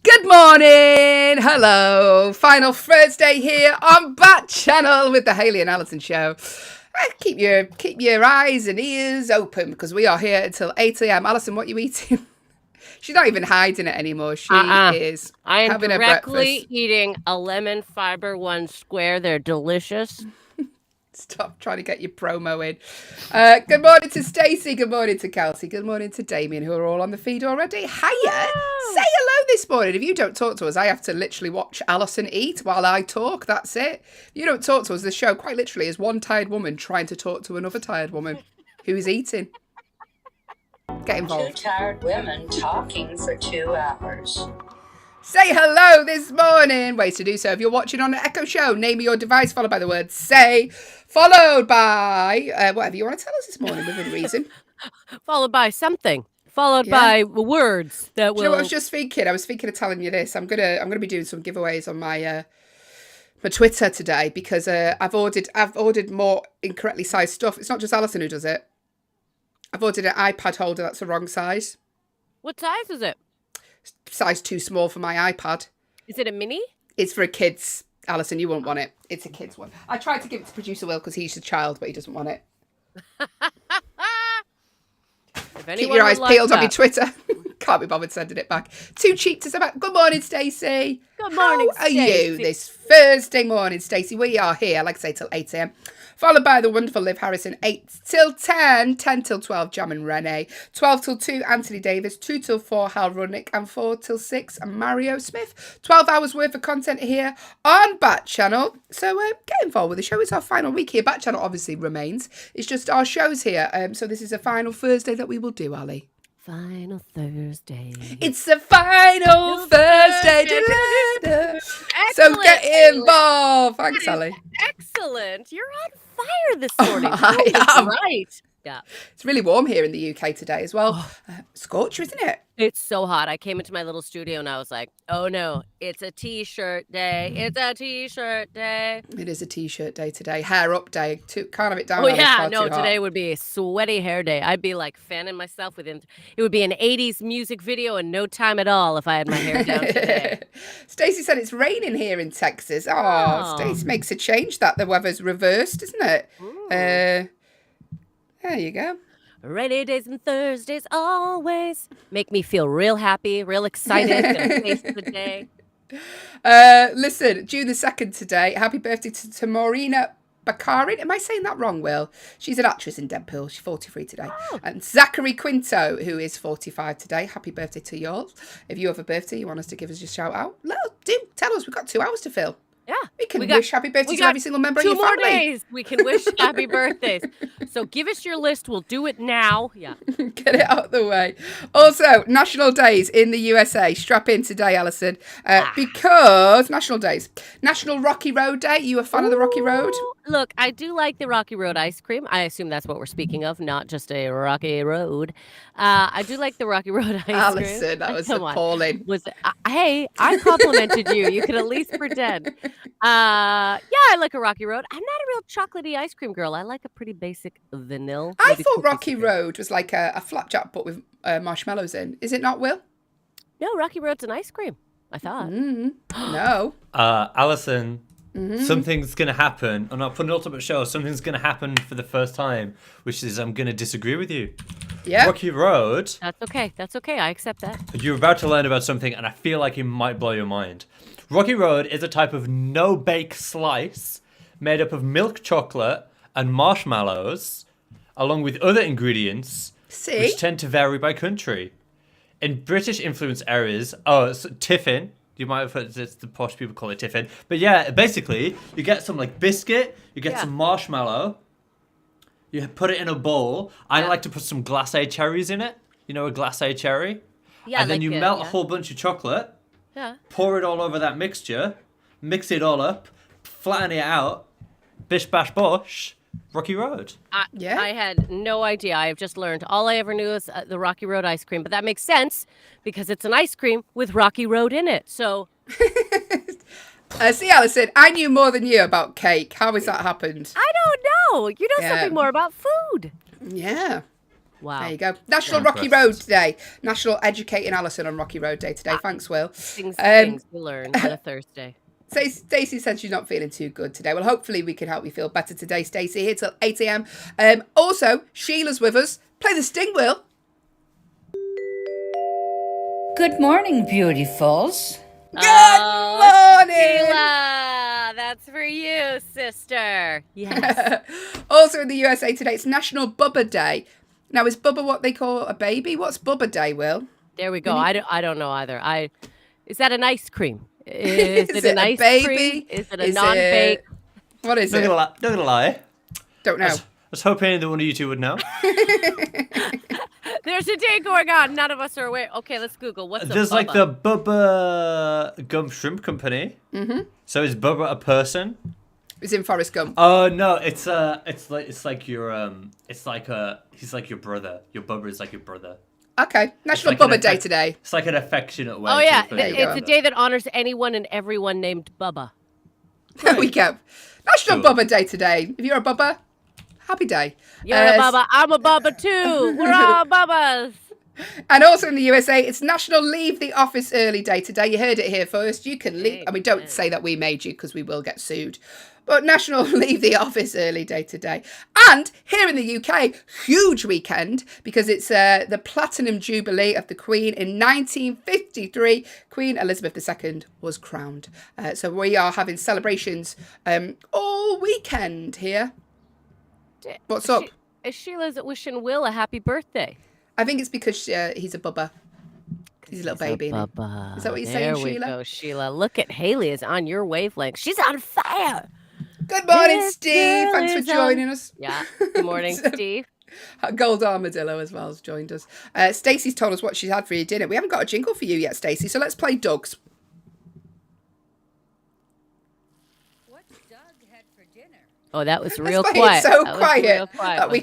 Good morning. Hello. Final Thursday here on Backchannel with the Hayley and Alison show. Keep your eyes and ears open because we are here until 8 a.m. Alison, what are you eating? She's not even hiding it anymore. She is I am having her directly breakfast. eating a lemon fiber one square. They're delicious. Stop trying to get your promo in. Good morning to Stacey. Good morning to Kelsey. Good morning to Damien, who are all on the feed already. Hiya. Woo! Say hello this morning. If you don't talk to us, I have to literally watch Alison eat while I talk. That's it. If you don't talk to us, the show quite literally is one tired woman trying to talk to another tired woman who is eating. Get involved. Two tired women talking for 2 hours. Say hello this morning. Ways to do so. If you're watching on an Echo Show, name your device followed by the word say, followed by whatever you want to tell us this morning within reason. Followed by something. Followed by words that will. You know what I was just thinking? I was thinking of telling you this. I'm gonna be doing some giveaways on my Twitter today because I've ordered more incorrectly sized stuff. It's not just Alison who does it. I've ordered an iPad holder that's the wrong size. What size is it? Size too small for my iPad. Is it a mini? It's for a kid's. Alison, you won't want it. It's a kid's one. I tried to give it to producer Will because he's a child, but he doesn't want it. Keep your eyes peeled on your Twitter. Can't be bothered sending it back. Too cheap to send back. Good morning, Stacey. Good morning, How are you this Thursday morning, Stacey? We are here, like I say, till 8 a.m. Followed by the wonderful Liv Harrison, 8 till 10, 10 till 12, Jam and Renee, 12 till 2, Anthony Davis, 2 till 4, Hal Rudnick, and 4 till 6, Mario Smith. 12 hours worth of content here on Backchannel. So get involved with the show. It's our final week here. Backchannel obviously remains. It's just our shows here. So this is a final Thursday that we will do, Ali. Final Thursday. It's the final Thursday. So get involved. Thanks, Ali. Excellent. You're on fire this morning. I am. Right. Yeah. It's really warm here in the UK today as well. Scorcher, isn't it? It's so hot. I came into my little studio and I was like, oh no, it's a t-shirt day. It's a t-shirt day. It is a t-shirt day today. Hair up day. Can't have it down. Oh yeah, no, today would be a sweaty hair day. I'd be like fanning myself within, it would be an 80s music video in no time at all if I had my hair down today. Stacey said it's raining here in Texas. Oh, Stacey makes a change that the weather's reversed, isn't it? There you go. Rainy days and Thursdays always make me feel real happy, real excited. Gonna face the day. Listen, June the 2nd today. Happy birthday to Maureen Baccarin. Am I saying that wrong, Will? She's an actress in Deadpool. She's 43 today. Oh. And Zachary Quinto, who is 45 today. Happy birthday to yours. If you have a birthday, you want us to give us your shout out, tell us. We've got 2 hours to fill. Yeah. We can wish happy birthday to every single member of your family. 2 more days. We can wish happy birthdays. So give us your list. We'll do it now. Yeah. Get it out of the way. Also, national days in the USA. Strap in today, Alison. Because national days. National Rocky Road Day. You a fan of the Rocky Road? Look, I do like the Rocky Road ice cream. I assume that's what we're speaking of, not just a Rocky Road. I do like the Rocky Road ice cream. Alison, that was appalling. Hey, I complimented you. You could at least pretend. Yeah, I like a Rocky Road. I'm not a real chocolatey ice cream girl. I like a pretty basic vanilla. I thought Rocky Road was like a flapjack but with marshmallows in. Is it not, Will? No, Rocky Road's an ice cream, I thought. No. Alison, something's going to happen. I'm not putting an ultimate show. Something's going to happen for the first time, which is I'm going to disagree with you. Yeah. Rocky Road. That's okay. That's okay. I accept that. You're about to learn about something, and I feel like it might blow your mind. Rocky Road is a type of no-bake slice made up of milk chocolate and marshmallows, along with other ingredients, which tend to vary by country. In British-influenced areas, tiffin. You might have heard it's the posh people call it tiffin. But yeah, basically, you get some like biscuit, you get some marshmallow, you put it in a bowl. I like to put some glacé cherries in it. You know a glacé cherry? Yeah. And then you melt a whole bunch of chocolate. Yeah. Pour it all over that mixture. Mix it all up. Flatten it out. Bish bash bosh. Rocky Road. I had no idea. I have just learned. All I ever knew is the Rocky Road ice cream. But that makes sense because it's an ice cream with Rocky Road in it. So. See, Alison, I knew more than you about cake. How has that happened? I don't know. You know something more about food. Yeah. Wow. There you go. National I'm Rocky impressed. Road Day. National Educating Alison on Rocky Road Day today. Thanks, Will. Things we learn on a Thursday. Stacey said she's not feeling too good today. Well, hopefully we can help you feel better today, Stacey. Here till 8 a.m. Also, Sheila's with us. Play the sting, Will. Good morning, beautifuls. Good morning. Sheila, that's for you, sister. Yes. Also in the USA today, it's National Bubba Day. Now, is Bubba what they call a baby? What's Bubba Day, Will? There we go. I don't know either. Is that an ice cream? Is it an ice baby? cream? Is it a Is non-bake? What is Not it? gonna lie. Don't know. I was hoping that one of you two would know. There's a day going on. None of us are aware. Okay, let's Google. What's There's a like Bubba? the Bubba Gump Shrimp Company. Mm-hmm. So is Bubba a person? It's in Forrest Gump. Oh no, it's like your he's like your brother. Your Bubba is like your brother. Okay. National like an Bubba Day effect- today. It's like an affectionate way. Oh to yeah, refer to your it's a brother. day that honors anyone and everyone named Bubba. There we go. National Cool. Bubba Day today. If you're a Bubba, happy day. You're a Bubba. I'm a Bubba too. We're all Bubbas. And also in the USA, it's National Leave the Office Early Day today. You heard it here first. You can leave. I mean, don't say that we made you because we will get sued. But National Leave the Office Early Day today. And here in the UK, huge weekend because it's the Platinum Jubilee of the Queen. In 1953, Queen Elizabeth II was crowned. So we are having celebrations all weekend here. What's up? Sheila's wishing Will a happy birthday. I think it's because he's a bubba. He's a little baby. isn't he? Bubba. Is that what you're there saying, we Sheila? go, Sheila. Look at Haley is on your wavelength. She's on fire. Good morning, This Steve. girl Thanks for is on- joining us. Yeah. Good morning, Steve. Gold Armadillo as well has joined us. Stacey's told us what she's had for your dinner. We haven't got a jingle for you yet, Stacey, so let's play Doug's. What's Doug had for dinner? Oh, that was Let's real play quiet. it so That was quiet real quiet. that we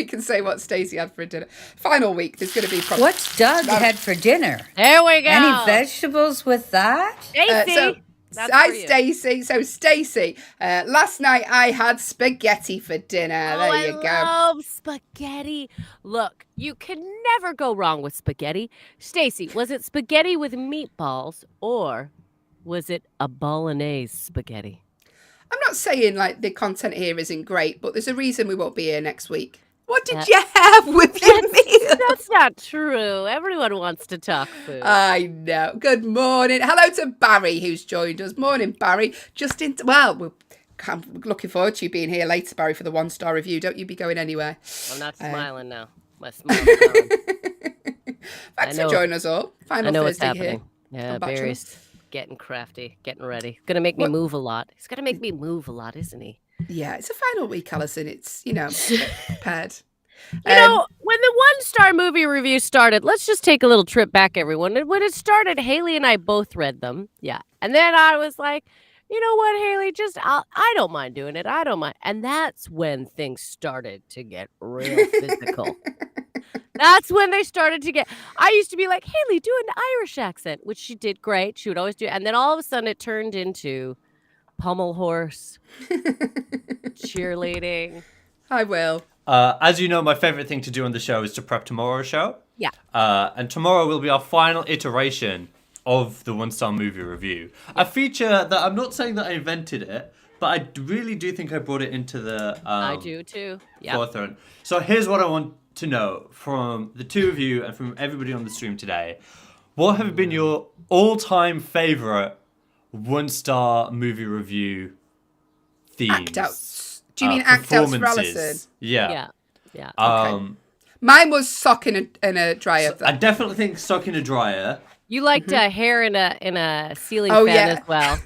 can say what Stacey had for dinner. Final week, there's going to be probably... What's Doug had for dinner? There we go. Any vegetables with that? Stacey. That's Hi, for you. Stacey. So, Stacey, last night I had spaghetti for dinner. Oh, There you go. I love spaghetti. Look, you can never go wrong with spaghetti. Stacey, was it spaghetti with meatballs or was it a bolognese spaghetti? I'm not saying like the content here isn't great, but there's a reason we won't be here next week. What did That- you have with your meal? That's not true. Everyone wants to talk food. I know. Good morning. Hello to Barry, who's joined us. Morning, Barry. I'm looking forward to you being here later, Barry, for the 1-star review. Don't you be going anywhere. I'm not smiling now. My smile's gone. Thanks know. for joining us all. I Final know what's Thursday here. happening. Yeah, on Backchannel. Barry's getting crafty, getting ready. Gonna make me move a lot. He's gonna make me move a lot, isn't he? Yeah, it's a final week, Alison. It's, prepared. You know, when the 1-star movie review started, let's just take a little trip back, everyone. And when it started, Haley and I both read them. Yeah. And then I was like, you know what, Haley, I don't mind doing it. I don't mind. And that's when things started to get real physical. That's when they started to get, I used to be like, Haley, do an Irish accent, which she did great. She would always do. And then all of a sudden it turned into pommel horse, cheerleading. I will. As you know, my favorite thing to do on the show is to prep tomorrow's show. Yeah. And tomorrow will be our final iteration of the 1-star movie review. A feature that I'm not saying that I invented it, but I really do think I brought it into the I do too. Yeah. forefront. So here's what I want to know from the two of you and from everybody on the stream today. What have been your all-time favorite 1-star movie review themes? Act outs. Do you mean act outs for performances? Alison? Yeah. Yeah. Mine was sock in a dryer. I definitely think Stuck in a Dryer. You liked hair in a ceiling Oh, fan yeah. as well.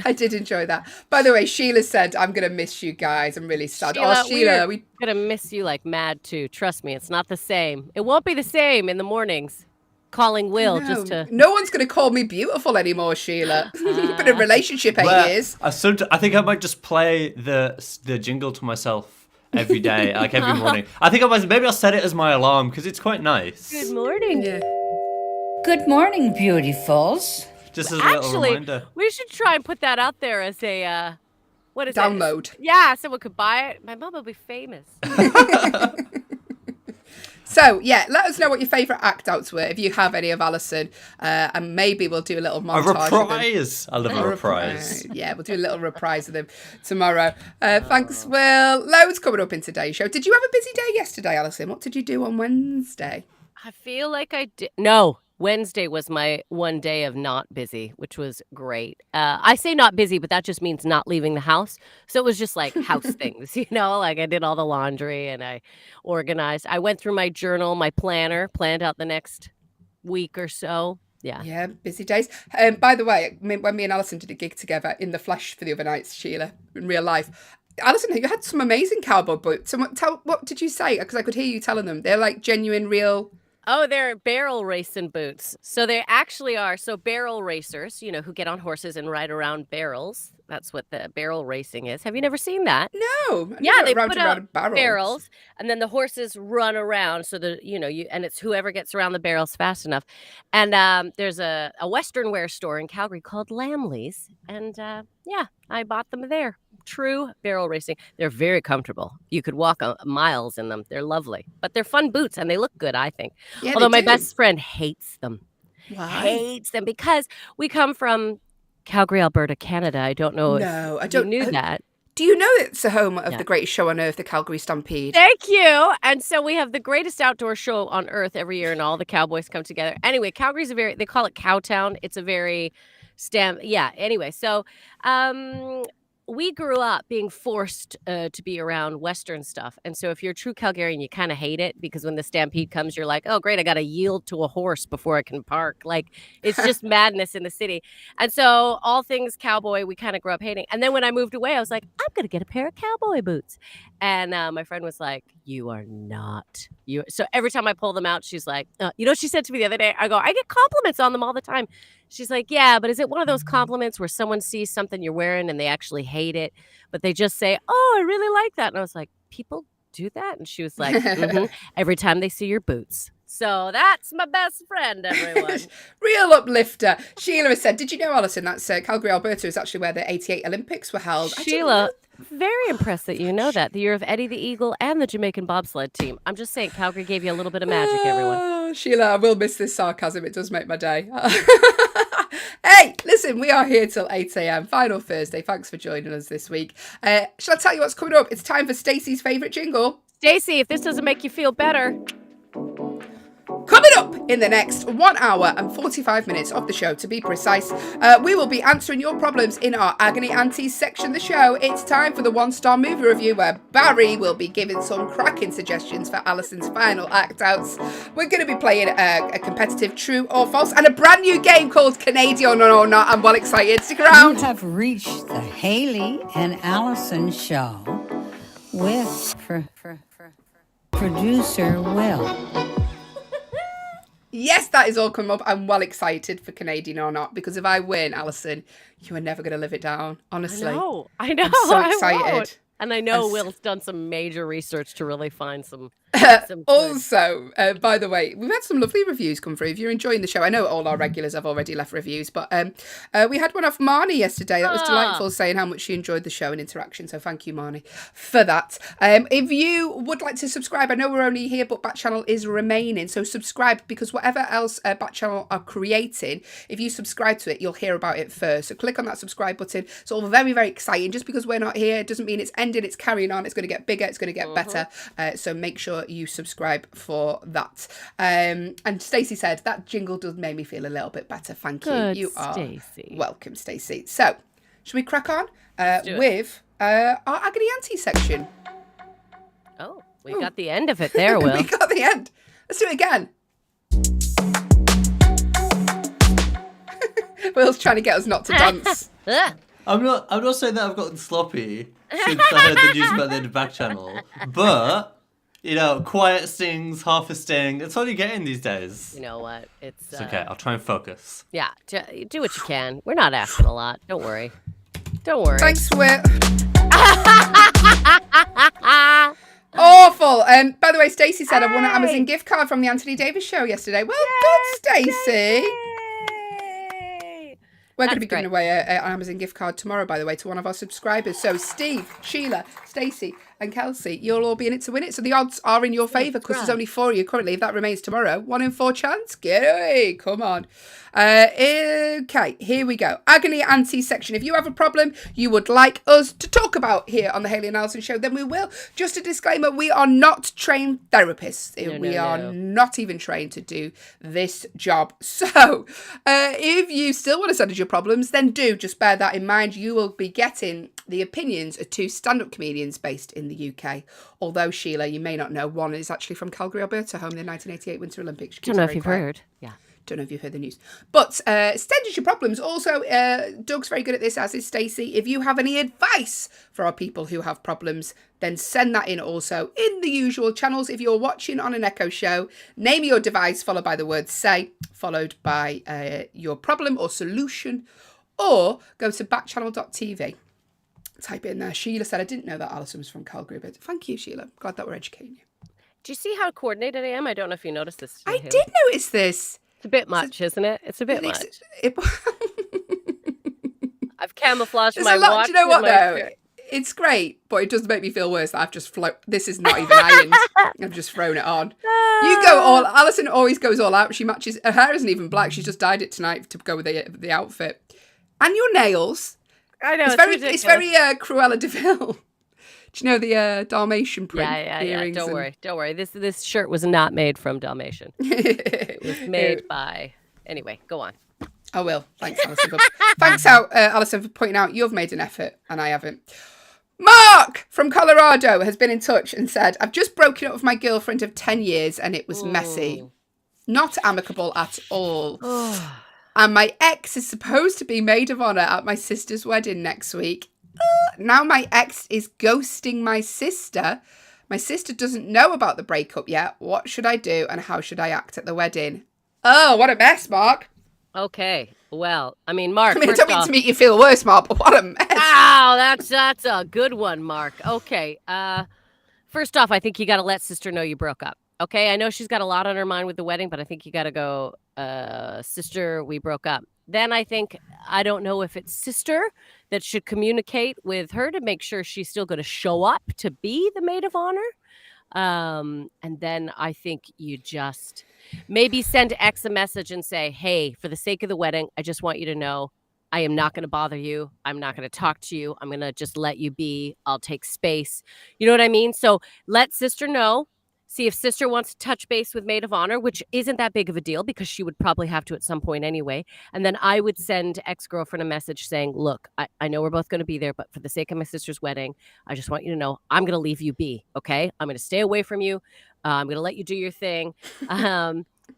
I did enjoy that. By the way, Sheila said, I'm going to miss you guys. I'm really sad. Sheila, we're gonna miss you like mad too. Trust me, it's not the same. It won't be the same in the mornings. Calling Will just to. No one's going to call me beautiful anymore, Sheila. Been in a relationship 8 years. I think I might just play the jingle to myself every day, like every morning. I think maybe I'll set it as my alarm because it's quite nice. Good morning. Yeah. Good morning, beautifuls. Just as a little Actually, reminder. we should try and put that out there as a what is Download. it? Yeah, someone could buy it. My mom will be famous. So, yeah, let us know what your favourite act outs were, if you have any of Alison. And maybe we'll do a little montage. A reprise. I love a reprise. Yeah, we'll do a little reprise of them tomorrow. Thanks, Will. Loads coming up in today's show. Did you have a busy day yesterday, Alison? What did you do on Wednesday? I feel like I did. No, Wednesday was my one day of not busy, which was great. I say not busy, but that just means not leaving the house. So it was just like house things, like I did all the laundry and I organized. I went through my journal, my planner, planned out the next week or so. Yeah. Yeah, busy days. By the way, when me and Alison did a gig together in the flesh for the other night, Sheila, in real life, Alison, you had some amazing cowboy boots. So what did you say? Because I could hear you telling them. They're like genuine, real... Oh, they're barrel racing boots. So they actually are. So barrel racers, who get on horses and ride around barrels. That's what the barrel racing is. Have you never seen that? No. Yeah, they put around out barrels, and then the horses run around. So and it's whoever gets around the barrels fast enough. And there's a Western wear store in Calgary called Lamley's, and I bought them there. True barrel racing. They're very comfortable. You could walk miles in them. They're lovely, but they're fun boots and they look good, I think. Yeah, although my do. best friend hates them. Why? Hates them because we come from Calgary, Alberta, Canada. I don't know if you knew that. Do you know it's the home of the greatest show on earth, the Calgary Stampede? Thank you. And so we have the greatest outdoor show on earth every year, and all the cowboys come together. Anyway, Calgary's they call it Cowtown. It's a very anyway, so we grew up being forced to be around Western stuff. And so if you're a true Calgarian, you kind of hate it because when the stampede comes, you're like, oh, great, I got to yield to a horse before I can park. Like, it's just madness in the city. And so all things cowboy, we kind of grew up hating. And then when I moved away, I was like, I'm going to get a pair of cowboy boots. And my friend was like, you are not. So every time I pull them out, she's like, you know what she said to me the other day? I go, I get compliments on them all the time. She's like, yeah, but is it one of those compliments where someone sees something you're wearing and they actually hate it, but they just say, oh, I really like that. And I was like, people do that? And she was like, every time they see your boots. So that's my best friend, everyone. Real uplifter. Sheila has said, did you know, Alison, that's Calgary, Alberta is actually where the 88 Olympics were held. Sheila, very impressed that you know that. The year of Eddie the Eagle and the Jamaican bobsled team. I'm just saying, Calgary gave you a little bit of magic, everyone. Sheila, I will miss this sarcasm. It does make my day. Hey, listen, we are here till 8 a.m. Final Thursday. Thanks for joining us this week. Shall I tell you what's coming up? It's time for Stacey's favourite jingle. Stacey, if this doesn't make you feel better. Coming up in the next 1 hour and 45 minutes of the show, to be precise, we will be answering your problems in our Agony Aunties section of the show. It's time for the one-star movie review where Barry will be giving some cracking suggestions for Alison's final act outs. We're going to be playing a competitive true or false and a brand new game called Canadian or Not. I'm well excited. Stick around. You have reached the Haley and Allison show with producer Will. Yes, that is all coming up. I'm well excited for Canadian or Not because if I win, Alison, you are never going to live it down. Honestly. I know. I'm so excited. And I know Will's done some major research to really find some also, by the way, we've had some lovely reviews come through. If you're enjoying the show, I know all our regulars have already left reviews, but we had one off Marnie yesterday. That was delightful, saying how much she enjoyed the show and interaction. So thank you, Marnie, for that. If you would like to subscribe, I know we're only here, but Backchannel is remaining. So subscribe, because whatever else Backchannel are creating, if you subscribe to it, you'll hear about it first. So click on that subscribe button. It's all very, very exciting. Just because we're not here doesn't mean it's ending. It's carrying on. It's going to get bigger. It's going to get better. So make sure you subscribe for that. And Stacey said that jingle does make me feel a little bit better. Thank you. Good, You are Stacey. welcome, Stacey. So should we crack on with our Agony Auntie section? Oh, we got the end of it there, Will. We got the end. Let's do it again. Will's trying to get us not to dance. I'm not saying that I've gotten sloppy since I heard the news about the end of Backchannel, but quiet stings, half a sting. It's all you're getting these days. You know what? It's okay. I'll try and focus. Yeah, do what you can. We're not asking a lot. Don't worry. Thanks, Will. Awful. By the way, Stacey said I won an Amazon gift card from the Anthony Davis show yesterday. Well done, Stacey. We're going to be giving away an Amazon gift card tomorrow, by the way, to one of our subscribers. So Steve, Sheila, Stacey, and Kelsey, you'll all be in it to win it. So the odds are in your favour because there's only 4 of you currently. If that remains tomorrow, 1 in 4 chance. Get away. Come on. Okay, here we go. Agony Auntie section. If you have a problem you would like us to talk about here on the Hayley and Alison show, then we will. Just a disclaimer, we are not trained therapists. We are not even trained to do this job. So if you still want to send us your problems, then do just bear that in mind. You will be getting the opinions of 2 stand-up comedians based in the UK. Although, Sheila, you may not know, one is actually from Calgary, Alberta, home in the 1988 Winter Olympics. Don't know if you've heard. Yeah. Don't know if you've heard the news. But send us your problems. Also, Doug's very good at this, as is Stacey. If you have any advice for our people who have problems, then send that in also in the usual channels. If you're watching on an Echo show, name your device followed by the word say, followed by your problem or solution, or go to backchannel.tv. Type it in there. Sheila said, I didn't know that Alison was from Calgary, but thank you, Sheila. Glad that we're educating you. Do you see how coordinated I am? I don't know if you noticed this. I did notice this. It's a bit much, isn't it? It's a bit much. I've camouflaged my watch. Do you know what, though? It's great, but it does make me feel worse that I've just This is not even ironed. I've just thrown it on. You go all... Alison always goes all out. She matches... Her hair isn't even black. She's just dyed it tonight to go with the outfit. And your nails. I know, it's very Cruella de Vil. Do you know the Dalmatian print? Yeah. Don't worry. This shirt was not made from Dalmatian. It was made by... Anyway, go on. I will. Thanks, Alison. Thanks, Alison, for pointing out you've made an effort and I haven't. Mark from Colorado has been in touch and said, I've just broken up with my girlfriend of 10 years and it was messy. Not amicable at all. And my ex is supposed to be maid of honour at my sister's wedding next week. Now my ex is ghosting my sister. My sister doesn't know about the breakup yet. What should I do and how should I act at the wedding? Oh, what a mess, Mark. Okay. Well, I mean, Mark. I don't mean to make you feel worse, Mark, but what a mess. Wow, that's a good one, Mark. Okay. First off, I think you got to let sister know you broke up. Okay, I know she's got a lot on her mind with the wedding, but I think you got to go, sister, we broke up. Then I don't know if it's sister that should communicate with her to make sure she's still going to show up to be the maid of honor. And then I think you just maybe send X a message and say, hey, for the sake of the wedding, I just want you to know I am not going to bother you. I'm not going to talk to you. I'm going to just let you be. I'll take space. You know what I mean? So let sister know. See if sister wants to touch base with maid of honor, which isn't that big of a deal because she would probably have to at some point anyway. And then I would send ex-girlfriend a message saying, look, I know we're both going to be there, but for the sake of my sister's wedding, I just want you to know I'm going to leave you be, okay? I'm going to stay away from you. I'm going to let you do your thing.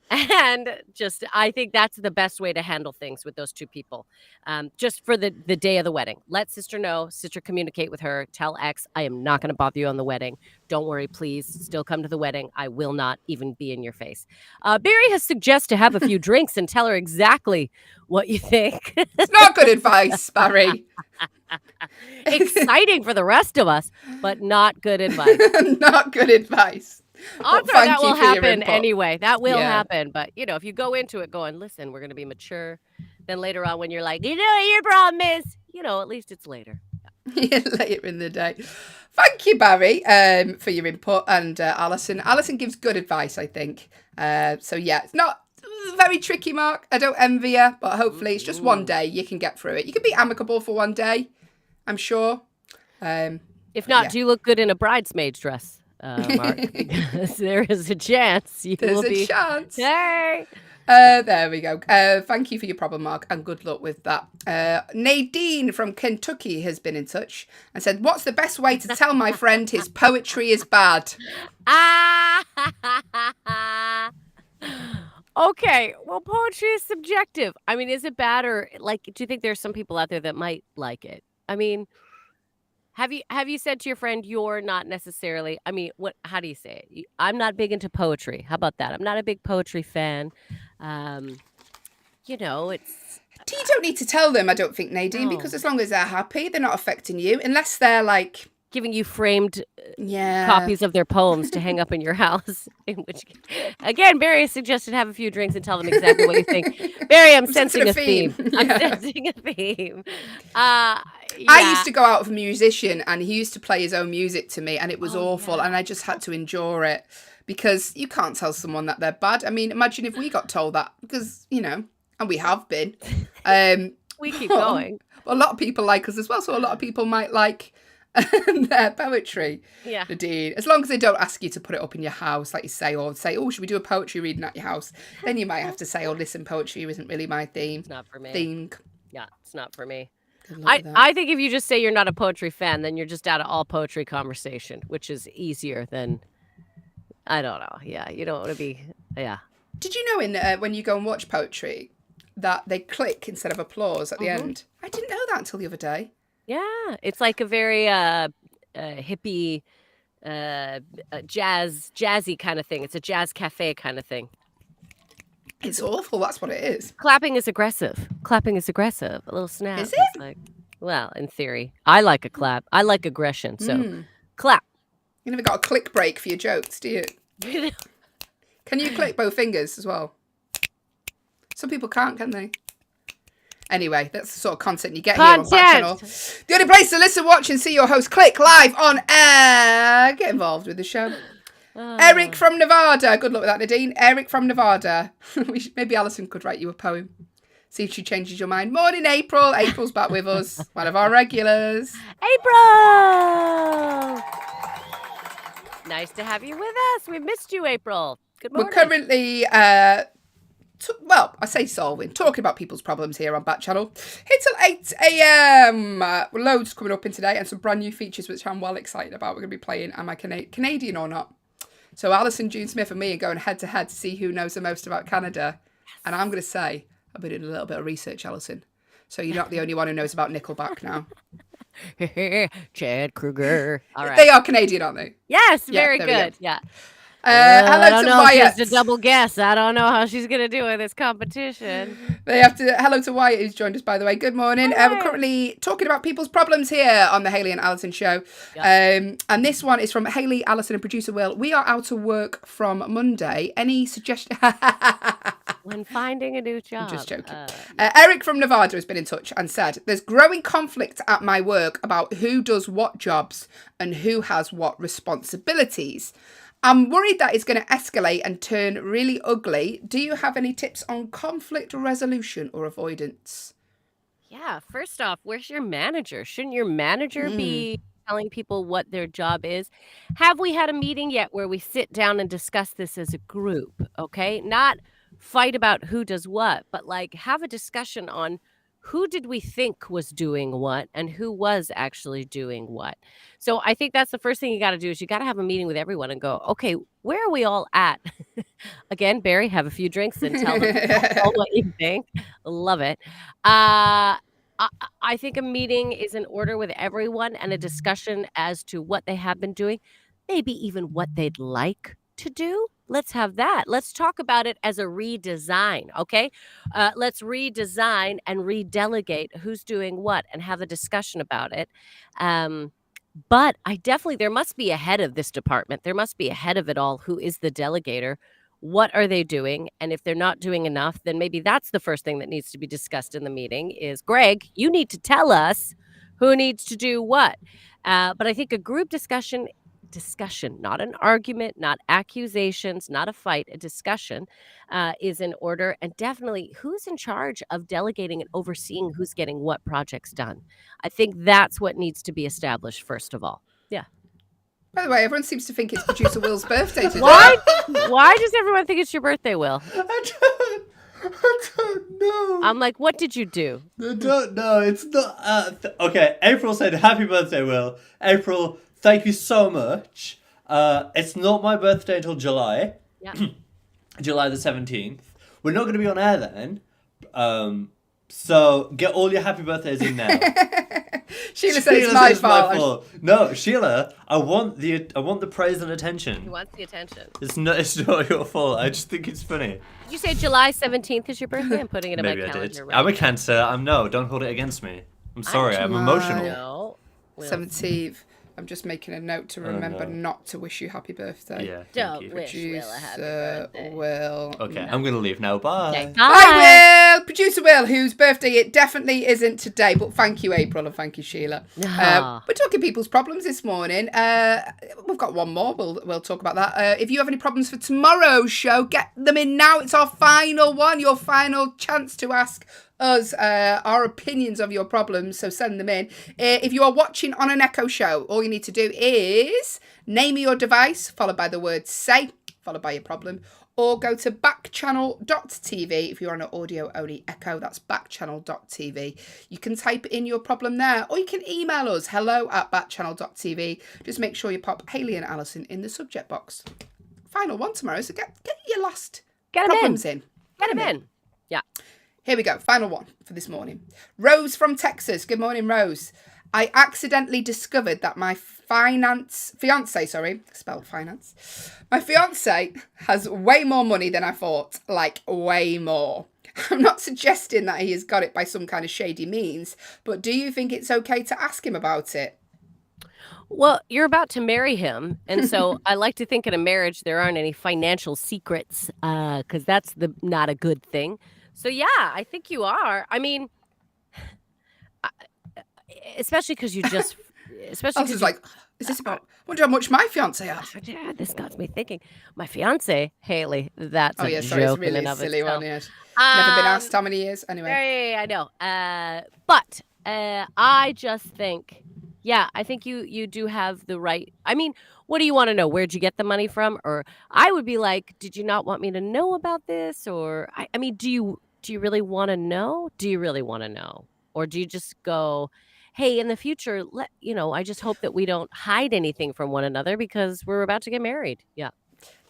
And just, I think that's the best way to handle things with those two people. Just for the day of the wedding. Let sister know, sister communicate with her, tell ex, I am not going to bother you on the wedding. Don't worry, please still come to the wedding. I will not even be in your face. Barry has suggested to have a few drinks and tell her exactly what you think. It's not good advice, Barry. Exciting for the rest of us, but not good advice. Not good advice. Odds are that will happen anyway. That will happen. But, if you go into it going, listen, we're going to be mature. Then later on when you're like, you know what your problem is? At least it's later. Later in the day. Thank you, Barry, for your input. And Alison. Alison gives good advice, I think. So, yeah, it's not very tricky, Mark. I don't envy you. But hopefully it's just one day you can get through it. You can be amicable for one day, I'm sure. If not, do you look good in a bridesmaid's dress? Mark, because there is a chance There's a chance. Hey. There we go. Thank you for your problem, Mark, and good luck with that. Nadine from Kentucky has been in touch and said, what's the best way to tell my friend his poetry is bad? Okay, well, poetry is subjective. I mean, is it bad or do you think there's some people out there that might like it? I mean, have you said to your friend you're not necessarily, how do you say it? I'm not big into poetry. How about that? I'm not a big poetry fan. It's You don't need to tell them, I don't think, Nadine, because as long as they're happy, they're not affecting you, unless they're like giving you framed Yeah. copies of their poems to hang up in your house. In which, again, Barry suggested have a few drinks and tell them exactly what you think. Barry, I'm sensing a theme. I'm sensing a theme. I used to go out with a musician and he used to play his own music to me and it was awful and I just had to endure it because you can't tell someone that they're bad. I mean, imagine if we got told that because, you know, and we have been. We keep going. A lot of people like us as well, so a lot of people might like their poetry. Yeah. Nadine. As long as they don't ask you to put it up in your house, like you say, or say, oh, should we do a poetry reading at your house? Then you might have to say, oh, listen, poetry isn't really my theme. It's not for me. Theme. Yeah, it's not for me. Good luck with that. I think if you just say you're not a poetry fan, then you're just out of all poetry conversation, which is easier than, I don't know. Yeah, you don't want to be, yeah. Did you know in when you go and watch poetry that they click instead of applause at the end? I didn't know that until the other day. Yeah, it's like a very hippie, jazzy kind of thing. It's a jazz cafe kind of thing. It's awful. That's what it is. Clapping is aggressive. Clapping is aggressive. A little snap. Is It's it? like, well, in theory, I like a clap. I like aggression. So clap. You never got a click break for your jokes, do you? Can you click both fingers as well? Some people can't, can they? Anyway, that's the sort of content you get here on Backchannel. The only place to listen, watch, and see your host click live on air. Get involved with the show. Eric from Nevada. Good luck with that, Nadine. Eric from Nevada. Maybe Alison could write you a poem. See if she changes your mind. Morning, April. April's back with us. One of our regulars. April! Nice to have you with us. We missed you, April. Good morning. We're currently, I say talking about people's problems here on Backchannel. Hit till 8 a.m. Loads coming up in today and some brand new features which I'm well excited about. We're going to be playing Am I Canadian or Not? So Alison, June Smith and me are going head to head to see who knows the most about Canada. Yes. And I'm going to say, I've been doing a little bit of research, Alison. So you're not the only one who knows about Nickelback now. Chad Kruger. All right. They are Canadian, aren't they? Yes, Yeah, very there we good. go. Yeah. Hello to Wyatt. Just a double guess. I don't know how she's going to do in this competition. Hello to Wyatt, who's joined us, by the way. Good morning. We're currently talking about people's problems here on the Hayley and Alison show. Yep. And this one is from Hayley, Alison, and producer Will. We are out of work from Monday. Any suggestion? When finding a new job. I'm just joking. Eric from Nevada has been in touch and said, there's growing conflict at my work about who does what jobs and who has what responsibilities. I'm worried that it's going to escalate and turn really ugly. Do you have any tips on conflict resolution or avoidance? Yeah, first off, where's your manager? Shouldn't your manager be telling people what their job is? Have we had a meeting yet where we sit down and discuss this as a group? Okay, not fight about who does what, but like have a discussion on who did we think was doing what and who was actually doing what. So I think that's the first thing you got to do is you got to have a meeting with everyone and go, okay, where are we all at? Again, Barry, have a few drinks and tell them what you think. Love it. I think a meeting is in order with everyone and a discussion as to what they have been doing, maybe even what they'd like to do. Let's have that. Let's talk about it as a redesign, okay? Let's redesign and redelegate who's doing what and have a discussion about it. But there must be a head of this department. There must be a head of it all who is the delegator. What are they doing? And if they're not doing enough, then maybe that's the first thing that needs to be discussed in the meeting is, Greg, you need to tell us who needs to do what. But I think a group discussion, not an argument, not accusations, not a fight, a discussion is in order. And definitely who's in charge of delegating and overseeing who's getting what projects done. I think that's what needs to be established first of all. Yeah. By the way, everyone seems to think it's producer Will's birthday today. Why does everyone think it's your birthday, Will? I don't know. I'm like, what did you do? I don't know. It's not. Okay, April said, happy birthday, Will. April, thank you so much. It's not my birthday until July. Yeah. July the 17th. We're not going to be on air then. So get all your happy birthdays in now. Sheila said it's my fault. No, Sheila, I want the praise and attention. He wants the attention. It's not your fault. I just think it's funny. Did you say July 17th is your birthday? I'm putting it in Maybe my I calendar. did. Right I'm a Cancer. Don't hold it against me. I'm sorry. I'm emotional. No. 17th. I'm just making a note to remember not to wish you happy birthday. Yeah, thank Don't you. wish Will a happy birthday. Will. Okay, I'm going to leave now. Bye. Okay, Bye, Will. Producer Will, whose birthday it definitely isn't today, but thank you, April, and thank you, Sheila. We're talking people's problems this morning. We've got one more. We'll talk about that. If you have any problems for tomorrow's show, get them in now. It's our final one, your final chance to ask us our opinions of your problems, so send them in. If you are watching on an Echo show, all you need to do is name your device, followed by the word say, followed by your problem, or go to backchannel.tv. If you're on an audio only Echo, that's backchannel.tv. You can type in your problem there, or you can email us, hello@backchannel.tv. Just make sure you pop Hayley and Alison in the subject box. Final one tomorrow, so get your last problems in. Get them in. Yeah. Here we go. Final one for this morning. Rose from Texas. Good morning, Rose. I accidentally discovered that my fiance, spelled finance. My fiance has way more money than I thought, like way more. I'm not suggesting that he has got it by some kind of shady means, but do you think it's okay to ask him about it? Well, you're about to marry him, and so I like to think in a marriage there aren't any financial secrets, because that's not a good thing. So yeah, I think you are. I mean, especially because you just, I was like, is this about? Wonder how much my fiance has. Yeah, this got me thinking. My fiance, Hayley. That's a it's joke really in and of silly itself. one. Yes. Never been asked how many years. Anyway. Yeah, I know. But I just think, yeah, I think you do have the right. I mean, what do you want to know? Where'd you get the money from? Or I would be like, did you not want me to know about this? Or I mean, do you really want to know? Do you really want to know? Or do you just go, hey, in the future, I just hope that we don't hide anything from one another because we're about to get married. Yeah.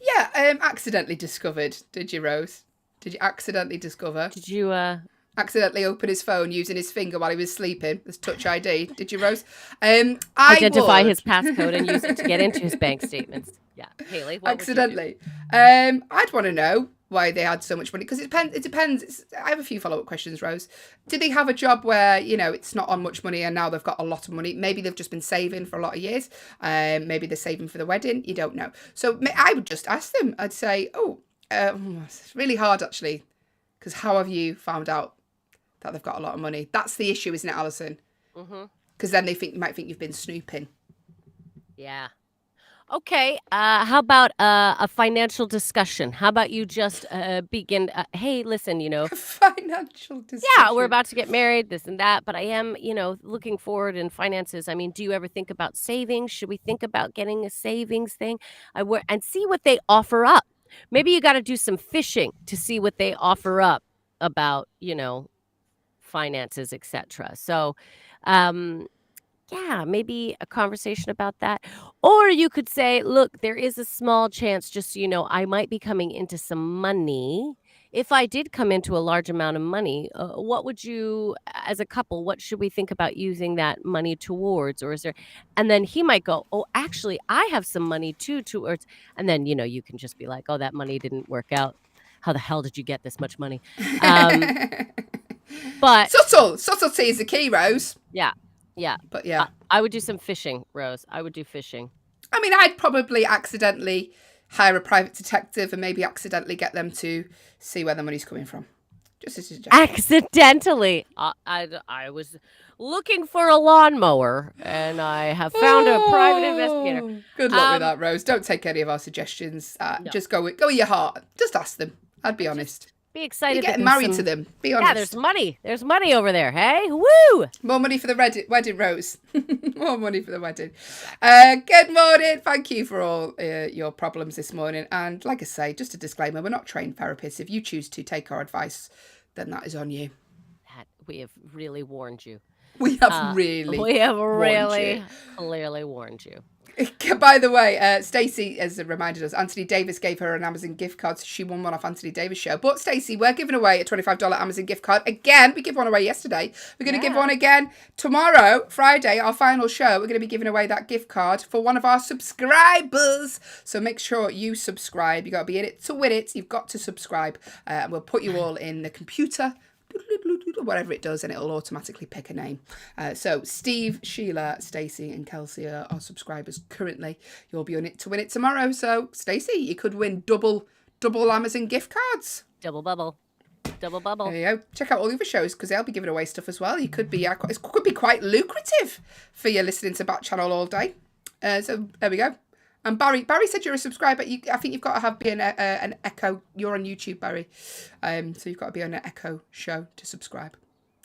Yeah, accidentally discovered. Did you, Rose? Did you accidentally discover? Did you accidentally open his phone using his finger while he was sleeping? As Touch ID. Did you, Rose? identify his passcode and use it to get into his bank statements? Yeah, Hayley. What Accidentally. I'd want to know why they had so much money, because it depends. I have a few follow-up questions, Rose. Did they have a job where it's not on much money and now they've got a lot of money? Maybe they've just been saving for a lot of years. Maybe they're saving for the wedding. You don't know. So I would just ask them. I'd say, it's really hard actually, because how have you found out that they've got a lot of money? That's the issue, isn't it, Alison? Because then they might think you've been snooping. Yeah. Okay. How about a financial discussion? How about you just begin? Hey, listen, Financial discussion. Yeah, we're about to get married, this and that, but I am, looking forward in finances. I mean, do you ever think about savings? Should we think about getting a savings thing? And see what they offer up. Maybe you got to do some fishing to see what they offer up about, finances, etc. So, yeah, maybe a conversation about that. Or you could say, look, there is a small chance, just so you know, I might be coming into some money. If I did come into a large amount of money, what would you, as a couple, what should we think about using that money towards? Or is there, and then he might go, oh, actually, I have some money too towards, and then, you can just be like, oh, that money didn't work out. How the hell did you get this much money? But subtlety is the key, Rose. Yeah. But yeah, I would do some fishing, Rose. I would do fishing. I mean, I'd probably accidentally hire a private detective and maybe accidentally get them to see where the money's coming from. Just a suggestion. Accidentally. I was looking for a lawnmower and I have found a private investigator. Good luck with that, Rose. Don't take any of our suggestions. No. Just go with your heart. Just ask them. I'd be honest. Be excited. You're getting married to them. Be honest. Yeah, there's money. There's money over there. Hey, woo! More money for the wedding, Rose. More money for the wedding. Good morning. Thank you for all your problems this morning. And like I say, just a disclaimer, we're not trained therapists. If you choose to take our advice, then that is on you. We have really warned you. We have really clearly warned you. By the way, Stacey has reminded us, Anthony Davis gave her an Amazon gift card, so she won one off Anthony Davis' show. But Stacey, we're giving away a $25 Amazon gift card. Again, we gave one away yesterday. We're going to give one again tomorrow, Friday, our final show. We're going to be giving away that gift card for one of our subscribers. So make sure you subscribe. You've got to be in it to win it. You've got to subscribe. We'll put you all in the computer. whatever it does, and it'll automatically pick a name. So Steve, Sheila, Stacey, and Kelsey are our subscribers currently. You'll be on it to win it tomorrow. So Stacey, you could win double Amazon gift cards. Double bubble. Double bubble. There you go. Check out all the other shows because they'll be giving away stuff as well. You could be, it could be quite lucrative for you listening to Backchannel all day. So there we go. And Barry said you're a subscriber. I think you've got to have been an Echo. You're on YouTube, Barry. So you've got to be on an Echo show to subscribe.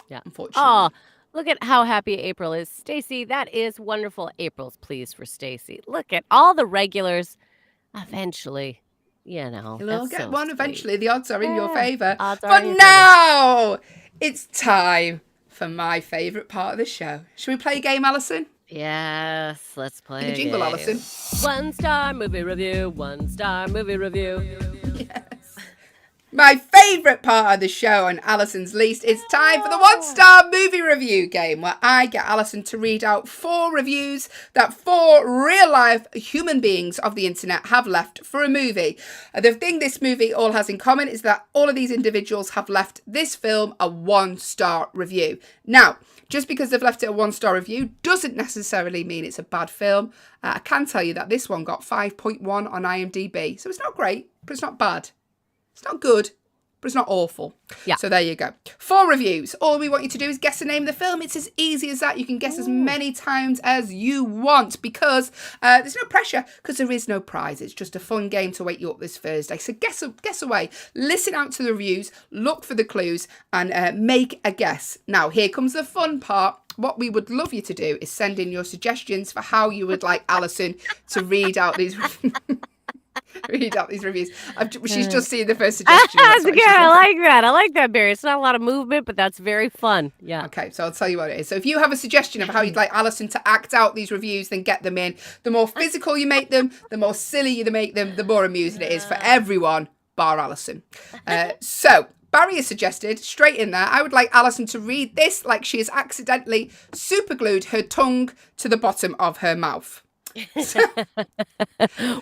Yeah. Unfortunately. Oh, look at how happy April is. Stacey, that is wonderful. April's pleased for Stacey. Look at all the regulars. Eventually, you know. You'll get one sweet. eventually. The odds are in your favour. Odds are But in your now it's time for my favourite part of the show. Should we play a game, Alison? Yes, let's play. Give the jingle, game. Alison. 1-star movie review. 1-star movie review. Yes. My favourite part of the show and Alison's least, it's time for the 1-star movie review game where I get Alison to read out 4 reviews that 4 real-life human beings of the internet have left for a movie. The thing this movie all has in common is that all of these individuals have left this film a 1-star review. Now, just because they've left it a 1-star review doesn't necessarily mean it's a bad film. I can tell you that this one got 5.1 on IMDb. So it's not great, but it's not bad. It's not good, but it's not awful. Yeah. So there you go. 4 reviews. All we want you to do is guess the name of the film. It's as easy as that. You can guess as many times as you want because there's no pressure because there is no prize. It's just a fun game to wake you up this Thursday. So guess away. Listen out to the reviews. Look for the clues and make a guess. Now, here comes the fun part. What we would love you to do is send in your suggestions for how you would like Alison to read out these reviews. She's just seen the first suggestion. That's good. I like that. I like that, Barry. It's not a lot of movement, but that's very fun. Yeah. Okay, so I'll tell you what it is. So if you have a suggestion of how you'd like Alison to act out these reviews, then get them in. The more physical you make them, the more silly you make them, the more amusing it is for everyone, bar Alison. So Barry has suggested, straight in there, I would like Alison to read this like she has accidentally superglued her tongue to the bottom of her mouth.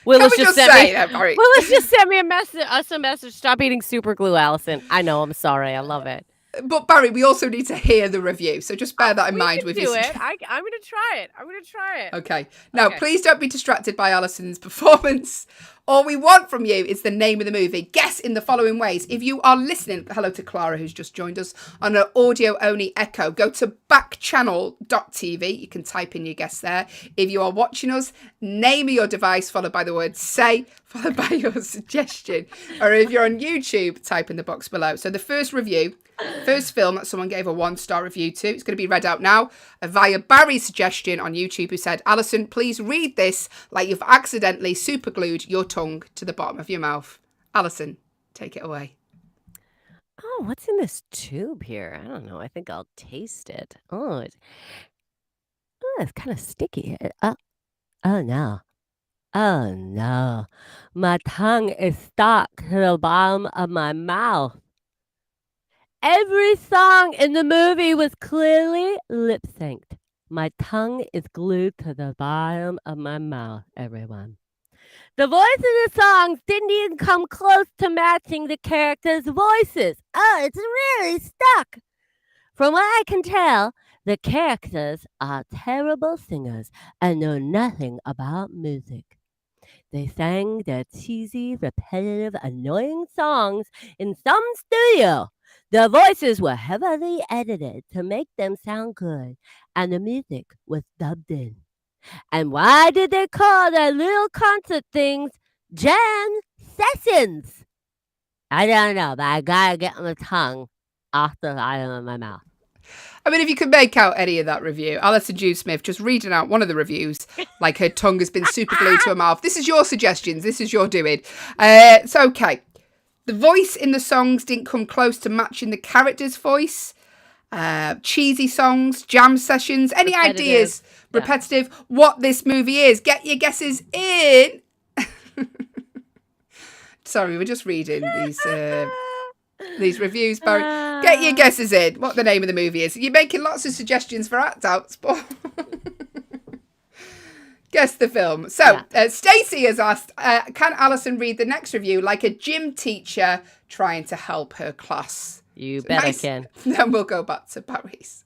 Willis just sent me a message. Stop eating super glue, Allison. I know. I'm sorry. I love it. But Barry, we also need to hear the review, so just bear that in mind with you. I'm going to try it. Okay. Now, please don't be distracted by Alison's performance. All we want from you is the name of the movie. Guess in the following ways. If you are listening, hello to Clara who's just joined us on an audio-only Echo. Go to backchannel.tv. You can type in your guess there. If you are watching us, name your device followed by the word say, followed by your suggestion. Or if you're on YouTube, type in the box below. So the first film that someone gave a 1-star review to, it's going to be read out now via Barry's suggestion on YouTube, who said, Alison, please read this like you've accidentally superglued your tongue to the bottom of your mouth. Alison, take it away. Oh, what's in this tube here? I don't know. I think I'll taste it. Oh, it's kind of sticky. Oh no. Oh no. My tongue is stuck to the bottom of my mouth. Every song in the movie was clearly lip synced. My tongue is glued to the bottom of my mouth, everyone. The voice of the songs didn't even come close to matching the characters' voices. Oh, it's really stuck. From what I can tell, the characters are terrible singers and know nothing about music. They sang their cheesy, repetitive, annoying songs in some studio. The voices were heavily edited to make them sound good, and the music was dubbed in. And why did they call their little concert things jam sessions? I don't know, but I gotta get my tongue off the bottom of my mouth. I mean, if you could make out any of that review, Alison Jew Smith just reading out one of the reviews, like her tongue has been super glued to her mouth. This is your suggestions. This is your doing. It's okay. The voice in the songs didn't come close to matching the character's voice. Cheesy songs, jam sessions, any ideas, repetitive, what this movie is. Get your guesses in. Sorry, we're just reading these reviews, Barry. Get your guesses in, what the name of the movie is. You're making lots of suggestions for act outs, but guess the film. So, Stacey has asked, can Alison read the next review like a gym teacher trying to help her class? You bet Nice. I can. Then we'll go back to Paris.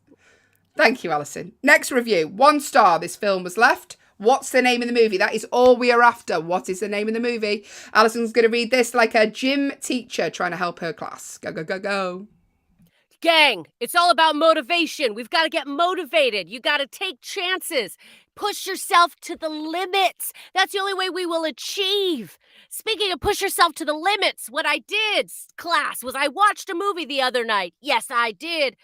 Thank you, Alison. Next review. 1 star. This film was left. What's the name of the movie? That is all we are after. What is the name of the movie? Alison's going to read this like a gym teacher trying to help her class. Go, go, go, go. Gang, it's all about motivation. We've got to get motivated. You got to take chances. Push yourself to the limits. That's the only way we will achieve. Speaking of push yourself to the limits, what I did, class, was I watched a movie the other night. Yes, I did.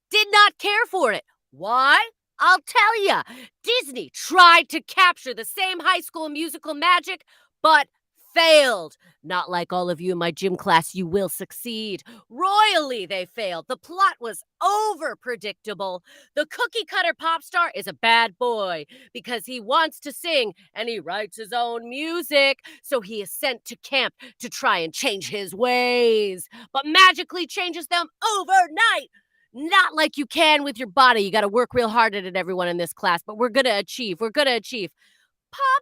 Did not care for it. Why? I'll tell ya. Disney tried to capture the same High School Musical magic, but failed. Not like all of you in my gym class, you will succeed. Royally, they failed. The plot was over predictable. The cookie cutter pop star is a bad boy because he wants to sing and he writes his own music. So he is sent to camp to try and change his ways, but magically changes them overnight. Not like you can with your body. You got to work real hard at it, everyone in this class, but we're going to achieve. We're going to achieve.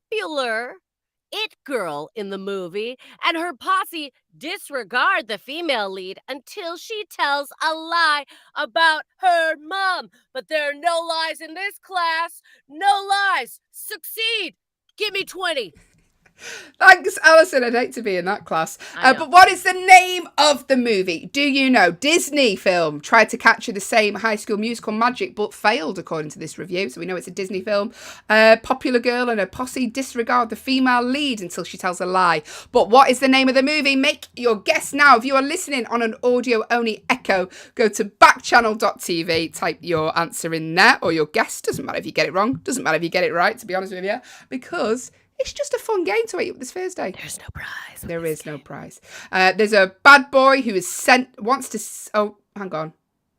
Popular it girl in the movie and her posse disregard the female lead until she tells a lie about her mom. But there are no lies in this class. No lies. Succeed. Give me 20. Thanks, Alison. I'd hate to be in that class. But what is the name of the movie? Do you know? Disney film tried to capture the same High School Musical magic, but failed, according to this review. So we know it's a Disney film. Popular girl and her posse disregard the female lead until she tells a lie. But what is the name of the movie? Make your guess now. If you are listening on an audio-only echo, go to backchannel.tv, type your answer in there, or your guess. Doesn't matter if you get it wrong. Doesn't matter if you get it right, to be honest with you, because it's just a fun game to eat this Thursday. There's no prize. There is no prize. There's a bad boy who is wants to... Oh, hang on.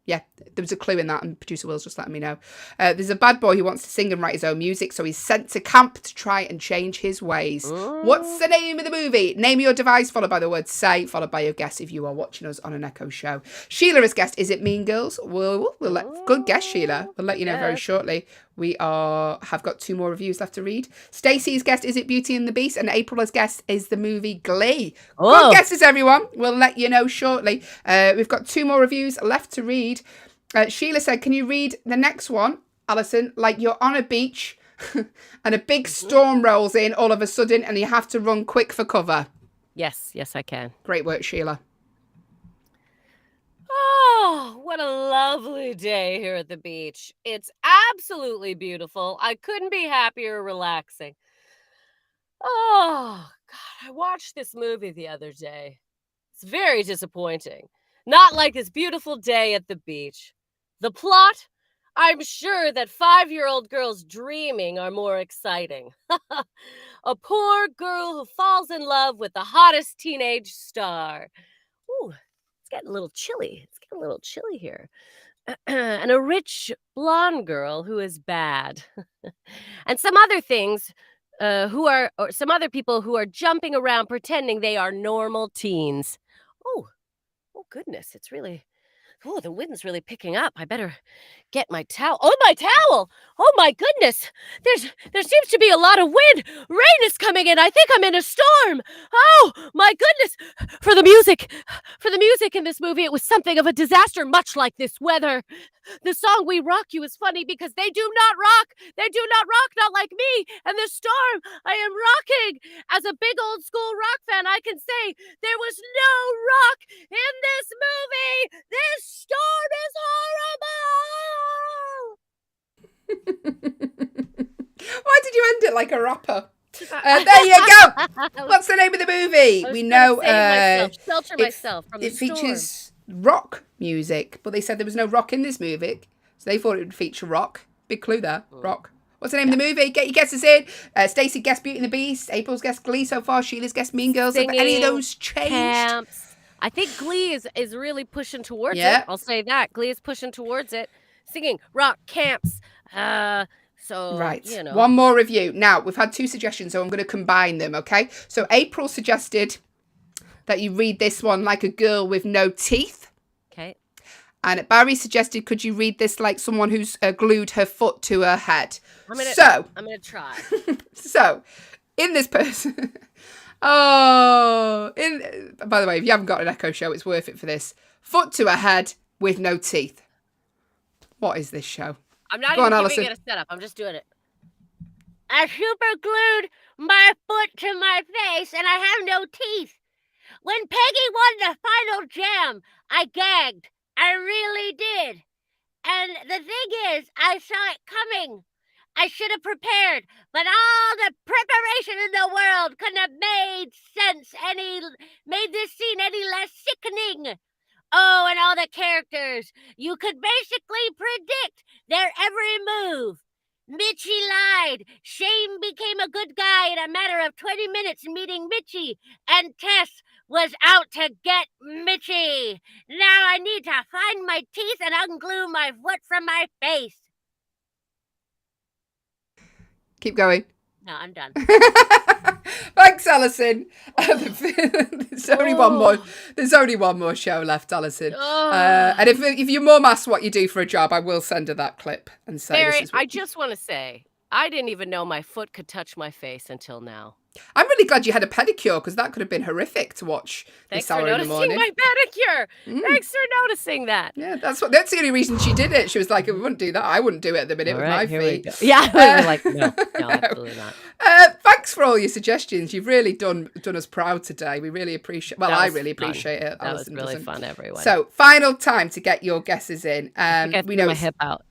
Yeah, there was a clue in that, and producer Will's just letting me know. There's a bad boy who wants to sing and write his own music, so he's sent to camp to try and change his ways. What's the name of the movie? Name your device, followed by the word say, followed by your guess if you are watching us on an Echo show. Sheila has guessed, is it Mean Girls? Good guess, Sheila. We'll let you know very shortly. We have got 2 more reviews left to read. Stacey's guessed, is it Beauty and the Beast? And April has guessed, is the movie Glee? Good guesses, everyone. We'll let you know shortly. We've got 2 more reviews left to read. Sheila said, can you read the next one, Alison? Like you're on a beach and a big storm rolls in all of a sudden and you have to run quick for cover. Yes, I can. Great work, Sheila. Oh, what a lovely day here at the beach. It's absolutely beautiful. I couldn't be happier relaxing. Oh, God, I watched this movie the other day. It's very disappointing. Not like this beautiful day at the beach. The plot? I'm sure that 5-year-old girls dreaming are more exciting. A poor girl who falls in love with the hottest teenage star. Ooh, it's getting a little chilly. Here. And a rich blonde girl who is bad. And some other things some other people who are jumping around pretending they are normal teens. Oh goodness, it's really... Oh, the wind's really picking up. I better get my towel. Oh, my towel! Oh, my goodness! There seems to be a lot of wind. Rain is coming in. I think I'm in a storm. Oh, my goodness! For the music in this movie, it was something of a disaster, much like this weather. The song "We Rock You" is funny because they do not rock. They do not rock, not like me. And the storm, I am rocking. As a big old school rock fan, I can say there was no rock in this movie. This storm is horrible. Why did you end it like a rapper? There you go. What's the name of the movie? We know shelter myself from the storm. It features rock music, but they said there was no rock in this movie, so they thought it would feature rock. Big clue there, rock. What's the name of the movie? Get your guesses in. Stacey guessed Beauty and the Beast. April's guessed Glee so far. Sheila's guessed Mean Girls. Have any of those changed? Camps. I think Glee is really pushing towards it. I'll say that. Glee is pushing towards it. Singing rock camps. So, right. You know. One more review. Now, we've had 2 suggestions, so I'm going to combine them, okay? So April suggested that you read this one like a girl with no teeth. Okay. And Barry suggested, could you read this like someone who's glued her foot to her head? I'm going to try. So, in this person... by the way, if you haven't got an Echo show, it's worth it for this. foot to her head with no teeth. What is this show? I'm not Go on, even Alison. giving it a setup. I'm just doing it. I super glued my foot to my face and I have no teeth. When Peggy won the final jam, I gagged. I really did. And the thing is, I saw it coming. I should have prepared, but all the preparation in the world couldn't have made this scene any less sickening. Oh, and all the characters. You could basically predict their every move. Mitchie lied. Shane became a good guy in a matter of 20 minutes meeting Mitchie. And Tess was out to get Mitchie. Now I need to find my teeth and unglue my foot from my face. Keep going. No, I'm done. Thanks, Alison. There's only one more. There's only one more show left, Alison. And if your mum asks what you do for a job, I will send her that clip and say. Mary, This is what I just want to say, I didn't even know my foot could touch my face until now. I'm really glad you had a pedicure because that could have been horrific to watch Thanks this for hour in the noticing morning. my pedicure. Thanks for noticing that. Yeah, that's the only reason she did it. She was like, "We wouldn't do that. I wouldn't do it at the minute with my feet." Yeah, we're like, no, absolutely not. Thanks for all your suggestions. You've really done us proud today. We really appreciate. Well, I really appreciate it. That was Alison really doesn't. fun, everyone. So, final time to get your guesses in. We know my it's hip out.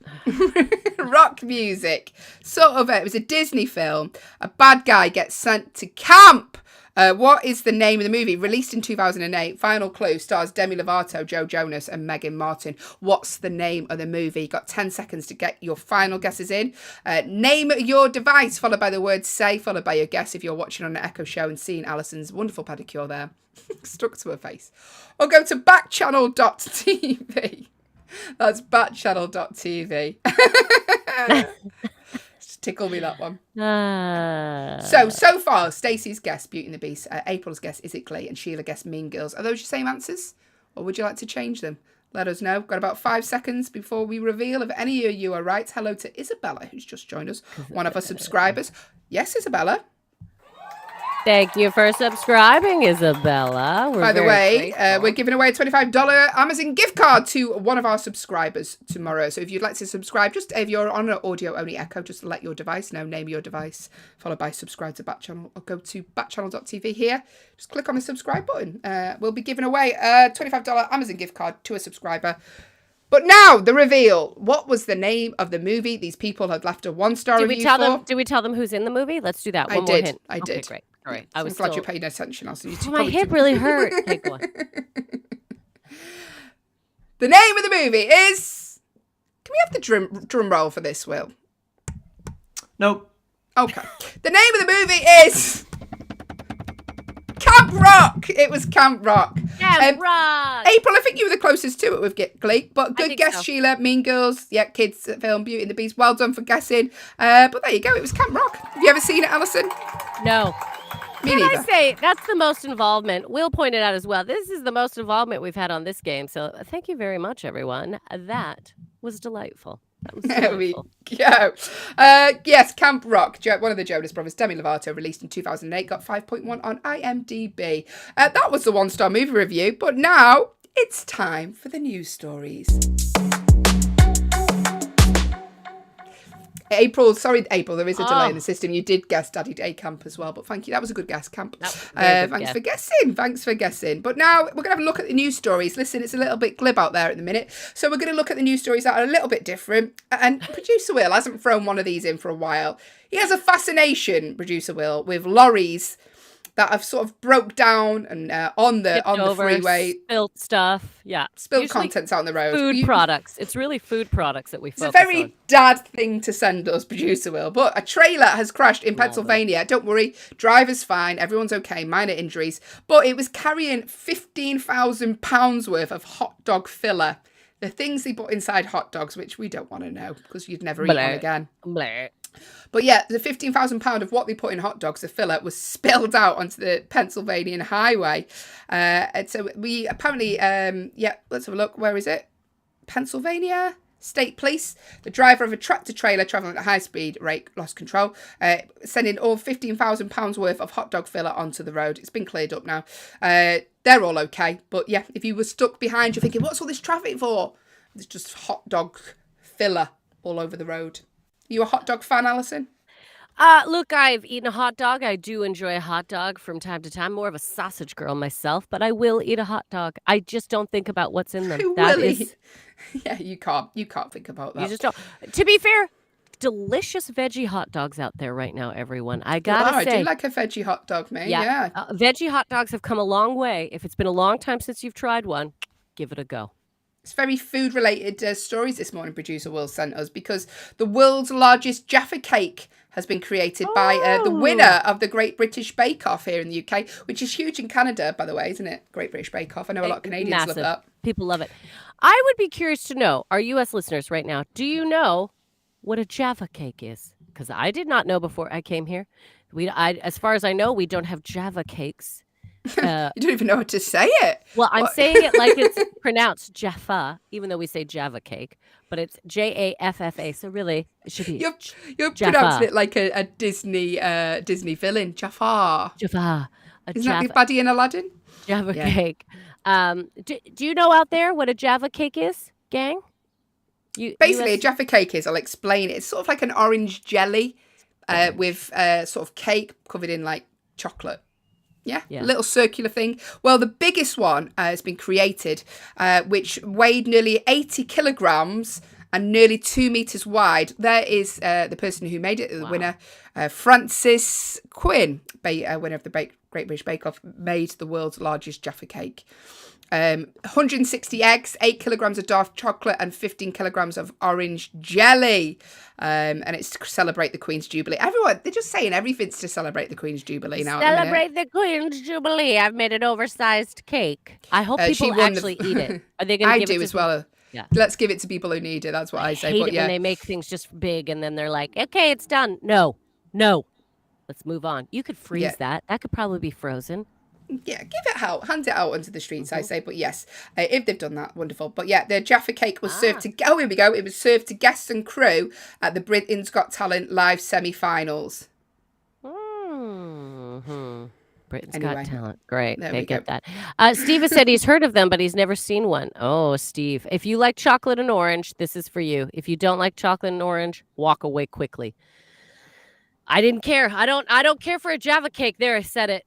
rock music. Sort of. It was a Disney film. A bad guy gets sent to camp. What is the name of the movie? Released in 2008. Final clue. Stars Demi Lovato, Joe Jonas and Megan Martin. What's the name of the movie? Got 10 seconds to get your final guesses in. Name your device, followed by the word say, followed by your guess if you're watching on an Echo show and seeing Alison's wonderful pedicure there. Stuck to her face. Or go to backchannel.tv. That's backchannel.tv. Tickle me that one. So far, Stacey's guessed Beauty and the Beast, April's guessed Is It Glee, and Sheila guessed Mean Girls. Are those your same answers? Or would you like to change them? Let us know. Got about 5 seconds before we reveal if any of you are right. Hello to Isabella, who's just joined us. One of our subscribers. Yes, Isabella. Thank you for subscribing, Isabella. By the way, we're giving away a $25 Amazon gift card to one of our subscribers tomorrow. So if you'd like to subscribe, just if you're on an audio-only Echo, just let your device know, name your device, followed by subscribe to Backchannel, or go to backchannel.tv here. Just click on the subscribe button. We'll be giving away a $25 Amazon gift card to a subscriber. But now, the reveal. What was the name of the movie these people had left a 1-star review for? Did we tell them who's in the movie? Let's do that. One more hint. I did. Okay, great. All right. I'm glad you're paying attention. My hip really hurt. Okay, go on. The name of the movie is... Can we have the drum roll for this, Will? Nope. Okay. The name of the movie is... Camp Rock. It was Camp Rock. Camp Rock. April, I think you were the closest to it with Glee, but good guess, so. Sheila. Mean Girls, yeah, kids film, Beauty and the Beast. Well done for guessing. But there you go. It was Camp Rock. Have you ever seen it, Alison? No. Me Can neither. I say that's the most involvement? Will pointed out as well. This is the most involvement we've had on this game. So thank you very much, everyone. That was delightful. That was There we delightful. go. Yes, Camp Rock, one of the Jonas Brothers, Demi Lovato, released in 2008, got 5.1 on IMDb. That was the 1-star movie review, but now it's time for the news stories. April, there is a delay in the system. You did guess Daddy Day Camp as well, but thank you. That was a good guess, Camp. Thanks for guessing. But now we're going to have a look at the news stories. Listen, it's a little bit glib out there at the minute. So we're going to look at the news stories that are a little bit different. And Producer Will hasn't thrown one of these in for a while. He has a fascination, Producer Will, with lorries that have sort of broke down and on the freeway. Spilled stuff. Yeah. Spilled Usually contents out on the road. Food products. It's really food products that we focus on. It's a very dad thing to send us, Producer Will. But a trailer has crashed in Pennsylvania. Don't worry. Driver's fine. Everyone's okay. Minor injuries. But it was carrying 15,000 pounds worth of hot dog filler. The things they put inside hot dogs, which we don't want to know because you'd never eat one again. Blah. But yeah, the £15,000 of what they put in hot dogs, the filler, was spilled out onto the Pennsylvania highway. And so we apparently, let's have a look. Where is it? Pennsylvania? State Police, the driver of a tractor-trailer travelling at a high-speed rate lost control, sending all £15,000 worth of hot dog filler onto the road. It's been cleared up now. They're all okay. But yeah, if you were stuck behind, you're thinking, what's all this traffic for? It's just hot dog filler all over the road. You a hot dog fan, Alison? Look, I've eaten a hot dog. I do enjoy a hot dog from time to time. More of a sausage girl myself, but I will eat a hot dog. I just don't think about what's in them. Yeah, you can't think about that. You just don't. To be fair, delicious veggie hot dogs out there right now, everyone. I gotta say, I do like a veggie hot dog, mate. Yeah. Veggie hot dogs have come a long way. If it's been a long time since you've tried one, give it a go. It's very food-related stories this morning, producer Will sent us, because the world's largest Jaffa cake has been created by the winner of the Great British Bake Off here in the UK, which is huge in Canada, by the way, isn't it? Great British Bake Off. I know a lot of Canadians love that. People love it. I would be curious to know, our U.S. listeners right now, do you know what a Java cake is? Because I did not know before I came here. As far as I know, we don't have Java cakes. You don't even know how to say it. Well, I'm saying it like it's pronounced Jaffa, even though we say Java cake, but it's Jaffa. So really, it should be. You're pronouncing it like a Disney villain, Jafar. Jaffa. Isn't that the baddie in Aladdin? Java cake. Do you know out there what a Java cake is, gang? Basically, a Jaffa cake is, I'll explain it. It's sort of like an orange jelly with sort of cake covered in like chocolate. Yeah, a little circular thing. Well, the biggest one has been created, which weighed nearly 80 kilograms and nearly 2 meters wide. There is the person who made it, the winner, Francis Quinn, winner of the Great British Bake Off, made the world's largest Jaffa cake. 160 eggs, 8 kilograms of dark chocolate, and 15 kilograms of orange jelly. And it's to celebrate the Queen's Jubilee. Everyone, they're just saying everything's to celebrate the Queen's Jubilee now. Celebrate the Queen's Jubilee. I've made an oversized cake. I hope people actually eat it. Are they going to give it to as well. Yeah. Let's give it to people who need it. That's what I say. Hate it when they make things just big and then they're like, okay, it's done. No. Let's move on. You could freeze that. That could probably be frozen. Yeah, give it out, hand it out onto the streets, I say. But yes, if they've done that, wonderful. But yeah, the Jaffa cake was served to. Oh, here we go. It was served to guests and crew at the Britain's Got Talent live semi-finals. Britain's Got Talent. Great. They get that. Steve has said he's heard of them, but he's never seen one. Oh, Steve, if you like chocolate and orange, this is for you. If you don't like chocolate and orange, walk away quickly. I didn't care. I don't care for a Java cake. There, I said it.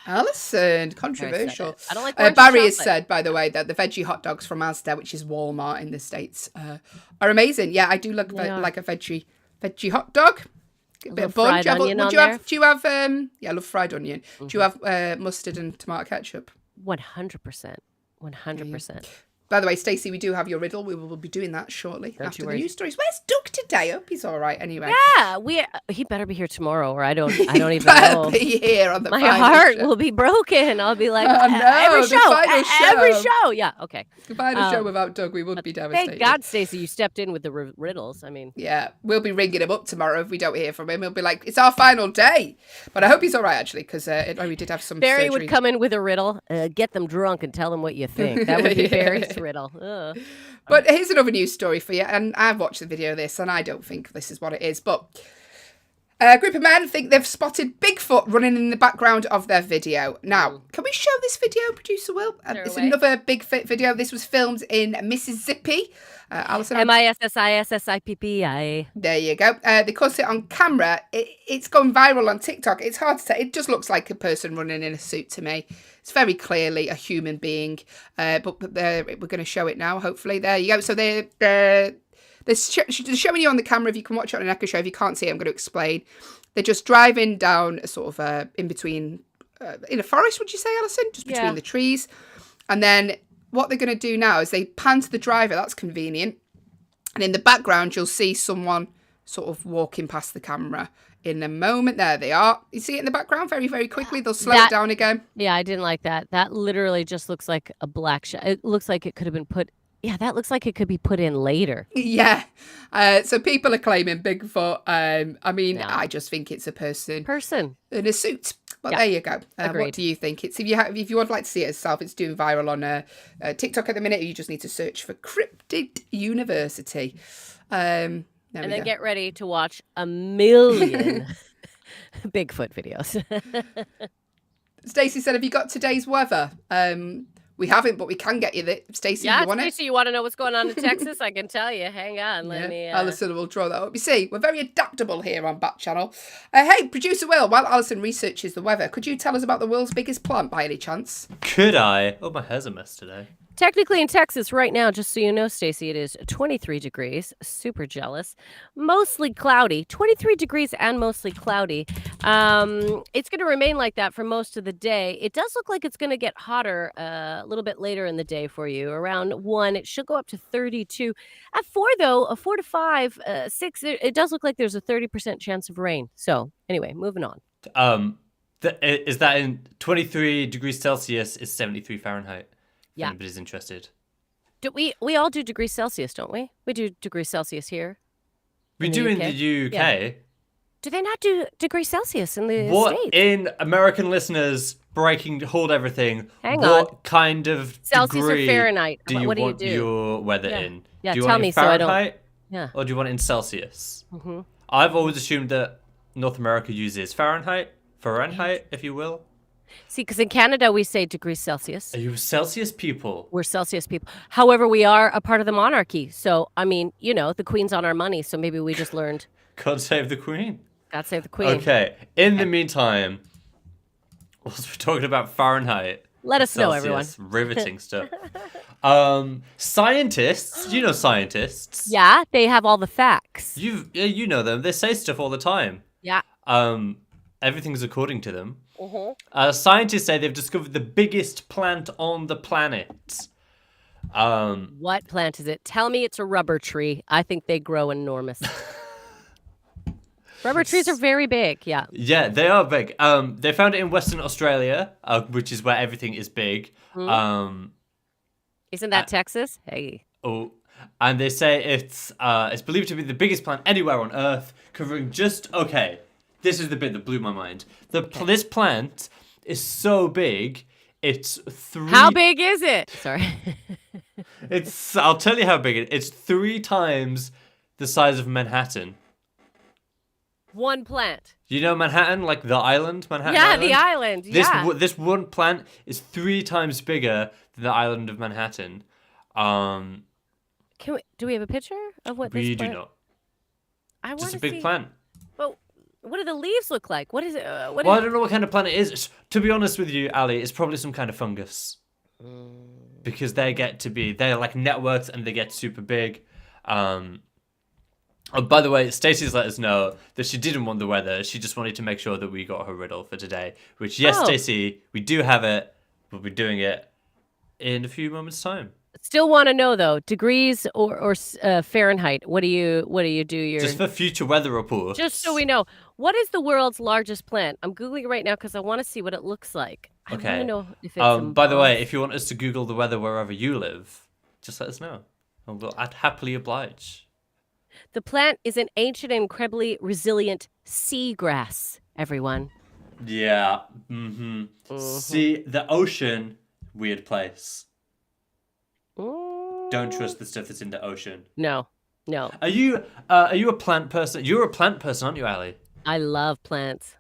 Alison, controversial. I don't like Barry has said, by the way, that the veggie hot dogs from Asda, which is Walmart in the States, are amazing. Yeah, I do like a veggie hot dog. A bit of bun. Do you have I love fried onion. Do you have mustard and tomato ketchup? 100%. 100%. By the way, Stacey, we do have your riddle. We will be doing that shortly after the news stories. Where's Doug today? I hope he's all right anyway. Yeah, he better be here tomorrow, or I don't even know. Be here on the My heart will be broken. I'll be like, every show. Yeah, okay. The final show without Doug, we would be devastated. Thank God, Stacey, you stepped in with the riddles. I mean, yeah, we'll be ringing him up tomorrow if we don't hear from him. He'll be like, it's our final day. But I hope he's all right actually, because we did have some. Barry surgery. would come in with a riddle, get them drunk, and tell them what you think. That would be Barry's riddle. Ugh. But here's another news story for you, and I've watched the video of this, and I don't think this is what it is, but a group of men think they've spotted Bigfoot running in the background of their video. Now, can we show this video, producer Will? It's another Bigfoot video. This was filmed in Mississippi. Alison, Mississippi. There you go. They caught it on camera. It's gone viral on TikTok. It's hard to say. It just looks like a person running in a suit to me. It's very clearly a human being. But we're going to show it now, hopefully. There you go. So they're showing you on the camera. If you can watch it on an Echo Show. If you can't see it, I'm going to explain. They're just driving down a sort of in between, in a forest, would you say, Alison? Just between the trees. And then what they're going to do now is they pan to the driver. That's convenient. And in the background, you'll see someone sort of walking past the camera. In a moment, there they are. You see it in the background very, very quickly. They'll slow it down again. Yeah, I didn't like that. That literally just looks like a black shot. It looks like it could have been put. Yeah, that looks like it could be put in later. Yeah. So people are claiming Bigfoot. I mean, I just think it's a person. Person. In a suit. But Yeah. there you go. What Agreed. do you think? It's if you would like to see it yourself, it's doing viral on TikTok at the minute. You just need to search for Cryptid University. And then get ready to watch a million Bigfoot videos. Stacey said, "Have you got today's weather?" We haven't, but we can get you that. Stacey, Yeah, you want it? Stacey, you want to know what's going on in Texas? I can tell you. Hang on, let me. Alison will draw that up. You see, we're very adaptable here on Backchannel. Hey, producer Will, while Alison researches the weather, could you tell us about the world's biggest plant by any chance? Could I? Oh, my hair's a mess today. Technically in Texas right now, just so you know, Stacey, it is 23 degrees. Super jealous. Mostly cloudy. 23 degrees and mostly cloudy. It's going to remain like that for most of the day. It does look like it's going to get hotter a little bit later in the day for you. Around 1, it should go up to 32. At 4, though, 4 to 5, 6, it does look like there's a 30% chance of rain. So anyway, moving on. Is that in 23 degrees Celsius is 73 Fahrenheit? If Yeah. anybody's interested. Do we all do degrees Celsius, don't we? We do degrees Celsius here. We In the do in UK? the UK. Yeah. Do they not do degrees Celsius in the What States? in American listeners hold everything? Hang what on. kind of Celsius or degree Fahrenheit? do you What do you want do? your weather Yeah. in? Yeah, do you tell want it me in so I don't- Fahrenheit Yeah. or do you want it in Celsius? Mm-hmm. I've always assumed that North America uses Fahrenheit, if you will. See, because in Canada we say degrees Celsius. Are you a Celsius people? We're Celsius people. However, we are a part of the monarchy. So, I mean, you know, the Queen's on our money. So maybe we just learned God save the Queen. God save the Queen. Okay. In the meantime, whilst we're talking about Fahrenheit, Let us know, everyone. Celsius, riveting stuff. Scientists, you know scientists. Yeah, they have all the facts. You know them. They say stuff all the time. Yeah. Everything's according to them. Mm-hmm. Scientists say they've discovered the biggest plant on the planet. What plant is it? Tell me it's a rubber tree. I think they grow enormous. Rubber trees are very big. Yeah. Yeah, they are big. They found it in Western Australia, which is where everything is big. Isn't that Texas? Hey. Oh, and they say it's believed to be the biggest plant anywhere on Earth, covering just okay. This is the bit that blew my mind. This plant is so big, it's 3. How big is it? Sorry. I'll tell you how big it is. It's 3 times the size of Manhattan. One plant. You know Manhattan, like the island, Manhattan. Yeah, Island? the island. Yeah. This one plant is 3 times bigger than the island of Manhattan. Do we have a picture of what this We plant? do not. I want Just to a big see. plant. But what do the leaves look like? What is it? Well, I don't know what kind of plant it is. To be honest with you, Ali, it's probably some kind of fungus. Because they're like networks and they get super big. Oh, by the way, Stacey's let us know that she didn't want the weather. She just wanted to make sure that we got her riddle for today. Which, yes, Oh. Stacey, we do have it. We'll be doing it in a few moments' time. Still want to know though, degrees or Fahrenheit? What do you do? Your Just for future weather reports. just so we know, what is the world's largest plant? I'm googling it right now because I want to see what it looks like. I want Okay. to know if it's. By the way, if you want us to Google the weather wherever you live, just let us know. And I'd happily oblige. The plant is an ancient and incredibly resilient seagrass. Everyone. Yeah. Mm-hmm. See, the ocean, weird place. Don't trust the stuff that's in the ocean. No. Are you a plant person? You're a plant person, aren't you, Ali? I love plants.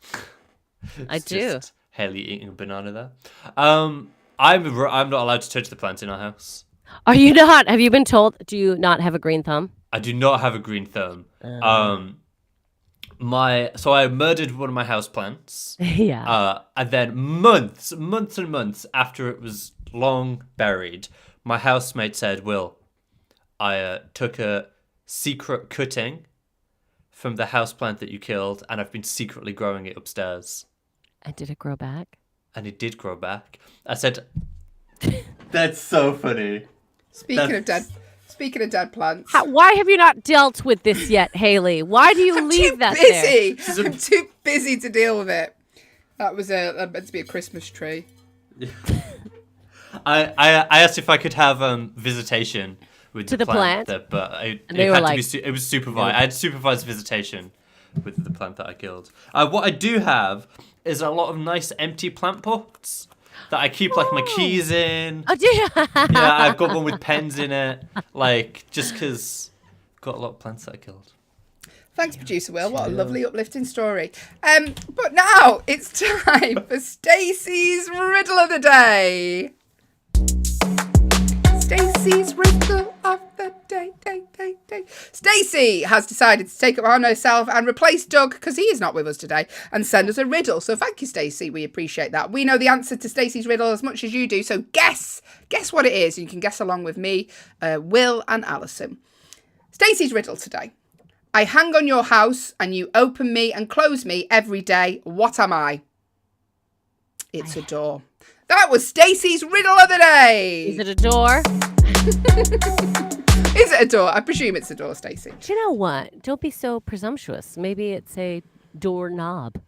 I It's do. just Haley eating a banana there. I'm not allowed to touch the plants in our house. Are you not? Have you been told? Do you not have a green thumb? I do not have a green thumb. So I murdered one of my houseplants. Yeah. And then months and months after it was long buried, my housemate said, "Will, I took a secret cutting from the houseplant that you killed, and I've been secretly growing it upstairs." And did it grow back? And it did grow back. I said, "That's so funny." Speaking of dead plants. Why have you not dealt with this yet, Haley? Why do you leave too that there? busy. I'm too busy to deal with it. That was meant to be a Christmas tree. I asked if I could have visitation with To the plant? but they were like- it was supervised. I had supervised visitation with the plant that I killed. What I do have is a lot of nice empty plant pots that I keep like my keys in. Oh, do you? Yeah, I've got one with pens in it. Like, just because got a lot of plants that I killed. Thanks, Producer Will. What a lovely, uplifting story. But now it's time for Stacey's Riddle of the Day. Stacey's Riddle of the Day. Stacey has decided to take it on herself and replace Doug, because he is not with us today, and send us a riddle. So thank you, Stacey. We appreciate that. We know the answer to Stacey's riddle as much as you do, so guess what it is. You can guess along with me, Will and Alison. Stacey's riddle today. I hang on your house and you open me and close me every day. What am I? It's a door. That was Stacey's riddle of the day. Is it a door? Is it a door? I presume it's a door, Stacey. Do you know what? Don't be so presumptuous. Maybe it's a doorknob.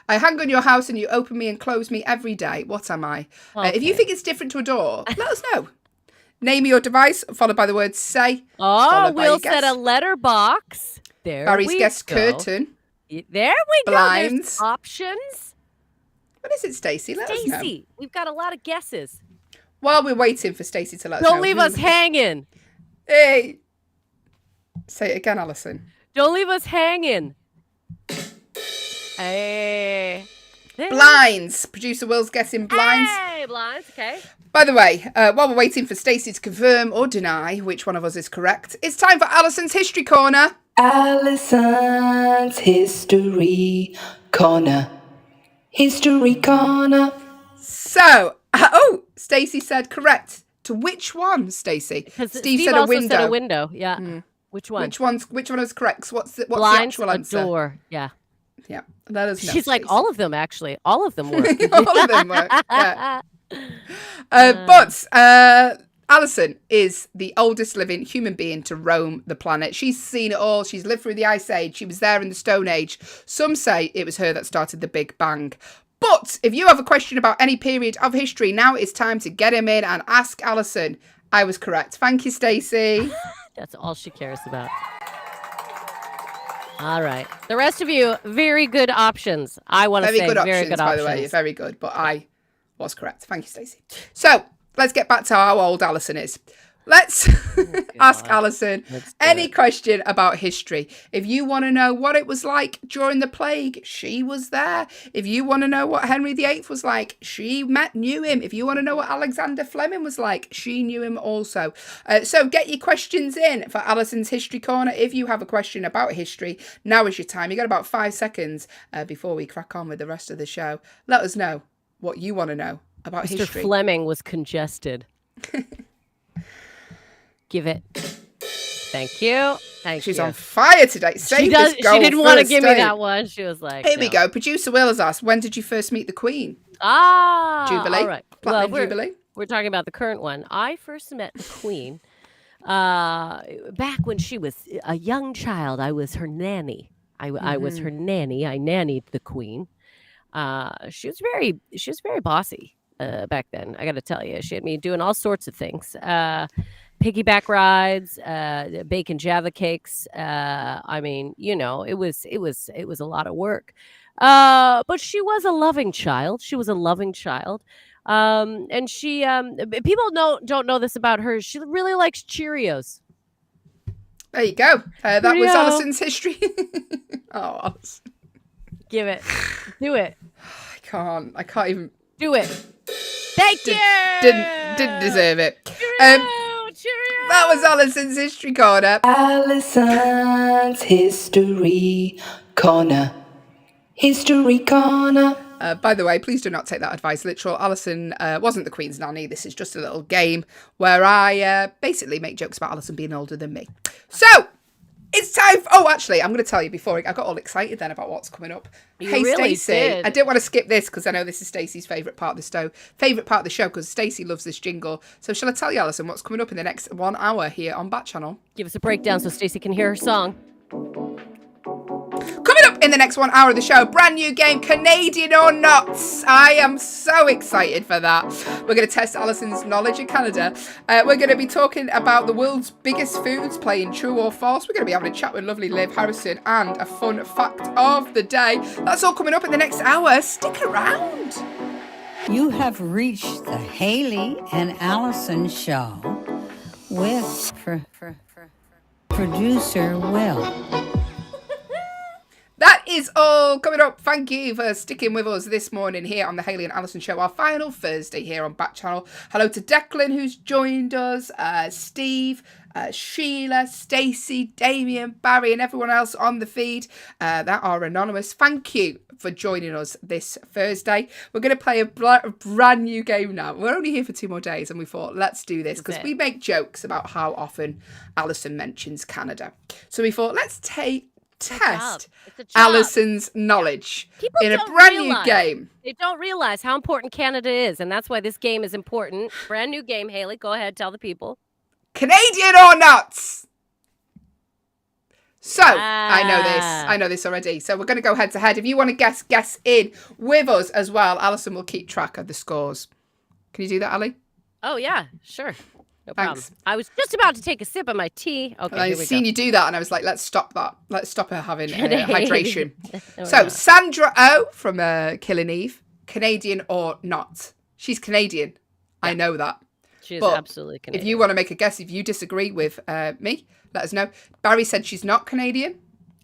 I hang on your house and you open me and close me every day. What am I? If you think it's different to a door, let us know. Name your device, followed by the word say. Oh, Will said a letterbox. There Barry's we guessed go. curtain. There we go. Blinds. There's options. What is it, Stacey? Let us know. Stacey, we've got a lot of guesses. While we're waiting for Stacey to let us know. Don't leave us hanging. Hey. Say it again, Alison. Don't leave us hanging. Hey. Blinds. Producer Will's guessing blinds. Hey, blinds. Okay. By the way, while we're waiting for Stacey to confirm or deny which one of us is correct, it's time for Alison's History Corner. Alison's History Corner. History Corner. So, Stacey said correct. To which one, Stacey? Steve said also a window. said a window. Yeah. Which one? Which one is correct? What's the Blinds, actual answer? a door. Yeah. Yeah. Let us know. She's like, Stacey. all of them, actually. All of them work. All of them work. Yeah. But Alison is the oldest living human being to roam the planet. She's seen it all. She's lived through the Ice Age. She was there in the Stone Age. Some say it was her that started the Big Bang. But if you have a question about any period of history, now it's time to get him in and ask Alison. I was correct. Thank you, Stacey. That's all she cares about. All right. The rest of you, very good options. I want to say very good options. By the way, you're very good. But I was correct. Thank you, Stacey. So let's get back to how old Alison is. Let's ask Alison any question about history. If you want to know what it was like during the plague, she was there. If you want to know what Henry VIII was like, she knew him. If you want to know what Alexander Fleming was like, she knew him also. So get your questions in for Alison's History Corner. If you have a question about history, now is your time. You got about 5 seconds before we crack on with the rest of the show. Let us know what you want to know about Mr. history. Fleming was congested. Give it. Thank you. She's on fire today. She didn't want to give me that one. She was like, here we go. Producer Will has asked, when did you first meet the Queen? Jubilee. All right. Platinum Jubilee. We're talking about the current one. I first met the Queen back when she was a young child. I was her nanny. I was her nanny. I nannied the Queen. She was very bossy back then. I got to tell you, she had me doing all sorts of things. Piggyback rides, bacon Java cakes. I mean, you know, it was a lot of work. But she was a loving child. And she people don't know this about her. She really likes Cheerios. There you go. That was Alison's history. Oh, Alison. Give it. Do it. I can't even do it. Thank you. Didn't deserve it. That was Alison's History Corner. Alison's History Corner. History Corner. By the way, please do not take that advice literal. Alison wasn't the Queen's nanny. This is just a little game where I basically make jokes about Alison being older than me. So, it's time for... actually, I'm going to tell you before... I got all excited then about what's coming up. Hey, really Stacey. Did. I didn't want to skip this because I know this is Stacey's favourite part of the show because Stacey loves this jingle. So shall I tell you, Alison, what's coming up in the next 1 hour here on Backchannel? Give us a breakdown so Stacey can hear her song. Coming up in the next 1 hour of the show. Brand new game, Canadian or Not. I am so excited for that. We're going to test Alison's knowledge of Canada. We're going to be talking about the world's biggest foods, playing true or false. We're going to be having a chat with lovely Liv Harrison and a fun fact of the day. That's all coming up in the next hour. Stick around. You have reached the Haley and Allison show with producer Will. That is all coming up. Thank you for sticking with us this morning here on the Haley and Allison show, our final Thursday here on Backchannel. Hello to Declan, who's joined us, Steve, Sheila, Stacey, Damien, Barry, and everyone else on the feed that are anonymous. Thank you for joining us this Thursday. We're going to play a brand new game now. We're only here for 2 more days, and we thought, let's do this, because we make jokes about how often Alison mentions Canada. So we thought, let's test Alison's knowledge in a brand new game. They don't realize how important Canada is, and that's why this game is important. Brand new game, Haley. Go ahead, tell the people. Canadian or Not? So, I know this already. So we're going to go head to head. If you want to guess in with us as well. Alison will keep track of the scores. Can you do that, Ali? Oh, yeah, sure. No problem. Thanks. I was just about to take a sip of my tea. Okay, I've seen you do that, and I was like, let's stop that. Let's stop her having hydration. No. Sandra O from Killing Eve, Canadian or Not? She's Canadian. Yeah. I know that. She is absolutely Canadian. If you want to make a guess, if you disagree with me, let us know. Barry said she's not Canadian.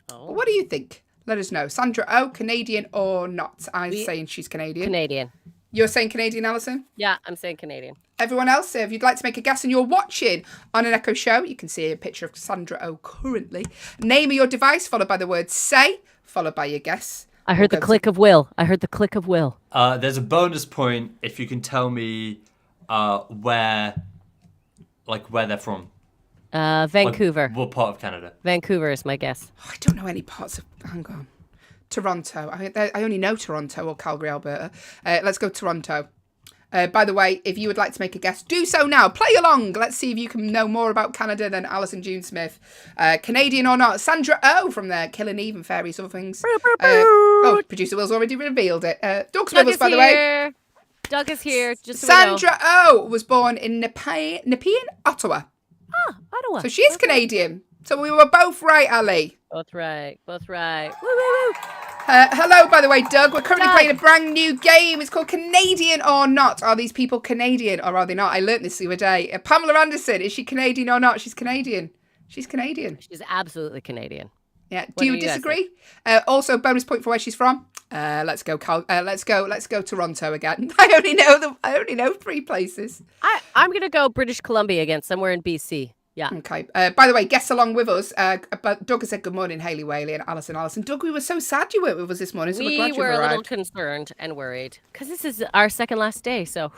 Oh. What do you think? Let us know. Sandra O, Canadian or Not? I'm saying she's Canadian. Canadian. You're saying Canadian, Alison? Yeah, I'm saying Canadian. Everyone else, if you'd like to make a guess and you're watching on an Echo show, you can see a picture of Sandra O currently. Name of your device, followed by the word say, folled by your guess. I heard the click of Will. There's a bonus point if you can tell me where they're from. Vancouver. Like, what part of Canada? Vancouver is my guess. Oh, I don't know any parts of... Hang on. Toronto. I only know Toronto or Calgary, Alberta. Let's go Toronto. By the way, if you would like to make a guess, do so now. Play along. Let's see if you can know more about Canada than Alison June Smith. Canadian or Not? Sandra O from there. Killing Eve and Fairies, other things. Producer Will's already revealed it. Doug's with us, by the way. Doug is here. Just so Sandra O was born in Nepean, Ottawa. Ah, Ottawa. So she is Canadian. So we were both right, Ali. Both right. Woo, woo, woo. Hello, by the way, Doug. We're currently playing a brand new game. It's called Canadian or Not. Are these people Canadian or are they not? I learnt this the other day. Pamela Anderson, is she Canadian or not? She's Canadian. She's Canadian. She's absolutely Canadian. Yeah. Do you disagree? Also, bonus point for where she's from. Let's go Toronto again. I only know 3 places. I'm gonna go British Columbia again, somewhere in BC. Yeah. Okay. By the way, guess along with us. But Doug has said good morning, Haley Whaley and Alison. Doug, we were so sad you weren't with us this morning. So we're glad you've arrived. We were a little concerned and worried because this is our second last day. So,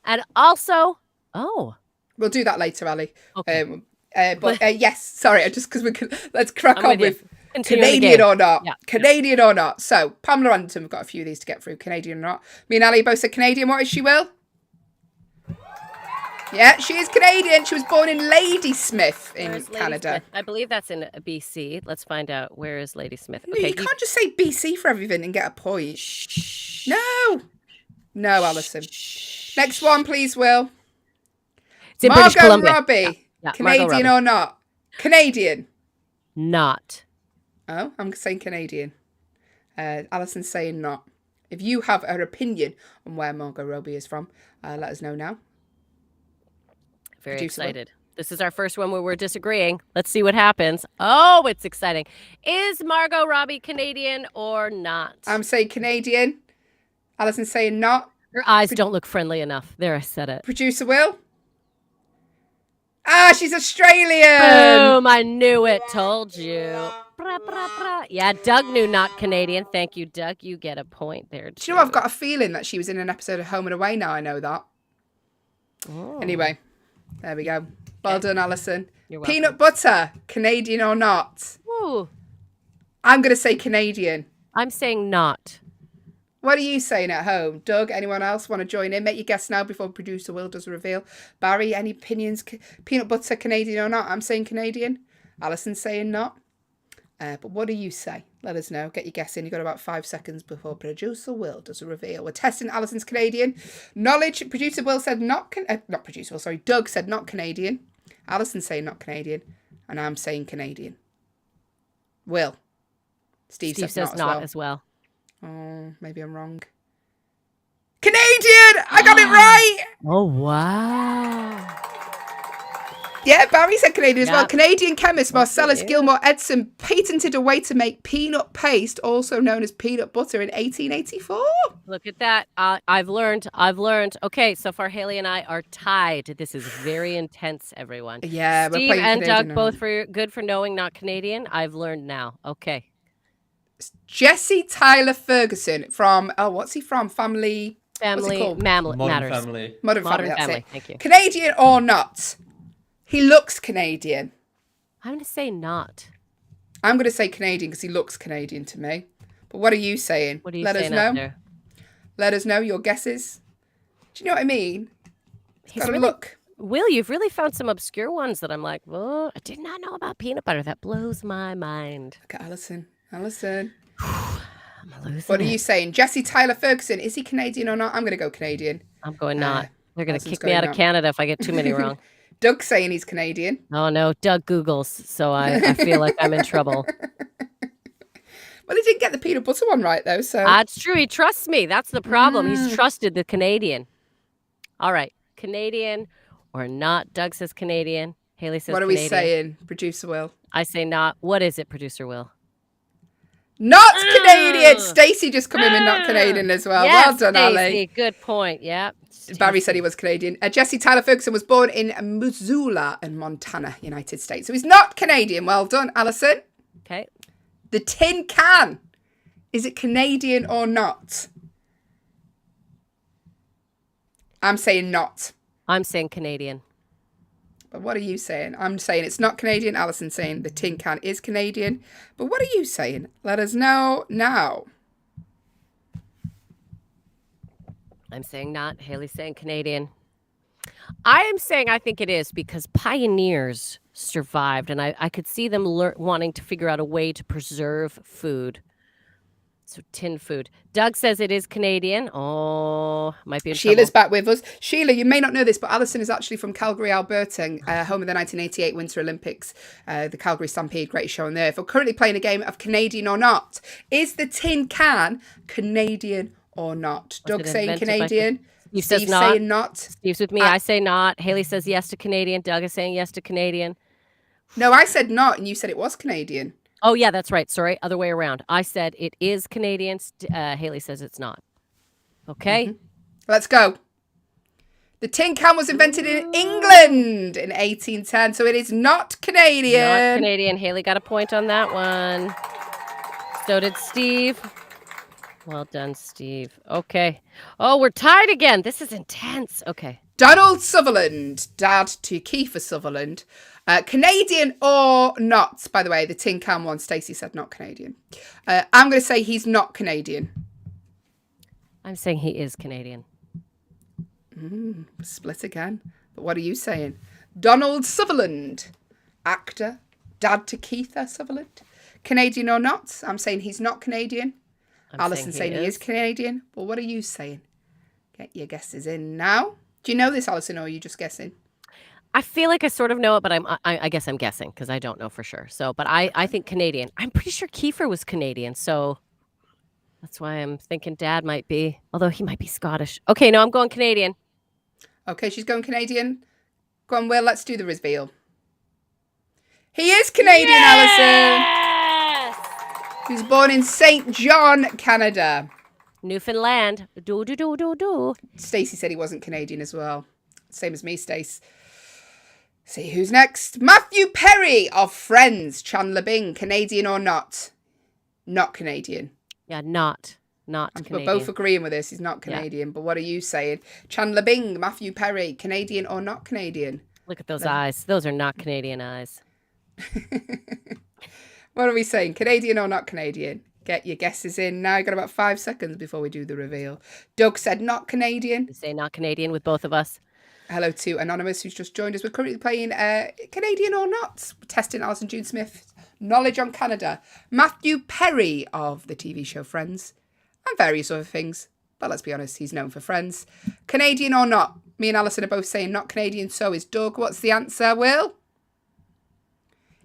and also, we'll do that later, Ali. Okay. Yes, sorry. Just because let's crack on with Canadian or Not. Yeah. Canadian or Not. So Pamela Anderson, we've got a few of these to get through. Canadian or Not. Me and Ali both said Canadian. What is she, Will? Yeah, she is Canadian. She was born in Ladysmith in Canada. I believe that's in BC. Let's find out where is Ladysmith. Okay, you can't just say BC for everything and get a point. No, Alison. Next one, please, Will. It's in British Columbia. Robbie. Yeah, Canadian or Not? Canadian. Not. Oh, I'm saying Canadian. Alison's saying Not. If you have an opinion on where Margot Robbie is from, let us know now. Very excited. This is our first one where we're disagreeing. Let's see what happens. Oh, it's exciting. Is Margot Robbie Canadian or not? I'm saying Canadian. Alison's saying Not. Her eyes don't look friendly enough. There, I said it. Producer Will? She's Australian. Boom, I knew it. Told you. Yeah, Doug knew not Canadian. Thank you, Doug. You get a point there, too. Do you know, I've got a feeling that she was in an episode of Home and Away now. I know that. Oh. Anyway. There we go. Well done, Alison. You're welcome. Peanut butter, Canadian or not? Ooh. I'm going to say Canadian. I'm saying not. What are you saying at home? Doug, anyone else want to join in? Make your guess now before producer Will does a reveal. Barry, any opinions? Peanut butter, Canadian or not? I'm saying Canadian. Alison's saying not. But what do you say? Let us know. Get your guess in. You've got about 5 seconds before producer Will does a reveal. We're testing Alison's Canadian knowledge. Producer Will said not producer Will, sorry. Doug said not Canadian. Alison's saying not Canadian. And I'm saying Canadian. Will. Steve says not as well. Oh, maybe I'm wrong. Canadian! I got it right! Oh, wow. Yeah, Barry said Canadian as well. Canadian chemist Marcellus Gilmore Edson patented a way to make peanut paste, also known as peanut butter, in 1884. Look at that. I've learned. Okay, so far Haley and I are tied. This is very intense, everyone. Yeah, Steve we're playing and Canadian Doug now. both good for knowing not Canadian. I've learned now. Okay. Jesse Tyler Ferguson from, what's he from? Family Matters. Modern Family. Modern Family, that's it. Thank you. Canadian or not? He looks Canadian. I'm going to say not. I'm going to say Canadian because he looks Canadian to me. But what are you saying? What are you Let saying us know. out there? Let us know your guesses. Do you know what I mean? Got to look. Will, you've really found some obscure ones that I'm like, oh, I did not know about peanut butter. That blows my mind. Look at Alison. I'm losing What are it. you saying? Jesse Tyler Ferguson, is he Canadian or not? I'm going to go Canadian. I'm going not. They're going to Alison's kick me out going of not. Canada if I get too many wrong. Doug's saying he's Canadian. Oh, no. Doug Googles, so I feel like I'm in trouble. Well, he didn't get the peanut butter one right, though, so... That's true. He trusts me. That's the problem. He's trusted the Canadian. All right. Canadian or not. Doug says Canadian. Haley says What are Canadian. we saying, Producer Will? I say not. What is it, Producer Will? Not Canadian! Stacey just come in with not Canadian as well. Yes, Well done, Stacey. Ali. Good point. Yeah. Barry said he was Canadian. Jesse Tyler Ferguson was born in Missoula in Montana, United States. So he's not Canadian. Well done, Alison. Okay. The tin can. Is it Canadian or not? I'm saying not. I'm saying Canadian. But what are you saying? I'm saying it's not Canadian. Alison's saying the tin can is Canadian. But what are you saying? Let us know now. I'm saying not. Haley's saying Canadian. I am saying I think it is because pioneers survived, and I could see them wanting to figure out a way to preserve food. So tin food. Doug says it is Canadian. Oh, might be in Sheila's trouble. back with us. Sheila, you may not know this, but Alison is actually from Calgary, Alberta, home of the 1988 Winter Olympics, the Calgary Stampede, greatest show on the earth. We're currently playing a game of Canadian or not. Is the tin can Canadian or not? Doug saying invented by Canadian. Steve says not. saying not. Steve's with me. I say not. Haley says yes to Canadian. Doug is saying yes to Canadian. No, I said not, and you said it was Canadian. Oh, yeah, that's right. Sorry. Other way around. I said it is Canadian. Haley says it's not. Okay. Let's go. The tin can was invented in England in 1810, so it is not Canadian. Not Canadian. Haley got a point on that one. So did Steve. Well done, Steve. Okay. Oh, we're tied again. This is intense. Okay. Donald Sutherland, dad to Kiefer Sutherland. Canadian or not? By the way, the tin can one, Stacey said not Canadian. I'm going to say he's not Canadian. I'm saying he is Canadian. Split again. But what are you saying? Donald Sutherland, actor, dad to Kiefer Sutherland. Canadian or not? I'm saying he's not Canadian. Alison saying he is Canadian. But what are you saying? Get your guesses in now. Do you know this, Alison, or are you just guessing? I feel like I sort of know it, but I guess I'm guessing because I don't know for sure. So, but I think Canadian. I'm pretty sure Kiefer was Canadian, so that's why I'm thinking Dad might be, although he might be Scottish. Okay, no, I'm going Canadian. Okay, she's going Canadian. Go on, Will, let's do the reveal. He is Canadian, Alison. Yes! He was born in St. John, Canada. Newfoundland. Do. Stacey said he wasn't Canadian as well. Same as me, Stace. See who's next. Matthew Perry of Friends. Chandler Bing, Canadian or not? Not Canadian. Yeah, not Canadian. We're both agreeing with this. He's not Canadian. Yeah. But what are you saying? Chandler Bing, Matthew Perry, Canadian or not Canadian? Look at those eyes. Those are not Canadian eyes. What are we saying? Canadian or not Canadian? Get your guesses in now. You've got about 5 seconds before we do the reveal. Doug said not Canadian. You say not Canadian with both of us. Hello to Anonymous, who's just joined us. We're currently playing Canadian or not. We're testing Alison June Smith knowledge on Canada, Matthew Perry of the TV show Friends, and various other things. But let's be honest, he's known for Friends. Canadian or not? Me and Alison are both saying not Canadian, so is Doug. What's the answer, Will?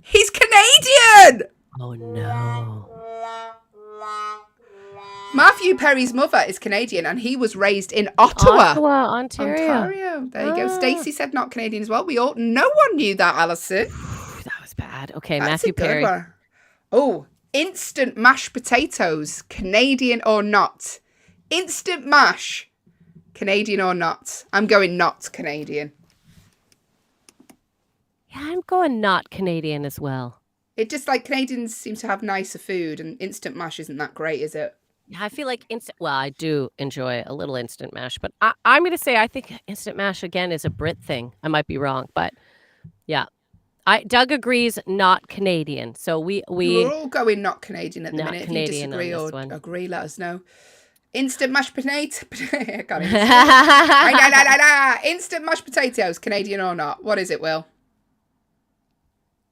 He's Canadian! Oh, no. Matthew Perry's mother is Canadian, and he was raised in Ottawa. Ontario. There you go. Stacey said not Canadian as well. No one knew that, Alison. That was bad. Okay, That's Matthew a good Perry. one. Oh, instant mashed potatoes, Canadian or not? Instant mash, Canadian or not? I'm going not Canadian. Yeah, I'm going not Canadian as well. It just like Canadians seem to have nicer food, and instant mash isn't that great, is it? I feel like well, I do enjoy a little instant mash, but I'm going to say I think instant mash again is a Brit thing. I might be wrong, but yeah. Doug agrees not Canadian. So we're all going not Canadian at the not minute. Canadian if you disagree on or this one. agree, let us know. Instant mashed potato. I can't even say it. Instant mashed potatoes, Canadian or not? What is it, Will?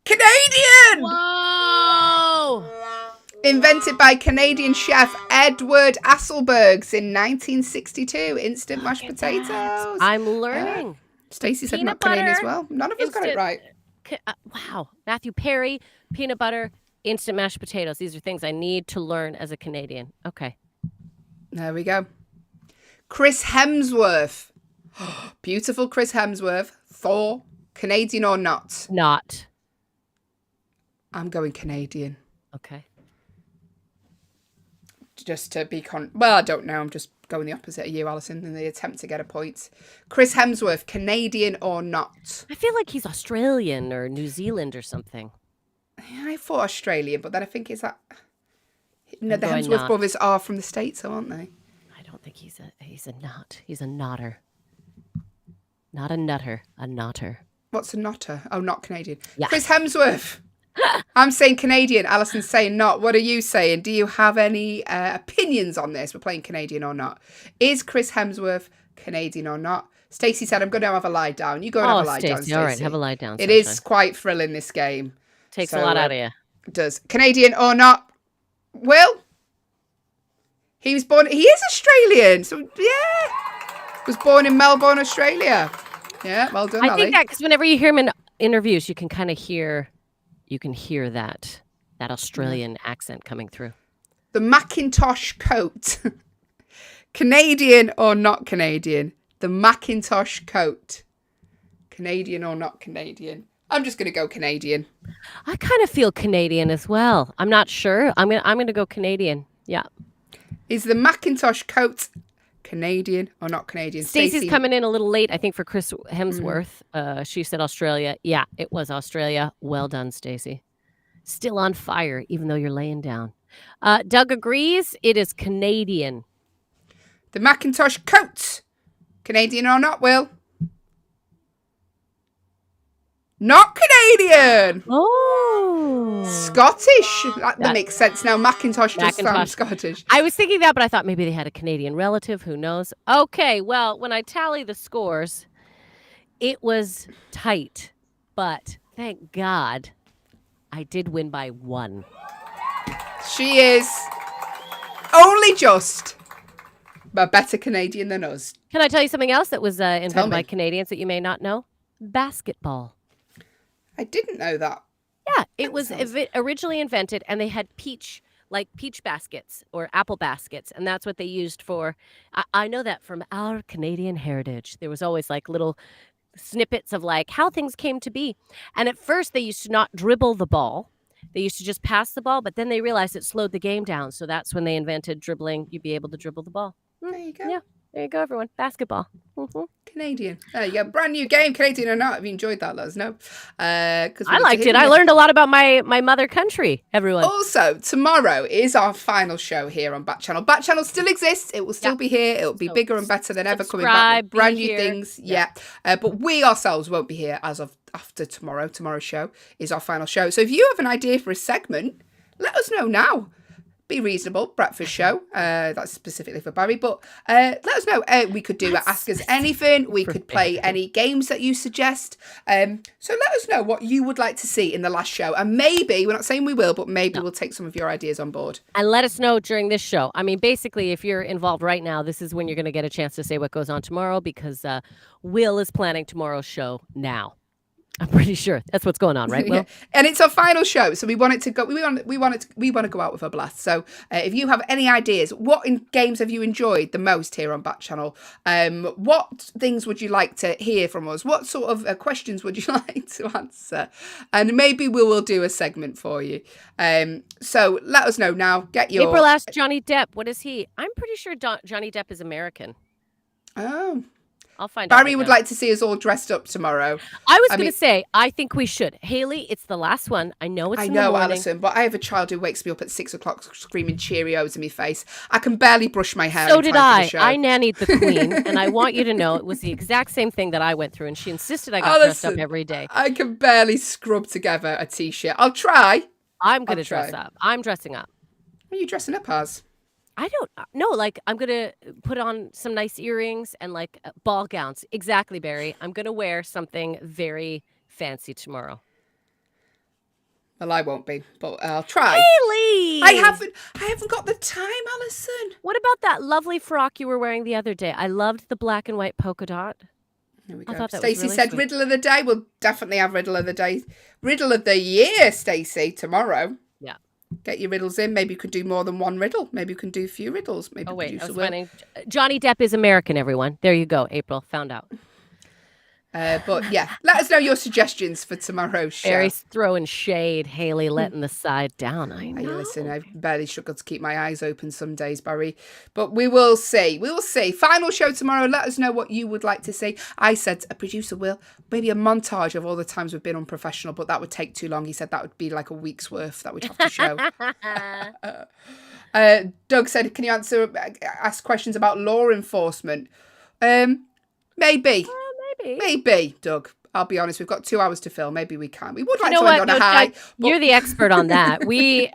Canadian! Whoa! Invented by Canadian chef Edward Asselbergs in 1962. Instant mashed potatoes. I'm learning. Stacey said Peanut not Canadian as butter, well. None of us got it instant- right. Wow. Matthew Perry, peanut butter, instant mashed potatoes. These are things I need to learn as a Canadian. Okay. There we go. Chris Hemsworth. Beautiful Chris Hemsworth. Thor. Canadian or not? Not. I'm going Canadian. Okay. Just to be well, I don't know. I'm just going the opposite of you, Alison, in the attempt to get a point. Chris Hemsworth, Canadian or not? I feel like he's Australian or New Zealand or something. I thought Australian, but then I think it's that. No, the going Hemsworth not. brothers are from the States, aren't they? I don't think he's a nut. He's a knotter. Not a nutter, a knotter. What's a notter? Oh, not Canadian. Yeah. Chris Hemsworth. I'm saying Canadian. Alison's saying not. What are you saying? Do you have any opinions on this? We're playing Canadian or not. Is Chris Hemsworth Canadian or not? Stacey said, I'm going to have a lie down. You go and have a lie down, Stacey. All right, Stacey. have a lie down. It is quite thrilling, this game. Takes So, a lot out of you. It does. Canadian or not? Will? He is Australian. So, yeah. Was born in Melbourne, Australia. Yeah, well done, I Ali. think that because whenever you hear him in interviews, you can kind of hear, that Australian accent coming through. The Macintosh coat. Canadian or not Canadian? The Macintosh coat. Canadian or not Canadian? I'm just going to go Canadian. I kind of feel Canadian as well. I'm not sure. I'm gonna go Canadian. Yeah. Is the Macintosh coat Canadian or not Canadian? Stacey's coming in a little late, I think, for Chris Hemsworth. She said Australia. Yeah, it was Australia. Well done, Stacey. Still on fire, even though you're laying down. Doug agrees. It is Canadian. The Macintosh coat. Canadian or not, Will? Not Canadian. Oh. Scottish. That makes sense now. Macintosh does sound Macintosh. Scottish. I was thinking that, but I thought maybe they had a Canadian relative. Who knows? Okay, well, when I tally the scores, it was tight. But thank God I did win by 1. She is only just a better Canadian than us. Can I tell you something else that was invented by me. Canadians that you may not know? Basketball. I didn't know that. Yeah, it was originally invented, and they had peach baskets or apple baskets, and that's what they used for. I know that from our Canadian heritage. There was always like little snippets of like how things came to be. And at first, they used to not dribble the ball. They used to just pass the ball, but then they realized it slowed the game down. So that's when they invented dribbling. You'd be able to dribble the ball. There you go. Yeah, there you go, everyone. Basketball. Mm-hmm. Canadian. There you go. Brand new game, Canadian or not. If you enjoyed that, let us know. I liked it. I learned a lot about my mother country, everyone. Also, tomorrow is our final show here on Backchannel. Backchannel still exists. It will still be here. It will be bigger and better than ever, coming back with brand new things. Yeah. But we ourselves won't be here as of after tomorrow. Tomorrow's show is our final show. So if you have an idea for a segment, let us know now. be reasonable. Breakfast show. That's specifically for Barry. But let us know. We could do Ask Us Anything. We could play any games that you suggest. So let us know what you would like to see in the last show. And maybe, we're not saying we will, but maybe we'll take some of your ideas on board. And let us know during this show. I mean, basically, if you're involved right now, this is when you're going to get a chance to say what goes on tomorrow, because Will is planning tomorrow's show now. I'm pretty sure that's what's going on, right, Will? And it's our final show, so we want it to go. We want to go out with a blast. So if you have any ideas, what games have you enjoyed the most here on Backchannel? What things would you like to hear from us? What sort of questions would you like to answer? And maybe we will do a segment for you. So let us know now. Get your April asked Johnny Depp, what is he? I'm pretty sure Johnny Depp is American. Oh. I'll find out. Barry would like to see us all dressed up tomorrow. I was going to say, I think we should. Haley, it's the last one. I know it's in the morning. Alison, but I have a child who wakes me up at 6 o'clock screaming Cheerios in my face. I can barely brush my hair. So did I. I nannied the Queen, and I want you to know it was the exact same thing that I went through, and she insisted I got dressed up every day. I can barely scrub together a t-shirt. I'll try. I'm going to dress up. I'm dressing up. What are you dressing up as? I don't know. Like, I'm going to put on some nice earrings and like ball gowns. Exactly, Barry. I'm going to wear something very fancy tomorrow. Well, I won't be, but I'll try. Haley! I haven't got the time, Alison. What about that lovely frock you were wearing the other day? I loved the black and white polka dot. Here we go. I thought that Stacey was really said sweet. Riddle of the Day. We'll definitely have Riddle of the Day. Riddle of the Year, Stacey, tomorrow. Yeah. Get your riddles in. Maybe you could do more than one riddle. Maybe you can do a few riddles. Maybe Oh, wait. I was will. finding Johnny Depp is American, everyone. There you go. April. Found out. But yeah, let us know your suggestions for tomorrow's show. Barry's throwing shade. Haley letting the side down. I know. Hey, listen, I barely struggle to keep my eyes open some days, Barry. But we will see. We will see. Final show tomorrow. Let us know what you would like to see. I said a producer will. Maybe a montage of all the times we've been unprofessional, but that would take too long. He said that would be like a week's worth that we'd have to show. Doug said, can you ask questions about law enforcement? Maybe. Maybe, Doug. I'll be honest, we've got 2 hours to fill. Maybe we can. We would like to end on a high. Doug, you're the expert on that.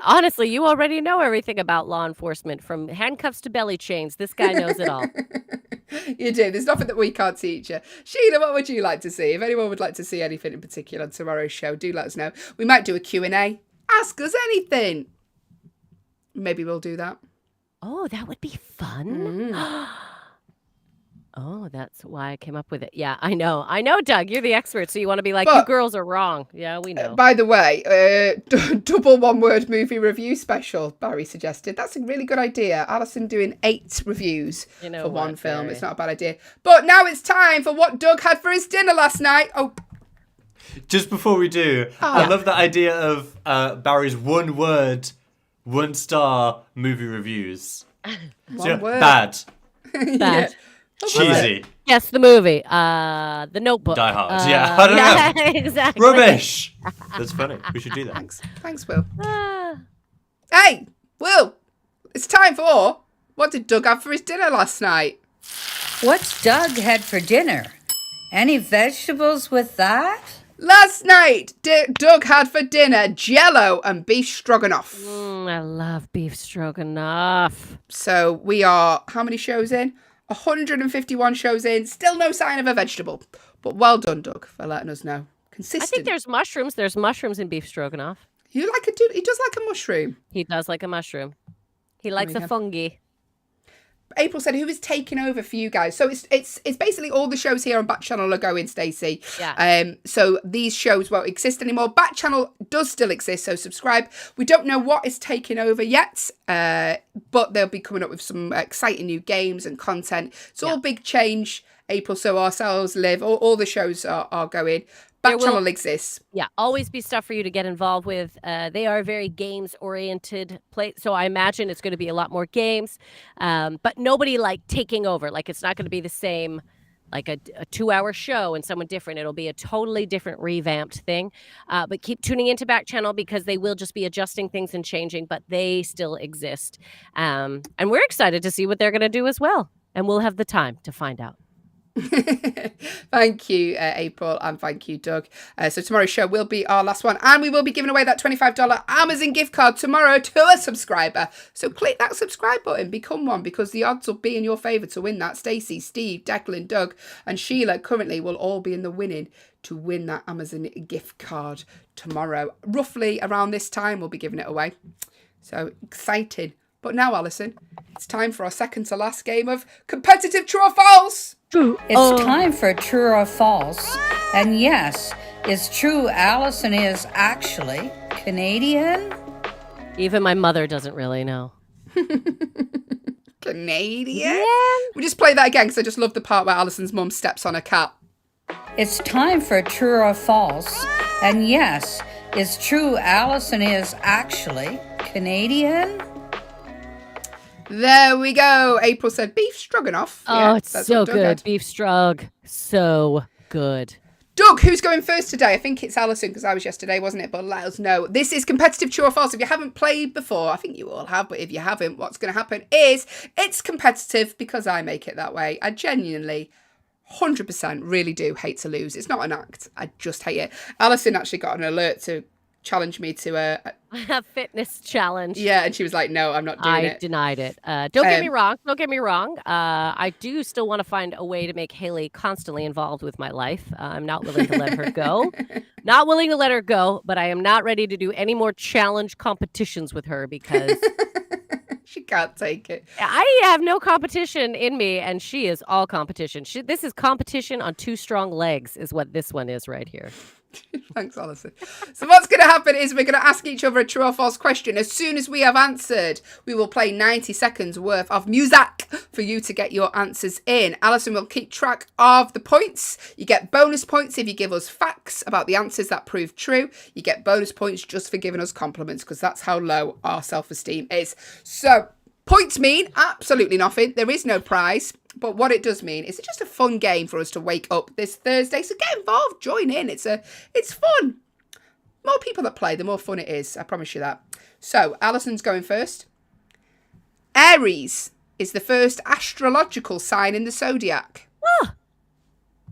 Honestly, you already know everything about law enforcement, from handcuffs to belly chains. This guy knows it all. You do. There's nothing that we can't teach you. Sheila, what would you like to see? If anyone would like to see anything in particular on tomorrow's show, do let us know. We might do a Q&A. Ask us anything. Maybe we'll do that. Oh, that would be fun. Oh, that's why I came up with it. Yeah, I know. Doug, you're the expert, so you want to be like, you girls are wrong. Yeah, we know. By the way, double one-word movie review special, Barry suggested. That's a really good idea. Alison doing 8 reviews for one film. Barry? It's not a bad idea. But now it's time for what Doug had for his dinner last night. Oh, just before we do, I love the idea of Barry's one-word, 1-star movie reviews. One word. Bad. Bad. Yeah. Cheesy. Yes, the movie. The Notebook. Die Hard. I don't know. Exactly. Rubbish. That's funny. We should do that. Thanks, Will. Hey, Will, it's time for what did Doug have for his dinner last night? What's Doug had for dinner? Any vegetables with that? Last night, Doug had for dinner Jell-O and beef stroganoff. I love beef stroganoff. So we are, how many shows in? 151 shows in, still no sign of a vegetable. But well done, Doug, for letting us know. Consistent. I think there's mushrooms. There's mushrooms in beef stroganoff. He does like a mushroom. He does like a mushroom. He likes a fungi. April said, who is taking over for you guys? So it's basically all the shows here on Backchannel are going, Stacey. Yeah. So these shows won't exist anymore. Backchannel does still exist, so subscribe. We don't know what is taking over yet, but they'll be coming up with some exciting new games and content. It's all big change, April. So ourselves live, all the shows are going. Backchannel exists. Yeah, always be stuff for you to get involved with. They are a very games-oriented place, so I imagine it's going to be a lot more games, but nobody like taking over. Like, it's not going to be the same, like a 2-hour show and someone different. It'll be a totally different revamped thing. But keep tuning into Backchannel because they will just be adjusting things and changing, but they still exist. And we're excited to see what they're going to do as well, and we'll have the time to find out. Thank you, April, and thank you, Doug. So tomorrow's show will be our last one, and we will be giving away that $25 Amazon gift card tomorrow to a subscriber. So click that subscribe button, become one, because the odds will be in your favour to win that. Stacey, Steve, Declan, Doug, and Sheila currently will all be in the winning to win that Amazon gift card tomorrow. Roughly around this time, we'll be giving it away. So exciting. But now, Alison, it's time for our second to last game of competitive true or false. It's time for true or false. And yes, it's true Allison is actually Canadian. Even my mother doesn't really know. Canadian? Yeah. We just play that again because I just love the part where Alison's mum steps on a cat. It's time for true or false. And yes, it's true Allison is actually Canadian. There we go. April said beef stroganoff. Oh, Yeah, it's that's so what Doug good. had. Beef strug. So good. Doug, who's going first today? I think it's Alison because I was yesterday, wasn't it? But let us know. This is competitive true or false. If you haven't played before, I think you all have, but if you haven't, what's going to happen is it's competitive because I make it that way. I genuinely 100% really do hate to lose. It's not an act. I just hate it. Alison actually got an alert to challenge me to A fitness challenge. yeah, and she was like, no, I'm not doing I it. denied it. Don't get me wrong. Don't get me wrong. I do still want to find a way to make Haley constantly involved with my life. I'm not willing to let her go. Not willing to let her go, but I am not ready to do any more challenge competitions with her because She can't take it. I have no competition in me, and she is all competition. This is competition on two strong legs, is what this one is right here. Thanks, Alison. So what's going to happen is we're going to ask each other a true or false question. As soon as we have answered, we will play 90 seconds worth of music for you to get your answers in. Alison will keep track of the points. You get bonus points if you give us facts about the answers that prove true. You get bonus points just for giving us compliments because that's how low our self-esteem is. So points mean absolutely nothing. There is no prize. But what it does mean is it's just a fun game for us to wake up this Thursday. So get involved, join in. It's fun. More people that play, the more fun it is. I promise you that. So Alison's going first. Aries is the first astrological sign in the zodiac.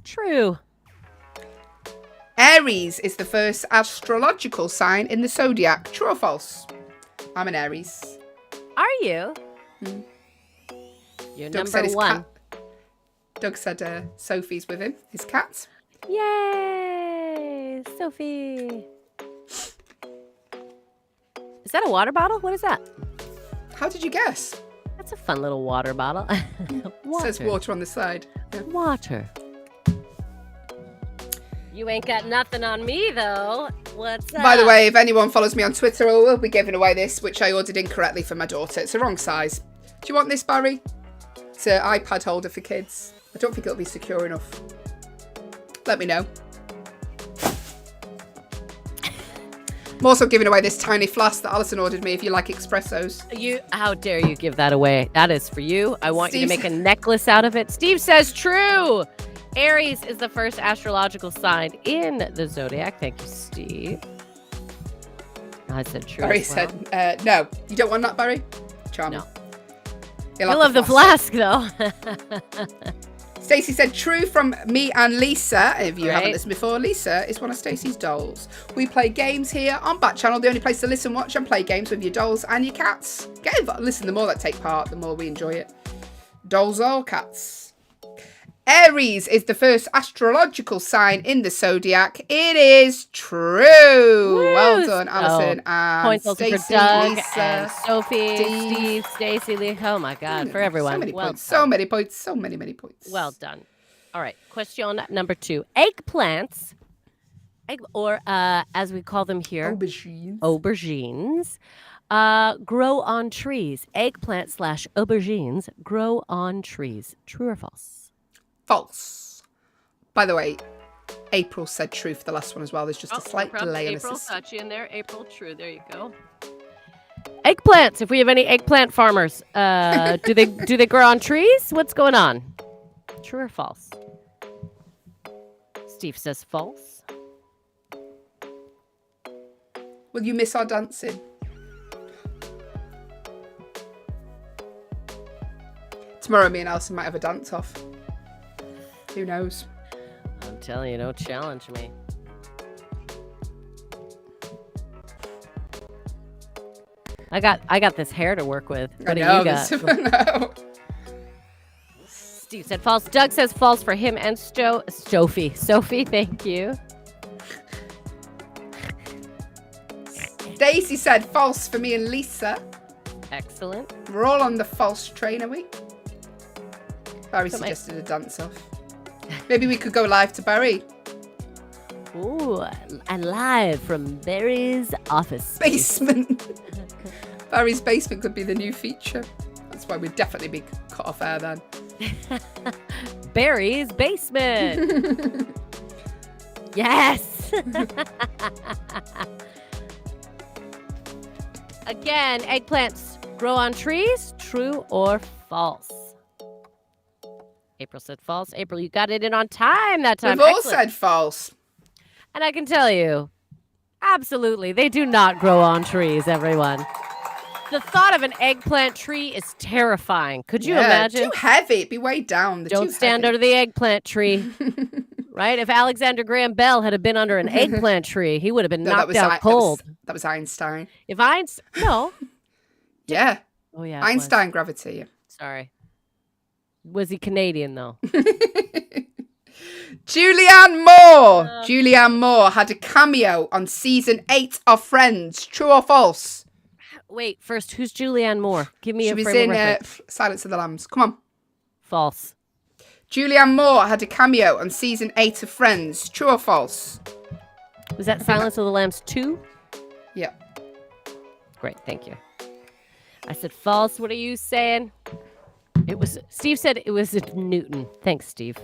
True. Aries is the first astrological sign in the zodiac. True or false? I'm an Aries. Are you? You're Doug said number his one. cat. Doug said Sophie's with him, his cat. Yay, Sophie. Is that a water bottle? What is that? How did you guess? That's a fun little water bottle. It says water on the side. Yeah. Water. You ain't got nothing on me, though. What's up? By the way, if anyone follows me on Twitter, I will be giving away this, which I ordered incorrectly for my daughter. It's the wrong size. Do you want this, Barry? It's an iPad holder for kids. I don't think it'll be secure enough. Let me know. I'm also giving away this tiny flask that Alison ordered me if you like espressos. How dare you give that away? That is for you. I want you to Steve- make a necklace out of it. Steve says true. Aries is the first astrological sign in the zodiac. Thank you, Steve. I said true. Barry as well. said, no. You don't want that, Barry? Charming. No. You'll I have love the flask, though. Stacey said, true from me and Lisa. If you haven't Right. listened before, Lisa is one of Stacey's dolls. We play games here on Backchannel, the only place to listen, watch, and play games with your dolls and your cats. Get involved. Listen, the more that take part, the more we enjoy it. Dolls or cats. Aries is the first astrological sign in the zodiac. It is true. Woo! Well done, So, Alison and Points also Stacey, for Doug Lisa. and Sophie, Steve. Steve, Stacey, Lee. Oh my God, for everyone. So many well points. done. So many points. So many points. Well done. All right, question number 2. Eggplants, or as we call them here, aubergines, grow on trees. Eggplant/aubergines grow on trees. True or false? False. By the way, April said true for the last one as well. There's just a slight delay in April, this. got you in there. April, true. There you go. Eggplants. If we have any eggplant farmers, do they grow on trees? What's going on? True or false? Steve says false. Will you miss our dancing? Tomorrow, me and Alison might have a dance off. Who knows? I'm telling you, don't challenge me. I got this hair to work with. What do you got? No. Steve said false. Doug says false for him and Sophie. Sophie, thank you. Daisy said false for me and Lisa. Excellent. We're all on the false train, are we? Barry Got my- suggested a dance-off. Maybe we could go live to Barry. Ooh, and live from Barry's office. Basement. Barry's basement could be the new feature. That's why we'd definitely be cut off air then. Barry's basement. Yes. Again, eggplants grow on trees. True or false? April said false. April, you got it in on time that time. We've all Excellent. said false. And I can tell you, absolutely, they do not grow on trees, everyone. The thought of an eggplant tree is terrifying. Could you imagine? Too heavy. It'd be weighed down. They're Don't too stand heavy. under the eggplant tree. Right? If Alexander Graham Bell had been under an eggplant tree, he would have been No, that knocked was out cold. That was Einstein. If Einstein... No. Yeah. Oh, yeah. it was. Einstein gravity. Sorry. Was he Canadian, though? Julianne Moore. Julianne Moore had a cameo on season 8 of Friends. True or false? Wait, first, who's Julianne Moore? Give me She a was frame of in reference. Silence of the Lambs. Come on. False. Julianne Moore had a cameo on season 8 of Friends. True or false? Was that Silence of the Lambs 2? Yeah. Great, thank you. I said false. What are you saying? Steve said it was Newton. Thanks, Steve.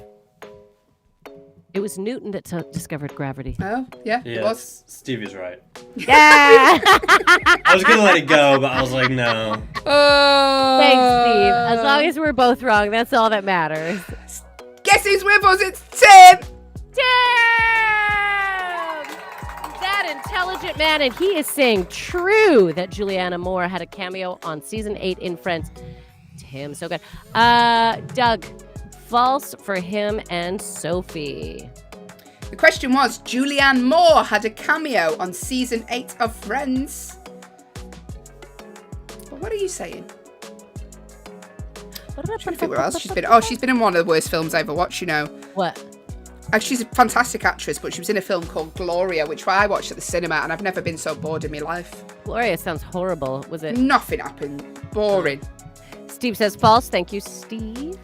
It was Newton that discovered gravity. Oh, yeah, it was. Yes, Stevie's right. Yeah! I was gonna let it go, but I was like, no. Oh. Thanks, Steve. As long as we're both wrong, that's all that matters. Guess who's with us? It's Tim. Damn! That intelligent man, and he is saying true that Juliana Moore had a cameo on season 8 in Friends. Tim, so good. Doug, false for him and Sophie. The question was, Julianne Moore had a cameo on season 8 of Friends. But what are you saying? I'm trying to figure out where else she's been. Oh, she's been in one of the worst films I ever watched, you know. What? She's a fantastic actress, but she was in a film called Gloria, which I watched at the cinema, and I've never been so bored in my life. Gloria sounds horrible. Was it? Nothing happened. Boring. Steve says false. Thank you, Steve.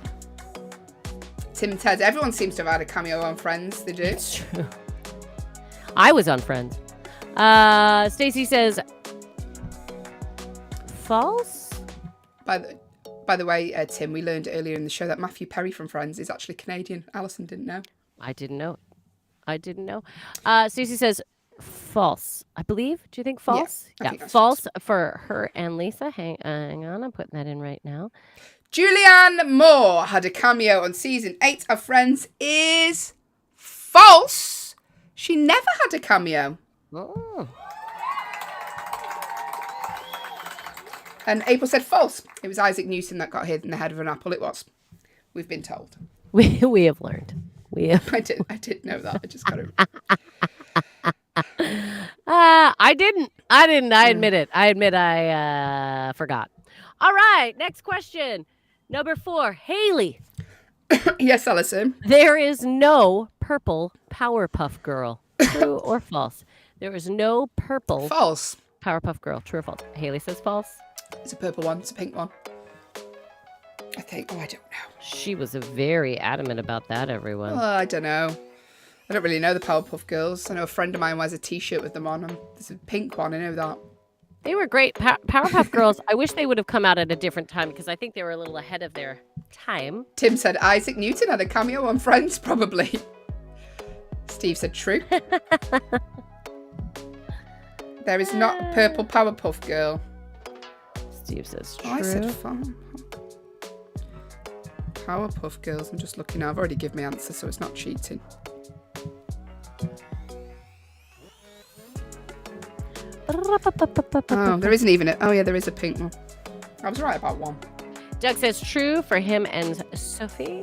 Tim and Ted. Everyone seems to have had a cameo on Friends. They do. It's true. I was on Friends. Stacy says false. By the way, Tim, we learned earlier in the show that Matthew Perry from Friends is actually Canadian. Alison didn't know. I didn't know. Stacey says false. I believe. Do you think false? I think that's false for her and Lisa. Hang on. I'm putting that in right now. Julianne Moore had a cameo on season 8 of Friends is false. She never had a cameo. Oh. And April said false. It was Isaac Newton that got hit in the head of an apple. It was. We've been told. We have learned. I did know that. I just got it. I didn't. I admit it. I admit I forgot. All right. Next question. Number 4. Haley. Yes, Alison. There is no purple Powerpuff Girl. True or false? There is no purple False. Powerpuff Girl. True or false? Haley says false. It's a purple one. It's a pink one. I think. Oh, I don't know. She was very adamant about that, everyone. Oh, I don't know. I don't really know the Powerpuff Girls. I know a friend of mine wears a T-shirt with them on. There's a pink one. I know that. They were great. Powerpuff Girls, I wish they would have come out at a different time because I think they were a little ahead of their time. Tim said Isaac Newton had a cameo on Friends, probably. Steve said true. There is not a purple Powerpuff Girl. Steve says true. Oh, I said fun. Powerpuff Girls. I'm just looking now. I've already given my answer, so it's not cheating. Oh, there isn't even a... Oh, yeah, there is a pink one. I was right about one. Doug says true for him and Sophie.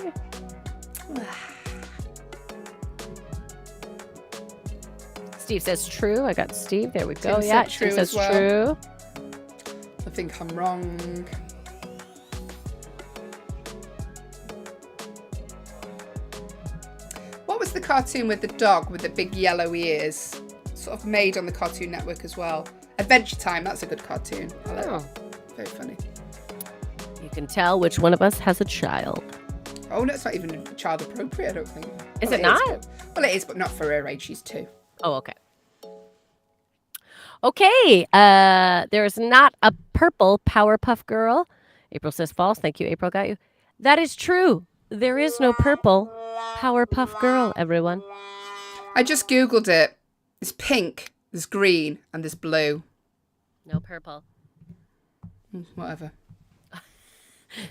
Steve says true. I got Steve. There we go. Tim Yeah, said true Tim says as well. true. I think I'm wrong. What was the cartoon with the dog with the big yellow ears? Sort of made on the Cartoon Network as well. Adventure Time, that's a good cartoon. I like that. Very funny. You can tell which one of us has a child. Oh, no, it's not even child appropriate, I don't think. Is it not? Well, it is, but not for her age. She's 2. Oh, okay. Okay, there is not a purple Powerpuff Girl. April says false. Thank you, April. Got you. That is true. There is no purple Powerpuff Girl, everyone. I just Googled it. There's pink, there's green, and there's blue. No purple. Whatever.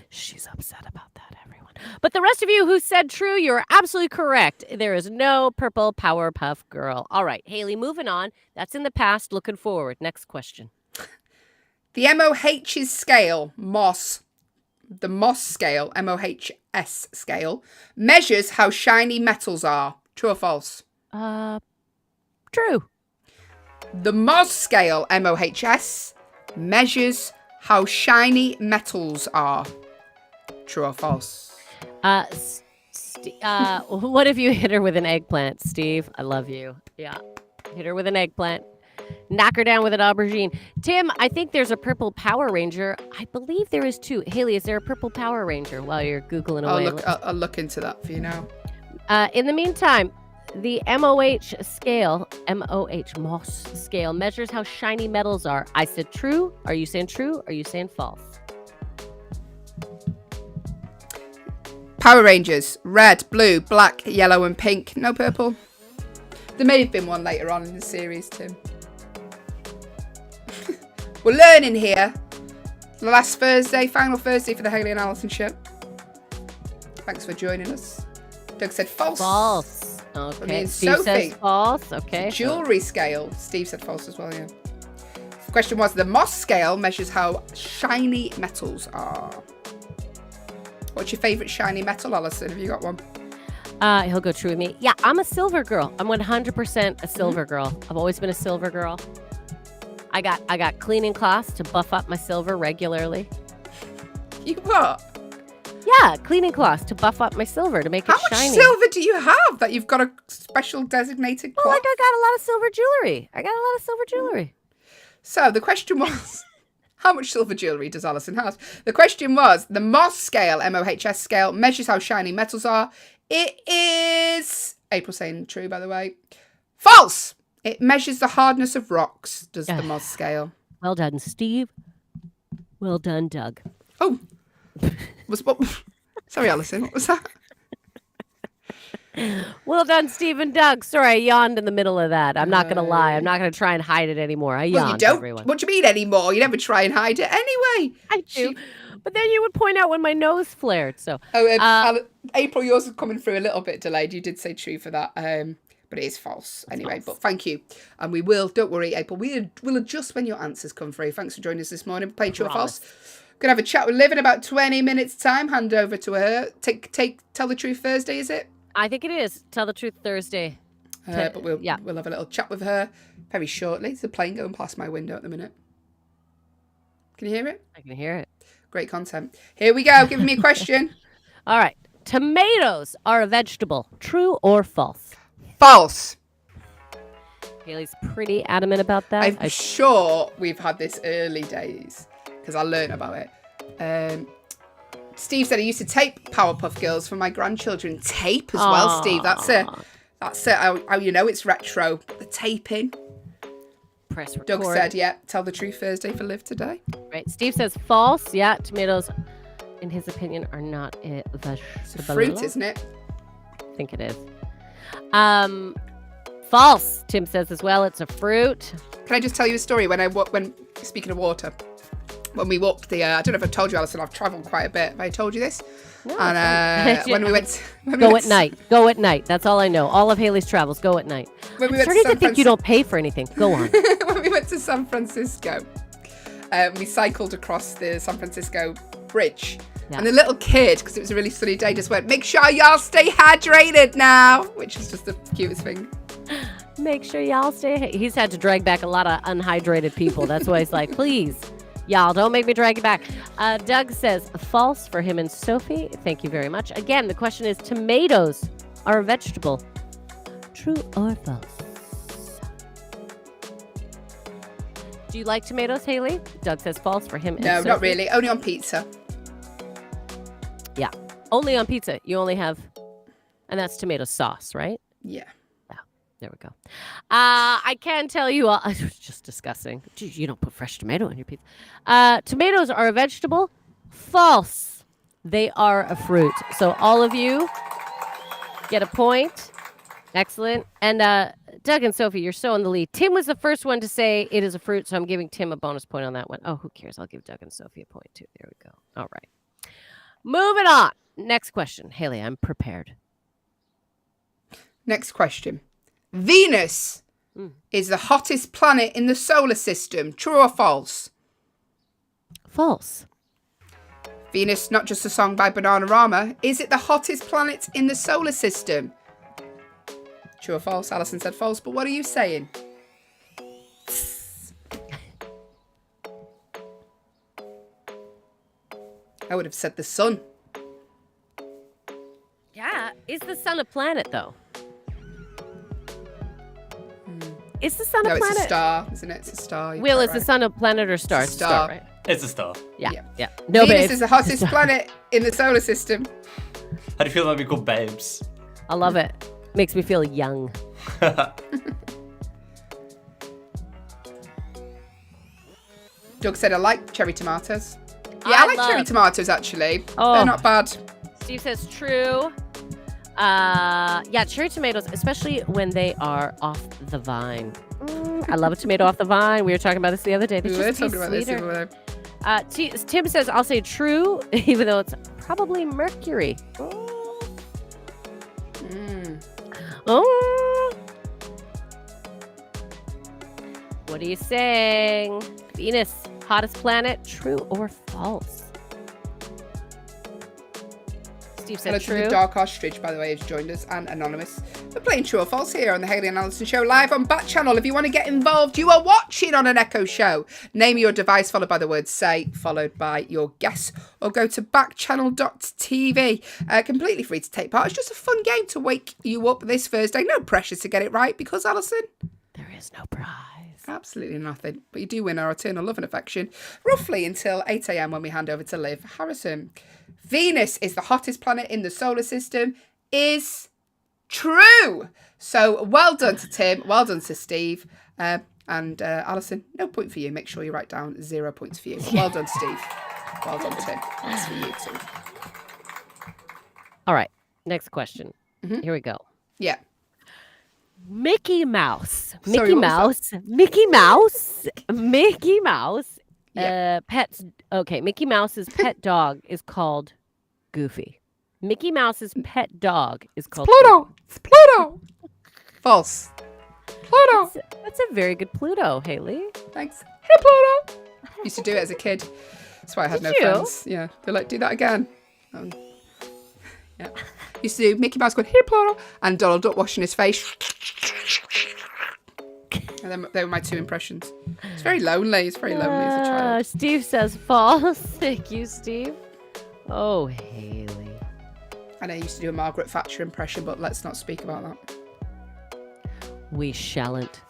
She's upset about that, everyone. But the rest of you who said true, you're absolutely correct. There is no purple Powerpuff Girl. All right, Haley, moving on. That's in the past, looking forward. Next question. The MOH's scale, MOS, the MOS scale, MOHS scale, measures how shiny metals are. True or false? True. The MOS scale, MOHS, measures how shiny metals are. True or false? What if you hit her with an eggplant, Steve? I love you. Yeah. Hit her with an eggplant. Knock her down with an aubergine. Tim, I think there's a purple Power Ranger. I believe there is too. Haley, is there a purple Power Ranger while you're Googling away? I'll look into that for you now. In the meantime, the MOS scale measures how shiny metals are. I said true. Are you saying true? Are you saying false? Power Rangers, red, blue, black, yellow, and pink. No purple. There may have been one later on in the series, Tim. We're learning here. The last Thursday, final Thursday for the Haley and Alison show. Thanks for joining us. Doug said false. False. Okay. I mean, Steve Sophie says false. Okay. Jewelry scale. Steve said false as well, yeah. The question was, the MOS scale measures how shiny metals are. What's your favourite shiny metal, Alison? Have you got one? He'll go true with me. Yeah, I'm a silver girl. I'm 100% a silver girl. I've always been a silver girl. I got cleaning cloths to buff up my silver regularly. You what? Yeah, cleaning cloths to buff up my silver to make it shiny. How much silver do you have that you've got a special designated cloth? Well, like I got a lot of silver jewelry. So the question was, how much silver jewellery does Alison have? The question was, the MOS scale, MOHS scale, measures how shiny metals are. It is, April saying true, by the way. False! It measures the hardness of rocks, does the MOS scale. Well done, Steve. Well done, Doug. Oh. Sorry, Alison, what was that? Well done, Steve and Doug. Sorry, I yawned in the middle of that. I'm not going to lie. I'm not going to try and hide it anymore. I yawned, Well, you don't. Everyone. What do you mean anymore? You never try and hide it anyway. I do. But then you would point out when my nose flared. So. April, yours is coming through a little bit delayed. You did say true for that. But it is false anyway. But thank you. And we will, don't worry, April. We'll adjust when your answers come through. Thanks for joining us this morning. Playing true or false. Going to have a chat with Liv in about 20 minutes time. Hand over to her. Tell the Truth Thursday, is it? I think it is. Tell the Truth Thursday. But we'll have a little chat with her very shortly. There's a plane going past my window at the minute. Can you hear it? I can hear it. Great content. Here we go. Give me a question. All right. Tomatoes are a vegetable. True or false? False. Haley's pretty adamant about that. I'm sure we've had this early days because I learned about it. Steve said he used to tape Powerpuff Girls for my grandchildren. Tape as well, Steve. That's it. How you know it's retro. The taping. Press record. Doug said, yeah, tell the Truth Thursday for Liv today. Right. Steve says false. Yeah, tomatoes, in his opinion, are not a vegetable. It's a fruit, isn't it? I think it is. False. Tim says as well. It's a fruit. Can I just tell you a story? When speaking of water, when we walked the, I don't know if I told you, Alison, I've travelled quite a bit. Have I told you this? No, and when we went, go at night. Go at night. That's all I know. All of Haley's travels. Go at night. When we I'm starting to think you don't pay for anything. Go on. When we went to San Francisco, we cycled across the San Francisco bridge. Yeah. And the little kid, because it was a really sunny day, just went, make sure y'all stay hydrated now, which is just the cutest thing. Make sure y'all stay. He's had to drag back a lot of unhydrated people. That's why he's like, please, y'all, don't make me drag you back. Doug says false for him and Sophie. Thank you very much. Again, the question is tomatoes are a vegetable. True or false? Do you like tomatoes, Haley? Doug says false for him and No, Sophie. not really. Only on pizza. Yeah. Only on pizza. You only have, and that's tomato sauce, right? Yeah. There we go. I can tell you all, I was just discussing. Gee, you don't put fresh tomato on your pizza. Tomatoes are a vegetable. False. They are a fruit. So all of you get a point. Excellent. And Doug and Sophie, you're so in the lead. Tim was the first one to say it is a fruit, so I'm giving Tim a bonus point on that one. Oh, who cares? I'll give Doug and Sophie a point too. There we go. All right. Moving on. Next question. Haley, I'm prepared. Next question. Venus is the hottest planet in the solar system. True or false? False. Venus, not just a song by Bananarama. Is it the hottest planet in the solar system? True or false? Alison said false, but what are you saying? I would have said the sun. Yeah. Is the sun a planet, though? Is the sun a No, planet? it's a star, isn't it? It's a star. You're Will, quite is the right. sun a planet or star? It's a star. Right? It's a star. Yeah. Yeah. Yeah. No, Venus babes. is the hottest planet in the solar system. How do you feel about being called babes? I love it. Makes me feel young. Doug said I like cherry tomatoes. Yeah, I like cherry tomatoes actually. Oh. They're not bad. Steve says true. Yeah, cherry tomatoes, especially when they are off the vine. I love a tomato off the vine. We were talking about this the other day. They We were just taste talking about this the sweeter. other day. Tim says I'll say true, even though it's probably mercury. Oh. What are you saying? Venus, hottest planet, true or false? Steve Hello said to the true. Dark Ostrich, by the way, has joined us, and Anonymous. We're playing True or False here on the Haley and Alison Show live on Backchannel. If you want to get involved, you are watching on an Echo Show. Name your device, followed by the word say, followed by your guess, or go to backchannel.tv. Completely free to take part. It's just a fun game to wake you up this Thursday. No pressure to get it right, because, Alison, There is no prize. absolutely nothing. But you do win our eternal love and affection, roughly until 8 a.m. when we hand over to Liv Harrison. Venus is the hottest planet in the solar system is true. So well done to Tim. Well done to Steve. And Alison, no point for you. Make sure you write down 0 points for you. Well done, Steve. Well done, Tim. That's for you too. All right. Next question. Here we go. Yeah. Mickey Mouse. Sorry, Mickey what was Mouse. Mickey Mouse. Mickey Mouse. Yeah. Pets. Okay. Mickey Mouse's pet dog is called Goofy. Mickey Mouse's pet dog is called Pluto. It's Pluto. False. Pluto. That's a very good Pluto, Haley. Thanks. Hey, Pluto. Used to do it as a kid. That's why I had Did no you? friends. Yeah. They're like, do that again. Yeah. Used to do Mickey Mouse going, hey, Pluto. And Donald Duck washing his face. And then they were my two impressions. It's very lonely. It's very lonely as a child. Steve says false. Thank you, Steve. Oh, Haley. And I used to do a Margaret Thatcher impression, but let's not speak about that. We shallant.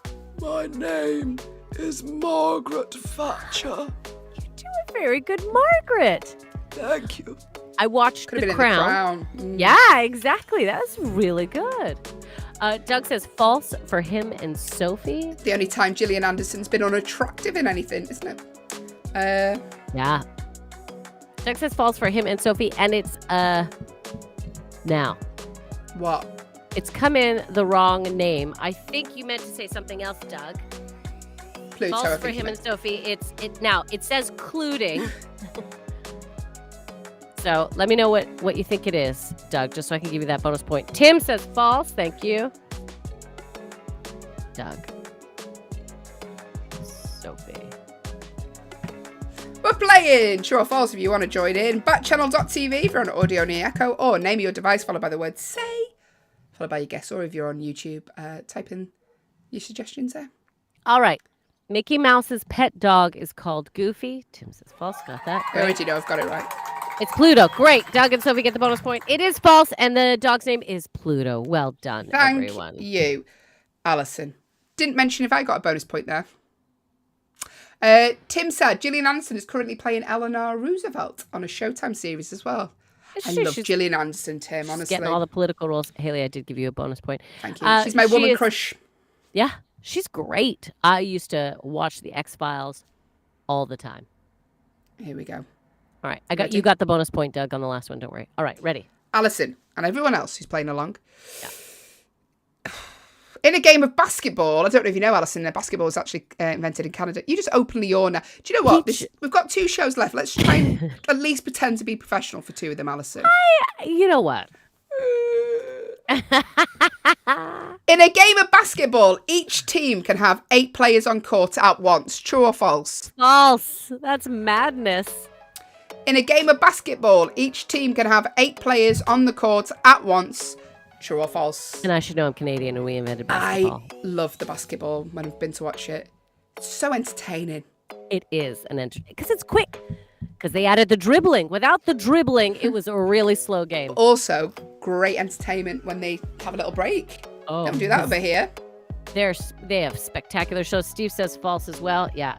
My name is Margaret Thatcher. You do a very good Margaret. Thank you. I watched Could have The been Crown. in The Crown. Yeah, exactly. That's really good. Doug says false for him and Sophie. The only time Gillian Anderson's been unattractive in anything, isn't it? Yeah. Doug says false for him and Sophie, and it's now. What? It's come in the wrong name. I think you meant to say something else, Doug. Pluto, I False for think him you and meant. Sophie. It says cluding. So let me know what you think it is, Doug, just so I can give you that bonus point. Tim says false. Thank you. Doug. Sophie. We're playing True or False if you want to join in. Backchannel.tv if you're on audio near Echo, or name your device followed by the word say, followed by your guess, or if you're on YouTube, type in Your suggestions there? All right. Mickey Mouse's pet dog is called Goofy. Tim says false. Got that. I already know I've got it right. It's Pluto. Great. Doug and Sophie get the bonus point. It is false, and the dog's name is Pluto. Well done, Thank everyone. you, Alison. Didn't mention if I got a bonus point there. Tim said Gillian Anderson is currently playing Eleanor Roosevelt on a Showtime series as well. I love Gillian Anderson, Tim, honestly. Getting all the political roles. Haley, I did give you a bonus point. Thank you. She's my woman crush. Yeah, she's great. I used to watch The X-Files all the time. Here we go. All right, you got the bonus point, Doug, on the last one. Don't worry. All right, ready. Alison and everyone else who's playing along. Yeah. In a game of basketball, I don't know if you know, Alison, basketball was actually invented in Canada. You just openly yawn now. Do you know what? We've got 2 shows left. Let's try and at least pretend to be professional for 2 of them, Alison. You know what? In a game of basketball, each team can have 8 players on court at once. True or false? False. That's madness. In a game of basketball, each team can have 8 players on the court at once. True or false? And I should know I'm Canadian and we invented basketball. I love the basketball when I've been to watch it. It's so entertaining. It is because it's quick. Because they added the dribbling. Without the dribbling, it was a really slow game. But also, great entertainment when they have a little break. Oh, don't do that over here. They have spectacular shows. Steve says false as well. Yeah.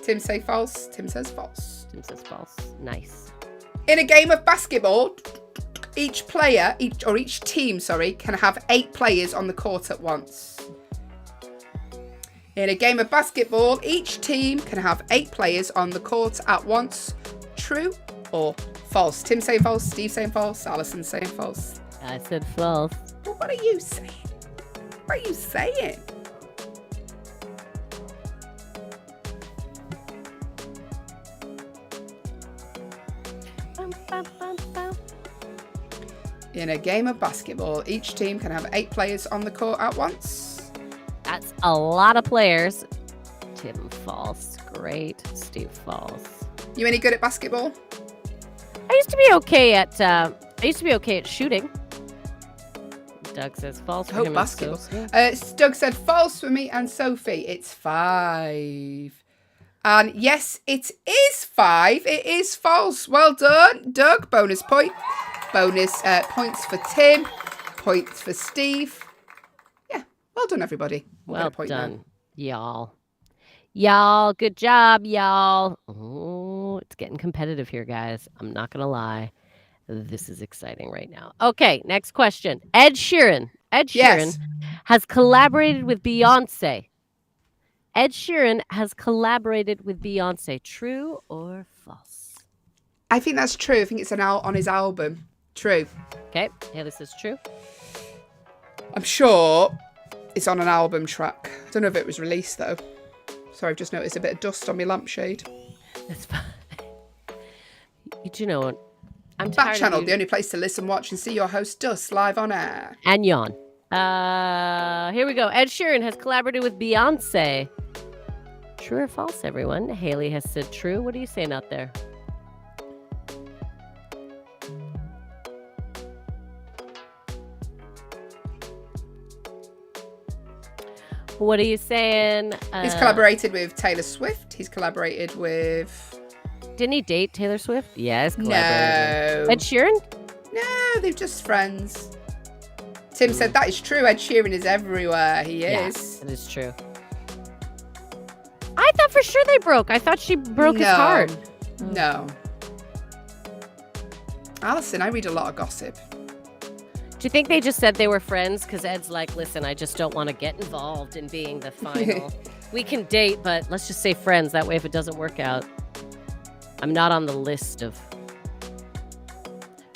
Tim say false. Tim says false. Tim says false. Nice. In a game of basketball, each team, can have 8 players on the court at once. In a game of basketball, each team can have 8 players on the court at once. True or false? Tim saying false, Steve saying false, Alison saying false. I said false. Well, what are you saying? What are you saying? In a game of basketball, each team can have 8 players on the court at once. That's a lot of players. Tim false. Great. Steve false. You any good at basketball? I used to be okay at shooting. Doug says false for him. Basketball. Doug said false for me and Sophie. It's 5. And yes, it is 5. It is false. Well done, Doug. Bonus point. Bonus points for Tim. Points for Steve. Yeah, well done, everybody. Well done, y'all. Y'all, good job, y'all. Oh, it's getting competitive here, guys. I'm not going to lie. This is exciting right now. Okay, next question. Ed Sheeran has collaborated with Beyonce. Ed Sheeran has collaborated with Beyonce. True or false? I think that's true. I think it's on his album. True. Okay, yeah, this is true. I'm sure it's on an album track. I don't know if it was released, though. Sorry, I've just noticed a bit of dust on my lampshade. That's fine. You know what? I'm tired Backchannel, of you. the only place to listen, watch, and see your host Dust live on air. And yawn. Here we go. Ed Sheeran has collaborated with Beyonce. True or false, everyone? Haley has said true. What are you saying out there? What are you saying? He's collaborated with Taylor Swift. He's collaborated with... Didn't he date Taylor Swift? Yes. No. Ed Sheeran? No, they're just friends. Tim said that is true. Ed Sheeran is everywhere. He is. Yeah, it is true. I thought for sure they broke. I thought she broke his heart. No. Alison, I read a lot of gossip. Do you think they just said they were friends? Because Ed's like, listen, I just don't want to get involved in being the final. We can date, but let's just say friends. That way, if it doesn't work out, I'm not on the list of...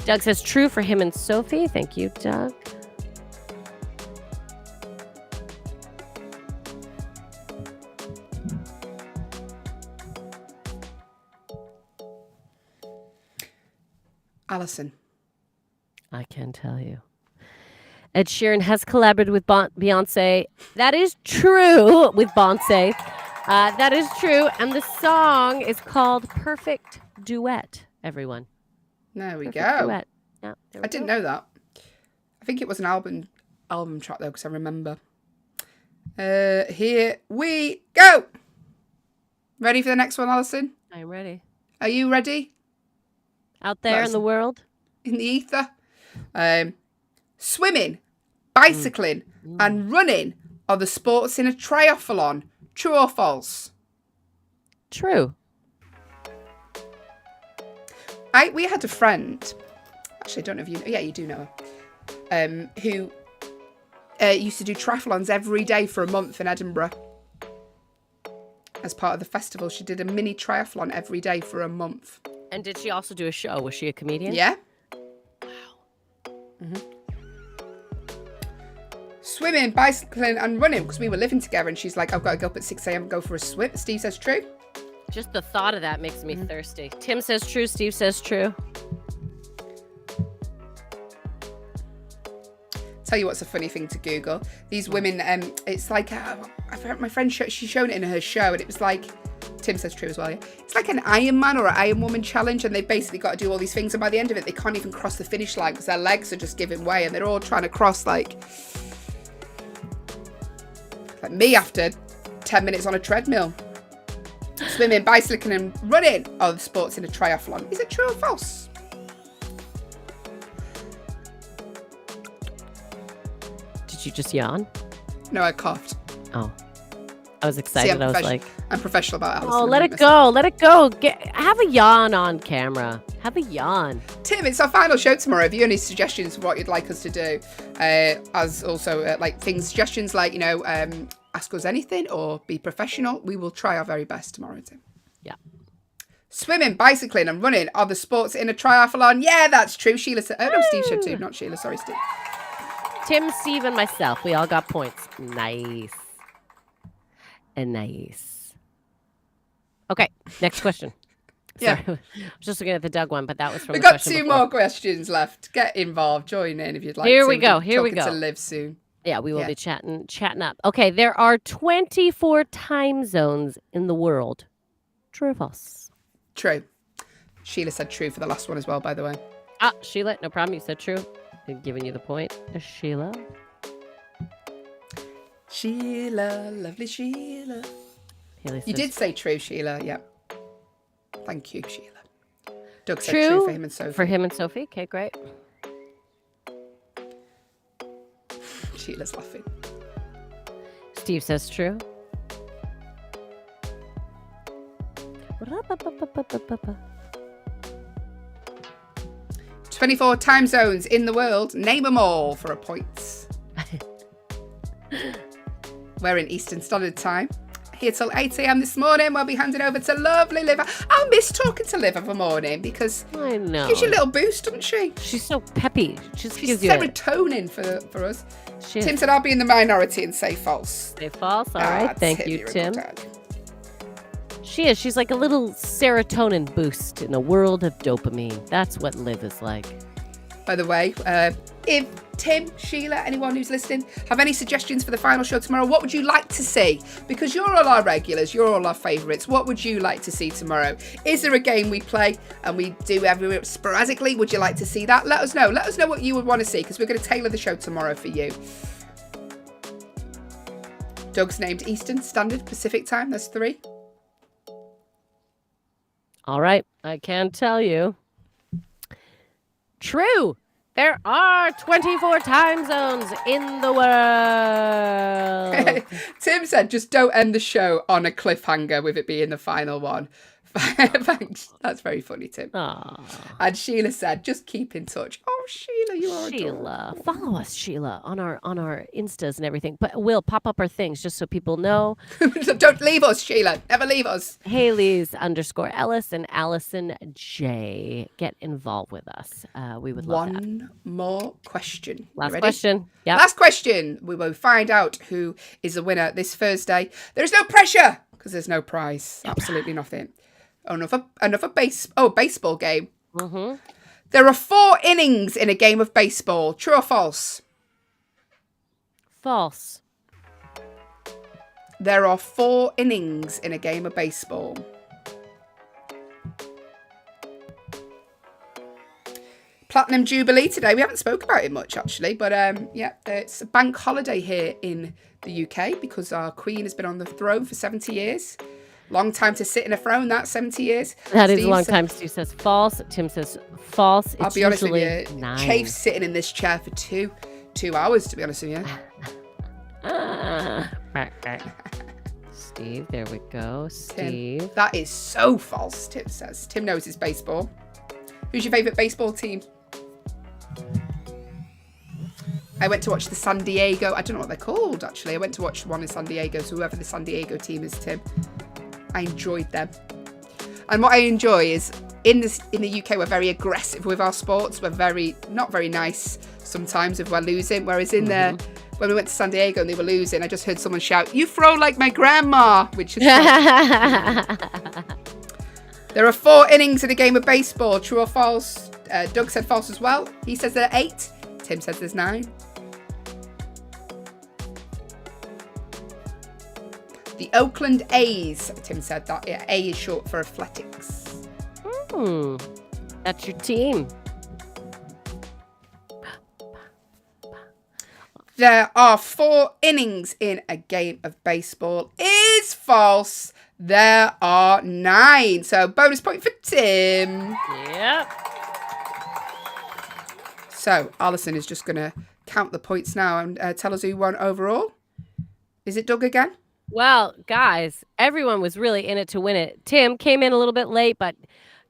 Doug says true for him and Sophie. Thank you, Doug. Alison. I can tell you. Ed Sheeran has collaborated with Beyonce. That is true with Beyonce. That is true. And the song is called Perfect Duet, everyone. There we Perfect go. Duet. Yeah, I didn't know that. I think it was an album track, though, because I remember. Here we go. Ready for the next one, Alison? I'm ready. Are you ready? Out there in the world? In the ether? Swimming, bicycling, and running are the sports in a triathlon. True or false? True. We had a friend, actually, I don't know if you know, yeah, you do know her, who used to do triathlons every day for a month in Edinburgh. As part of the festival, she did a mini triathlon every day for a month. And did she also do a show? Was she a comedian? Yeah. Swimming, bicycling, and running, because we were living together, and she's like, I've got to go up at 6 a.m. and go for a swim. Steve says true. Just the thought of that makes me thirsty. Tim says true. Steve says true. Tell you what's a funny thing to Google. These women, it's like, my friend, she's shown it in her show, and it was like, Tim says true as well, yeah. It's like an Iron Man or an Iron Woman challenge, and they've basically got to do all these things, and by the end of it, they can't even cross the finish line because their legs are just giving way, and they're all trying to cross, like me after 10 minutes on a treadmill. Swimming, bicycling, and running are the sports in a triathlon. Is it true or false? Did you just yawn? No, I coughed. Oh. I was excited. See, I was like, I'm professional about Alison. oh, let it go. Let it go. Have a yawn on camera. Have a yawn. Tim, it's our final show tomorrow. Have you any suggestions for what you'd like us to do? As also, suggestions like, ask us anything or be professional. We will try our very best tomorrow, Tim. Yeah. Swimming, bicycling, and running are the sports in a triathlon. Yeah, that's true. Sheila said, oh, no, Steve said too. Not Sheila. Sorry, Steve. Tim, Steve, and myself. We all got points. Nice. And nice. Okay, next question. Yeah. Sorry. I was just looking at the Doug one, but that was from We've the got question two before. more questions left. Get involved. Join in if you'd like Here to. we go. We'll be Here we talking go. to Liv soon. Yeah, we will Yeah. be chatting up. Okay, there are 24 time zones in the world. True or false? True. Sheila said true for the last one as well, by the way. Ah, Sheila, no problem. You said true. I'm giving you the point. Sheila. Sheila, lovely Sheila. Haley You says did say true, Sheila. Yeah. Thank you, Sheila. Doug said true true for him and Sophie. For him and Sophie. Okay, great. Sheila's laughing. Steve says true. 24 time zones in the world. Name them all for a point. We're in Eastern Standard Time. Here till 8 a.m. this morning. We'll be handing over to lovely Liv. I'll miss talking to Liv of a morning because I know. gives you a little boost, doesn't she? She's so peppy. She's She's gives you a- serotonin for us. She is. Tim said I'll be in the minority and say false. Say false. All right. Thank you, you're a Tim. good dad. She is. She's like a little serotonin boost in a world of dopamine. That's what Liv is like. By the way, if Tim, Sheila, anyone who's listening, have any suggestions for the final show tomorrow, what would you like to see? Because you're all our regulars, you're all our favourites. What would you like to see tomorrow? Is there a game we play and we do every sporadically? Would you like to see that? Let us know. Let us know what you would want to see because we're going to tailor the show tomorrow for you. Doug's named Eastern Standard Pacific Time. That's 3. All right. I can tell you. True. There are 24 time zones in the world. Tim said, just don't end the show on a cliffhanger with it being the final one. Thanks. That's very funny, Tim. Aw. And Sheila said, just keep in touch. Oh, Sheila, you are adorable. Sheila, follow us, Sheila, on our Instas and everything. But we'll pop up our things just so people know. Don't leave us, Sheila. Never leave us. Haley's_Ellis and Allison J. Get involved with us. We would love that. One more question. You Last ready? question. Yeah. Last question. We will find out who is the winner this Thursday. There's no pressure because there's no prize. Absolutely nothing. Another baseball game. Mm-hmm. There are 4 innings in a game of baseball. True or false? False. There are 4 innings in a game of baseball. Platinum Jubilee today. We haven't spoke about it much, actually. But, yeah, it's a bank holiday here in the UK because our Queen has been on the throne for 70 years. Long time to sit in a throne, that 70 years. That is a long time. Steve says false. Tim says false. I'll be honest with you. 9. Chafe's sitting in this chair for two hours, to be honest with you. Steve, there we go. Steve. Tim, that is so false, Tim says. Tim knows his baseball. Who's your favourite baseball team? I went to watch the San Diego. I don't know what they're called, actually. I went to watch one in San Diego, so whoever the San Diego team is, Tim. I enjoyed them. And what I enjoy is in the UK, we're very aggressive with our sports. We're not very nice sometimes if we're losing. Whereas in there, when we went to San Diego and they were losing, I just heard someone shout, "You throw like my grandma," which is There are 4 innings in a game of baseball. True or false? Doug said false as well. He says there are 8. Tim says there's 9. The Oakland A's, Tim said that. Yeah, A is short for athletics. That's your team. There are 4 innings in a game of baseball. Is false. There are 9. So bonus point for Tim. Yep. So Alison is just going to count the points now and tell us who won overall. Is it Doug again? Well, guys, everyone was really in it to win it. Tim came in a little bit late, but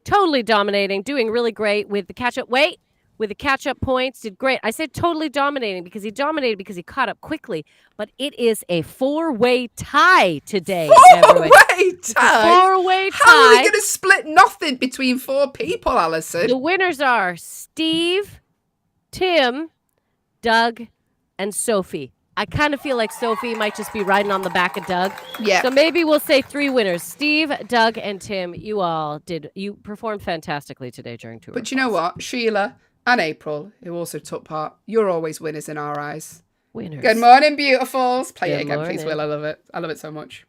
totally dominating, doing really great with the catch-up. With the catch-up points, did great. I said totally dominating because he dominated because he caught up quickly. But it is a 4-way tie today. 4-way tie? 4-way tie. How are we going to split nothing between 4 people, Alison? The winners are Steve, Tim, Doug, and Sophie. I kind of feel like Sophie might just be riding on the back of Doug. Yeah. So maybe we'll say 3 winners. Steve, Doug, and Tim, you performed fantastically today during Tour. But you know what? Sheila and April, who also took part, you're always winners in our eyes. Winners. Good morning, beautifuls. Play it Good again, please, morning. Will. I love it. I love it so much.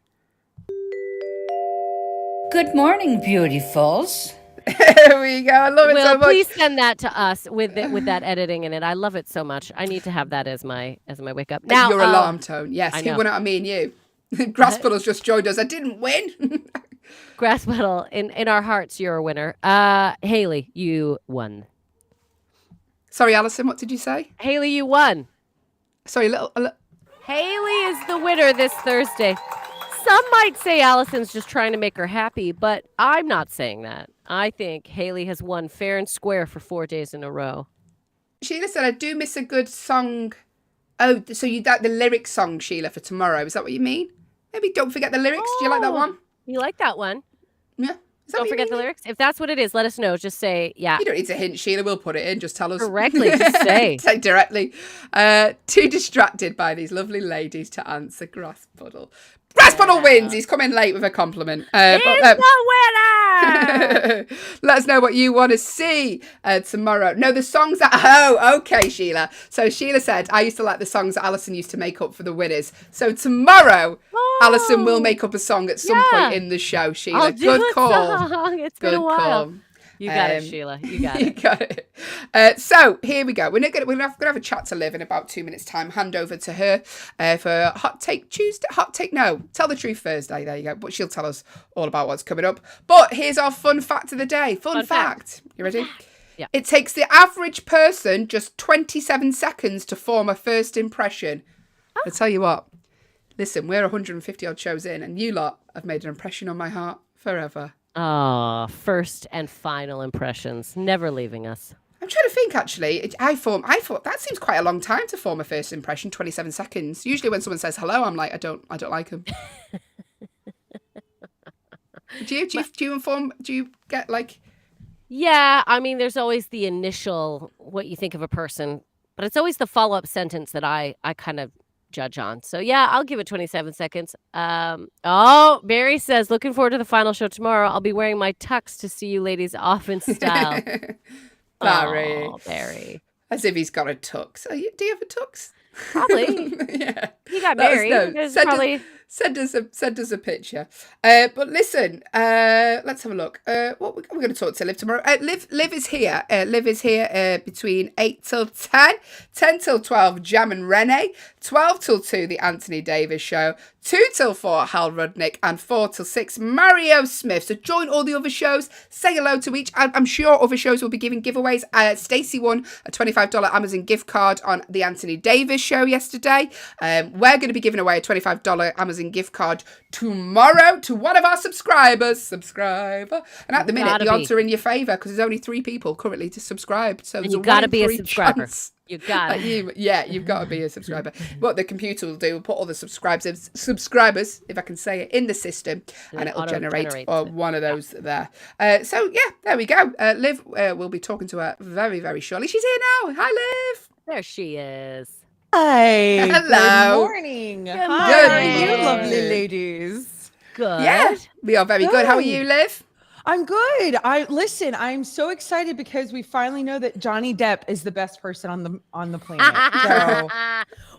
Good morning, beautifuls. There we go. I love it so Will, much. please send that to us with that editing in it. I love it so much. I need to have that as my wake up. Now, Your alarm tone. Yes, I he know. won out of me and you. Grass Puddles just joined us. I didn't win. Grass Metal, in our hearts, you're a winner. Haley, you won. Sorry, Alison, what did you say? Haley, you won. Sorry, a little. Haley is the winner this Thursday. Some might say Allison's just trying to make her happy, but I'm not saying that. I think Haley has won fair and square for 4 days in a row. Sheila said, I do miss a good song. Oh, so you like the lyric song, Sheila, for tomorrow. Is that what you mean? Maybe Don't Forget the Lyrics. Do you like that one? You like that one? Yeah. Is that Don't what you forget the mean? lyrics. If that's what it is, let us know. Just say, yeah. You don't need to hint, Sheila. We'll put it in. Just tell us. Correctly, just say. Say directly. Too distracted by these lovely ladies to answer Grass Puddle. Grass Puddle wins. He's come in late with a compliment. He's the winner! Let us know what you want to see tomorrow. No, the songs that... Oh, okay, Sheila. So Sheila said, I used to like the songs that Alison used to make up for the winners. So tomorrow, Alison will make up a song at some point in the show, Sheila. I'll do Good a call. song. It's Good been a while. call. You got it, Sheila. You got You it. got it. So here we go. We're gonna have a chat to Liv in about 2 minutes' time. Hand over to her for Hot Take Tuesday. Hot Take, no, Tell the Truth Thursday. There you go. But she'll tell us all about what's coming up. But here's our fun fact of the day. Fun fact. You ready? Yeah. It takes the average person just 27 seconds to form a first impression. Oh. I'll tell you what. Listen, we're 150 odd shows in, and you lot have made an impression on my heart forever. Oh, first and final impressions, never leaving us. I'm trying to think, actually. I thought that seems quite a long time to form a first impression, 27 seconds. Usually when someone says hello, I'm like, I don't like them. Do you get like... Yeah, I mean, there's always the initial, what you think of a person, but it's always the follow-up sentence that I kind of judge on. So yeah, I'll give it 27 seconds. Barry says, looking forward to the final show tomorrow. I'll be wearing my tux to see you ladies off in style. Barry. Oh, Barry. As if he's got a tux. Do you have a tux? Probably. Yeah. He got Let us married. know. There's Send probably Send us a picture. But listen, let's have a look. What we're going to talk to Liv tomorrow. Liv is here. Liv is here between 8 till 10, 10 till 12, Jam and Renee, 12 till 2, The Anthony Davis Show, 2 till 4, Hal Rudnick, and 4 till 6, Mario Smith. So join all the other shows, say hello to each. I'm sure other shows will be giving giveaways. Stacey won a $25 Amazon gift card on The Anthony Davis Show yesterday. We're going to be giving away a $25 Amazon gift card tomorrow to one of our subscribers. And at the minute, the odds are in your favour because there's only 3 people currently to subscribe. So and you got to be a subscriber. Chance. You got it. You've got to be a subscriber. What the computer will do will put all the subscribers, if I can say it, in the system, and it'll generate one of those there. So there we go. Liv, we'll be talking to her very, very shortly. She's here now. Hi, Liv. There she is. Hi. Hello. Good morning. Good Hi. morning. How are you, lovely ladies? Good. Yeah, we are very good. How are you, Liv? I'm good. I'm so excited because we finally know that Johnny Depp is the best person on the planet. So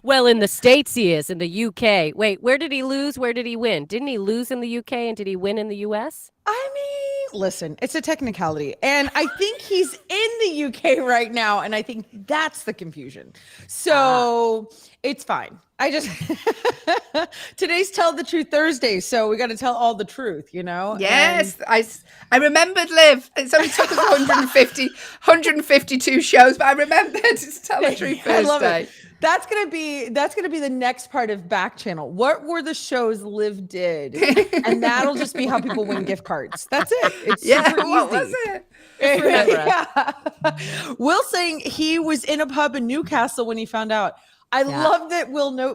Well, in the States he is, in the UK. Wait, where did he lose? Where did he win? Didn't he lose in the UK and did he win in the US? I mean, listen, it's a technicality. And I think he's in the UK right now. And I think that's the confusion. So it's fine. I just, today's Tell the Truth Thursday. So we got to tell all the truth, you know? Yes, I remembered, Liv. It's only took us 152 shows, but I remembered to Tell the Truth Thursday. I love it. That's gonna be the next part of Backchannel. What were the shows Liv did? And that'll just be how people win gift cards. That's it. It's super easy. What was it? Yeah. Will saying he was in a pub in Newcastle when he found out. I love that Will I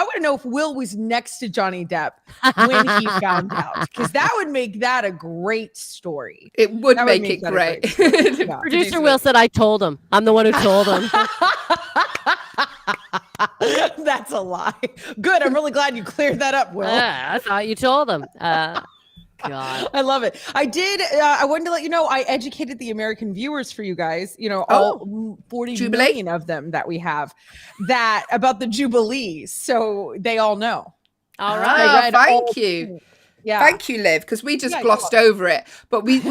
want to know if Will was next to Johnny Depp when he found out, because that would make that a great story. It would make it great. Yeah. Producer Will said, I told him. I'm the one who told him. That's a lie. Good. I'm really glad you cleared that up, Will. I thought you told him. God. I love it. I did. I wanted to let you know I educated the American viewers for you guys. You know, all 40 million of them that we have, that about the Jubilees, so they all know. All right. Thank you. Yeah. Thank you, Liv, because we just glossed over it. But we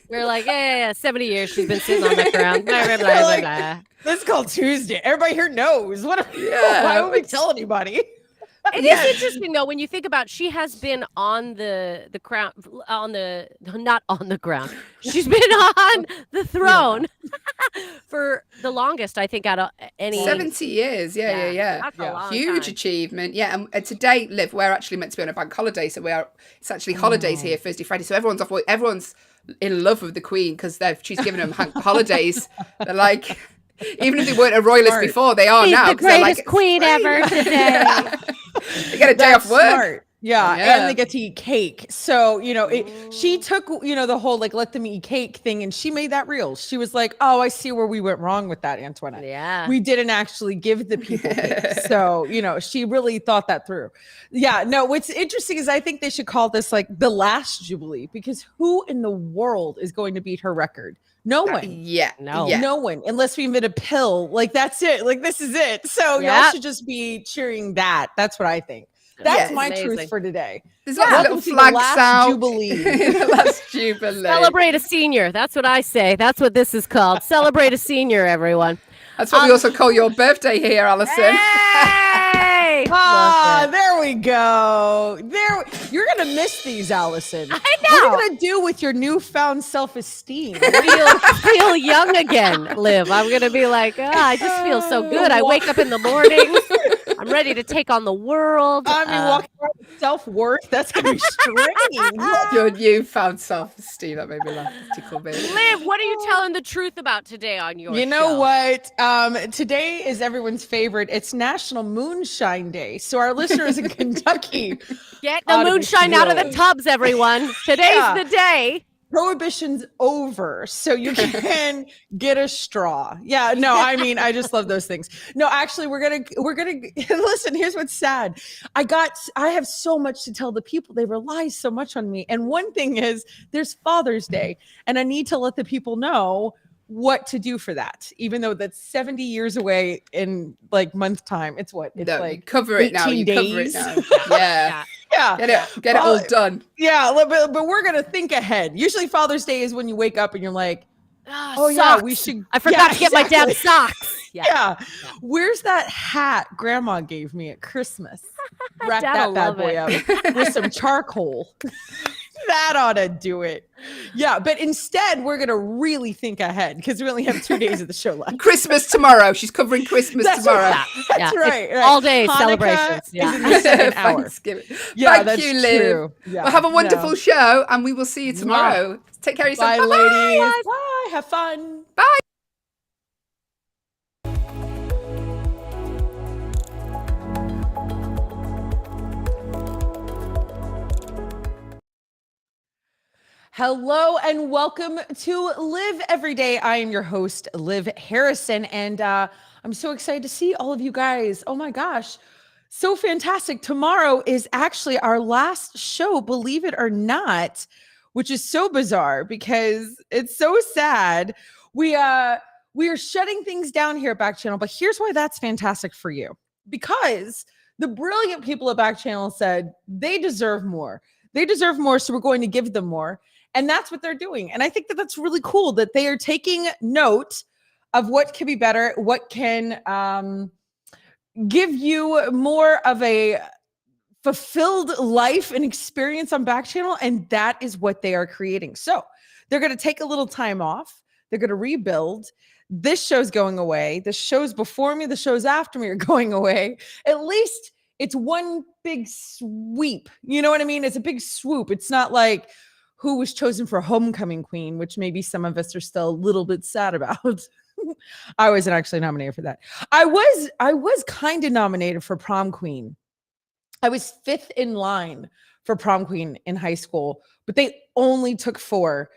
We're like, yeah, 70 years she's been sitting on the ground. Blah, blah, blah, blah, blah. This is called Tuesday. Everybody here knows. Why would we tell anybody? It is interesting though when you think about, she has been on the crown, not on the ground. She's been on the throne for the longest, I think, out of any 70 years. Yeah. That's a long Huge time. achievement. Yeah, and today, Liv, we're actually meant to be on a bank holiday, so it's actually holidays here Thursday, Friday. So everyone's off. Everyone's in love with the Queen because she's given them holidays. They're like, even if they weren't a royalist before, they are She's now. the greatest queen ever today. They get a day off work. Smart. Yeah, and they get to eat cake. So, you know, she took, you know, the whole like let them eat cake thing, and she made that real. She was like, oh, I see where we went wrong with that, Antoinette. Yeah. We didn't actually give the people cake. So, you know, she really thought that through. Yeah, no, what's interesting is I think they should call this like the last Jubilee, because who in the world is going to beat her record? No one. No one, unless we invent a pill. Like, that's it. Like, this is it. So y'all should just be cheering that. That's what I think. That's my truth for today. There's lots of little flags out. Jubilee. The last Jubilee. Celebrate a senior. That's what I say. That's what this is called. Celebrate a senior, everyone. That's what we also call your birthday here, Alison. Hey! There we go. You're gonna miss these, Allison. I know. What are you gonna do with your newfound self-esteem? feel young again, Liv. I'm gonna be like, I just feel so good. I wake up in the morning. I'm ready to take on the world. I mean, walking around with self-worth, that's gonna be strange. Your newfound self-esteem. That made me laugh. Tickle me. Liv, what are you telling the truth about today on your You know show? what? Today is everyone's favorite. It's National Moonshine Day. So our listeners in Kentucky, Get the moonshine out of the tubs, everyone. Today's the day. Prohibition's over, so you can get a straw. Yeah, no, I mean, I just love those things. No, actually, we're gonna listen. Here's what's sad. I have so much to tell the people. They rely so much on me. And one thing is, there's Father's Day, and I need to let the people know what to do for that, even though that's 70 years away in like month time. It's what? It's No, you like cover it now. 18 You cover it days. now. Yeah. Yeah. Get it all done. Yeah, but we're gonna think ahead. Usually Father's Day is when you wake up and you're like, oh yeah, socks. we should. I forgot to get my damn exactly. socks. Yeah. Where's that hat Grandma gave me at Christmas? Wrap Dad that will bad love boy it. up with some charcoal. That ought to do it. Yeah, but instead we're gonna really think ahead because we only have 2 days of the show left. Christmas tomorrow. She's covering Christmas tomorrow. That's right. All day Hanukkah celebrations. Yeah. is in the second hour. Thanksgiving. Yeah, Thank that's you, Liv. true. Yeah, Well, have a wonderful show, and we will see you tomorrow. Take care of yourself. Bye, Bye-bye. ladies. Bye. Have fun. Bye. Hello and welcome to Live Every Day. I am your host, Liv Harrison, and I'm so excited to see all of you guys. Oh my gosh, so fantastic. Tomorrow is actually our last show, believe it or not, which is so bizarre because it's so sad. We are shutting things down here at Backchannel, but here's why that's fantastic for you. Because the brilliant people at Backchannel said they deserve more. They deserve more, so we're going to give them more. And that's what they're doing. And I think that that's really cool that they are taking note of what can be better, what can give you more of a fulfilled life and experience on Backchannel. And that is what they are creating. So they're going to take a little time off. They're going to rebuild. This show's going away. The shows before me, the shows after me are going away. At least it's one big sweep. You know what I mean? It's a big swoop. It's not like who was chosen for homecoming queen, which maybe some of us are still a little bit sad about. I wasn't actually nominated for that. I was kind of nominated for prom queen. I was 5th in line for prom queen in high school, but they only took 4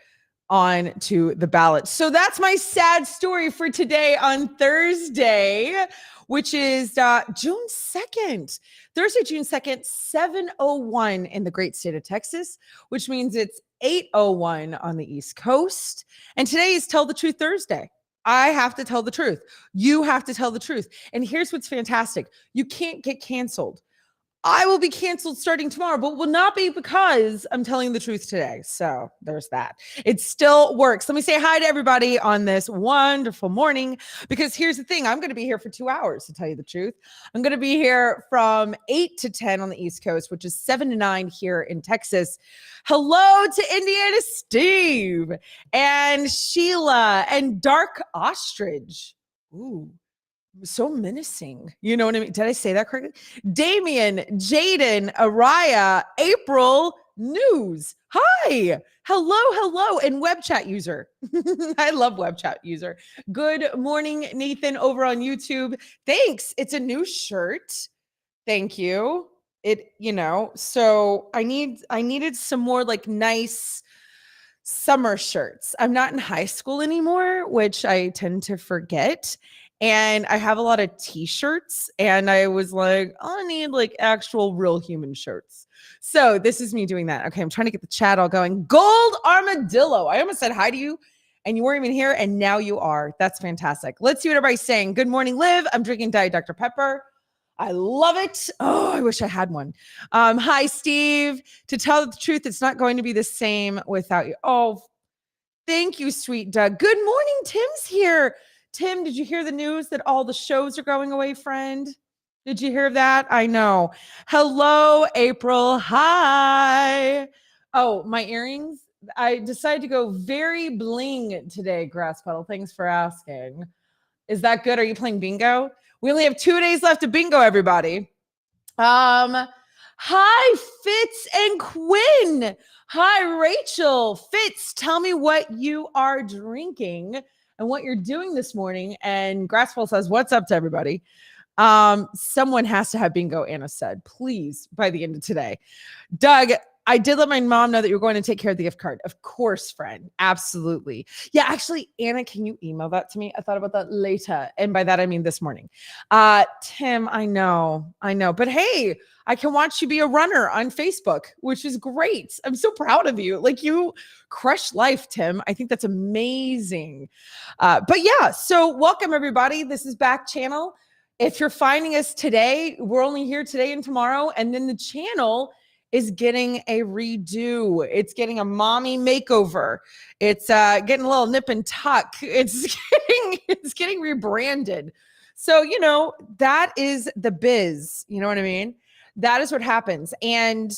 on to the ballot. So that's my sad story for today on Thursday, which is June 2nd. Thursday, June 2nd, 7:01 in the great state of Texas, which means it's 8:01 on the East Coast. And today is Tell the Truth Thursday. I have to tell the truth. You have to tell the truth. And here's what's fantastic. You can't get canceled. I will be canceled starting tomorrow, but will not be because I'm telling the truth today. So there's that. It still works. Let me say hi to everybody on this wonderful morning, because here's the thing. I'm going to be here for 2 hours to tell you the truth. I'm going to be here from 8 to 10 on the East Coast, which is 7 to 9 here in Texas. Hello to Indiana Steve and Sheila and Dark Ostrich. Ooh. So menacing. You know what I mean? Did I say that correctly? Damien, Jaden, Araya, April, News. Hi. Hello. And web chat user. I love web chat user. Good morning, Nathan, over on YouTube. Thanks. It's a new shirt. Thank you. So I needed some more like nice summer shirts. I'm not in high school anymore, which I tend to forget. And I have a lot of t-shirts, and I was like, I need like actual real human shirts. So this is me doing that. Okay, I'm trying to get the chat all going. Gold Armadillo. I almost said hi to you, and you weren't even here, and now you are. That's fantastic. Let's see what everybody's saying. Good morning, Liv. I'm drinking Diet Dr. Pepper. I love it. Oh, I wish I had one. Hi, Steve. To tell the truth, it's not going to be the same without you. Oh, thank you, sweet Doug. Good morning. Tim's here. Tim, did you hear the news that all the shows are going away, friend? Did you hear that? I know. Hello, April. Hi. Oh, my earrings. I decided to go very bling today, Grass Puddle. Thanks for asking. Is that good? Are you playing bingo? We only have 2 days left of bingo, everybody. Hi, Fitz and Quinn. Hi, Rachel. Fitz, tell me what you are drinking and what you're doing this morning. And Grassfall says, what's up to everybody? Someone has to have bingo, Anna said. Please, by the end of today. Doug, I did let my mom know that you were going to take care of the gift card. Of course, friend. Absolutely. Yeah, actually, Anna, can you email that to me? I thought about that later. And by that, I mean this morning. Tim, I know. But hey, I can watch you be a runner on Facebook, which is great. I'm so proud of you. Like, you crush life, Tim. I think that's amazing. But yeah, so welcome everybody. This is Backchannel. If you're finding us today, we're only here today and tomorrow. And then the channel is getting a redo. It's getting a mommy makeover. It's getting a little nip and tuck. It's getting rebranded. So, that is the biz. You know what I mean? That is what happens. And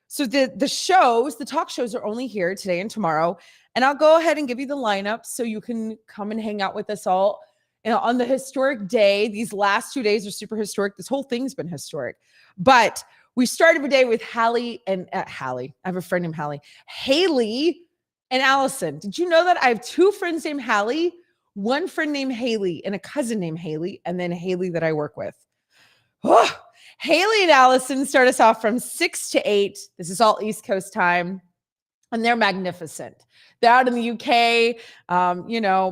so the talk shows are only here today and tomorrow. And I'll go ahead and give you the lineup so you can come and hang out with us all. On the historic day. These last 2 days are super historic. This whole thing's been historic. But we started the day with Hallie and Hallie. I have a friend named Hallie. Haley and Allison. Did you know that I have 2 friends named Hallie, one friend named Haley, and a cousin named Haley, and then Haley that I work with? Oh, Haley and Allison start us off from 6 to 8. This is all East Coast time. And they're magnificent. They're out in the UK,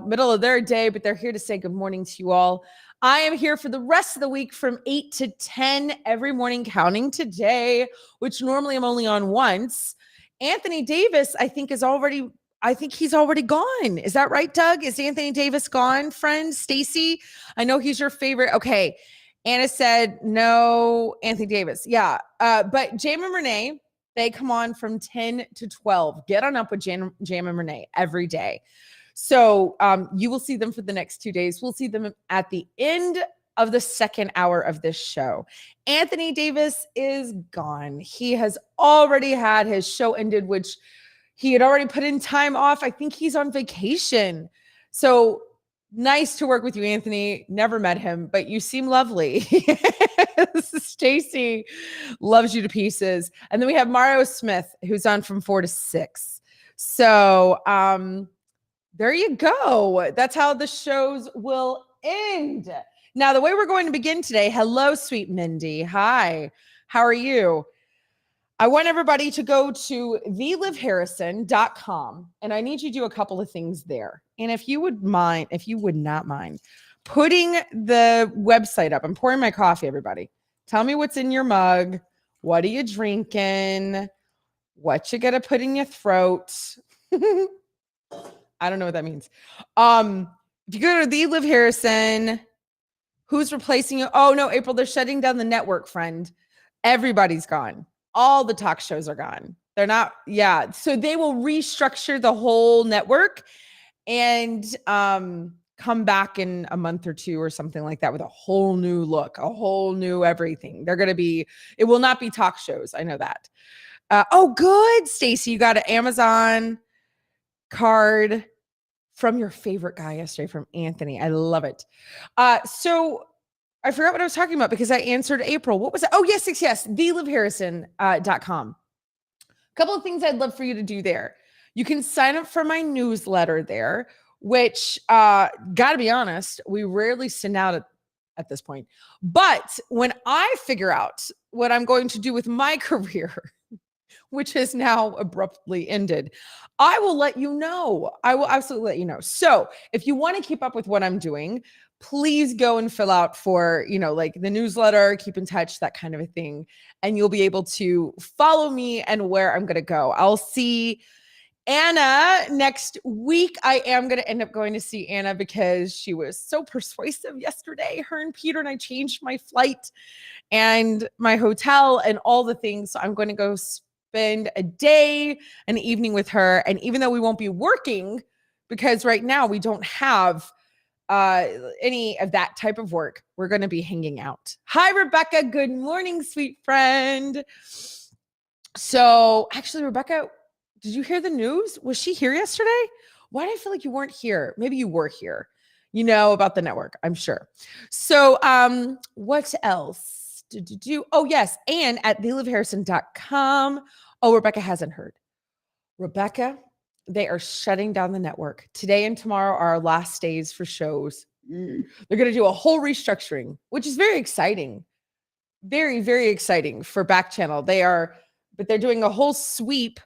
middle of their day, but they're here to say good morning to you all. I am here for the rest of the week from 8 to 10 every morning, counting today, which normally I'm only on once. Anthony Davis, I think he's already gone. Is that right, Doug? Is Anthony Davis gone, friend? Stacy, I know he's your favorite. Okay. Anna said, no, Anthony Davis. Yeah. But Jam and Renee, they come on from 10 to 12. Get on up with Jam and Renee every day. So you will see them for the next 2 days. We'll see them at the end of the second hour of this show. Anthony Davis is gone. He has already had his show ended, which he had already put in time off. I think he's on vacation. So nice to work with you, Anthony. Never met him, but you seem lovely. Stacy loves you to pieces. And then we have Mario Smith, who's on from 4 to 6. So there you go. That's how the shows will end. Now, the way we're going to begin today, hello, sweet Mindy. Hi, how are you? I want everybody to go to thelivharrison.com, and I need you to do a couple of things there. And if you would not mind, putting the website up. I'm pouring my coffee, everybody. Tell me what's in your mug. What are you drinking? What you got to put in your throat? I don't know what that means. If you go to The Liv Harrison, who's replacing you? Oh, no, April, they're shutting down the network, friend. Everybody's gone. All the talk shows are gone. They're not, yeah. So they will restructure the whole network and come back in a month or two or something like that with a whole new look, a whole new everything. It will not be talk shows. I know that. Oh, good, Stacy. You got an Amazon card from your favorite guy yesterday, from Anthony. I love it. So I forgot what I was talking about because I answered April. What was it? Oh, yes. thelivharrison.com. A couple of things I'd love for you to do there. You can sign up for my newsletter there, which, gotta be honest, we rarely send out at this point. But when I figure out what I'm going to do with my career, which has now abruptly ended, I will let you know. I will absolutely let you know. So if you want to keep up with what I'm doing, please go and fill out for, like the newsletter, keep in touch, that kind of a thing. And you'll be able to follow me and where I'm going to go. I'll see Anna next week. I am going to end up going to see Anna because she was so persuasive yesterday. Her and Peter and I changed my flight and my hotel and all the things. So I'm going to go spend a day, an evening with her. And even though we won't be working, because right now we don't have any of that type of work, we're going to be hanging out. Hi, Rebecca. Good morning, sweet friend. So actually, Rebecca, did you hear the news? Was she here yesterday? Why do I feel like you weren't here? Maybe you were here. You know about the network, I'm sure. So what else? Oh, yes. And at thelivharrison.com. Oh, Rebecca hasn't heard. Rebecca, they are shutting down the network. Today and tomorrow are our last days for shows. They're going to do a whole restructuring, which is very exciting. Very, very exciting for Backchannel. but they're doing a whole sweep.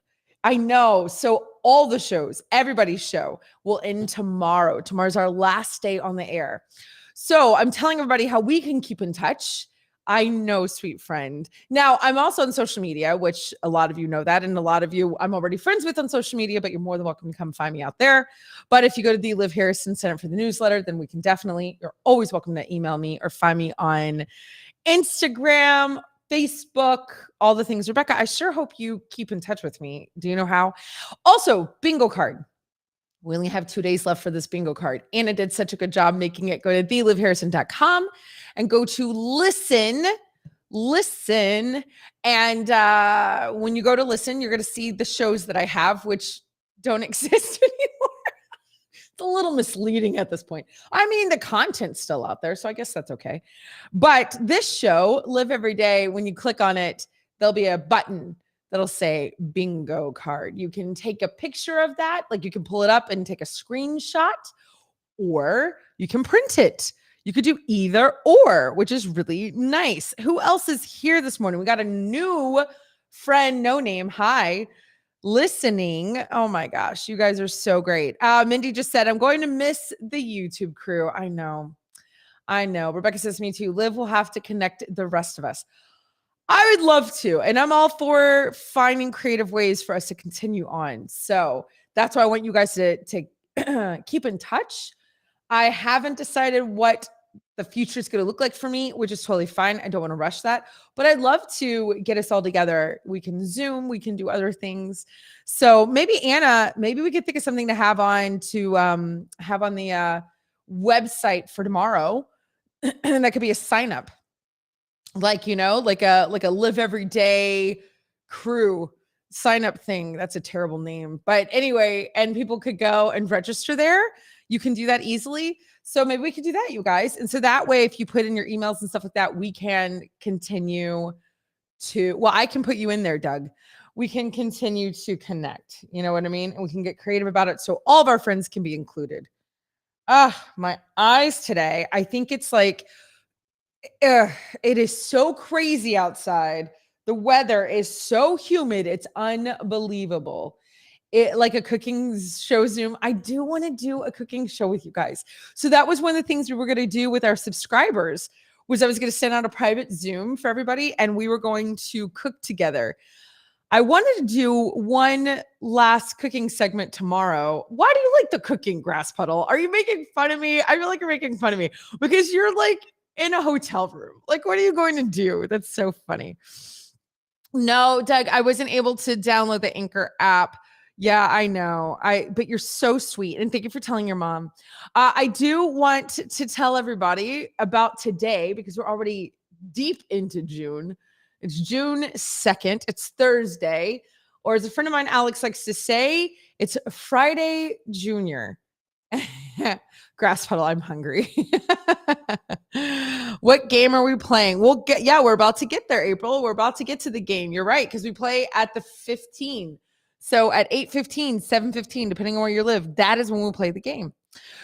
I know. So all the shows, everybody's show will end tomorrow. Tomorrow's our last day on the air. So I'm telling everybody how we can keep in touch. I know, sweet friend. Now, I'm also on social media, which a lot of you know that. And a lot of you I'm already friends with on social media, but you're more than welcome to come find me out there. But if you go to the Liv Harrison Center for the newsletter, then we can definitely, you're always welcome to email me or find me on Instagram, Facebook, all the things. Rebecca, I sure hope you keep in touch with me. Do you know how? Also, bingo card. We only have 2 days left for this bingo card. Anna did such a good job making it. Go to thelivharrison.com and go to listen. And when you go to listen, you're going to see the shows that I have, which don't exist anymore. It's a little misleading at this point. I mean, the content's still out there, so I guess that's okay. But this show, Live Every Day, when you click on it, there'll be a button that'll say bingo card. You can take a picture of that, like you can pull it up and take a screenshot, or you can print it. You could do either or, which is really nice. Who else is here this morning? We got a new friend, no name. Hi. Listening. Oh my gosh, you guys are so great. Mindy just said, I'm going to miss the YouTube crew. I know. Rebecca says, me too. Liv will have to connect the rest of us. I would love to. And I'm all for finding creative ways for us to continue on. So that's why I want you guys to keep in touch. I haven't decided what the future is going to look like for me, which is totally fine. I don't want to rush that, but I'd love to get us all together. We can Zoom, we can do other things. So maybe Anna, maybe we could think of something to have on the website for tomorrow. And that could be a sign up. Like, like a Live Every Day crew sign up thing. That's a terrible name. But anyway, and people could go and register there. You can do that easily. So maybe we could do that, you guys. And so that way, if you put in your emails and stuff like that, we can continue I can put you in there, Doug. We can continue to connect. You know what I mean? And we can get creative about it. So all of our friends can be included. My eyes today. I think it's like, it is so crazy outside. The weather is so humid. It's unbelievable. Like a cooking show Zoom. I do want to do a cooking show with you guys. So that was one of the things we were going to do with our subscribers was I was going to send out a private Zoom for everybody and we were going to cook together. I wanted to do one last cooking segment tomorrow. Why do you like the cooking, Grass Puddle? Are you making fun of me? I feel like you're making fun of me because you're like in a hotel room. Like, what are you going to do? That's so funny. No, Doug, I wasn't able to download the Anchor app. Yeah, I know. But you're so sweet. And thank you for telling your mom. I do want to tell everybody about today because we're already deep into June. It's June 2nd. It's Thursday. Or as a friend of mine, Alex, likes to say, it's Friday Junior. Grass Puddle, I'm hungry. What game are we playing? We're about to get there, April. We're about to get to the game. You're right, because we play at the 15. So at 8:15, 7:15, depending on where you live, that is when we play the game.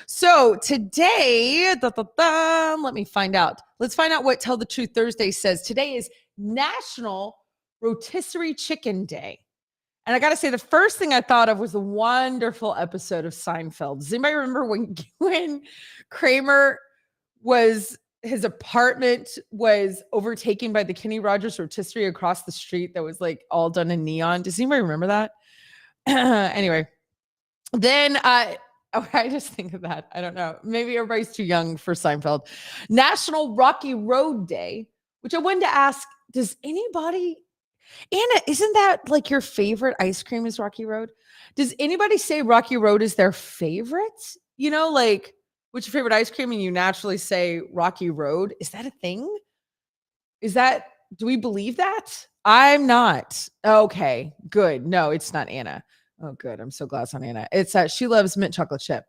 So today, let me find out. Let's find out what Tell the Truth Thursday says. Today is National Rotisserie Chicken Day. And I got to say, the first thing I thought of was the wonderful episode of Seinfeld. Does anybody remember when Kramer his apartment was overtaken by the Kenny Rogers rotisserie across the street that was like all done in neon? Does anybody remember that? Anyway, then I just think of that. I don't know. Maybe everybody's too young for Seinfeld. National Rocky Road Day, which I wanted to ask, does anybody... Anna, isn't that like your favorite ice cream is Rocky Road? Does anybody say Rocky Road is their favorite? Like, what's your favorite ice cream? And you naturally say Rocky Road. Is that a thing? Do we believe that? I'm not. Okay, good. No, it's not Anna. Oh, good. I'm so glad it's not Anna. It's she loves mint chocolate chip.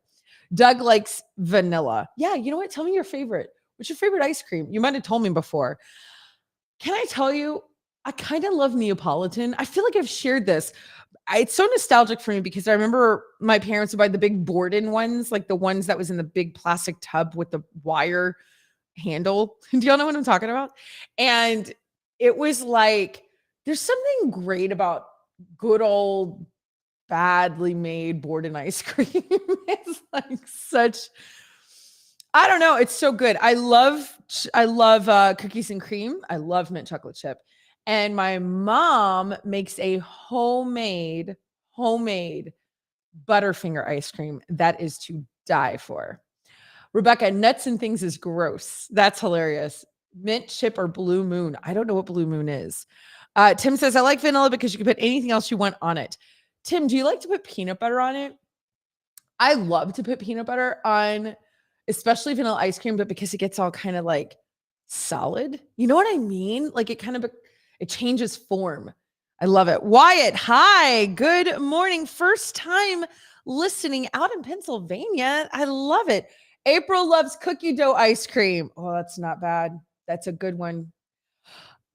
Doug likes vanilla. Yeah, you know what? Tell me your favorite. What's your favorite ice cream? You might have told me before. Can I tell you? I kind of love Neapolitan. I feel like I've shared this. It's so nostalgic for me because I remember my parents would buy the big Borden ones, like the ones that was in the big plastic tub with the wire handle. Do y'all know what I'm talking about? And it was like There's something great about good old badly made Borden ice cream. It's like such, I don't know. It's so good. I love cookies and cream. I love mint chocolate chip. And my mom makes a homemade Butterfinger ice cream that is to die for. Rebecca, nuts and things is gross. That's hilarious. Mint chip or blue moon. I don't know what blue moon is. Tim says, I like vanilla because you can put anything else you want on it. Tim, do you like to put peanut butter on it? I love to put peanut butter on, especially vanilla ice cream, but because it gets all kind of like solid. You know what I mean? Like it changes form. I love it. Wyatt, hi. Good morning. First time listening out in Pennsylvania. I love it. April loves cookie dough ice cream. Oh, that's not bad. That's a good one.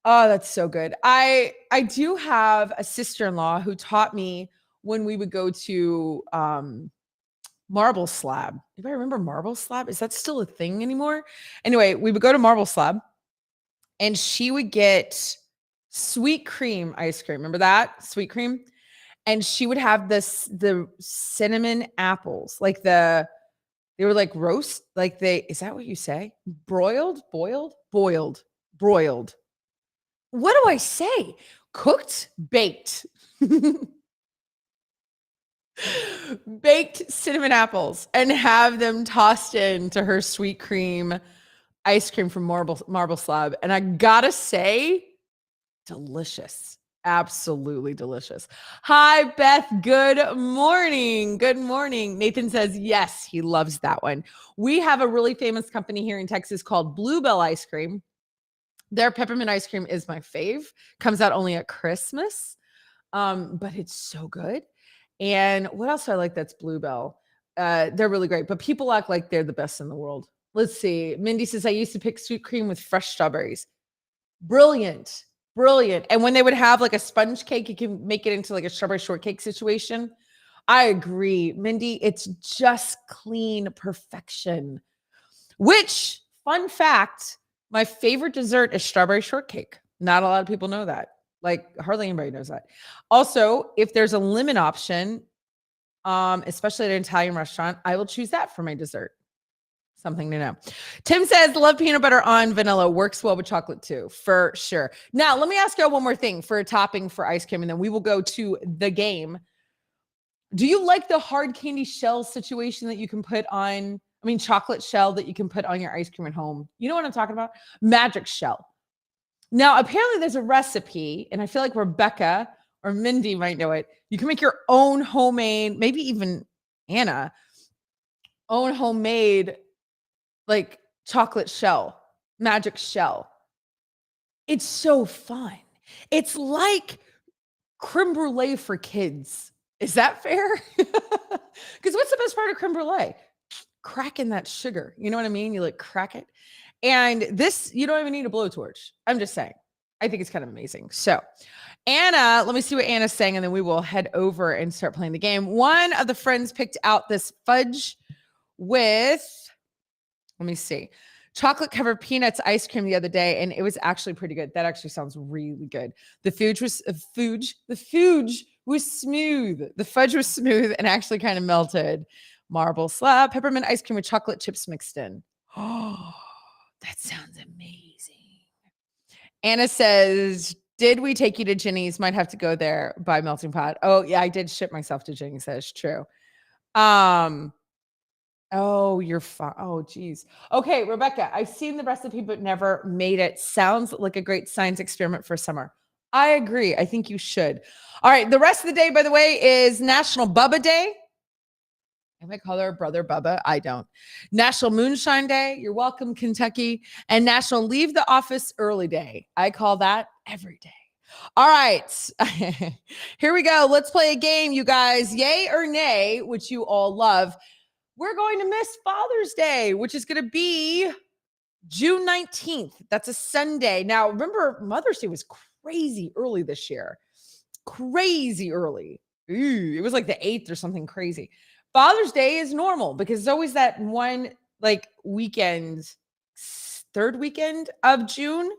Oh, that's so good. I do have a sister-in-law who taught me when we would go to Marble Slab. Anybody remember Marble Slab? Is that still a thing anymore? Anyway, we would go to Marble Slab and she would get sweet cream ice cream. Remember that? Sweet cream. And she would have the cinnamon apples, like they were like roast, like is that what you say? Broiled. What do I say? Cooked, baked. Baked cinnamon apples and have them tossed into her sweet cream ice cream from Marble Slab. And I gotta say, delicious. Absolutely delicious. Hi, Beth. Good morning. Good morning. Nathan says, yes, he loves that one. We have a really famous company here in Texas called Bluebell Ice Cream. Their peppermint ice cream is my fave. Comes out only at Christmas. But it's so good. And what else do I like that's Bluebell? They're really great, but people act like they're the best in the world. Let's see. Mindy says, I used to pick sweet cream with fresh strawberries. Brilliant. And when they would have like a sponge cake, you can make it into like a strawberry shortcake situation. I agree. Mindy, it's just clean perfection. Which, fun fact, my favorite dessert is strawberry shortcake. Not a lot of people know that. Like hardly anybody knows that. Also, if there's a lemon option, especially at an Italian restaurant, I will choose that for my dessert. Something to know. Tim says, love peanut butter on vanilla. Works well with chocolate too, for sure. Now, let me ask you one more thing for a topping for ice cream, and then we will go to the game. Do you like the hard candy shell situation that you can put on, chocolate shell that you can put on your ice cream at home? You know what I'm talking about? Magic shell. Now, apparently there's a recipe, and I feel like Rebecca or Mindy might know it. You can make your own homemade, maybe even Anna, own homemade like chocolate shell, magic shell. It's so fun. It's like creme brulee for kids. Is that fair? Because what's the best part of creme brulee? Cracking that sugar. You know what I mean? You like crack it. And this, you don't even need a blowtorch. I'm just saying. I think it's kind of amazing. So, Anna, let me see what Anna's saying, and then we will head over and start playing the game. One of the friends picked out this fudge with, let me see, chocolate covered peanuts ice cream the other day, and it was actually pretty good. That actually sounds really good. The fudge was smooth. The fudge was smooth and actually kind of melted. Marble Slab, peppermint ice cream with chocolate chips mixed in. Oh, that sounds amazing. Anna says, did we take you to Ginny's? Might have to go there by Melting Pot. Oh, yeah, I did ship myself to Ginny's. That is true. Oh, you're fine. Oh, geez. Okay, Rebecca, I've seen the recipe, but never made it. Sounds like a great science experiment for summer. I agree. I think you should. All right. The rest of the day, by the way, is National Bubba Day. I might call her brother Bubba. I don't. National Moonshine Day. You're welcome, Kentucky. And National Leave the Office Early Day. I call that every day. All right. Here we go. Let's play a game, you guys. Yay or nay, which you all love. We're going to miss Father's Day, which is going to be June 19th. That's a Sunday. Now, remember, Mother's Day was crazy early this year. Crazy early. Ooh, it was like the 8th or something crazy. Father's Day is normal because it's always that one like weekend, third weekend of June.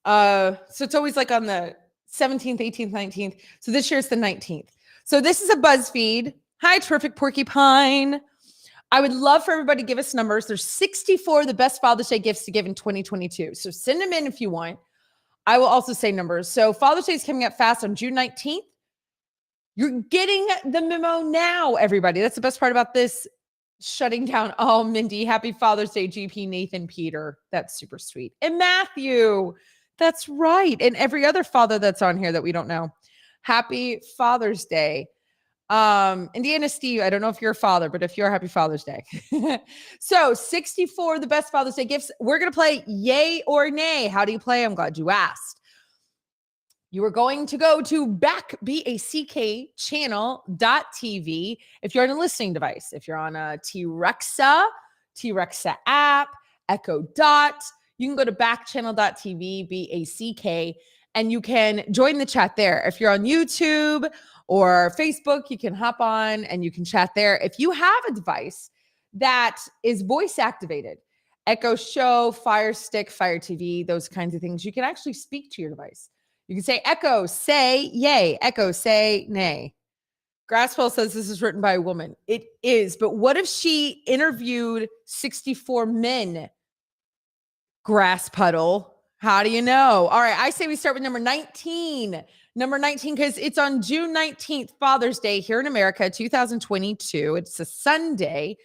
So it's always like on the 17th, 18th, 19th. So this year it's the 19th. So this is a BuzzFeed. Hi, terrific porcupine. I would love for everybody to give us numbers. There's 64 of the best Father's Day gifts to give in 2022. So send them in if you want. I will also say numbers. So Father's Day is coming up fast on June 19th. You're getting the memo now, everybody. That's the best part about this shutting down. Oh, Mindy, happy Father's Day, GP, Nathan, Peter. That's super sweet. And Matthew, that's right. And every other father that's on here that we don't know. Happy Father's Day. Indiana Steve, I don't know if you're a father, but if you're, happy Father's Day. So 64 of the best Father's Day gifts. We're going to play yay or nay. How do you play? I'm glad you asked. You are going to go to backchannel.tv if you're on a listening device. If you're on a T-Rexa app, Echo Dot, you can go to backchannel.tv, BACK, and you can join the chat there. If you're on YouTube or Facebook, you can hop on and you can chat there. If you have a device that is voice activated, Echo Show, Fire Stick, Fire TV, those kinds of things, you can actually speak to your device. You can say, Echo, say yay. Echo, say nay. Grasswell says this is written by a woman. It is, but what if she interviewed 64 men? Grass puddle. How do you know? All right, I say we start with number 19. Number 19, because it's on June 19th, Father's Day here in America, 2022. It's a Sunday.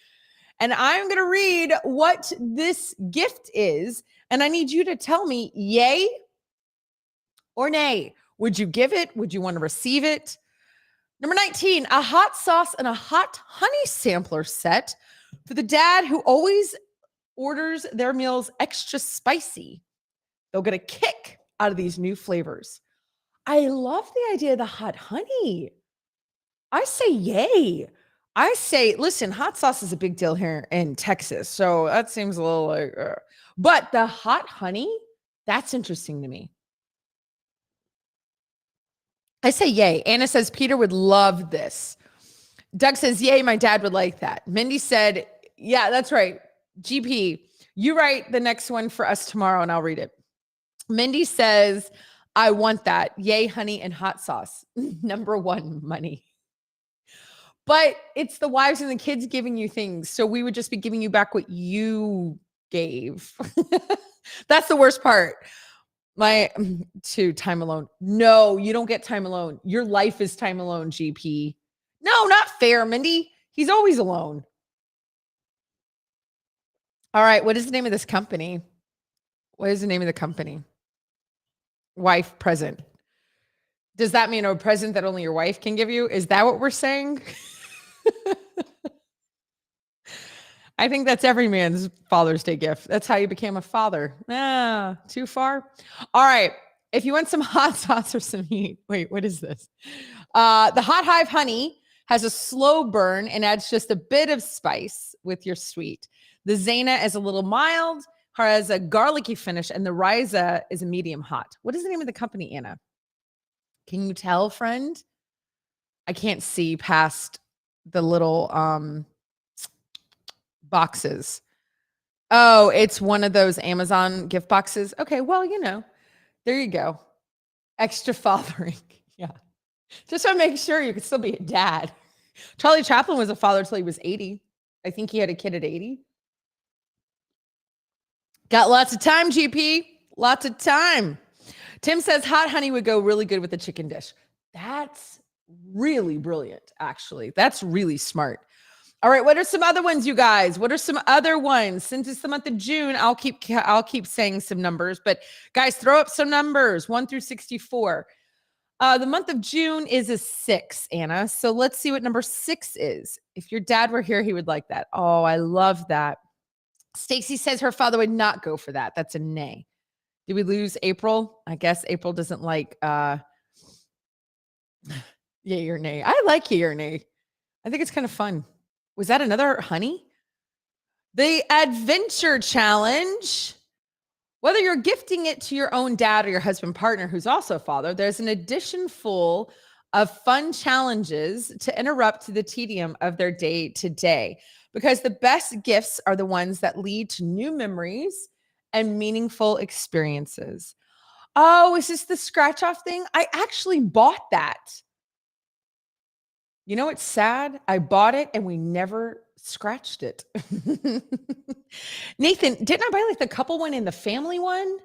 And I'm going to read what this gift is. And I need you to tell me yay or nay. Would you give it? Would you want to receive it? Number 19, a hot sauce and a hot honey sampler set for the dad who always orders their meals extra spicy. They'll get a kick out of these new flavors. I love the idea of the hot honey. I say yay. I say, listen, hot sauce is a big deal here in Texas. So that seems a little like, but the hot honey, that's interesting to me. I say yay. Anna says Peter would love this. Doug says, yay, my dad would like that. Mindy said, yeah, that's right. GP, you write the next one for us tomorrow and I'll read it. Mindy says, I want that. Yay, honey and hot sauce. Number one, money. But it's the wives and the kids giving you things. So we would just be giving you back what you gave. That's the worst part. To time alone. No, you don't get time alone. Your life is time alone, GP. No, not fair, Mindy. He's always alone. All right. What is the name of this company? What is the name of the company? Wife present. Does that mean a present that only your wife can give you? Is that what we're saying? I think that's every man's Father's Day gift. That's how you became a father. Too far? All right. If you want some hot sauce or some heat, wait, what is this? The Hot Hive Honey has a slow burn and adds just a bit of spice with your sweet. The Zana is a little mild, has a garlicky finish, and the Ryza is a medium hot. What is the name of the company, Anna? Can you tell, friend? I can't see past the little boxes. Oh, it's one of those Amazon gift boxes. Okay, well, there you go. Extra fathering. Yeah. Just want to make sure you could still be a dad. Charlie Chaplin was a father till he was 80. I think he had a kid at 80. Got lots of time, GP. Lots of time. Tim says hot honey would go really good with the chicken dish. That's really brilliant, actually. That's really smart. All right, what are some other ones, you guys? What are some other ones? Since it's the month of June, I'll keep saying some numbers, but guys, throw up some numbers, 1 through 64. The month of June is a 6, Anna. So let's see what number 6 is. If your dad were here, he would like that. Oh, I love that. Stacy says her father would not go for that. That's a nay. Did we lose April? I guess April doesn't like yay or nay. I like yay or nay. I think it's kind of fun. Was that another honey? The Adventure Challenge. Whether you're gifting it to your own dad or your husband partner who's also a father, there's an edition full of fun challenges to interrupt the tedium of their day to day. Because the best gifts are the ones that lead to new memories and meaningful experiences. Oh, is this the scratch off thing? I actually bought that. You know what's sad? I bought it and we never scratched it. Nathan, didn't I buy like the couple one and the family one?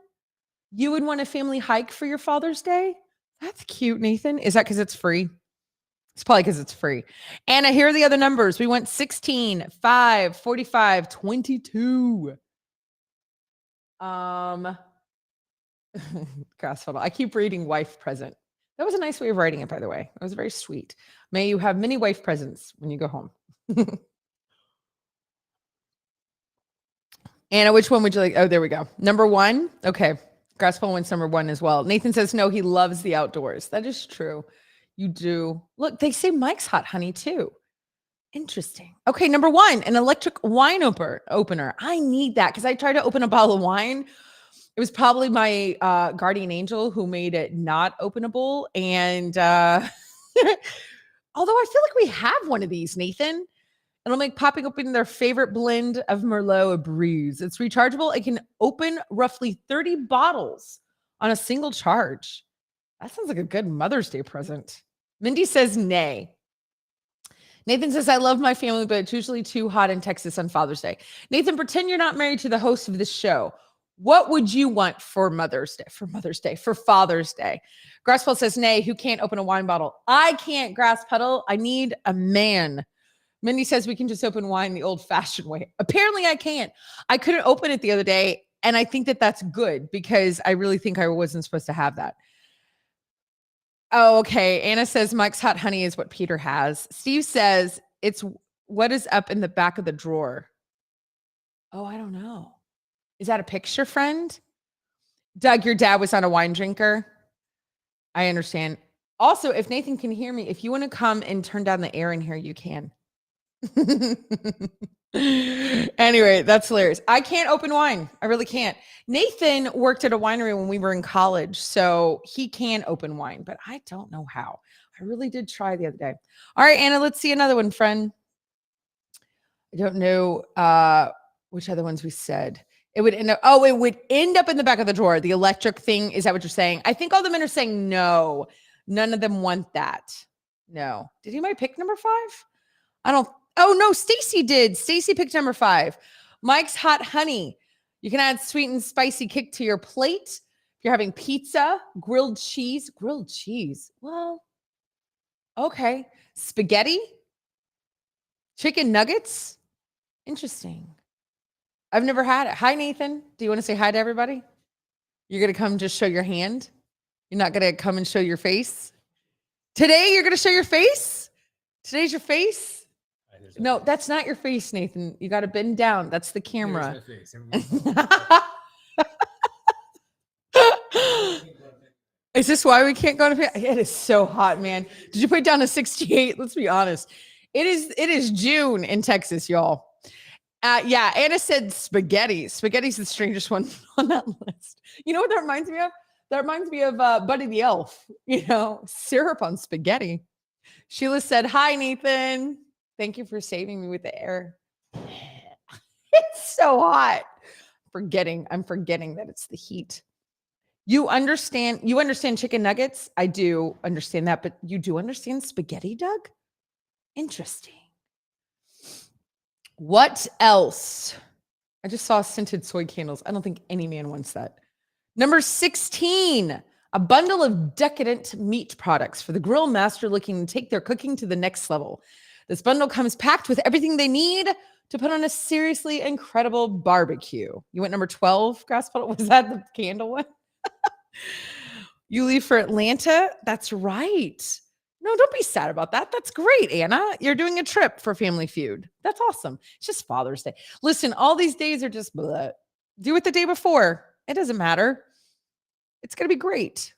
You would want a family hike for your Father's Day? That's cute, Nathan. Is that because it's free? It's probably because it's free. Anna, here are the other numbers. We went 16, 5, 45, 22. Grass photo. I keep reading wife present. That was a nice way of writing it, by the way. That was very sweet. May you have many wife presents when you go home. Anna, which one would you like? Oh, there we go. Number 1. Okay. Grassfall wins number 1 as well. Nathan says, no, he loves the outdoors. That is true. You do. Look, they say Mike's hot honey too. Interesting. Okay. Number 1, an electric wine opener. I need that because I tried to open a bottle of wine. It was probably my guardian angel who made it not openable. And although I feel like we have one of these, Nathan. It'll make popping open their favorite blend of Merlot a breeze. It's rechargeable. It can open roughly 30 bottles on a single charge. That sounds like a good Mother's Day present. Mindy says nay. Nathan says, I love my family, but it's usually too hot in Texas on Father's Day. Nathan, pretend you're not married to the host of this show. What would you want for Father's Day? Grasspedal says, nay, who can't open a wine bottle? I can't, Grasspedal. I need a man. Mindy says we can just open wine the old-fashioned way. Apparently I can't. I couldn't open it the other day, and I think that that's good because I really think I wasn't supposed to have that. Oh, okay. Anna says Mike's hot honey is what Peter has. Steve says it's what is up in the back of the drawer. Oh, I don't know. Is that a picture, friend? Doug, your dad was not a wine drinker. I understand. Also, if Nathan can hear me, if you want to come and turn down the air in here, you can. Anyway, that's hilarious. I can't open wine. I really can't. Nathan worked at a winery when we were in college, so he can open wine, but I don't know how. I really did try the other day. All right, Anna, let's see another one, friend. I don't know which other ones we said. It would end up in the back of the drawer. The electric thing. Is that what you're saying? I think all the men are saying no. None of them want that. No. Did anybody pick number 5? I don't. Oh, no, Stacy did. Stacy picked number 5. Mike's hot honey. You can add sweet and spicy kick to your plate. If you're having pizza, grilled cheese. Well, okay. Spaghetti. Chicken nuggets. Interesting. I've never had it. Hi, Nathan. Do you want to say hi to everybody? You're going to come just show your hand? You're not going to come and show your face? Today, you're going to show your face? Today's your face? No, that's not your face, Nathan. You got to bend down. That's the camera. Is this why we can't go to? It is so hot, man. Did you put it down to 68? Let's be honest. It is June in Texas, y'all. Yeah, Anna said spaghetti. Spaghetti's the strangest one on that list. You know what that reminds me of? That reminds me of Buddy the Elf. You know, syrup on spaghetti. Sheila said, hi, Nathan. Thank you for saving me with the air. It's so hot. I'm forgetting that it's the heat. You understand chicken nuggets? I do understand that, but you do understand spaghetti, Doug? Interesting. What else? I just saw scented soy candles. I don't think any man wants that. Number 16, a bundle of decadent meat products for the grill master looking to take their cooking to the next level. This bundle comes packed with everything they need to put on a seriously incredible barbecue. You went number 12, Grasspedal? Was that the candle one? You leave for Atlanta? That's right. No, don't be sad about that. That's great, Anna. You're doing a trip for Family Feud. That's awesome. It's just Father's Day. Listen, all these days are just bleh. Do it the day before. It doesn't matter. It's going to be great.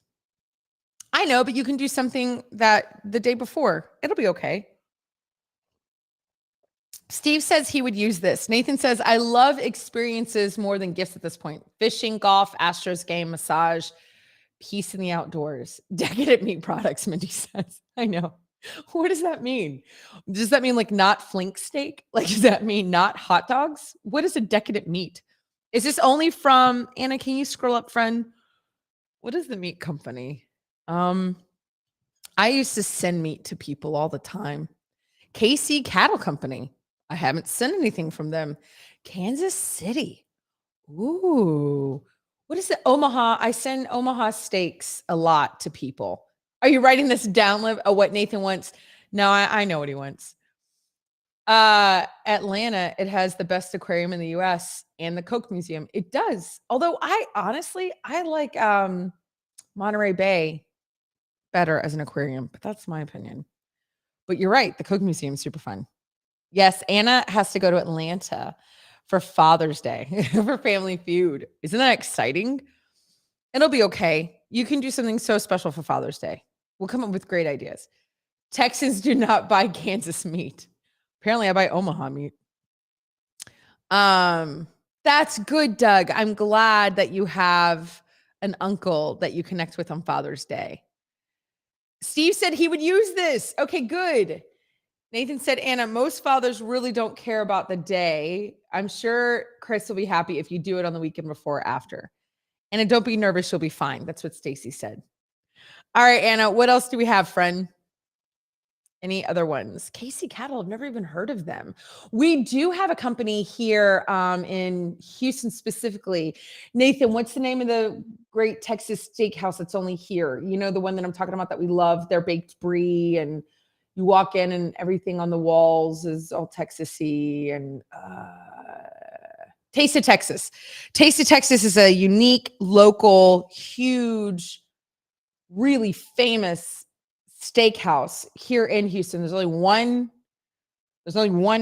I know, but you can do something that the day before. It'll be okay. Steve says he would use this. Nathan says, I love experiences more than gifts at this point. Fishing, golf, Astros game, massage, peace in the outdoors. Decadent meat products, Mindy says. I know. What does that mean? Does that mean like not flink steak? Like, does that mean not hot dogs? What is a decadent meat? Is this only from, Anna, can you scroll up, friend? What is the meat company? I used to send meat to people all the time. KC Cattle Company. I haven't sent anything from them. Kansas City. Ooh. What is it? Omaha. I send Omaha steaks a lot to people. Are you writing this down, Liv? Oh, what Nathan wants? No, I know what he wants. Atlanta, it has the best aquarium in the US and the Coke Museum. It does. Although I like Monterey Bay better as an aquarium, but that's my opinion. But you're right, the Coke Museum is super fun. Yes, Anna has to go to Atlanta for Father's Day for Family Feud. Isn't that exciting? It'll be okay. You can do something so special for Father's Day. We'll come up with great ideas. Texans do not buy Kansas meat. Apparently, I buy Omaha meat. That's good, Doug. I'm glad that you have an uncle that you connect with on Father's Day. Steve said he would use this. Okay, good. Nathan said, Anna, most fathers really don't care about the day. I'm sure Chris will be happy if you do it on the weekend before or after. Anna, don't be nervous. You'll be fine. That's what Stacy said. All right, Anna, what else do we have, friend? Any other ones? KC Cattle, I've never even heard of them. We do have a company here in Houston specifically. Nathan, what's the name of the great Texas steakhouse that's only here? You know, the one that I'm talking about that we love, their baked brie, and you walk in and everything on the walls is all Texas-y, and Taste of Texas. Taste of Texas is a unique, local, huge, really famous steakhouse here in Houston. There's only one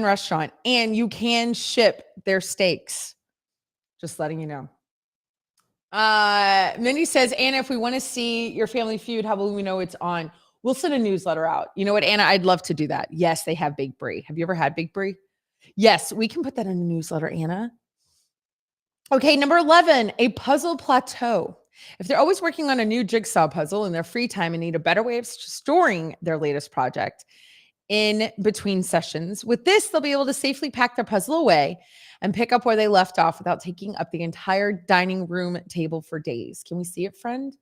restaurant, and you can ship their steaks. Just letting you know. Mindy says, Anna, if we want to see your Family Feud, how will we know it's on? We'll send a newsletter out. You know what, Anna? I'd love to do that. Yes, they have baked brie. Have you ever had baked brie? Yes, we can put that in a newsletter, Anna. Okay, number 11, a puzzle plateau. If they're always working on a new jigsaw puzzle in their free time and need a better way of storing their latest project in between sessions, with this, they'll be able to safely pack their puzzle away and pick up where they left off without taking up the entire dining room table for days. Can we see it, friend?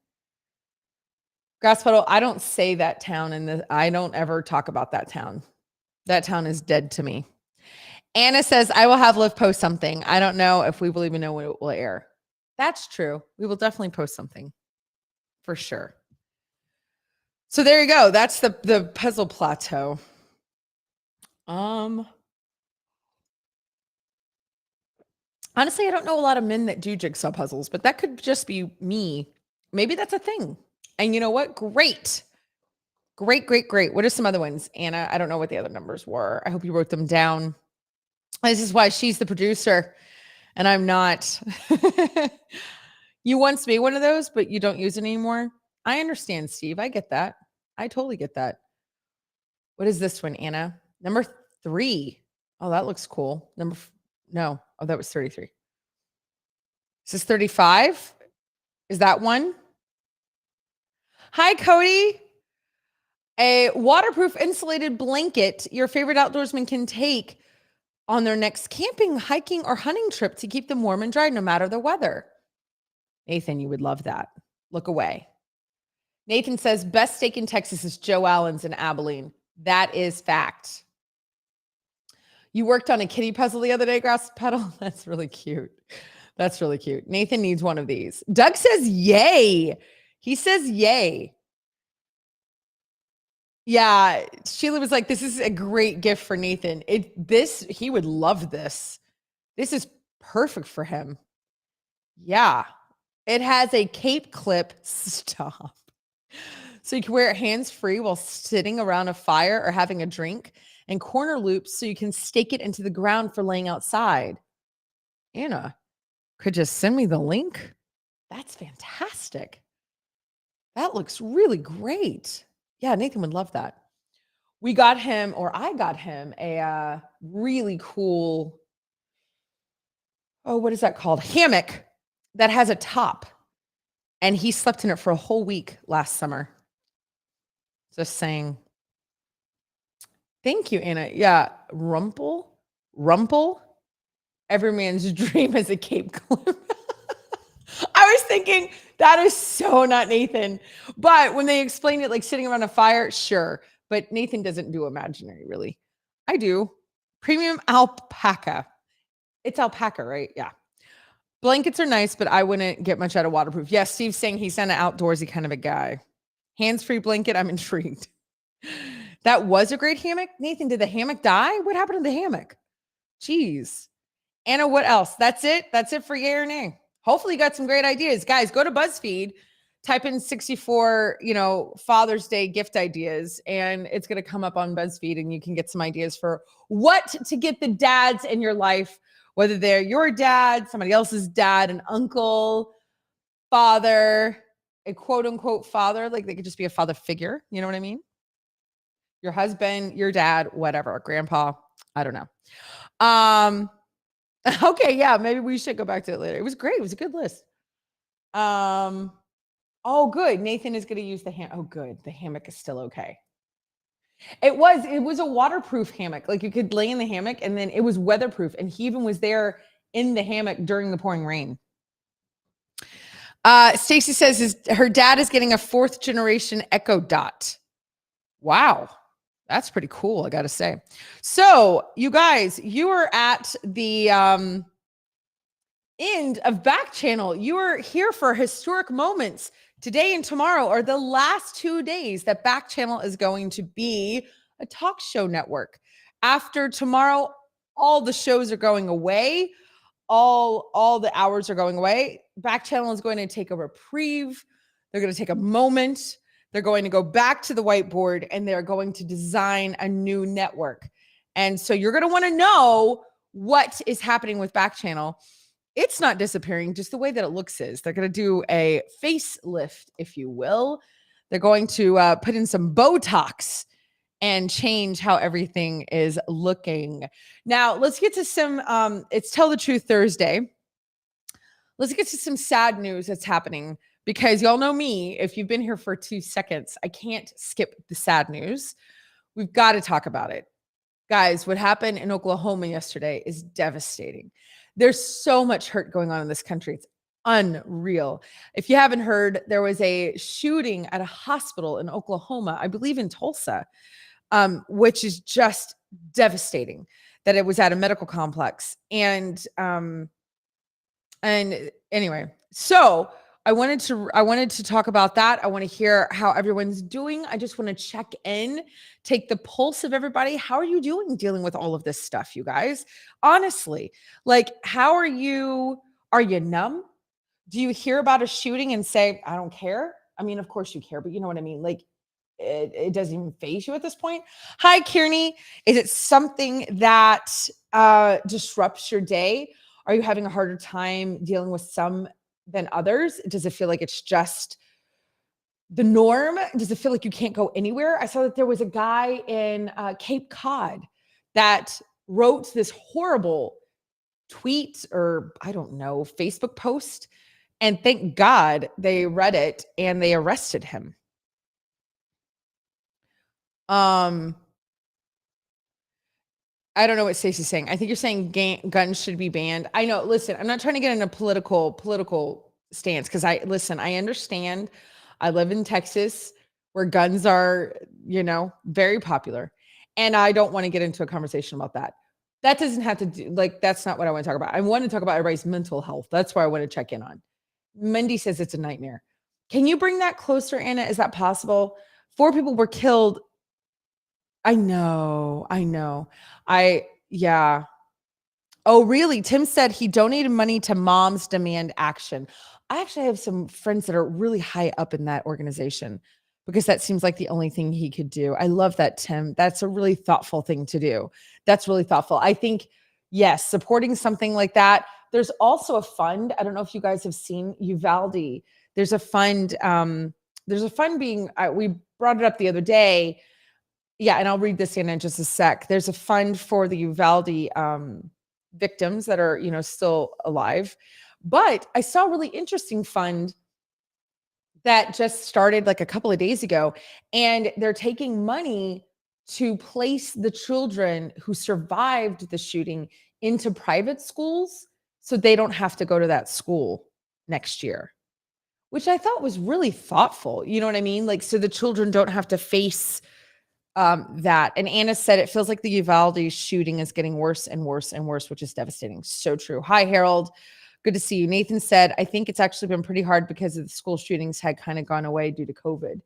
Grass Puddle, I don't say that town, and I don't ever talk about that town. That town is dead to me. Anna says, I will have Liv post something. I don't know if we will even know when it will air. That's true. We will definitely post something for sure. So there you go. That's the puzzle plateau. Honestly, I don't know a lot of men that do jigsaw puzzles, but that could just be me. Maybe that's a thing. And you know what? Great. Great. What are some other ones? Anna, I don't know what the other numbers were. I hope you wrote them down. This is why she's the producer and I'm not. You once made one of those, but you don't use it anymore. I understand, Steve. I get that. I totally get that. What is this one, Anna? Number 3. Oh, that looks cool. No. Oh, that was 33. Is this 35? Is that one? Hi, Cody. A waterproof insulated blanket your favorite outdoorsman can take on their next camping, hiking, or hunting trip to keep them warm and dry no matter the weather. Nathan, you would love that. Look away. Nathan says, best steak in Texas is Joe Allen's in Abilene. That is fact. You worked on a kitty puzzle the other day, Grass Petal? That's really cute. That's really cute. Nathan needs one of these. Doug says, yay. He says, yay. Yeah, Sheila was like, this is a great gift for Nathan. He would love this. This is perfect for him. Yeah. It has a cape clip. Stop. So you can wear it hands-free while sitting around a fire or having a drink, and corner loops so you can stake it into the ground for laying outside. Anna, could you send me the link? That's fantastic. That looks really great. Yeah, Nathan would love that. I got him a really cool, what is that called? Hammock that has a top. And he slept in it for a whole week last summer. Just saying. Thank you, Anna. Yeah, Rumple. Every man's dream is a cape clip. I was thinking that is so not Nathan. But when they explained it like sitting around a fire, sure. But Nathan doesn't do imaginary, really. I do. Premium alpaca. It's alpaca, right? Yeah. Blankets are nice, but I wouldn't get much out of waterproof. Yes, Steve's saying he's not an outdoorsy kind of a guy. Hands-free blanket, I'm intrigued. That was a great hammock. Nathan, did the hammock die? What happened to the hammock? Jeez. Anna, what else? That's it? That's it for yay or nay? Hopefully you got some great ideas. Guys, go to BuzzFeed, type in 64, Father's Day gift ideas, and it's going to come up on BuzzFeed, and you can get some ideas for what to get the dads in your life, whether they're your dad, somebody else's dad, an uncle, father, a quote unquote father, like they could just be a father figure. You know what I mean? Your husband, your dad, whatever, grandpa. I don't know. Okay, yeah, maybe we should go back to it later. It was great. It was a good list. Oh, good. Nathan is going to use the hammock. Oh, good. The hammock is still okay. It was a waterproof hammock. Like you could lay in the hammock and then it was weatherproof. And he even was there in the hammock during the pouring rain. Stacy says her dad is getting a 4th generation Echo Dot. Wow. That's pretty cool, I got to say. So, you guys, you are at the end of Backchannel. You are here for historic moments. Today and tomorrow are the last 2 days that Backchannel is going to be a talk show network. After tomorrow, all the shows are going away. All the hours are going away. Backchannel is going to take a reprieve. They're going to take a moment. They're going to go back to the whiteboard and they're going to design a new network. And so you're going to want to know what is happening with Backchannel. It's not disappearing, just the way that it looks is. They're going to do a facelift, if you will. They're going to put in some Botox and change how everything is looking. Now, let's get to some, it's Tell the Truth Thursday. Let's get to some sad news that's happening. Because y'all know me, if you've been here for 2 seconds, I can't skip the sad news. We've got to talk about it. Guys, what happened in Oklahoma yesterday is devastating. There's so much hurt going on in this country. It's unreal. If you haven't heard, there was a shooting at a hospital in Oklahoma, I believe in Tulsa, which is just devastating that it was at a medical complex. And anyway, so I wanted to talk about that. I want to hear how everyone's doing. I just want to check in, take the pulse of everybody. How are you doing dealing with all of this stuff, you guys? Honestly, like, how are you? Are you numb? Do you hear about a shooting and say, I don't care? I mean, of course you care, but you know what I mean? Like, it doesn't even faze you at this point. Hi, Kearney. Is it something that disrupts your day? Are you having a harder time dealing with some than others? Does it feel like it's just the norm? Does it feel like you can't go anywhere? I saw that there was a guy in Cape Cod that wrote this horrible tweet or I don't know, Facebook post. And thank God they read it and they arrested him. I don't know what Stacey's saying. I think you're saying guns should be banned. I know. Listen, I'm not trying to get in a political stance because I understand. I live in Texas where guns are, very popular. And I don't want to get into a conversation about that. That doesn't have to do, that's not what I want to talk about. I want to talk about everybody's mental health. That's where I want to check in on. Mindy says it's a nightmare. Can you bring that closer, Anna? Is that possible? 4 people were killed. I know. Yeah. Oh, really? Tim said he donated money to Moms Demand Action. I actually have some friends that are really high up in that organization because that seems like the only thing he could do. I love that, Tim. That's a really thoughtful thing to do. That's really thoughtful. I think, yes, supporting something like that. There's also a fund. I don't know if you guys have seen Uvalde. There's a fund. Being, we brought it up the other day. Yeah, and I'll read this in just a sec. There's a fund for the Uvalde victims that are, still alive. But I saw a really interesting fund that just started like a couple of days ago, and they're taking money to place the children who survived the shooting into private schools so they don't have to go to that school next year. which I thought was really thoughtful. You know what I mean? Like, so the children don't have to face that. And Anna said it feels like the Uvalde shooting is getting worse and worse and worse, which is devastating. So true. Hi, Harold. Good to see you. Nathan said, I think it's actually been pretty hard because of the school shootings had kind of gone away due to COVID.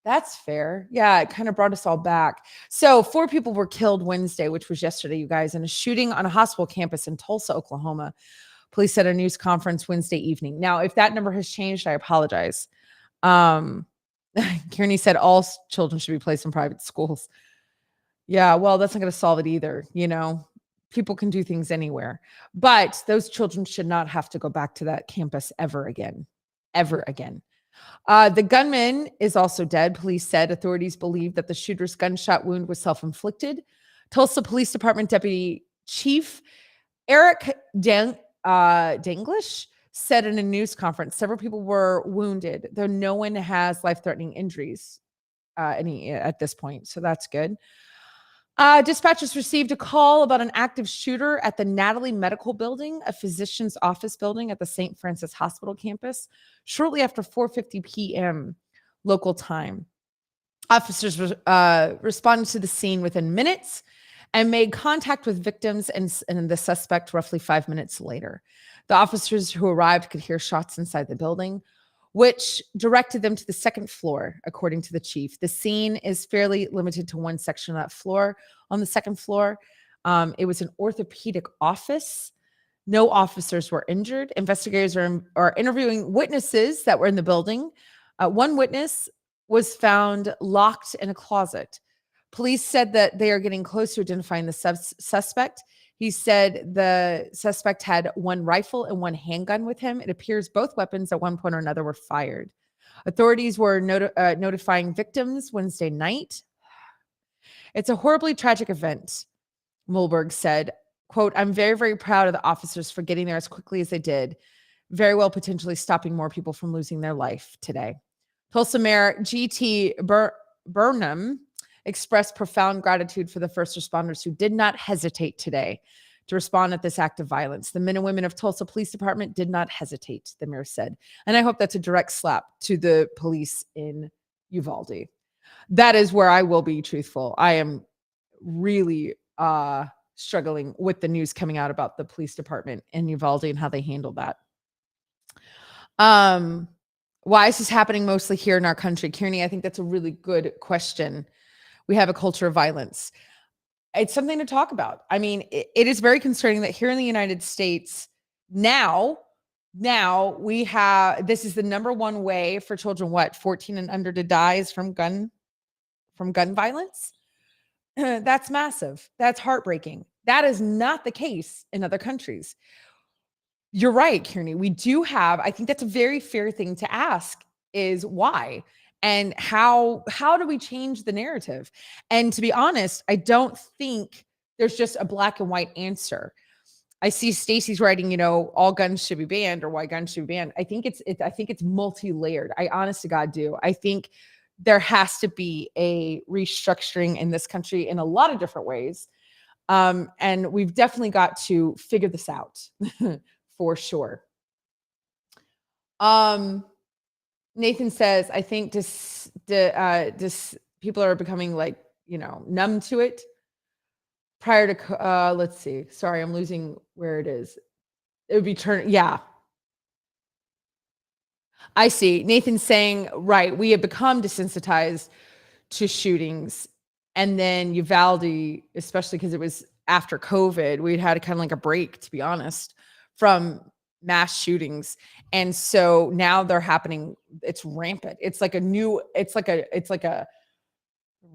That's fair. Yeah, it kind of brought us all back. So 4 people were killed Wednesday, which was yesterday, you guys, in a shooting on a hospital campus in Tulsa, Oklahoma. Police said at a news conference Wednesday evening. Now, if that number has changed, I apologize. Kearney said all children should be placed in private schools. Yeah, well, that's not going to solve it either. You know, people can do things anywhere, but those children should not have to go back to that campus ever again. The gunman is also dead. Police said authorities believe that the shooter's gunshot wound was self-inflicted. Tulsa Police Department Deputy Chief Eric Danglish said in a news conference, several people were wounded, though no one has life-threatening injuries at this point. So that's good. Dispatchers received a call about an active shooter at the Natalie Medical Building, a physician's office building at the St. Francis Hospital campus, shortly after 4:50 p.m. local time. Officers responded to the scene within minutes and made contact with victims and the suspect roughly 5 minutes later. The officers who arrived could hear shots inside the building, which directed them to the second floor, according to the chief. The scene is fairly limited to one section of that floor. On the second floor, it was an orthopedic office. No officers were injured. Investigators are interviewing witnesses that were in the building. One witness was found locked in a closet. Police said that they are getting close to identifying the suspect. He said the suspect had one rifle and one handgun with him. It appears both weapons at one point or another were fired. Authorities were notifying victims Wednesday night. It's a horribly tragic event, Mulberg said. Quote, I'm very, very proud of the officers for getting there as quickly as they did, very well potentially stopping more people from losing their life today. Tulsa Mayor G.T. Burnham expressed profound gratitude for the first responders who did not hesitate today to respond at this act of violence. The men and women of Tulsa Police Department did not hesitate, the mayor said. And I hope that's a direct slap to the police in Uvalde. That is where I will be truthful. I am really struggling with the news coming out about the police department in Uvalde and how they handled that. Why is this happening mostly here in our country? Kearney, I think that's a really good question. We have a culture of violence. It's something to talk about. I mean, it is very concerning that here in the United States, now we have, this is the number one way for children, 14 and under to die is from gun violence. That's massive. That's heartbreaking. That is not the case in other countries. You're right, Kearney. We do have, I think that's a very fair thing to ask is why? And how do we change the narrative? And to be honest, I don't think there's just a black and white answer. I see Stacey's writing, all guns should be banned or why guns should be banned. I think it's multi-layered. I honest to God do. I think there has to be a restructuring in this country in a lot of different ways. And we've definitely got to figure this out for sure. Nathan says, I think people are becoming numb to it prior to, let's see. Sorry, I'm losing where it is. It would be yeah. I see. Nathan's saying, right, we have become desensitized to shootings. And then Uvalde, especially because it was after COVID, we'd had kind of like a break, to be honest, from mass shootings. And so now they're happening. It's rampant. It's like a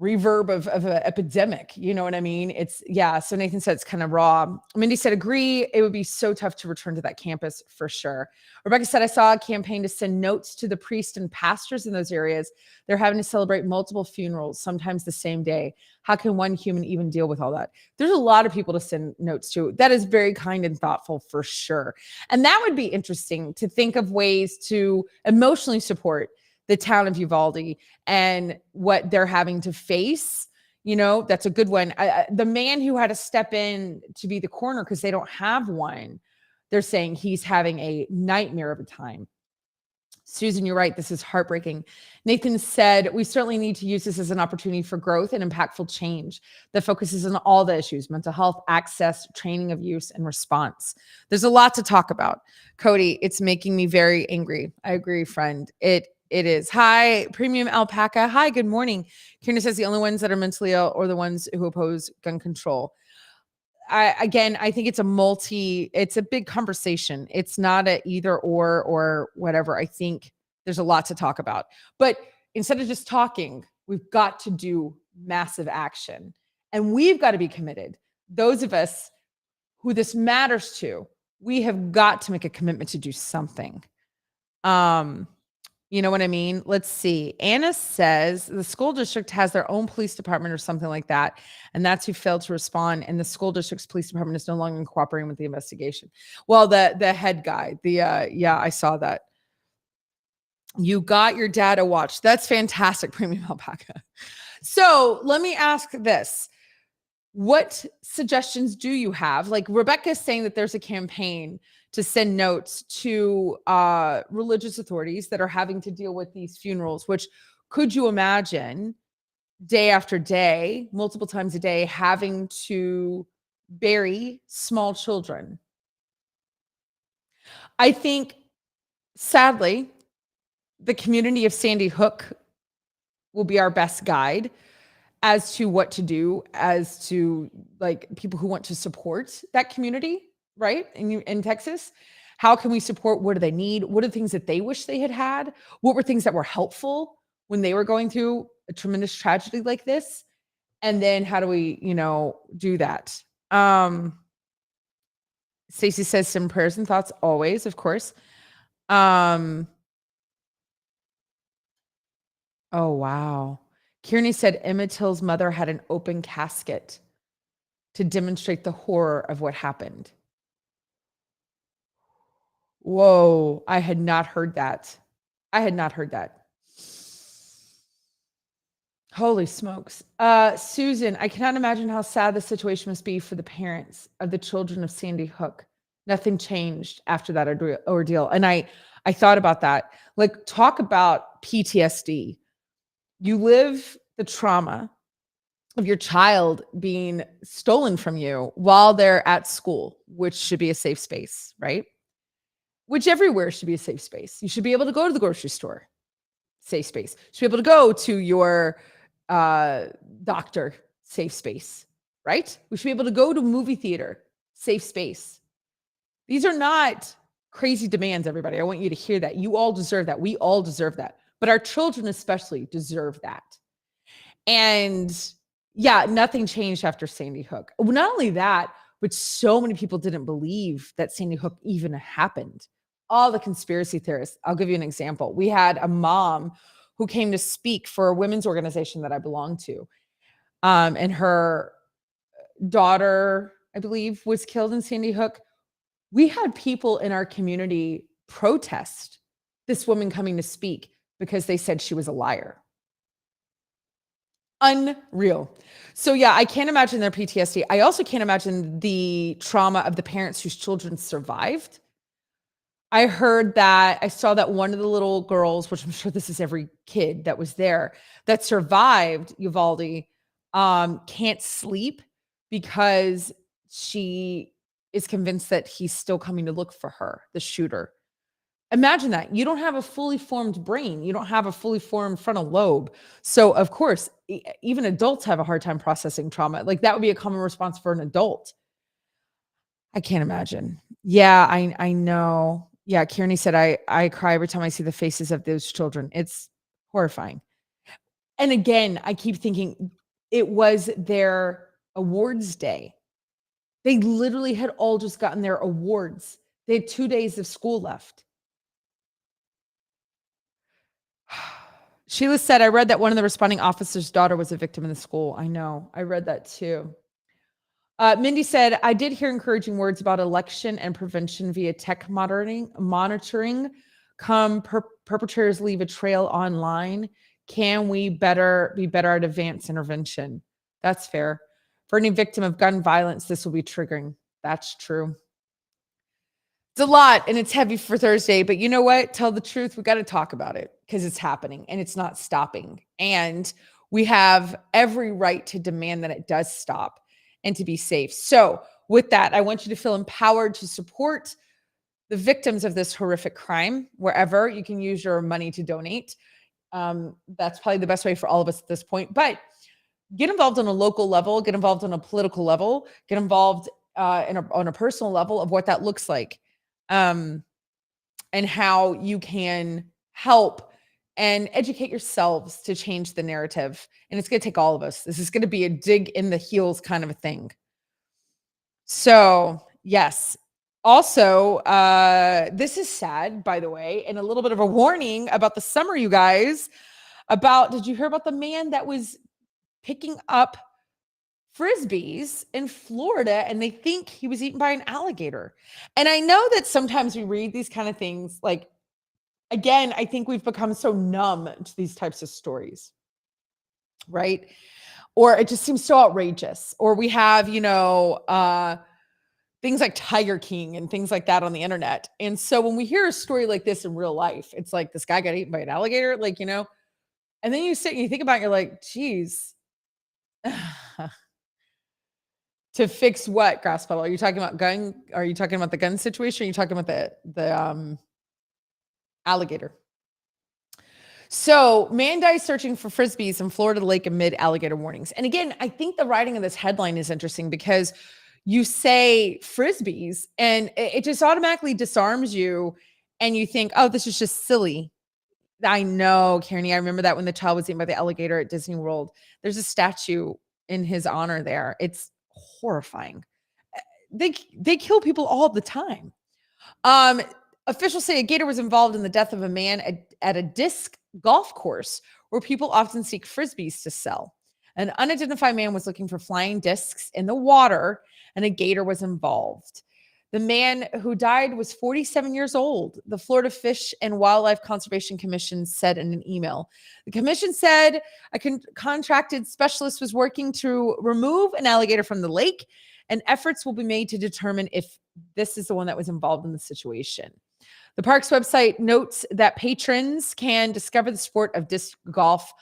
reverb of an epidemic. You know what I mean? So Nathan said it's kind of raw. Mindy said, agree. It would be so tough to return to that campus for sure. Rebecca said, I saw a campaign to send notes to the priests and pastors in those areas. They're having to celebrate multiple funerals, sometimes the same day. How can one human even deal with all that? There's a lot of people to send notes to. That is very kind and thoughtful for sure. And that would be interesting to think of ways to emotionally support the town of Uvalde and what they're having to face. That's a good one. The man who had to step in to be the coroner because they don't have one, they're saying he's having a nightmare of a time. Susan, you're right. This is heartbreaking. Nathan said, we certainly need to use this as an opportunity for growth and impactful change that focuses on all the issues: mental health, access, training of use, and response. There's a lot to talk about. Cody, it's making me very angry. I agree, friend. It is. Hi, Premium Alpaca. Hi, good morning. Kieran says the only ones that are mentally ill are the ones who oppose gun control. I think it's a big conversation. It's not a either or whatever. I think there's a lot to talk about. But instead of just talking, we've got to do massive action. And we've got to be committed. Those of us who this matters to, we have got to make a commitment to do something. You know what I mean? Let's see. Anna says the school district has their own police department or something like that. And that's who failed to respond. And the school district's police department is no longer cooperating with the investigation. Well, the head guy, I saw that. You got your data watch. That's fantastic, Premium Alpaca. So let me ask this. What suggestions do you have? Like Rebecca's saying that there's a campaign to send notes to religious authorities that are having to deal with these funerals, which could you imagine day after day, multiple times a day, having to bury small children? I think, sadly, the community of Sandy Hook will be our best guide as to what to do, as to like people who want to support that community, right? In Texas, how can we support? What do they need? What are the things that they wish they had had? What were things that were helpful when they were going through a tremendous tragedy like this? And then how do we, do that? Stacey says some prayers and thoughts always, of course. Oh, wow. Kearney said Emmett Till's mother had an open casket to demonstrate the horror of what happened. Whoa, I had not heard that. Holy smokes. Susan, I cannot imagine how sad the situation must be for the parents of the children of Sandy Hook. Nothing changed after that ordeal. And I thought about that. Like, talk about PTSD. You live the trauma of your child being stolen from you while they're at school, which should be a safe space, right? Which everywhere should be a safe space. You should be able to go to the grocery store, safe space. You should be able to go to your doctor, safe space, right? We should be able to go to movie theater, safe space. These are not crazy demands, everybody. I want you to hear that. You all deserve that. We all deserve that. But our children especially deserve that. And yeah, nothing changed after Sandy Hook. Not only that, but so many people didn't believe that Sandy Hook even happened. All the conspiracy theorists. I'll give you an example. We had a mom who came to speak for a women's organization that I belong to. And her daughter, I believe, was killed in Sandy Hook. We had people in our community protest this woman coming to speak because they said she was a liar. Unreal. So yeah, I can't imagine their PTSD. I also can't imagine the trauma of the parents whose children survived. I saw that one of the little girls, which I'm sure this is every kid that was there, that survived Uvalde, can't sleep because she is convinced that he's still coming to look for her, the shooter. Imagine that. You don't have a fully formed brain. You don't have a fully formed frontal lobe. So of course, even adults have a hard time processing trauma. Like that would be a common response for an adult. I can't imagine. Yeah, I know. Yeah, Kearney said, I cry every time I see the faces of those children. It's horrifying. And again, I keep thinking it was their awards day. They literally had all just gotten their awards. They had 2 days of school left. Sheila said, I read that one of the responding officer's daughter was a victim in the school. I know. I read that too. Mindy said, I did hear encouraging words about election and prevention via tech monitoring. Perpetrators leave a trail online. Can we be better at advanced intervention? That's fair. For any victim of gun violence, this will be triggering. That's true. It's a lot and it's heavy for Thursday, but you know what? Tell the truth. We got to talk about it because it's happening and it's not stopping. And we have every right to demand that it does stop and to be safe. So, with that, I want you to feel empowered to support the victims of this horrific crime wherever you can use your money to donate. That's probably the best way for all of us at this point. But get involved on a local level, get involved on a political level, get involved on a personal level of what that looks like, and how you can help and educate yourselves to change the narrative. And it's going to take all of us. This is going to be a dig in the heels kind of a thing. So, yes. Also, this is sad, by the way, and a little bit of a warning about the summer, you guys. Did you hear about the man that was picking up Frisbees in Florida and they think he was eaten by an alligator? And I know that sometimes we read these kind of things, like, again, I think we've become so numb to these types of stories, right? Or it just seems so outrageous. Or we have, things like Tiger King and things like that on the internet. And so when we hear a story like this in real life, it's like this guy got eaten by an alligator, and then you sit and you think about it, you're like, geez. To fix what, Grass Puddle? Are you talking about gun? Are you talking about the gun situation? Or are you talking about the alligator? So, man dies searching for Frisbees in Florida lake amid alligator warnings. And again, I think the writing of this headline is interesting because you say Frisbees and it just automatically disarms you. And you think, oh, this is just silly. I know, Kearney. I remember that when the child was eaten by the alligator at Disney World. There's a statue in his honor there. It's horrifying. They kill people all the time. Officials say a gator was involved in the death of a man at a disc golf course where people often seek Frisbees to sell. An unidentified man was looking for flying discs in the water and a gator was involved. The man who died was 47 years old, the Florida Fish and Wildlife Conservation Commission said in an email. The commission said a contracted specialist was working to remove an alligator from the lake, and efforts will be made to determine if this is the one that was involved in the situation. The park's website notes that patrons can discover the sport of disc golf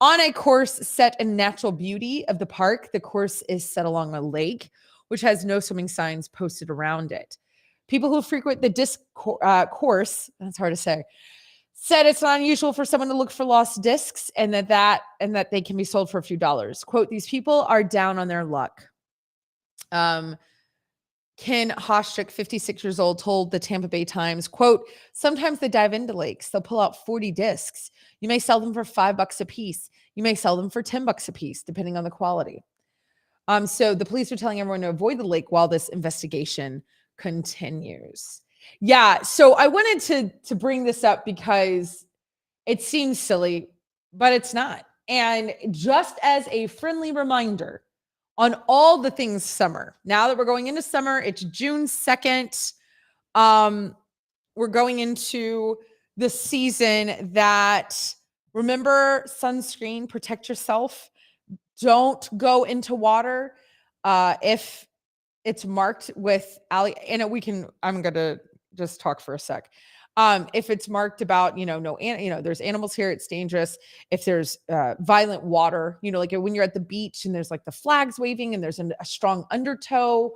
on a course set in natural beauty of the park. The course is set along a lake, which has no swimming signs posted around it. People who frequent the disc course, that's hard to say, said it's not unusual for someone to look for lost discs and that they can be sold for a few dollars. Quote, these people are down on their luck. Ken Hostrick, 56 years old, told the Tampa Bay Times, quote, sometimes they dive into lakes. They'll pull out 40 discs. You may sell them for $5 a piece. You may sell them for $10 a piece, depending on the quality. So the police are telling everyone to avoid the lake while this investigation continues. Yeah, so I wanted to bring this up because it seems silly, but it's not. And just as a friendly reminder on all the things summer, now that we're going into summer, it's June 2nd. We're going into the season that, remember, sunscreen, protect yourself. Don't go into water if it's marked with I'm going to just talk for a sec. If it's marked about, there's animals here, it's dangerous. If there's violent water, like when you're at the beach and there's like the flags waving and there's a strong undertow.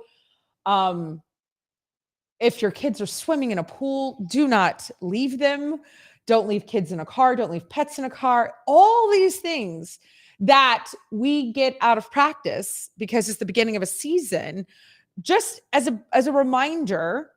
If your kids are swimming in a pool, do not leave them. Don't leave kids in a car. Don't leave pets in a car. All these things that we get out of practice because it's the beginning of a season. Just as a reminder,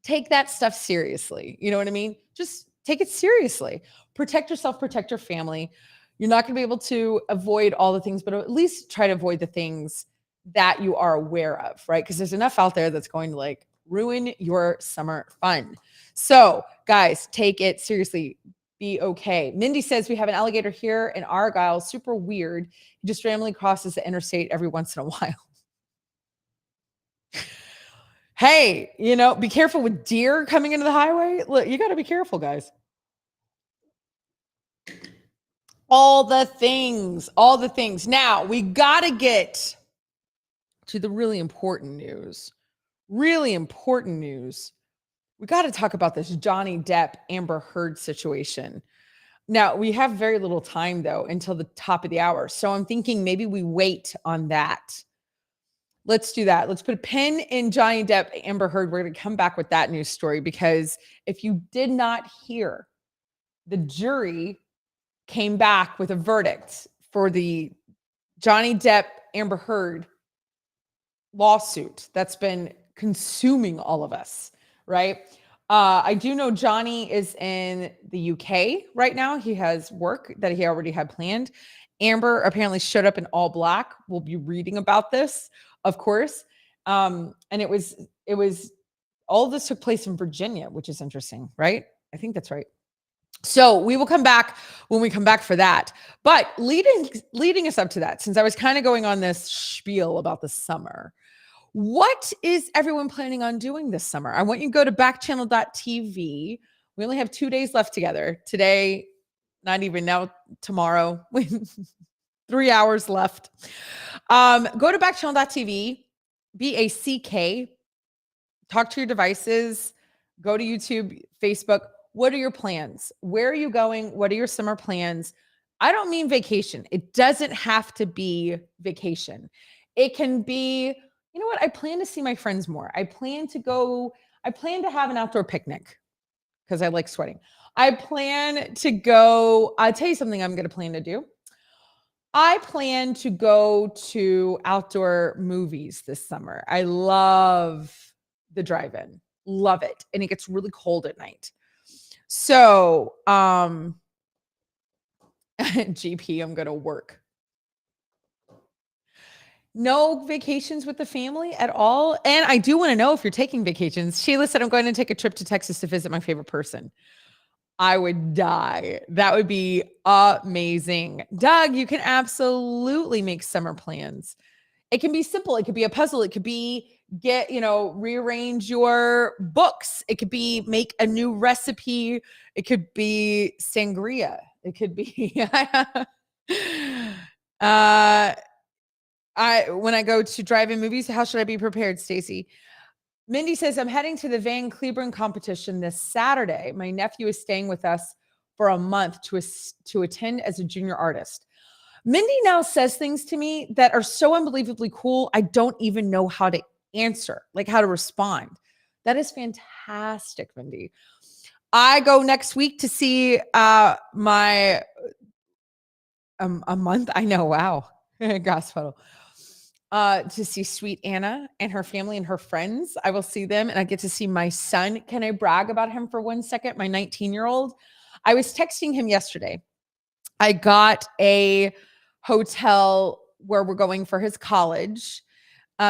take that stuff seriously. You know what I mean? Just take it seriously. Protect yourself, protect your family. You're not going to be able to avoid all the things, but at least try to avoid the things that you are aware of, right? Because there's enough out there that's going to ruin your summer fun. So guys, take it seriously. Be okay. Mindy says we have an alligator here in Argyle. Super weird. He just randomly crosses the interstate every once in a while. Hey, be careful with deer coming into the highway. Look, you got to be careful, guys. All the things. Now, we got to get to the really important news. we got to talk about this Johnny Depp Amber Heard situation. Now, we have very little time though until the top of the hour. So I'm thinking maybe we wait on that. Let's do that. Let's put a pin in Johnny Depp Amber Heard. We're going to come back with that news story, because if you did not hear, the jury came back with a verdict for the Johnny Depp Amber Heard lawsuit that's been consuming all of us, right? I do know Johnny is in the UK right now. He has work that he already had planned. Amber apparently showed up in all black. We'll be reading about this, of course. And it was all of this took place in Virginia, which is interesting, right? I think that's right. So we will come back when we come back for that. But leading us up to that, since I was kind of going on this spiel about the summer, what is everyone planning on doing this summer? I want you to go to backchannel.tv. We only have 2 days left together. Today, not even now, tomorrow. 3 hours left. Go to backchannel.tv, BACK. Talk to your devices. Go to YouTube, Facebook. What are your plans? Where are you going? What are your summer plans? I don't mean vacation. It doesn't have to be vacation. It can be, you know what? I plan to see my friends more. I plan to have an outdoor picnic because I like sweating. I plan to go, I'll tell you something I'm going to plan to do. I plan to go to outdoor movies this summer. I love the drive-in. Love it. And it gets really cold at night. So, GP, I'm going to work. No vacations with the family at all. And I do want to know if you're taking vacations. Sheila said, I'm going to take a trip to Texas to visit my favorite person. I would die. That would be amazing. Doug, you can absolutely make summer plans. It can be simple. It could be a puzzle. It could be rearrange your books. It could be make a new recipe. It could be sangria. It could be when I go to drive-in movies, how should I be prepared, Stacy? Mindy says, I'm heading to the Van Cleburne competition this Saturday. My nephew is staying with us for a month to attend as a junior artist. Mindy now says things to me that are so unbelievably cool. I don't even know how to answer, like how to respond. That is fantastic, Mindy. I go next week to see my a month. I know. Wow. Gas pedal. To see Sweet Anna and her family and her friends. I will see them and I get to see my son. Can I brag about him for 1 second? My 19-year-old. I was texting him yesterday. I got a hotel where we're going for his college,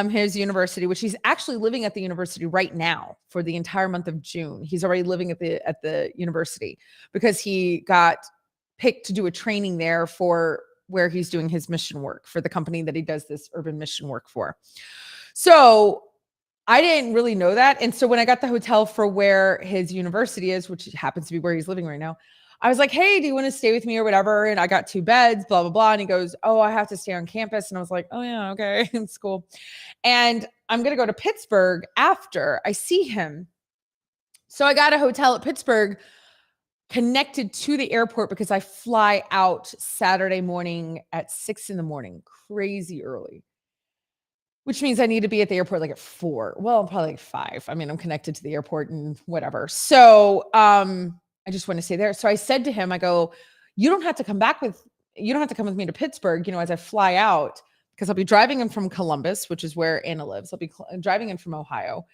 his university, which he's actually living at the university right now for the entire month of June. He's already living at the university because he got picked to do a training there for where he's doing his mission work for the company that he does this urban mission work for. So I didn't really know that. And so when I got the hotel for where his university is, which happens to be where he's living right now, I was like, hey, do you want to stay with me or whatever? And I got 2 beds, blah, blah, blah. And he goes, oh, I have to stay on campus. And I was like, oh yeah, okay, it's cool. And I'm going to go to Pittsburgh after I see him. So I got a hotel at Pittsburgh connected to the airport because I fly out Saturday morning at 6 a.m, crazy early, which means I need to be at the airport like at 4. Well, probably like 5. I mean, I'm connected to the airport and whatever. So, I just want to stay there. So I said to him, I go, you don't have to come with me to Pittsburgh, as I fly out, because I'll be driving him from Columbus, which is where Anna lives. I'll be driving him from Ohio,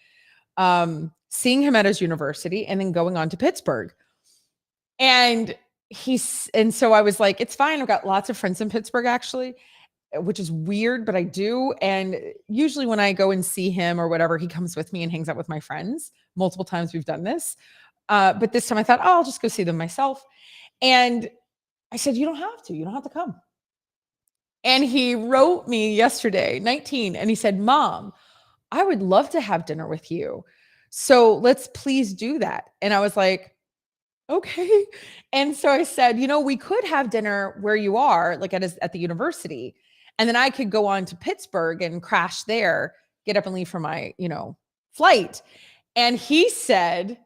seeing him at his university and then going on to Pittsburgh. And so I was like, it's fine. I've got lots of friends in Pittsburgh actually, which is weird, but I do. And usually when I go and see him or whatever, he comes with me and hangs out with my friends. Multiple times we've done this. But this time I thought, I'll just go see them myself. And I said, you don't have to come. And he wrote me yesterday, 19, and he said, Mom, I would love to have dinner with you. So let's please do that. And I was like, okay. And so I said, we could have dinner where you are, like at the university. And then I could go on to Pittsburgh and crash there, get up and leave for my, flight. And he said,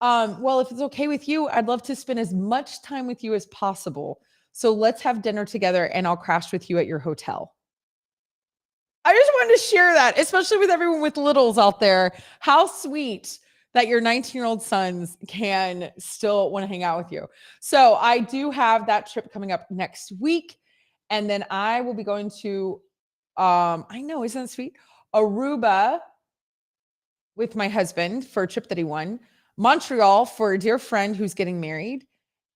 Well, if it's okay with you, I'd love to spend as much time with you as possible. So let's have dinner together and I'll crash with you at your hotel. I just wanted to share that, especially with everyone with littles out there. How sweet that your 19-year-old sons can still want to hang out with you. So I do have that trip coming up next week. And then I will be going to, I know, isn't that sweet? Aruba with my husband for a trip that he won, Montreal for a dear friend who's getting married,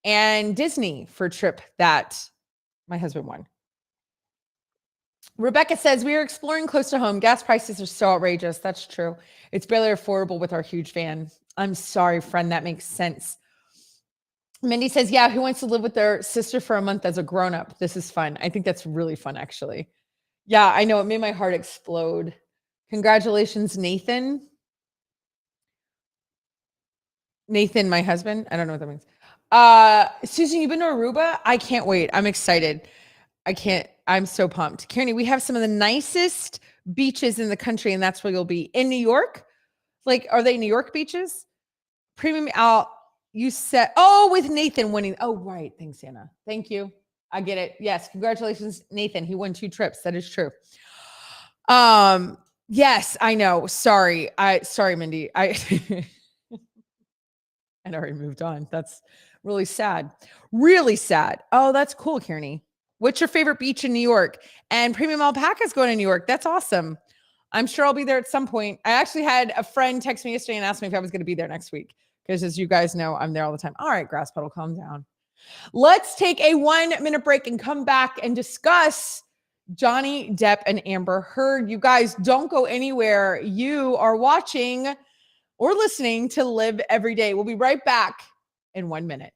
and Disney for a trip that my husband won. Rebecca says, we are exploring close to home. Gas prices are so outrageous. That's true. It's barely affordable with our huge van. I'm sorry, friend. That makes sense. Mindy says, yeah, who wants to live with their sister for a month as a grown-up? This is fun. I think that's really fun, actually. Yeah, I know. It made my heart explode. Congratulations, Nathan. Nathan, my husband. I don't know what that means. Susan, you've been to Aruba? I can't wait. I'm excited. I'm so pumped. Kearney, we have some of the nicest beaches in the country, and that's where you'll be. In New York? Like, are they New York beaches? Premium out. You said, with Nathan winning. Oh, right. Thanks, Anna. Thank you. I get it. Yes. Congratulations, Nathan. He won 2 trips. That is true. Yes, I know. Sorry, Mindy. I'd already moved on. That's really sad. Really sad. Oh, that's cool, Kearney. What's your favorite beach in New York? And Premium Alpaca is going to New York. That's awesome. I'm sure I'll be there at some point. I actually had a friend text me yesterday and ask me if I was going to be there next week. Because as you guys know, I'm there all the time. All right, Grass Petal, calm down. Let's take a 1-minute break and come back and discuss Johnny Depp and Amber Heard. You guys don't go anywhere. You are watching or listening to Live Every Day. We'll be right back in 1 minute.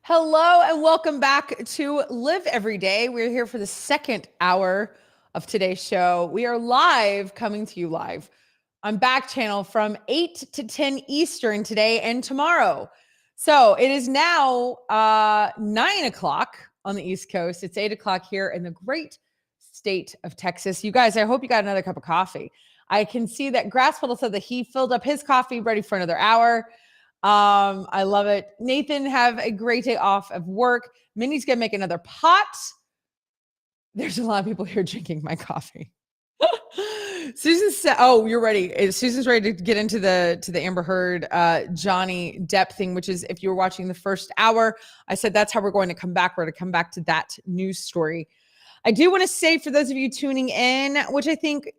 Hello and welcome back to Live Every Day. We're here for the second hour of today's show. We are live, coming to you live on Backchannel from 8 to 10 Eastern today and tomorrow. So it is now 9 o'clock on the East Coast. It's 8 o'clock here in the great state of Texas. You guys, I hope you got another cup of coffee. I can see that Grass Petal said that he filled up his coffee, ready for another hour. I love it. Nathan, have a great day off of work. Minnie's gonna make another pot. There's a lot of people here drinking my coffee. Susan said, "Oh, you're ready." Susan's ready to get into the Amber Heard, Johnny Depp thing, which is, if you were watching the first hour, I said that's how we're going to come back. We're going to come back to that news story. I do want to say, for those of you tuning in, which I think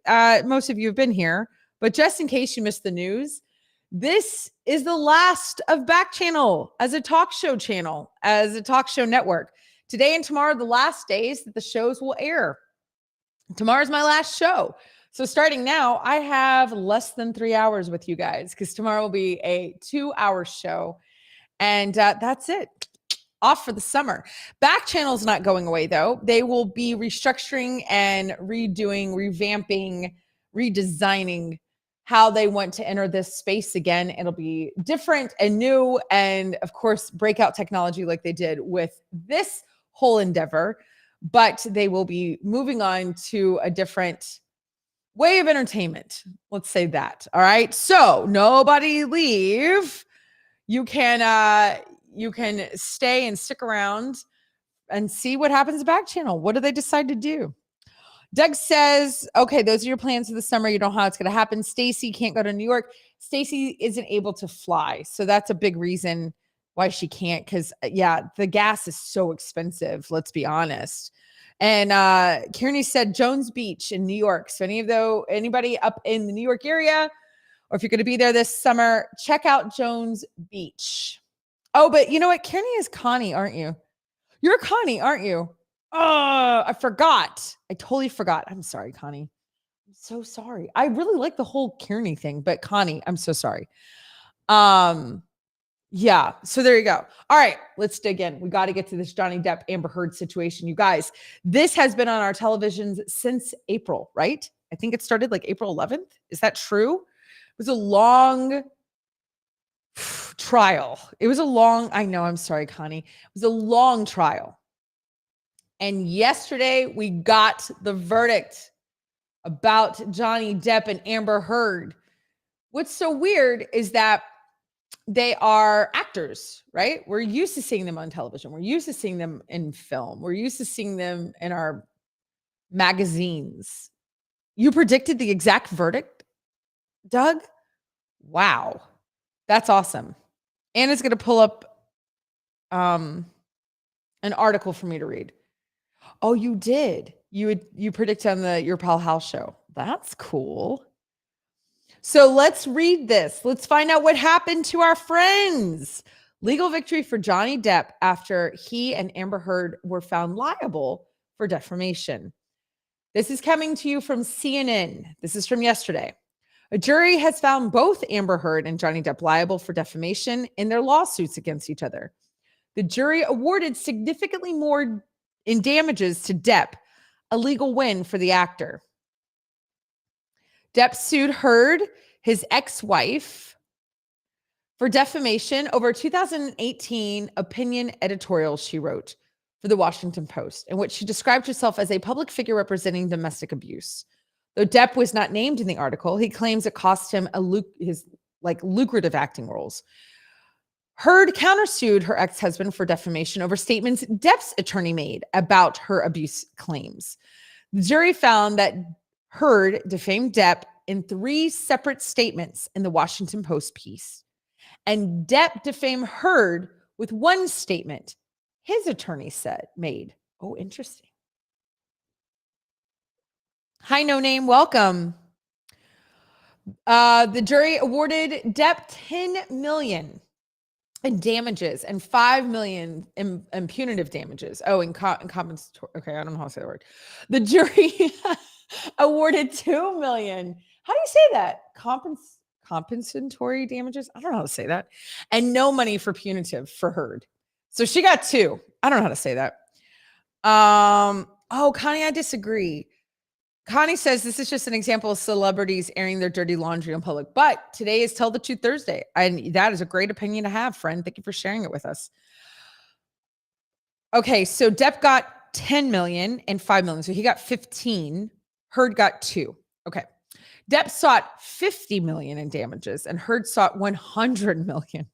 most of you have been here, but just in case you missed the news, this is the last of Backchannel as a talk show channel, as a talk show network. Today and tomorrow, the last days that the shows will air. Tomorrow's my last show. So starting now, I have less than 3 hours with you guys, because tomorrow will be a 2-hour show. And that's it. Off for the summer. Backchannel's not going away, though. They will be restructuring and redoing, revamping, redesigning how they want to enter this space again. It'll be different and new, and of course, breakout technology like they did with this whole endeavor. But they will be moving on to a different way of entertainment. Let's say that. All right. So nobody leave. You can stay and stick around and see what happens to Backchannel. What do they decide to do? Doug says, okay, those are your plans for the summer. You don't know how it's going to happen. Stacy can't go to New York. Stacy isn't able to fly. So that's a big reason why she can't. Because, the gas is so expensive. Let's be honest. And Kearney said Jones Beach in New York. So anybody up in the New York area, or if you're going to be there this summer, check out Jones Beach. Oh, but you know what? Kearney is Connie, aren't you? You're Connie, aren't you? Oh, I forgot. I totally forgot. I'm sorry, Connie. I'm so sorry. I really like the whole Kearney thing, but Connie, I'm so sorry. Yeah. So there you go. All right, let's dig in. We got to get to this Johnny Depp Amber Heard situation. You guys, this has been on our televisions since April, right? I think it started like April 11th. Is that true? It was a long trial. I know, I'm sorry, Connie. It was a long trial. And yesterday we got the verdict about Johnny Depp and Amber Heard. What's so weird is that they are actors, right? We're used to seeing them on television. We're used to seeing them in film. We're used to seeing them in our magazines. You predicted the exact verdict, Doug? Wow. That's awesome. Anna's going to pull up an article for me to read. Oh, you did. You predicted on Your Pal Hal show. That's cool. So let's read this. Let's find out what happened to our friends. Legal victory for Johnny Depp after he and Amber Heard were found liable for defamation. This is coming to you from CNN. This is from yesterday. A jury has found both Amber Heard and Johnny Depp liable for defamation in their lawsuits against each other. The jury awarded significantly more in damages to Depp, a legal win for the actor. Depp sued Heard, his ex-wife, for defamation over a 2018 opinion editorial she wrote for the Washington Post, in which she described herself as a public figure representing domestic abuse. Though Depp was not named in the article, he claims it cost him his lucrative acting roles. Heard countersued her ex-husband for defamation over statements Depp's attorney made about her abuse claims. The jury found that Heard defamed Depp in 3 separate statements in the Washington Post piece, and Depp defamed Heard with 1 statement his attorney made. Oh, interesting. Hi, No Name. Welcome. The jury awarded Depp $10 million in damages and $5 million in punitive damages. Oh, in compensatory. Okay, I don't know how to say the word. The jury awarded $2 million. How do you say that? Compensatory damages? I don't know how to say that. And no money for punitive for Heard. So she got 2. I don't know how to say that. Oh, Connie, I disagree. Connie says this is just an example of celebrities airing their dirty laundry in public. But today is Tell the Truth Thursday. And that is a great opinion to have, friend. Thank you for sharing it with us. Okay, so Depp got 10 million and 5 million. So he got 15. Heard got 2. Okay. Depp sought 50 million in damages and Heard sought 100 million.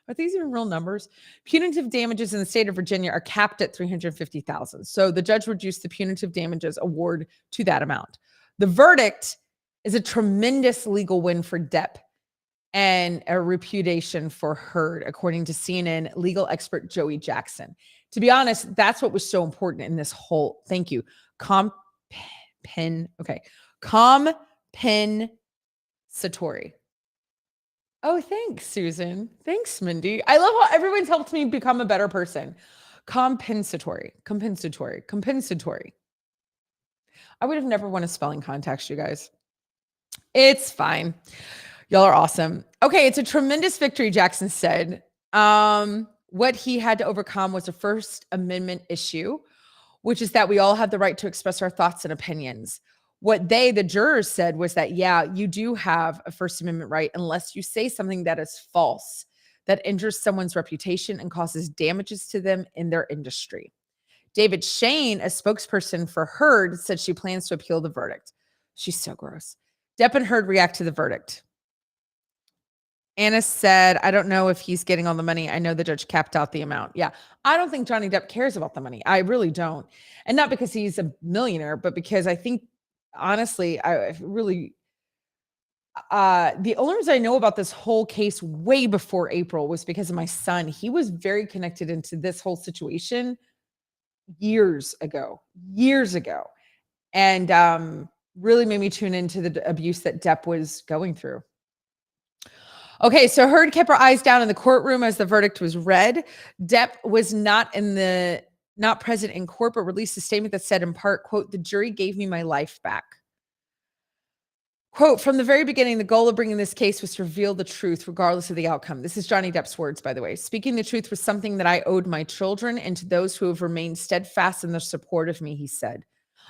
Are these even real numbers? Punitive damages in the state of Virginia are capped at $350,000. So the judge reduced the punitive damages award to that amount. The verdict is a tremendous legal win for Depp and a repudiation for Heard, according to CNN legal expert Joey Jackson. To be honest, that's what was so important in this whole, thank you, compensatory. Oh, thanks, Susan. Thanks, Mindy. I love how everyone's helped me become a better person. Compensatory. I would have never won a spelling contest, you guys. It's fine. Y'all are awesome. Okay, it's a tremendous victory, Jackson said. What he had to overcome was a First Amendment issue, which is that we all have the right to express our thoughts and opinions. What the jurors said was that, yeah, you do have a First Amendment right unless you say something that is false, that injures someone's reputation and causes damages to them in their industry. David Shane, a spokesperson for Heard, said she plans to appeal the verdict. She's so gross. Depp and Heard react to the verdict. Anna said, I don't know if he's getting all the money. I know the judge capped out the amount. Yeah. I don't think Johnny Depp cares about the money. I really don't. And not because he's a millionaire, but because I think, honestly, I really, the only reason I know about this whole case way before April was because of my son. He was very connected into this whole situation years ago, and really made me tune into the abuse that Depp was going through. Okay, so Heard kept her eyes down in the courtroom as the verdict was read. Depp was not present in court, but released a statement that said in part, quote, "The jury gave me my life back." Quote, "From the very beginning, the goal of bringing this case was to reveal the truth regardless of the outcome." This is Johnny Depp's words, by the way. "Speaking the truth was something that I owed my children and to those who have remained steadfast in their support of me," he said.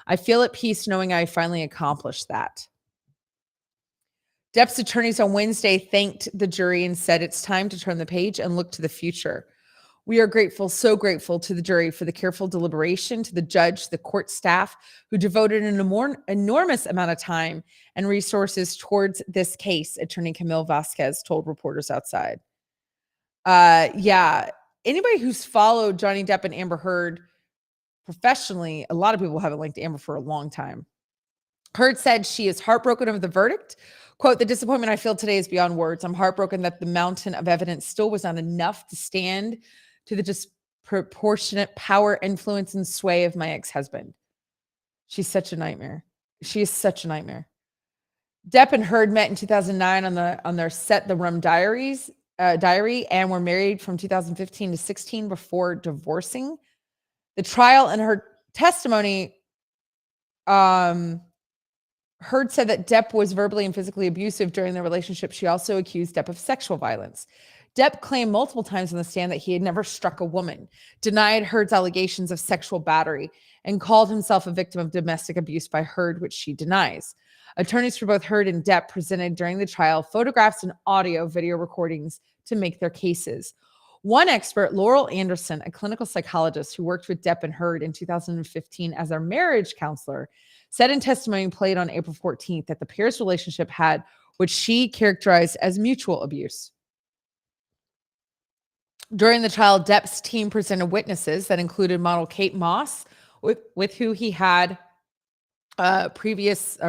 "I feel at peace knowing I finally accomplished that." Depp's attorneys on Wednesday thanked the jury and said it's time to turn the page and look to the future. "We are grateful, so grateful to the jury for the careful deliberation, to the judge, the court staff who devoted an enormous amount of time and resources towards this case," attorney Camille Vasquez told reporters outside. Yeah, anybody who's followed Johnny Depp and Amber Heard professionally, a lot of people haven't liked Amber for a long time. Heard said she is heartbroken over the verdict. Quote, "The disappointment I feel today is beyond words. I'm heartbroken that the mountain of evidence still was not enough to stand to the disproportionate power, influence, and sway of my ex-husband. She's such a nightmare. She is such a nightmare." Depp and Heard met in 2009 on their set The Rum Diary, and were married from 2015 to 16 before divorcing. The trial and her testimony, Heard said that Depp was verbally and physically abusive during their relationship. She also accused Depp of sexual violence. Depp claimed multiple times on the stand that he had never struck a woman, denied Heard's allegations of sexual battery, and called himself a victim of domestic abuse by Heard, which she denies. Attorneys for both Heard and Depp presented during the trial photographs and video recordings to make their cases. One expert, Laurel Anderson, a clinical psychologist who worked with Depp and Heard in 2015 as their marriage counselor, said in testimony played on April 14th that the pair's relationship had what she characterized as mutual abuse. During the trial, Depp's team presented witnesses that included model Kate Moss, with who he had a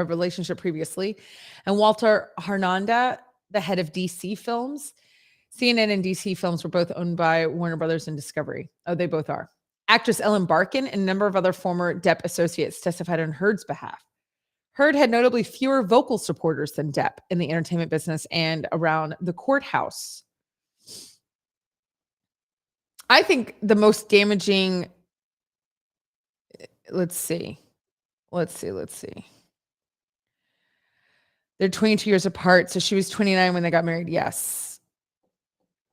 relationship previously, and Walter Hernanda, the head of DC Films. CNN and DC Films were both owned by Warner Brothers and Discovery. Oh, they both are. Actress Ellen Barkin and a number of other former Depp associates testified on Heard's behalf. Heard had notably fewer vocal supporters than Depp in the entertainment business and around the courthouse. I think the most damaging, let's see. They're 22 years apart, so she was 29 when they got married. Yes.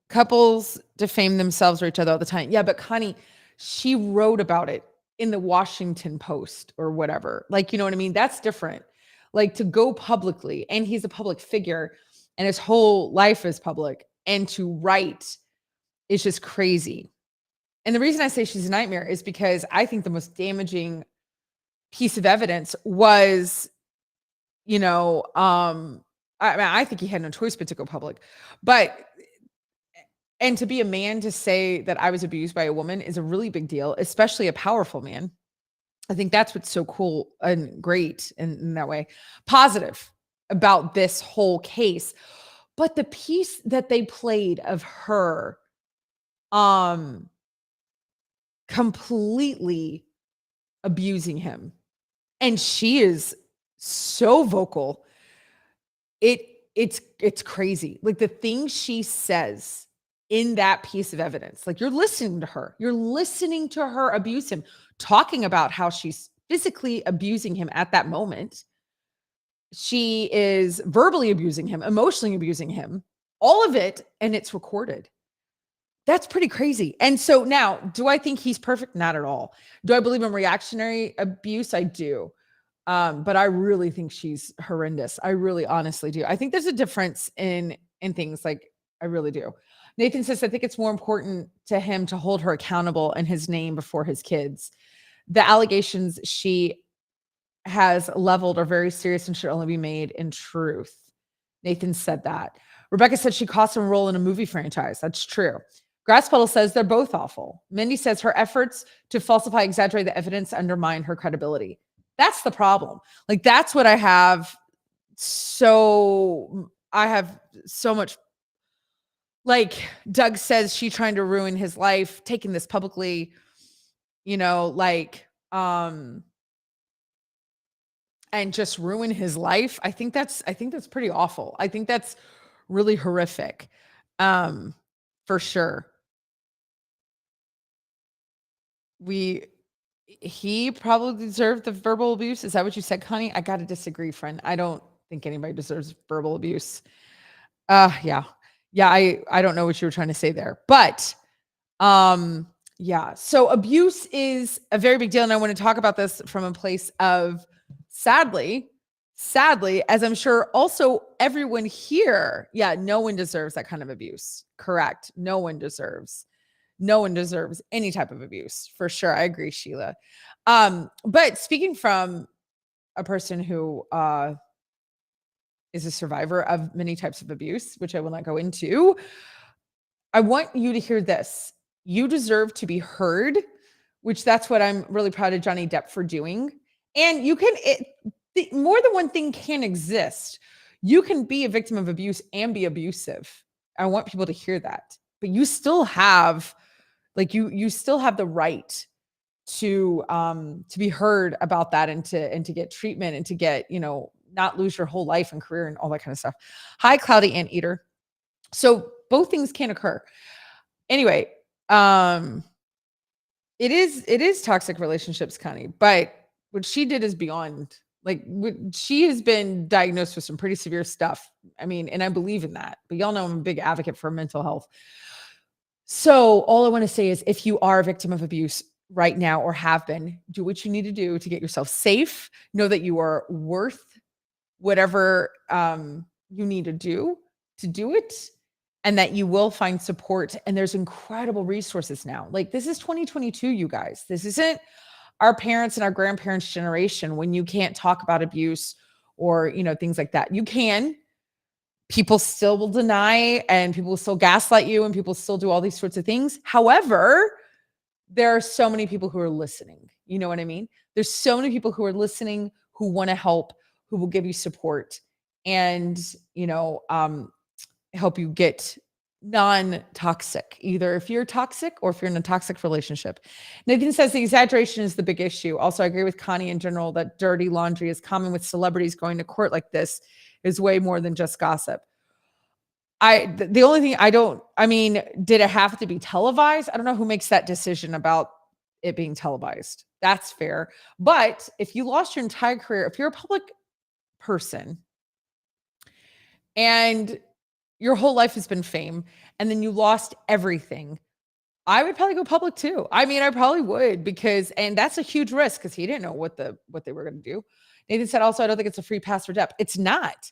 Couples defame themselves or each other all the time. Yeah, but Connie, she wrote about it in the Washington Post or whatever. Like, you know what I mean? That's different. Like, to go publicly, and he's a public figure and his whole life is public, and to write is just crazy. And the reason I say she's a nightmare is because I think the most damaging piece of evidence was, I think he had no choice but to go public. And to be a man to say that I was abused by a woman is a really big deal, especially a powerful man. I think that's what's so cool and great in that way. Positive about this whole case. But the piece that they played of her completely abusing him, and she is so vocal. It's crazy. Like, the things she says in that piece of evidence, like, you're listening to her abuse him, talking about how she's physically abusing him at that moment. She is verbally abusing him, emotionally abusing him, all of it, and it's recorded. That's pretty crazy. And so now, do I think he's perfect? Not at all. Do I believe in reactionary abuse? I do. But I really think she's horrendous. I really honestly do. I think there's a difference in things. Like, I really do. Nathan says, I think it's more important to him to hold her accountable and his name before his kids. The allegations she has leveled are very serious and should only be made in truth. Nathan said that. Rebecca said she cost him a role in a movie franchise. That's true. Grasspuddle says they're both awful. Mindy says her efforts to falsify, exaggerate the evidence undermine her credibility. That's the problem. Like, that's what I have. I have so much. Like, Doug says she trying to ruin his life, taking this publicly, and just ruin his life. I think that's pretty awful. I think that's really horrific. For sure. He probably deserved the verbal abuse. Is that what you said, Connie? I got to disagree, friend. I don't think anybody deserves verbal abuse. Yeah. I don't know what you were trying to say there, but yeah. So abuse is a very big deal. And I want to talk about this from a place of sadly, as I'm sure also everyone here, no one deserves that kind of abuse. Correct. No one deserves any type of abuse, for sure. I agree, Sheila. But speaking from a person who is a survivor of many types of abuse, which I will not go into, I want you to hear this. You deserve to be heard, which that's what I'm really proud of Johnny Depp for doing. And you can, more than one thing can exist. You can be a victim of abuse and be abusive. I want people to hear that. But you still have, you still have the right to be heard about that and to get treatment and to get, not lose your whole life and career and all that kind of stuff. Hi, Cloudy Anteater. So both things can occur. Anyway, it is toxic relationships, Connie, but what she did is beyond. She has been diagnosed with some pretty severe stuff. I mean, and I believe in that, but y'all know I'm a big advocate for mental health. So all I want to say is, if you are a victim of abuse right now or have been, do what you need to do to get yourself safe. Know that you are worth whatever you need to do it, and that you will find support. And there's incredible resources now. This is 2022, you guys. This isn't our parents and our grandparents' generation when you can't talk about abuse or, things like that. You can. People still will deny, and people will still gaslight you, and people still do all these sorts of things. However, there are so many people who are listening. You know what I mean? There's so many people who are listening, who want to help, who will give you support and, help you get non-toxic, either if you're toxic or if you're in a toxic relationship. Nathan says the exaggeration is the big issue. Also, I agree with Connie in general that dirty laundry is common with celebrities. Going to court like this is way more than just gossip. The only thing did it have to be televised? I don't know who makes that decision about it being televised. That's fair. But if you lost your entire career, if you're a public person and your whole life has been fame, and then you lost everything, I would probably go public too. I probably would, and that's a huge risk because he didn't know what they were going to do. Nathan said also, I don't think it's a free pass for Depp. It's not.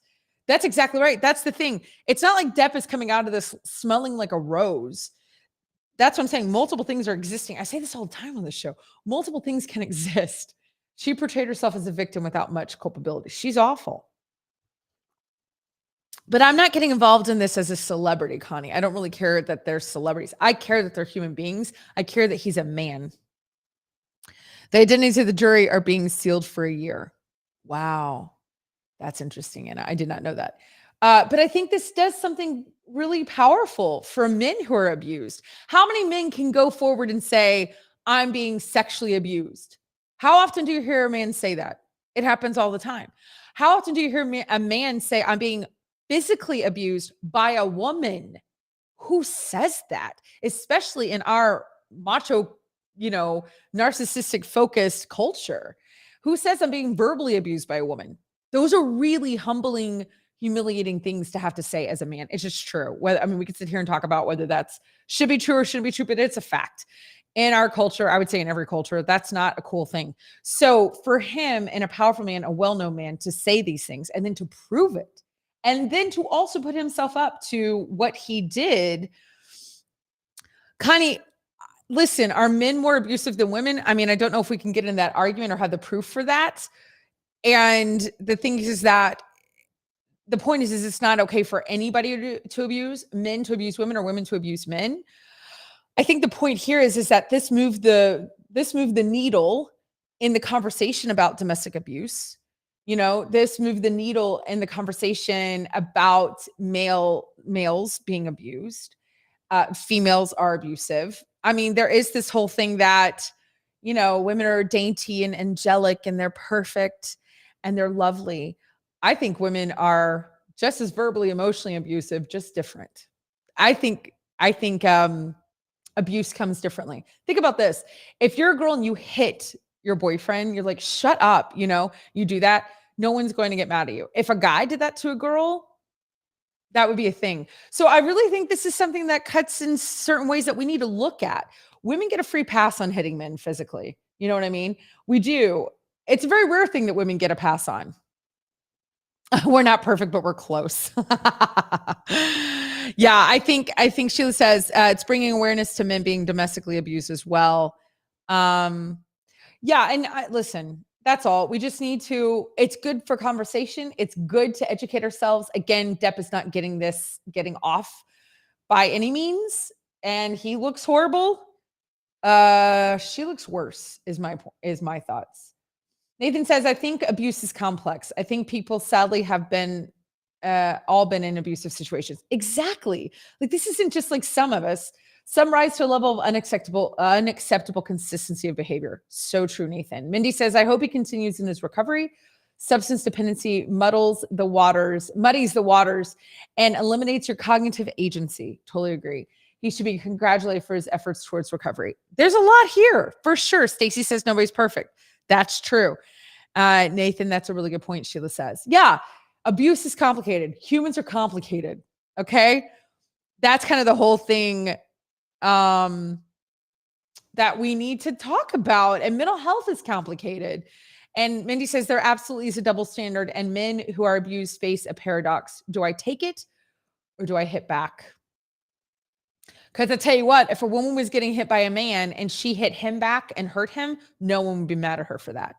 That's exactly right. That's the thing. It's not like Depp is coming out of this smelling like a rose. That's what I'm saying. Multiple things are existing. I say this all the time on this show. Multiple things can exist. She portrayed herself as a victim without much culpability. She's awful. But I'm not getting involved in this as a celebrity, Connie. I don't really care that they're celebrities. I care that they're human beings. I care that he's a man. The identities of the jury are being sealed for a year. Wow. That's interesting, Anna. I did not know that. But I think this does something really powerful for men who are abused. How many men can go forward and say, I'm being sexually abused? How often do you hear a man say that? It happens all the time. How often do you hear a man say, I'm being physically abused by a woman? Who says that? Especially in our macho, narcissistic focused culture. Who says I'm being verbally abused by a woman? Those are really humbling, humiliating things to have to say as a man. It's just true. We could sit here and talk about whether that's should be true or shouldn't be true, but it's a fact. In our culture, I would say in every culture, that's not a cool thing. So for him, and a powerful man, a well-known man, to say these things and then to prove it, and then to also put himself up to what he did. Connie, listen, are men more abusive than women? I don't know if we can get in that argument or have the proof for that. And the thing is that the point is it's not okay for anybody to abuse, men to abuse women or women to abuse men. I think the point here is that this moved the needle in the conversation about domestic abuse. This moved the needle in the conversation about males being abused. Females are abusive. I mean, there is this whole thing that, women are dainty and angelic and they're perfect and they're lovely. I think women are just as verbally, emotionally abusive, just different. I think abuse comes differently. Think about this. If you're a girl and you hit your boyfriend, you're like, shut up. You do that. No one's going to get mad at you. If a guy did that to a girl, that would be a thing. So I really think this is something that cuts in certain ways that we need to look at. Women get a free pass on hitting men physically. You know what I mean? We do. It's a very rare thing that women get a pass on. We're not perfect, but we're close. Yeah, I think Sheila says it's bringing awareness to men being domestically abused as well. Yeah, and listen, that's all. We just need to, it's good for conversation. It's good to educate ourselves. Again, Depp is not getting off by any means. And he looks horrible. She looks worse is my thoughts. Nathan says, I think abuse is complex. I think people sadly have been all been in abusive situations. Exactly. Like this isn't just like some of us. Some rise to a level of unacceptable consistency of behavior. So true, Nathan. Mindy says, I hope he continues in his recovery. Substance dependency muddies the waters, and eliminates your cognitive agency. Totally agree. He should be congratulated for his efforts towards recovery. There's a lot here, for sure. Stacy says nobody's perfect. That's true. Nathan, that's a really good point, Sheila says. Yeah, abuse is complicated. Humans are complicated, okay? That's kind of the whole thing that we need to talk about. And mental health is complicated. And Mindy says there absolutely is a double standard, and men who are abused face a paradox. Do I take it or do I hit back? Because I tell you what, if a woman was getting hit by a man and she hit him back and hurt him, no one would be mad at her for that.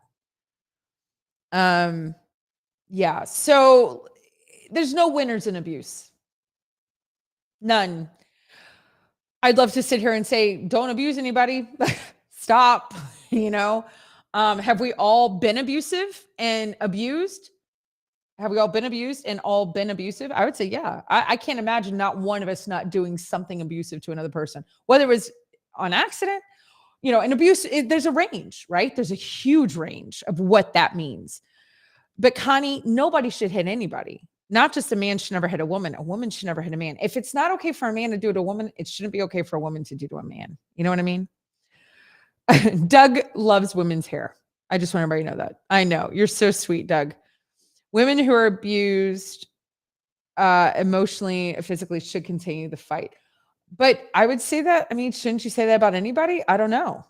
Yeah. So there's no winners in abuse. None. I'd love to sit here and say, don't abuse anybody. Stop. Have we all been abusive and abused? Have we all been abused and all been abusive? I would say, yeah. I can't imagine not one of us not doing something abusive to another person, whether it was on accident, and abuse, there's a range, right? There's a huge range of what that means. But Connie, nobody should hit anybody. Not just a man should never hit a woman. A woman should never hit a man. If it's not okay for a man to do to a woman, it shouldn't be okay for a woman to do to a man. You know what I mean? Doug loves women's hair. I just want everybody to know that. I know. You're so sweet, Doug. Women who are abused emotionally, physically should continue the fight. But I would say that, shouldn't you say that about anybody? I don't know.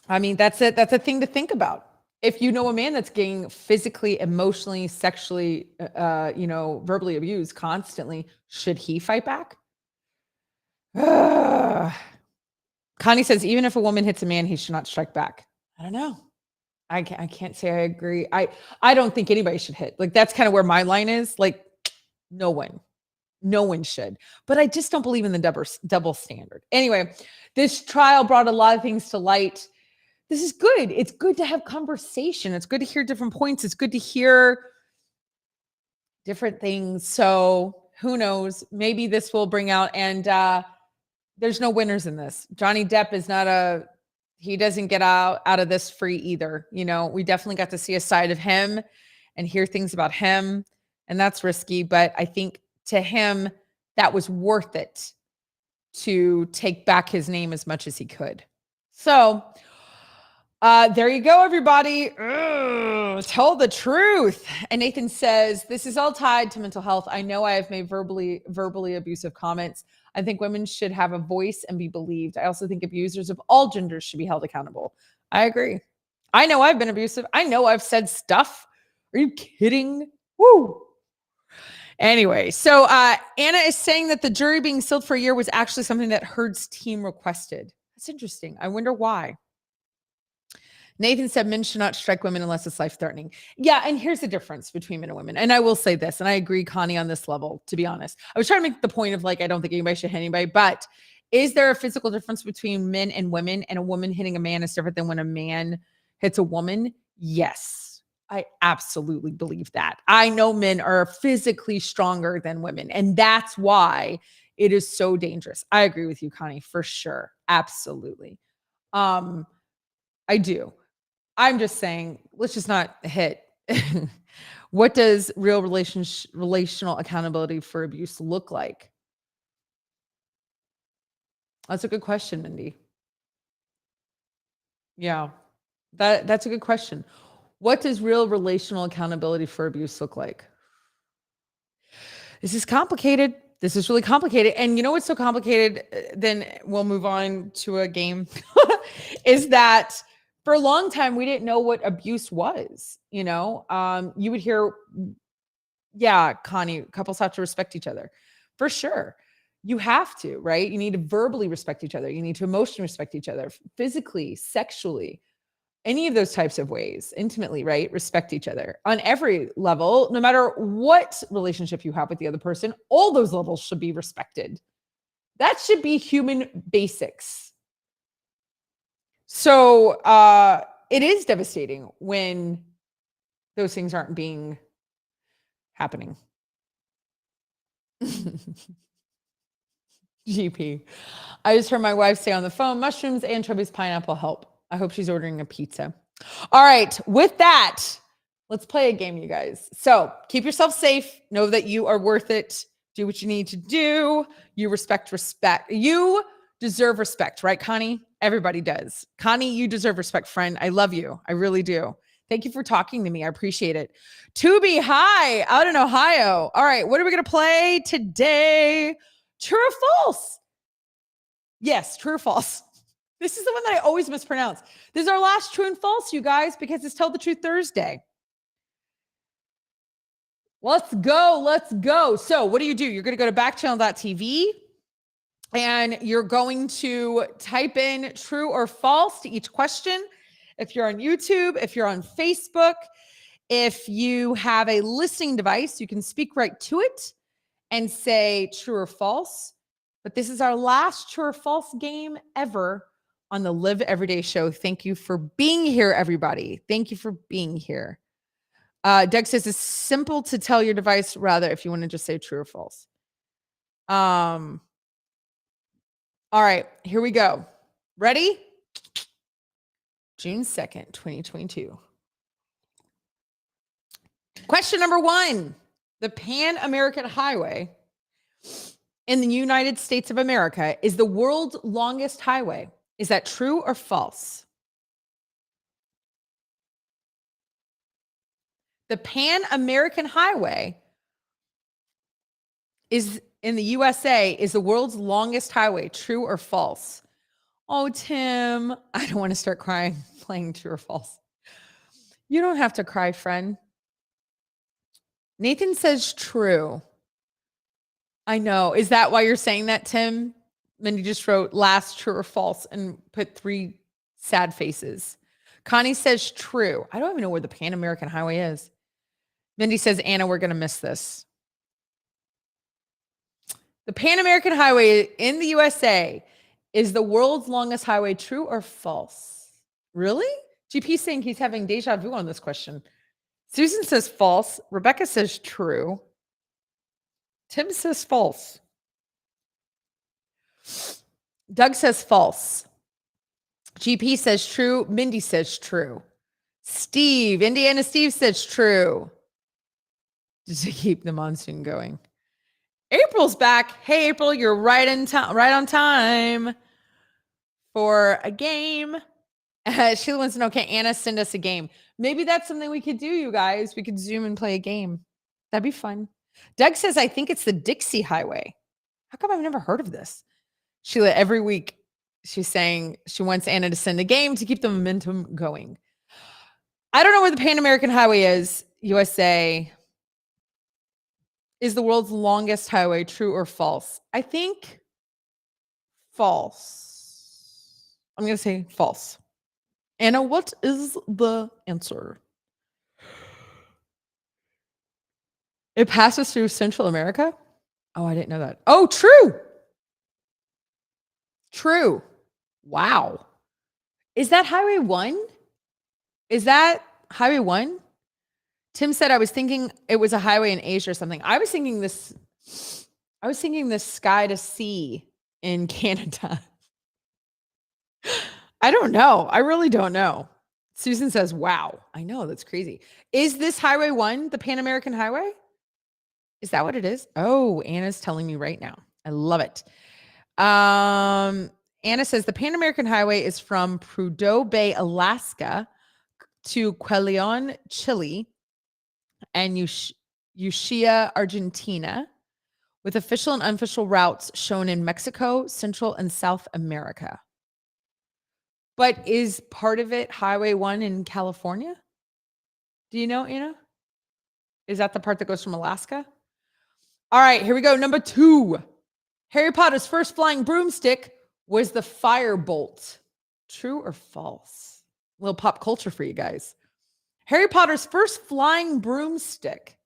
That's a thing to think about. If you know a man that's getting physically, emotionally, sexually, verbally abused constantly, should he fight back? Connie says, even if a woman hits a man, he should not strike back. I don't know. I can't say I agree. I don't think anybody should hit. Like, that's kind of where my line is. Like, no one should. But I just don't believe in the double standard. Anyway, this trial brought a lot of things to light. This is good. It's good to have conversation. It's good to hear different points. It's good to hear different things. So who knows? Maybe this will bring out, and there's no winners in this. Johnny Depp is not he doesn't get out of this free either. We definitely got to see a side of him and hear things about him, and that's risky. But I think to him, that was worth it to take back his name as much as he could. So there you go, everybody. Tell the truth. And Nathan says, this is all tied to mental health. I know I have made verbally abusive comments. I think women should have a voice and be believed. I also think abusers of all genders should be held accountable. I agree. I know I've been abusive. I know I've said stuff. Are you kidding? Woo. Anyway, so Anna is saying that the jury being sealed for a year was actually something that Heard's team requested. That's interesting. I wonder why. Nathan said men should not strike women unless it's life-threatening. Yeah, and here's the difference between men and women. And I will say this, and I agree, Connie, on this level, to be honest. I was trying to make the point of like, I don't think anybody should hit anybody, but is there a physical difference between men and women? And a woman hitting a man is different than when a man hits a woman? Yes, I absolutely believe that. I know men are physically stronger than women, and that's why it is so dangerous. I agree with you, Connie, for sure. Absolutely. I do. I'm just saying, let's just not hit. What does real relational accountability for abuse look like? That's a good question, Mindy. Yeah, that's a good question. What does real relational accountability for abuse look like? This is complicated. This is really complicated. And you know what's so complicated? Then we'll move on to a game. Is that for a long time we didn't know what abuse was. You know, you would hear, yeah, Connie, couples have to respect each other, for sure. You have to, right? You need to verbally respect each other. You need to emotionally respect each other, physically, sexually, any of those types of ways, intimately, right? Respect each other on every level, no matter what relationship you have with the other person. All those levels should be respected. That should be human basics. So it is devastating when those things aren't being happening. GP. I just heard my wife say on the phone, mushrooms, anchovies, pineapple help. I hope she's ordering a pizza. All right. With that, let's play a game, you guys. So keep yourself safe. Know that you are worth it. Do what you need to do. You respect. You deserve respect, right, Connie? Everybody does. Connie, you deserve respect, friend. I love you. I really do. Thank you for talking to me. I appreciate it. Tubi, hi, out in Ohio. All right. What are we going to play today? True or false? Yes, true or false. This is the one that I always mispronounce. This is our last true and false, you guys, because it's Tell the Truth Thursday. Let's go. Let's go. So what do? You're going to go to backchannel.tv and you're going to type in true or false to each question. If you're on YouTube, if you're on Facebook, if you have a listening device, you can speak right to it and say true or false. But this is our last true or false game ever on the Live Everyday Show. Thank you for being here, everybody. Thank you for being here. Doug says it's simple to tell your device, rather, if you want to just say true or false. All right, here we go. Ready? June 2nd, 2022. Question number 1. The Pan American Highway in the United States of America is the world's longest highway. Is that true or false? The Pan American Highway is in the USA is the world's longest highway. True or false? Oh, Tim, I don't want to start crying playing true or false. You don't have to cry, friend. Nathan says true. I know. Is that why you're saying that, Tim? Mindy just wrote last true or false and put 3 sad faces. Connie says true. I don't even know where the Pan American Highway is. Mindy says, Anna, we're going to miss this. The Pan American Highway in the USA is the world's longest highway. True or false? Really? GP saying he's having deja vu on this question. Susan says false. Rebecca says true. Tim says false. Doug says false. GP says true. Mindy says true. Steve, Indiana Steve says true. Just to keep the monsoon going. April's back. Hey, April, you're right on time for a game. Sheila wants to know, can Anna send us a game? Maybe that's something we could do, you guys. We could Zoom and play a game. That'd be fun. Doug says, I think it's the Dixie Highway. How come I've never heard of this? Sheila, every week she's saying she wants Anna to send a game to keep the momentum going. I don't know where the Pan American Highway is. USA is the world's longest highway. True or false? I think false. I'm going to say false. Anna, what is the answer? It passes through Central America? Oh, I didn't know that. Oh, true. True. Wow. Is that Highway 1? Is that Highway 1? Tim said I was thinking it was a highway in Asia or something. I was thinking this sky to sea in Canada. I don't know. I really don't know. Susan says, wow. I know, that's crazy. Is this Highway 1 the Pan American Highway? Is that what it is? Oh, Anna's telling me right now. I love it. Anna says the Pan American Highway is from Prudhoe Bay, Alaska to Culiacán, Chile, and Ushuaia, Argentina, with official and unofficial routes shown in Mexico, Central and South America. But is part of it Highway 1 in California? Do you know, Anna? Is that the part that goes from Alaska? All right, here we go. Number 2. Harry Potter's first flying broomstick was the firebolt. True or false? A little pop culture for you guys. Harry Potter's first flying broomstick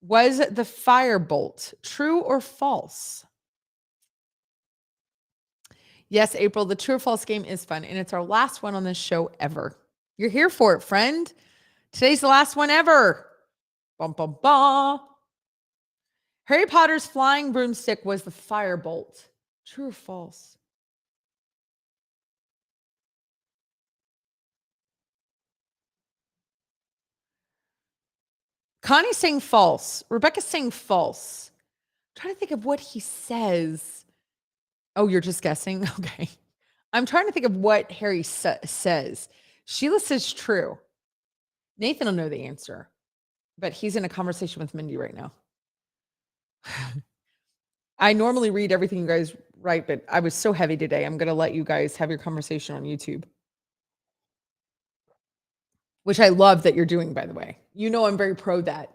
was the firebolt. True or false? Yes, April, the true or false game is fun, and it's our last one on this show ever. You're here for it, friend. Today's the last one ever. Bum, bum, bum. Harry Potter's flying broomstick was the firebolt. True or false? Connie's saying false. Rebecca's saying false. I'm trying to think of what he says. Oh, you're just guessing? Okay. I'm trying to think of what Harry says. Sheila says true. Nathan will know the answer, but he's in a conversation with Mindy right now. I normally read everything you guys write, but I was so heavy today. I'm going to let you guys have your conversation on YouTube, which I love that you're doing, by the way. You know I'm very pro that.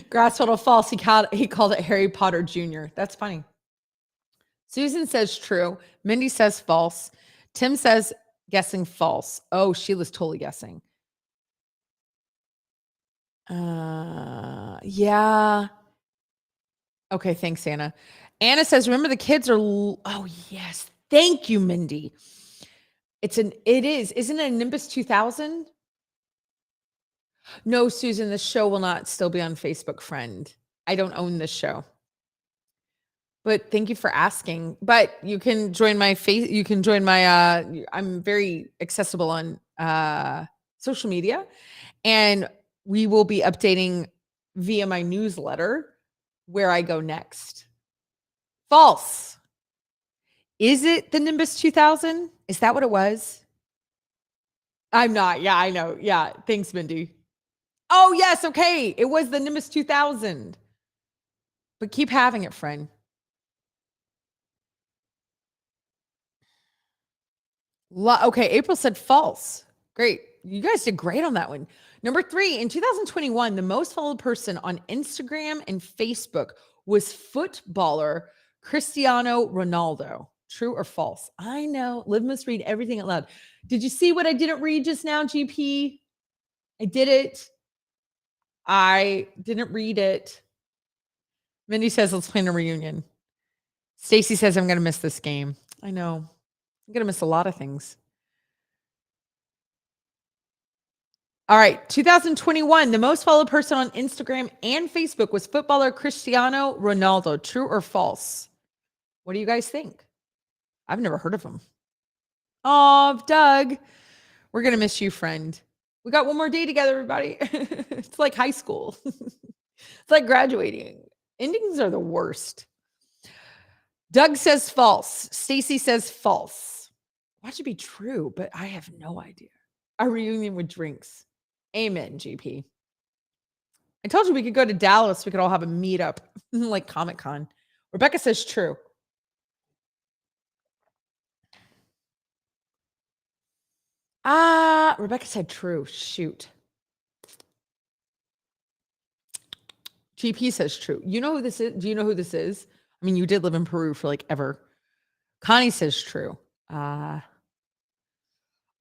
Grassfield false. He called it Harry Potter Jr. That's funny. Susan says true. Mindy says false. Tim says guessing false. Oh, Sheila's totally guessing. Yeah. Okay, thanks, Anna. Anna says, remember the kids are oh yes. Thank you, Mindy. Isn't it a Nimbus 2000? No, Susan, the show will not still be on Facebook, friend. I don't own this show. But thank you for asking. But you can join my I'm very accessible on social media, and we will be updating via my newsletter where I go next. False. Is it the Nimbus 2000? Is that what it was? I'm not. Yeah, I know. Yeah. Thanks, Mindy. Oh, yes. Okay. It was the Nimbus 2000. But keep having it, friend. Okay. April said false. Great. You guys did great on that one. Number 3, in 2021, the most followed person on Instagram and Facebook was footballer Cristiano Ronaldo. True or false? I know. Liv must read everything out loud. Did you see what I didn't read just now, GP? I did it. I didn't read it. Mindy says, let's plan a reunion. Stacy says, I'm going to miss this game. I know. I'm going to miss a lot of things. All right. 2021, the most followed person on Instagram and Facebook was footballer Cristiano Ronaldo. True or false? What do you guys think? I've never heard of him. Oh, Doug, we're going to miss you, friend. We got one more day together, everybody. It's like high school. It's like graduating. Endings are the worst. Doug says false. Stacy says false. Watch it be true, but I have no idea. A reunion with drinks. Amen, GP. I told you we could go to Dallas. We could all have a meetup like Comic-Con. Rebecca says true. Rebecca said true. Shoot. GP says true. You know who this is? Do you know who this is? I mean, you did live in Peru for like ever. Connie says true. All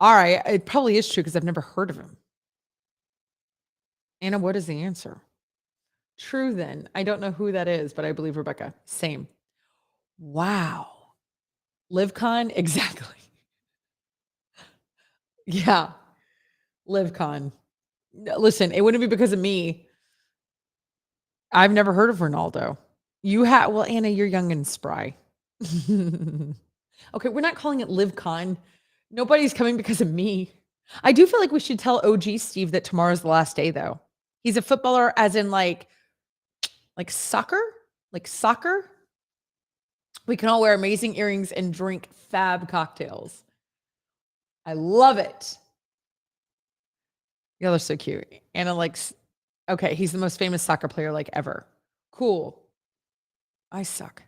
right. It probably is true because I've never heard of him. Anna, what is the answer? True then. I don't know who that is, but I believe Rebecca. Same. Wow. LivCon? Exactly. Yeah. LivCon. Listen, it wouldn't be because of me. I've never heard of Ronaldo. You have, well, Anna, you're young and spry. Okay, we're not calling it LivCon. Nobody's coming because of me. I do feel like we should tell OG Steve that tomorrow's the last day, though. He's a footballer, as in like soccer, like soccer. We can all wear amazing earrings and drink fab cocktails. I love it. Y'all are so cute. Anna likes, okay, he's the most famous soccer player like ever. Cool. I suck.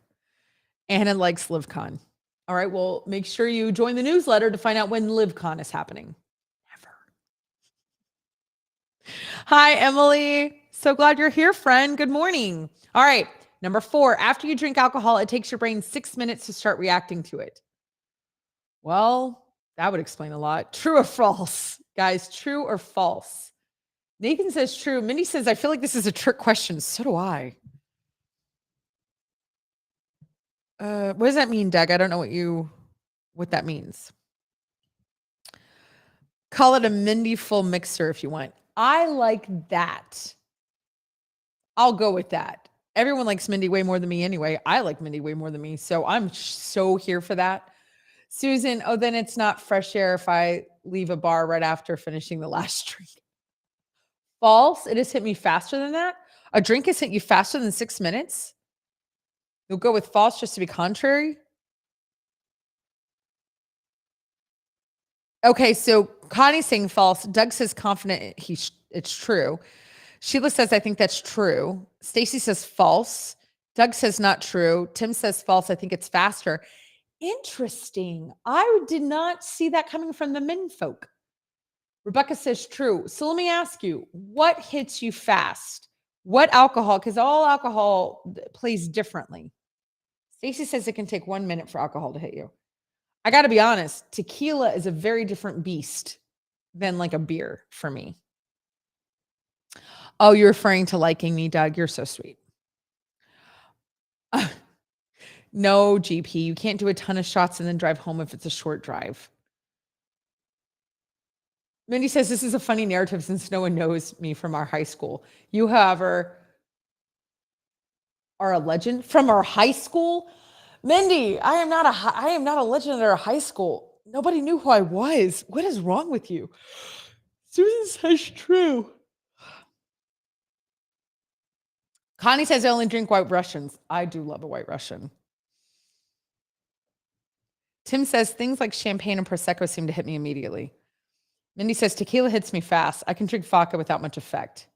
Anna likes LivCon. All right, well, make sure you join the newsletter to find out when LivCon is happening. Never. Hi, Emily. So glad you're here, friend. Good morning. All right, number 4, after you drink alcohol, it takes your brain 6 minutes to start reacting to it. Well, that would explain a lot. True or false? Guys, true or false? Nathan says true. Mindy says, I feel like this is a trick question. So do I. What does that mean, Doug? I don't know what that means. Call it a Mindy full mixer if you want. I like that. I'll go with that. Everyone likes Mindy way more than me anyway. I like Mindy way more than me. So I'm so here for that. Susan, oh, then it's not fresh air if I leave a bar right after finishing the last drink. False. It has hit me faster than that. A drink has hit you faster than 6 minutes. You'll go with false just to be contrary. Okay, so Connie's saying false. Doug says confident it's true. Sheila says, I think that's true. Stacy says false. Doug says not true. Tim says false. I think it's faster. Interesting. I did not see that coming from the men folk. Rebecca says true. So let me ask you, what hits you fast? What alcohol? Because all alcohol plays differently. Stacy says it can take 1 minute for alcohol to hit you. I got to be honest, tequila is a very different beast than like a beer for me. Oh, you're referring to liking me, Doug. You're so sweet. No, GP, you can't do a ton of shots and then drive home if it's a short drive. Mindy says this is a funny narrative since no one knows me from our high school. You, however, are a legend from our high school. Mindy, I am not a legend at our high school. Nobody knew who I was. What is wrong with you? Susan says true. Connie says I only drink White Russians. I do love a White Russian. Tim says things like champagne and Prosecco seem to hit me immediately. Mindy says tequila hits me fast. I can drink vodka without much effect.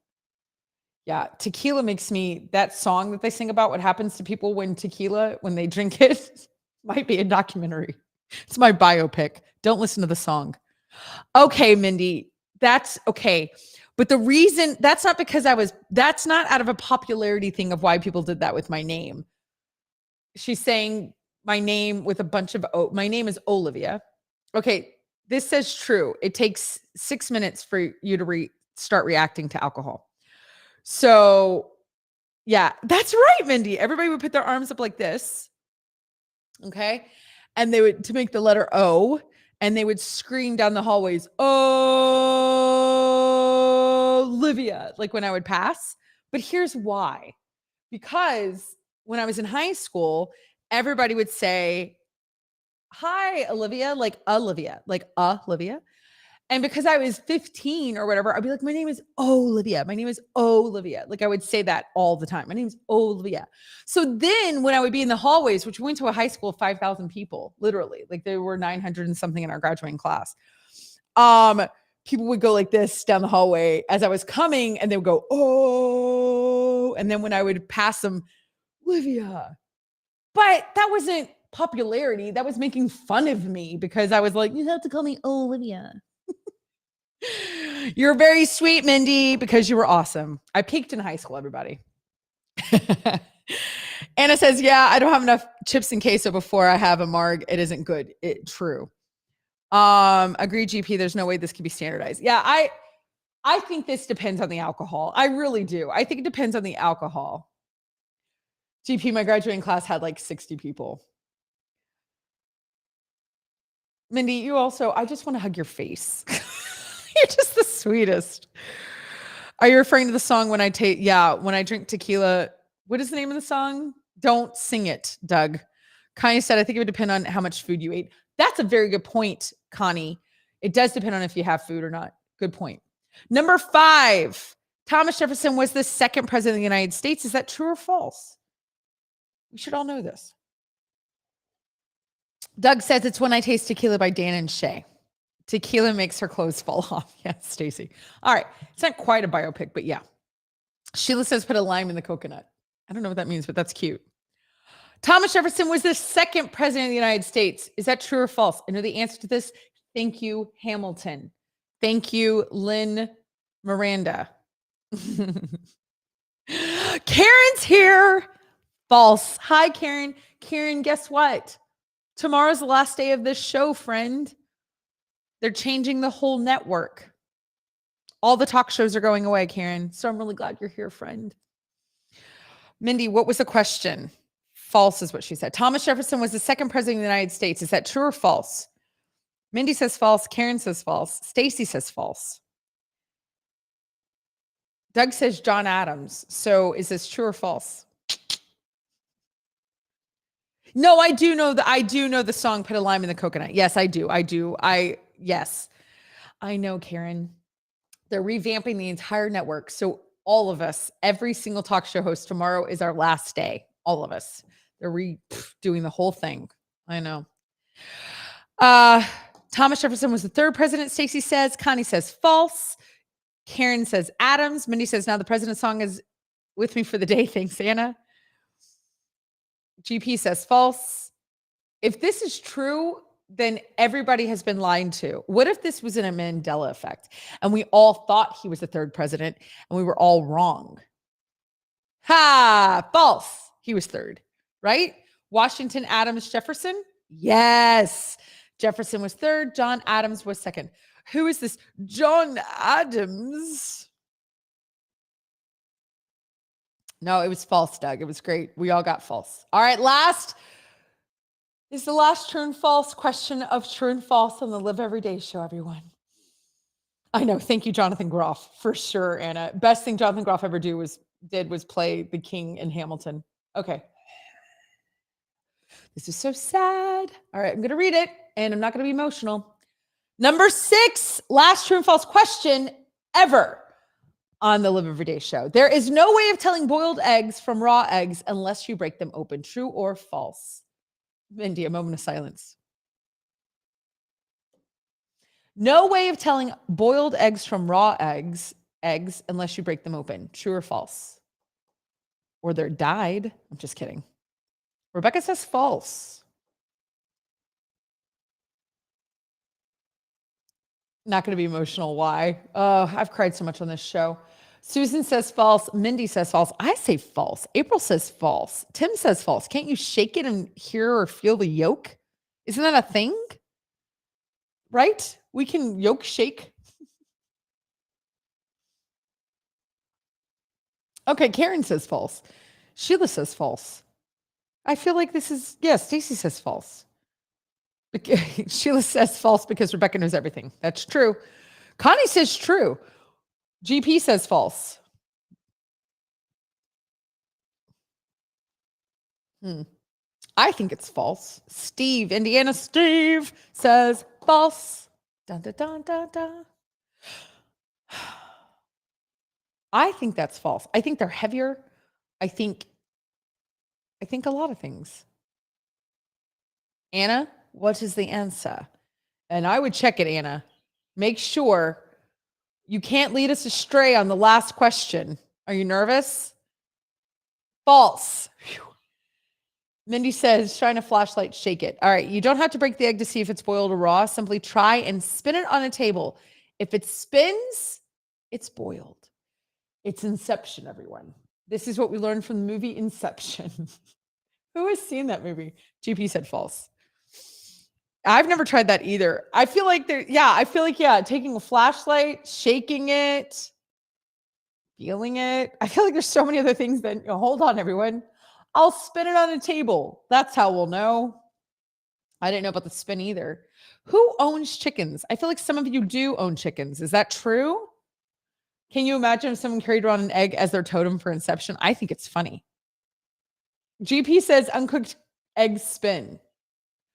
Yeah, tequila makes me, that song that they sing about what happens to people when they drink it, might be a documentary. It's my biopic. Don't listen to the song. Okay, Mindy, that's okay. But the reason, that's not because that's not out of a popularity thing of why people did that with my name. She's saying my name with a bunch of, my name is Olivia. Okay, this says true. It takes 6 minutes for you to start reacting to alcohol. So, yeah, that's right, Mindy. Everybody would put their arms up like this. Okay. And they would, to make the letter O, and they would scream down the hallways, "Oh, Olivia," like when I would pass. But here's why. Because when I was in high school, everybody would say, "Hi, Olivia," like Olivia. And because I was 15 or whatever, I'd be like, my name is Olivia. My name is Olivia. Like I would say that all the time. My name is Olivia. So then when I would be in the hallways, which we went to a high school of 5,000 people, literally, like there were 900 and something in our graduating class. People would go like this down the hallway as I was coming and they would go, "Oh," and then when I would pass them, "Olivia." But that wasn't popularity. That was making fun of me because I was like, "You have to call me Olivia." You're very sweet, Mindy, because you were awesome. I peaked in high school, everybody. Anna says, yeah, I don't have enough chips and queso before I have a marg. It isn't good. True. Agree, GP. There's no way this can be standardized. Yeah, I think this depends on the alcohol. I really do. I think it depends on the alcohol. GP, my graduating class had like 60 people. Mindy, you also, I just want to hug your face. You're just the sweetest. Are you referring to the song when I take, yeah, when I drink tequila? What is the name of the song? Don't sing it, Doug. Connie said, I think it would depend on how much food you ate. That's a very good point, Connie. It does depend on if you have food or not. Good point. Number 5, Thomas Jefferson was the second president of the United States. Is that true or false? We should all know this. Doug says it's When I Taste Tequila by Dan and Shay. Tequila makes her clothes fall off. Yes, Stacy. All right. It's not quite a biopic, but yeah. Sheila says put a lime in the coconut. I don't know what that means, but that's cute. Thomas Jefferson was the second president of the United States. Is that true or false? I know the answer to this. Thank you, Hamilton. Thank you, Lynn Miranda. Karen's here. False. Hi, Karen. Karen, guess what? Tomorrow's the last day of this show, friend. They're changing the whole network. All the talk shows are going away, Karen. So I'm really glad you're here, friend. Mindy, what was the question? False is what she said. Thomas Jefferson was the second president of the United States. Is that true or false? Mindy says false. Karen says false. Stacy says false. Doug says John Adams. So is this true or false? No, I do know the song Put a Lime in the Coconut. Yes, I do. Yes. I know, Karen. They're revamping the entire network. So all of us, every single talk show host, tomorrow is our last day. All of us. They're doing the whole thing. I know. Thomas Jefferson was the third president, Stacy says. Connie says false. Karen says Adams. Mindy says now the president's song is With Me for the Day. Thanks, Anna. GP says false. If this is true, then everybody has been lied to. What if this was in a Mandela effect and we all thought he was the third president and we were all wrong? Ha! False. He was third, right? Washington, Adams, Jefferson? Yes. Jefferson was third. John Adams was second. Who is this John Adams? No, it was false, Doug. It was great. We all got false. All right, last is the last true and false question of true and false on the Live Everyday show, everyone. I know. Thank you, Jonathan Groff, for sure, Anna. Best thing Jonathan Groff ever did was play the king in Hamilton. Okay. This is so sad. All right, I'm going to read it, and I'm not going to be emotional. Number 6, last true and false question ever on the Live Everyday show. There is no way of telling boiled eggs from raw eggs unless you break them open. True or false? Mindy, a moment of silence. No way of telling boiled eggs from raw eggs unless you break them open. True or false? Or they're dyed. I'm just kidding. Rebecca says false. Not going to be emotional. Why? Oh, I've cried so much on this show. Susan says false. Mindy says false. I say false. April says false. Tim says false. Can't you shake it and hear or feel the yolk? Isn't that a thing? Right? We can yolk shake. Okay, Karen says false. Sheila says false. I feel like this is, yes, Stacy says false. Sheila says false because Rebecca knows everything. That's true. Connie says true. GP says false. I think it's false. Steve, Indiana Steve says false. Dun, dun, dun, dun, dun. I think that's false. I think they're heavier. I think a lot of things. Anna, what is the answer? And I would check it, Anna. Make sure you can't lead us astray on the last question. Are you nervous? False. Whew. Mindy says, shine a flashlight, shake it. All right, you don't have to break the egg to see if it's boiled or raw. Simply try and spin it on a table. If it spins, it's boiled. It's Inception, everyone. This is what we learned from the movie Inception. Who has seen that movie? GP said false. I've never tried that either. I feel like taking a flashlight, shaking it, feeling it. I feel like there's so many other things that, hold on, everyone. I'll spin it on a table. That's how we'll know. I didn't know about the spin either. Who owns chickens? I feel like some of you do own chickens. Is that true? Can you imagine if someone carried around an egg as their totem for inception? I think it's funny. GP says uncooked eggs spin.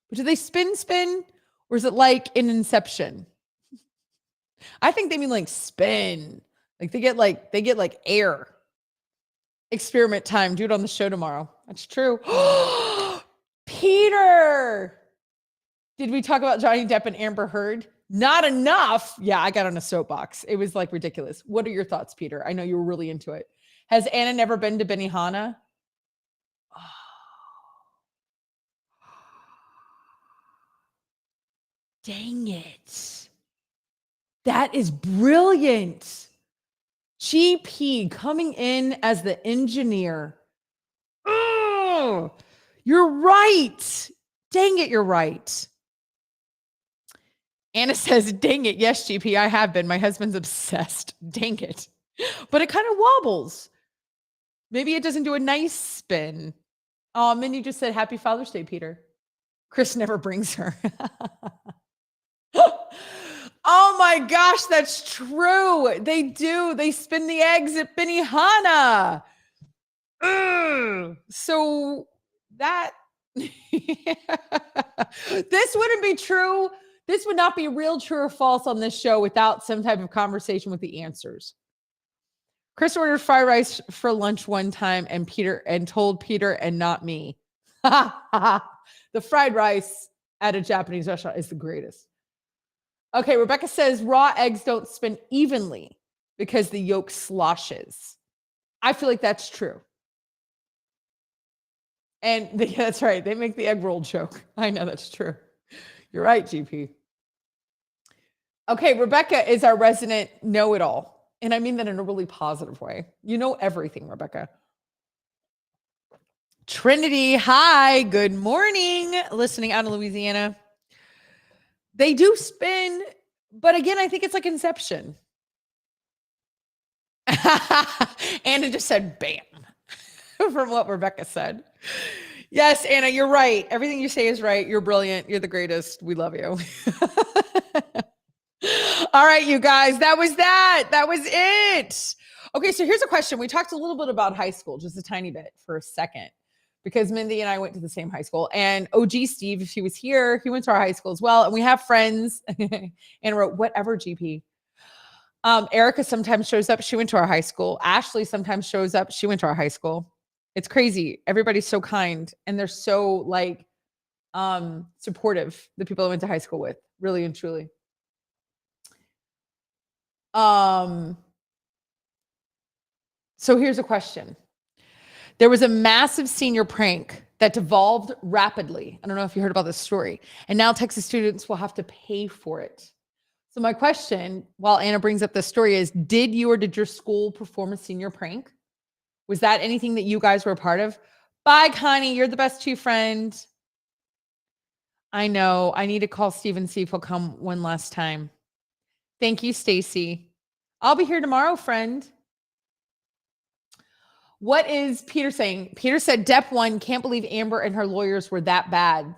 But do they spin? Or is it like in Inception? I think they mean like spin. Like they get like air. Experiment time. Do it on the show tomorrow. That's true. Peter. Did we talk about Johnny Depp and Amber Heard? Not enough. Yeah, I got on a soapbox. It was like ridiculous. What are your thoughts, Peter? I know you were really into it. Has Anna never been to Benihana? Dang it. That is brilliant. GP coming in as the engineer. Oh, you're right. Dang it, you're right. Anna says, dang it. Yes, GP, I have been. My husband's obsessed. Dang it. But it kind of wobbles. Maybe it doesn't do a nice spin. Oh, Minnie just said, Happy Father's Day, Peter. Chris never brings her. Oh my gosh, that's true. They do. They spin the eggs at Benihana. So that this wouldn't be true. This would not be real, true, or false on this show without some type of conversation with the answers. Chris ordered fried rice for lunch one time and told Peter and not me. The fried rice at a Japanese restaurant is the greatest. Okay, Rebecca says raw eggs don't spin evenly because the yolk sloshes. I feel like that's true. And that's right. They make the egg roll joke. I know that's true. You're right, GP. Okay, Rebecca is our resident know-it-all. And I mean that in a really positive way. You know everything, Rebecca. Trinity, hi, good morning. Listening out of Louisiana. They do spin, but again, I think it's like Inception. Anna just said, bam, from what Rebecca said. Yes, Anna, you're right. Everything you say is right. You're brilliant. You're the greatest. We love you. All right, you guys, that was that. That was it. Okay, so here's a question. We talked a little bit about high school, just a tiny bit for a second, because Mindy and I went to the same high school. And OG Steve, if he was here, he went to our high school as well. And we have friends. And wrote, whatever, GP. Erica sometimes shows up. She went to our high school. Ashley sometimes shows up. She went to our high school. It's crazy. Everybody's so kind. And they're so like supportive, the people I went to high school with, really and truly. So here's a question. There was a massive senior prank that devolved rapidly. I don't know if you heard about this story. And now Texas students will have to pay for it. So my question, while Anna brings up this story, is did your school perform a senior prank? Was that anything that you guys were a part of? Bye, Connie. You're the best too, friend. I know. I need to call Steve and see if he'll come one last time. Thank you, Stacy. I'll be here tomorrow, friend. What is Peter saying? Peter said, Depp 1, can't believe Amber and her lawyers were that bad.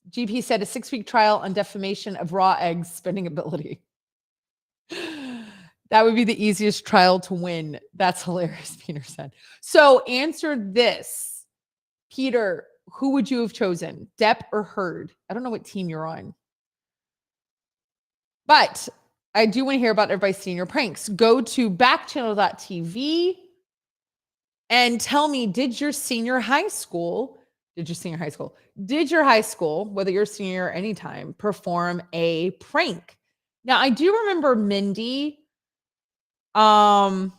GP said a 6-week trial on defamation of raw eggs spinning ability. That would be the easiest trial to win. That's hilarious, Peter said. So answer this. Peter, who would you have chosen? Depp or Heard? I don't know what team you're on. But I do want to hear about everybody's senior pranks. Go to backchannel.tv and tell me, did your high school, whether you're a senior or anytime, perform a prank? Now, I do remember Mindy. Anna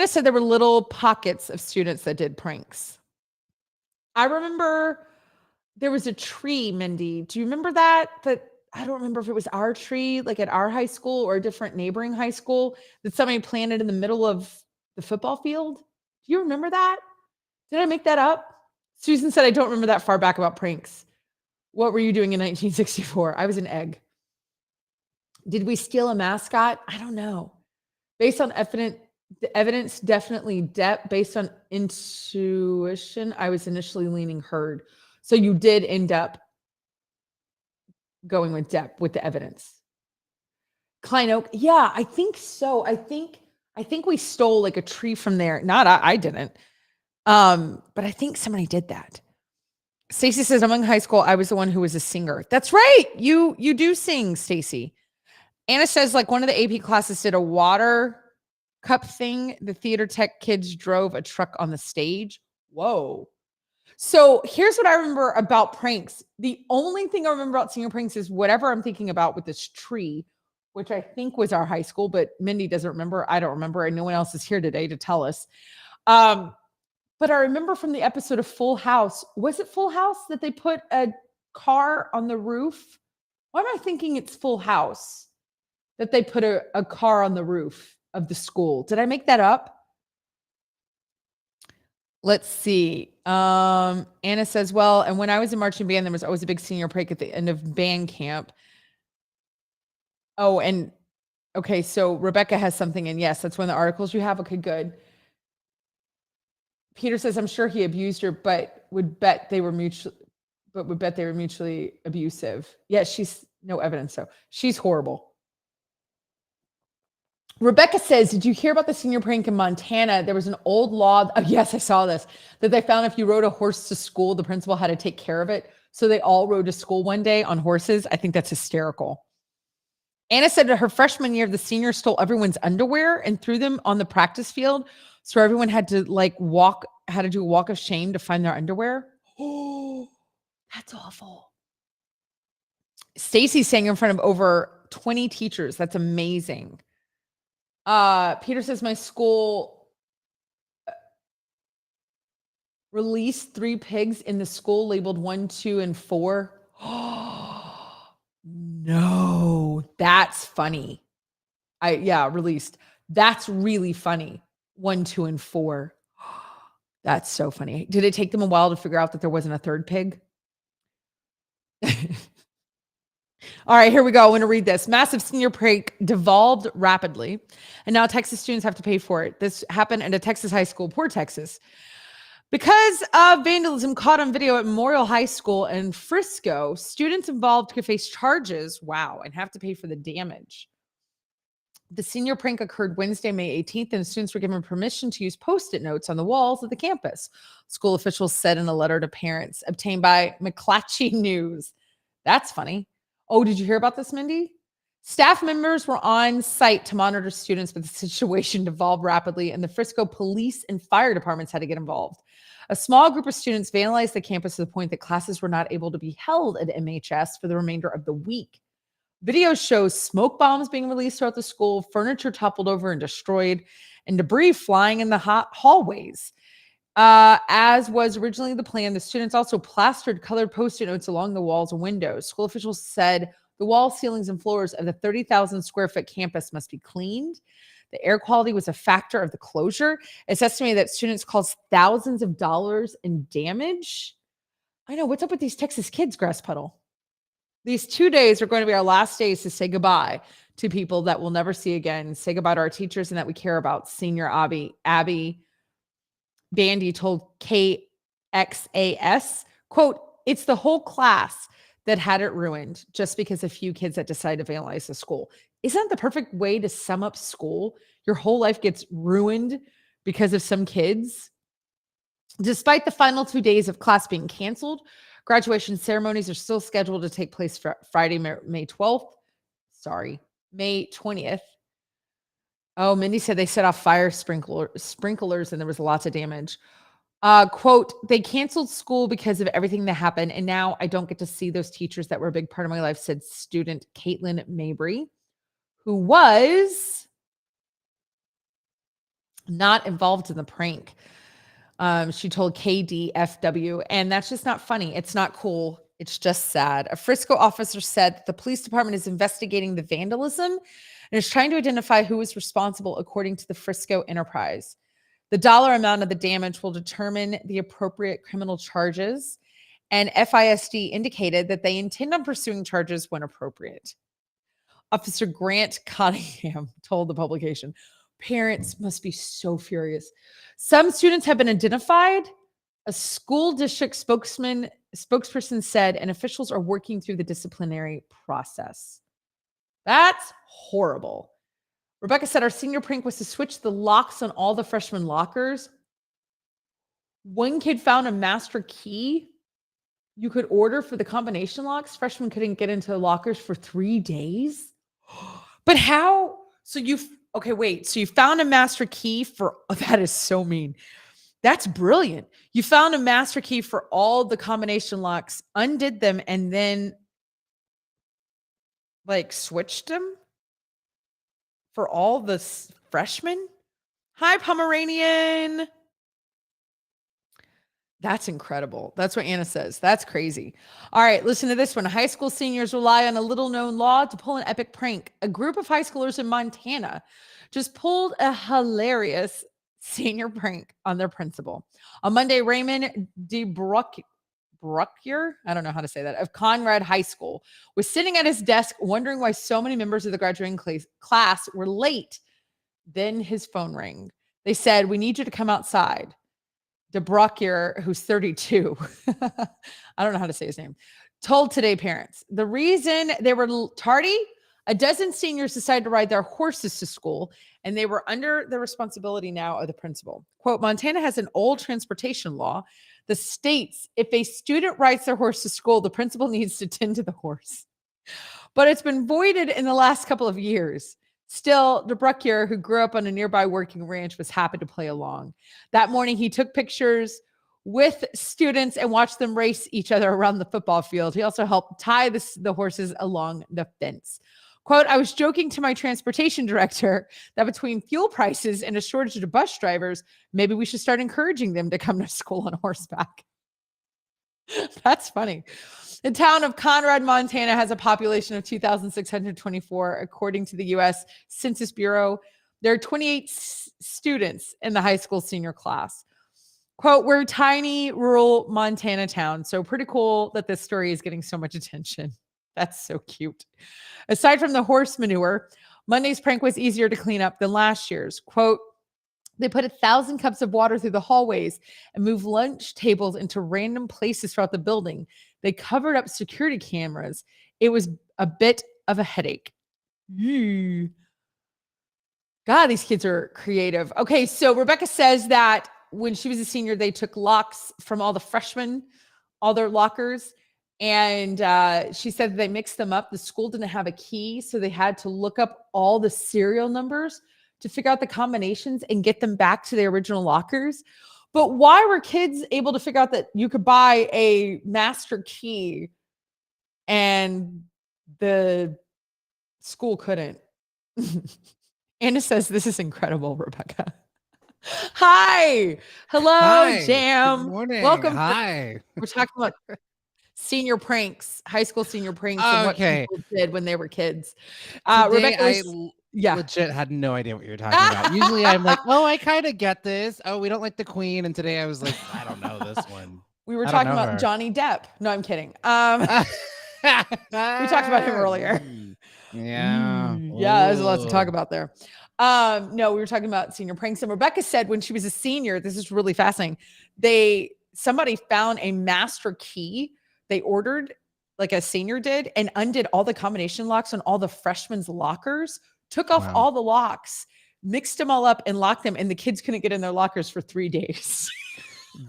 said there were little pockets of students that did pranks. I remember there was a tree, Mindy. Do you remember that? That I don't remember if it was our tree, like at our high school or a different neighboring high school that somebody planted in the middle of the football field. Do you remember that? Did I make that up? Susan said, I don't remember that far back about pranks. What were you doing in 1964? I was an egg. Did we steal a mascot? I don't know. Based on evidence, definitely Depp. Based on intuition, I was initially leaning Heard. So you did end up going with Depp with the evidence. Klein Oak. Yeah, I think so. I think we stole like a tree from there. Not I didn't. But I think somebody did that. Stacy says, among high school, I was the one who was a singer. That's right. You do sing, Stacy. Anna says, like, one of the AP classes did a water cup thing. The theater tech kids drove a truck on the stage. Whoa. So here's what I remember about pranks. The only thing I remember about senior pranks is whatever I'm thinking about with this tree, which I think was our high school, but Mindy doesn't remember. I don't remember. And no one else is here today to tell us. But I remember from the episode of Full House, was it Full House that they put a car on the roof? Why am I thinking it's Full House that they put a car on the roof of the school? Did I make that up? Let's see. Anna says, well, and when I was in marching band, there was always a big senior prank at the end of band camp. Oh, and okay, so Rebecca has something, and yes, that's one of the articles you have. Okay, good. Peter says, I'm sure he abused her, but would bet they were mutually abusive. Yeah, she's no evidence. So she's horrible. Rebecca says, did you hear about the senior prank in Montana? There was an old law. Oh, yes, I saw this. That they found if you rode a horse to school, the principal had to take care of it. So they all rode to school one day on horses. I think that's hysterical. Anna said that her freshman year, the seniors stole everyone's underwear and threw them on the practice field. So everyone had to do a walk of shame to find their underwear. Oh, that's awful. Stacy's saying in front of over 20 teachers. That's amazing. Peter says my school released 3 pigs in the school labeled 1, 2, and 4. Oh, no, that's funny. Released. That's really funny. 1, 2, and 4. That's so funny. Did it take them a while to figure out that there wasn't a 3rd pig? All right, here we go. I want to read this. Massive senior prank devolved rapidly, and now Texas students have to pay for it. This happened at a Texas high school, poor Texas. Because of vandalism caught on video at Memorial High School in Frisco, students involved could face charges, and have to pay for the damage. The senior prank occurred Wednesday, May 18th, and students were given permission to use Post-it notes on the walls of the campus. School officials said in a letter to parents obtained by McClatchy News. That's funny. Oh, did you hear about this, Mindy? Staff members were on site to monitor students, but the situation devolved rapidly, and the Frisco police and fire departments had to get involved. A small group of students vandalized the campus to the point that classes were not able to be held at MHS for the remainder of the week. Video shows smoke bombs being released throughout the school, furniture toppled over and destroyed, and debris flying in the hallways. As was originally the plan, the students also plastered colored Post-it notes along the walls and windows. School officials said the walls, ceilings, and floors of the 30,000 square foot campus must be cleaned. The air quality was a factor of the closure. It's estimated that students caused thousands of dollars in damage. I know. What's up with these Texas kids, Grass Puddle? These 2 days are going to be our last days to say goodbye to people that we'll never see again. Say goodbye to our teachers and that we care about. Senior Abby Bandy told KXAS, quote, it's the whole class that had it ruined just because a few kids that decided to vandalize the school. Isn't that the perfect way to sum up school? Your whole life gets ruined because of some kids. Despite the final 2 days of class being canceled, graduation ceremonies are still scheduled to take place for Friday, May 12th. May 20th. Oh, Mindy said they set off fire sprinklers and there was lots of damage. Quote, they canceled school because of everything that happened. And now I don't get to see those teachers that were a big part of my life, said student Caitlin Mabry, who was not involved in the prank. She told KDFW, and that's just not funny. It's not cool. It's just sad. A Frisco officer said that the police department is investigating the vandalism and is trying to identify who is responsible according to the Frisco Enterprise. The dollar amount of the damage will determine the appropriate criminal charges, and FISD indicated that they intend on pursuing charges when appropriate. Officer Grant Cottingham told the publication, parents must be so furious. Some students have been identified. A school district spokesperson said, and officials are working through the disciplinary process. That's horrible. Rebecca said our senior prank was to switch the locks on all the freshman lockers. One kid found a master key you could order for the combination locks. Freshmen couldn't get into the lockers for 3 days. But how? So you found a master key for, that is so mean. That's brilliant. You found a master key for all the combination locks, undid them, and then like switched them for all the freshmen? Hi, Pomeranian. That's incredible. That's what Anna says. That's crazy. All right, listen to this one. High school seniors rely on a little known law to pull an epic prank. A group of high schoolers in Montana just pulled a hilarious senior prank on their principal. On Monday, Raymond DeBruckier, I don't know how to say that, of Conrad High School, was sitting at his desk wondering why so many members of the graduating class were late. Then his phone rang. They said, "We need you to come outside." DeBruckier, who's 32, I don't know how to say his name, told Today parents the reason they were tardy. A dozen seniors decided to ride their horses to school, and they were under the responsibility now of the principal. Quote, Montana has an old transportation law that states if a student rides their horse to school, the principal needs to tend to the horse. But it's been voided in the last couple of years. Still, DeBruckier, who grew up on a nearby working ranch, was happy to play along. That morning, he took pictures with students and watched them race each other around the football field. He also helped tie the horses along the fence. Quote, I was joking to my transportation director that between fuel prices and a shortage of bus drivers, maybe we should start encouraging them to come to school on horseback. That's funny. The town of Conrad, Montana has a population of 2,624, according to the U.S. Census Bureau. There are 28 students in the high school senior class. Quote, we're a tiny rural Montana town, so pretty cool that this story is getting so much attention. That's so cute. Aside from the horse manure, Monday's prank was easier to clean up than last year's. Quote, they put 1,000 cups of water through the hallways and moved lunch tables into random places throughout the building. They covered up security cameras. It was a bit of a headache. God, these kids are creative. Okay, so Rebecca says that when she was a senior, they took locks from all the freshmen, all their lockers, and she said that they mixed them up. The school didn't have a key, so they had to look up all the serial numbers to figure out the combinations and get them back to their original lockers. But why were kids able to figure out that you could buy a master key and the school couldn't? Anna says, this is incredible, Rebecca. Hi. Hello, Hi. Jam. Good morning. Welcome. Hi. We're talking about senior pranks, high school senior pranks, and what people did when they were kids. Rebecca legit had no idea what you were talking about. Usually I'm like, oh, I kind of get this. Oh, we don't like the Queen. And today I was like, I don't know this one. We were talking about Johnny Depp. No, I'm kidding. We talked about him earlier. Yeah. Yeah, there's a lot to talk about there. No, we were talking about senior pranks. And Rebecca said when she was a senior, this is really fascinating. Somebody found a master key they ordered, like a senior did, and undid all the combination locks on all the freshmen's lockers, took off all the locks, mixed them all up and locked them. And the kids couldn't get in their lockers for 3 days.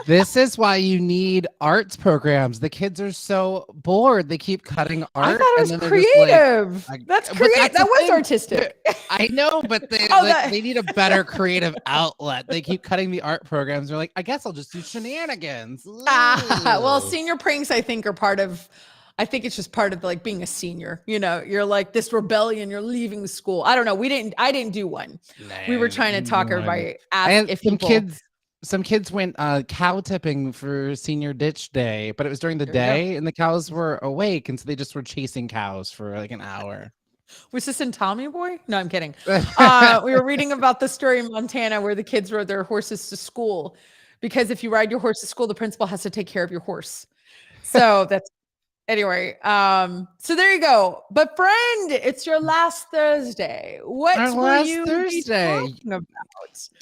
This is why you need arts programs. The kids are so bored. They keep cutting art. I thought it was creative. That's creative. That was artistic. I know, but they need a better creative outlet. They keep cutting the art programs. They're like, I guess I'll just do shenanigans. Well, senior pranks, I think, are part of, I think it's just part of like being a senior. You know, you're like this rebellion. You're leaving school. I don't know. I didn't do one. We were trying to talk everybody. Ask if some kids went cow tipping for senior ditch day, but it was during the day and the cows were awake. And so they just were chasing cows for like an hour. Was this in Tommy Boy? No, I'm kidding. We were reading about the story in Montana where the kids rode their horses to school because if you ride your horse to school, the principal has to take care of your horse. So that's anyway. So there you go. But friend, it's your last Thursday. What Our will last you be Thursday. talking about?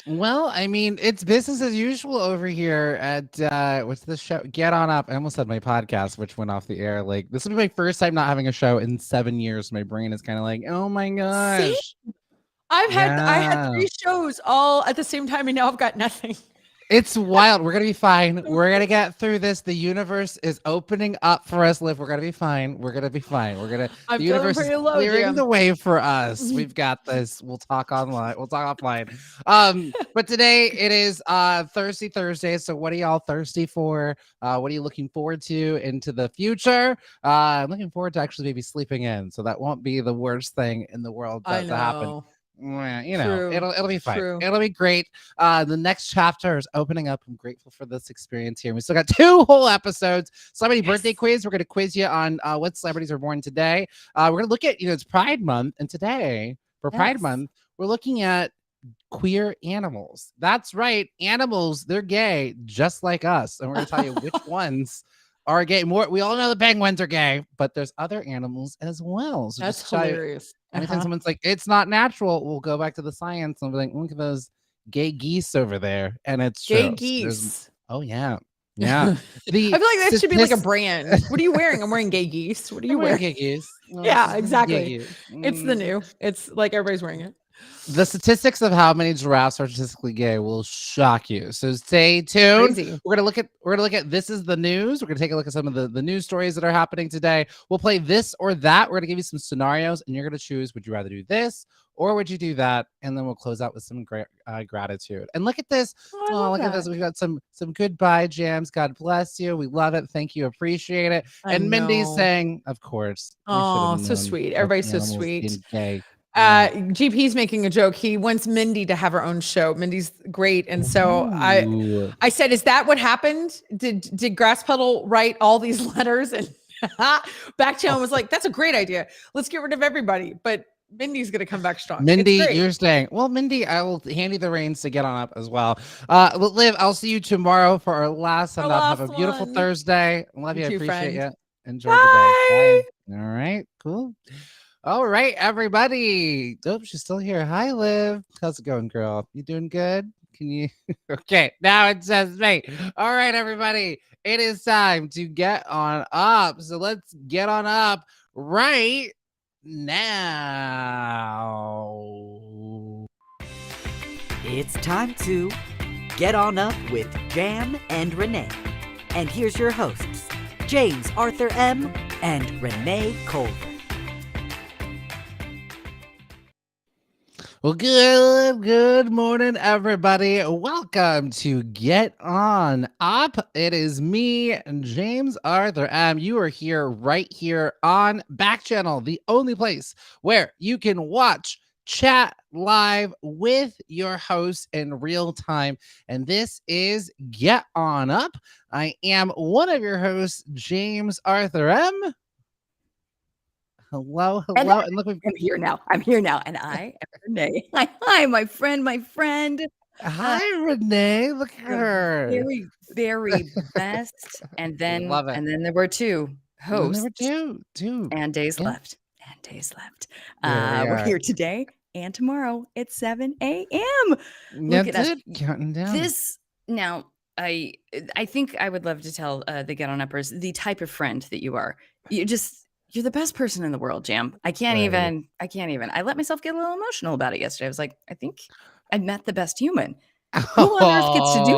Well, I mean, it's business as usual over here at what's the show? Get On Up. I almost had my podcast, which went off the air. Like, this will be my first time not having a show in 7 years. My brain is kind of like, oh my gosh. I had Yeah. 3 shows all at the same time, and now I've got nothing. It's wild. We're gonna be fine. We're gonna get through this. The universe is opening up for us, Liv. We're gonna be fine. We're gonna be fine. The I'm feeling universe is pretty low, clearing Jim. the way for us. We've got this. We'll talk online. We'll talk offline. But today it is Thirsty Thursday. So what are y'all thirsty for? What are you looking forward to into the future? I'm looking forward to actually maybe sleeping in. So that won't be the worst thing in the world I to happen. know. You know, True. it'll be fine. True. It'll be great. The next chapter is opening up. I'm grateful for this experience here. We still got 2 whole episodes. Celebrity birthday quiz. We're going to quiz you on what celebrities are born today. We're going to look at, it's Pride Month, and today for Pride Month, we're looking at queer animals. That's right, animals. They're gay, just like us, and we're going to tell you which ones are gay. We all know the penguins are gay, but there's other animals as well. So That's just tell you- hilarious. Anytime someone's like, it's not natural, we'll go back to the science and be like, look at those gay geese over there. And it's Gay true. geese. Oh, yeah. Yeah. I feel like that should be like a brand. What are you wearing? I'm wearing gay geese. What are you wearing? Gay geese. Yeah, exactly. Gay geese. It's the new. It's like everybody's wearing it. The statistics of how many giraffes are statistically gay will shock you. So stay tuned. Crazy. We're gonna look at this is the news. We're gonna take a look at some of the news stories that are happening today. We'll play this or that. We're gonna give you some scenarios, and you're gonna choose: would you rather do this or would you do that? And then we'll close out with some gratitude. And look at this. Oh, look at this. We've got some goodbye jams. God bless you. We love it. Thank you. Appreciate it. And Mindy's saying, of course. Oh, so sweet. Everybody's so sweet. Gay. GP's making a joke. He wants Mindy to have her own show. Mindy's great, and so I said, "Is that what happened? Did Grass Puddle write all these letters?" And Backchannel was like, "That's a great idea. Let's get rid of everybody." But Mindy's gonna come back strong. Mindy, you're staying. Well, Mindy, I will hand you the reins to get on up as well. Liv, I'll see you tomorrow for our last send off. Have a beautiful Thursday. Love you. I appreciate you. Enjoy the day. Bye. All right, cool. All right, everybody. Oh, she's still here. Hi, Liv. How's it going, girl? You doing good? Can you? Okay, now it says me. All right, everybody. It is time to get on up. So let's get on up right now. It's time to get on up with Jam and Renee. And here's your hosts, James Arthur M. and Renee Culver. Well, good morning, everybody. Welcome to Get On Up. It is me, James Arthur M. You are here right here on Backchannel, the only place where you can watch, chat live with your host in real time. And this is Get On Up. I am one of your hosts, James Arthur M. Hello. And look, I'm here now. And I am Renee. Hi, my friend. Hi, Renee. Look at her. Very, very best. And then, Love it. And then there were 2 hosts. Two. And days left. We're here today and tomorrow at 7 a.m. Look at us. Counting down. This now. I think I would love to tell the Get On Uppers the type of friend that you are. You're the best person in the world, Jam. I can't even. I let myself get a little emotional about it yesterday. I was like, I think I met the best human. Who on earth gets to do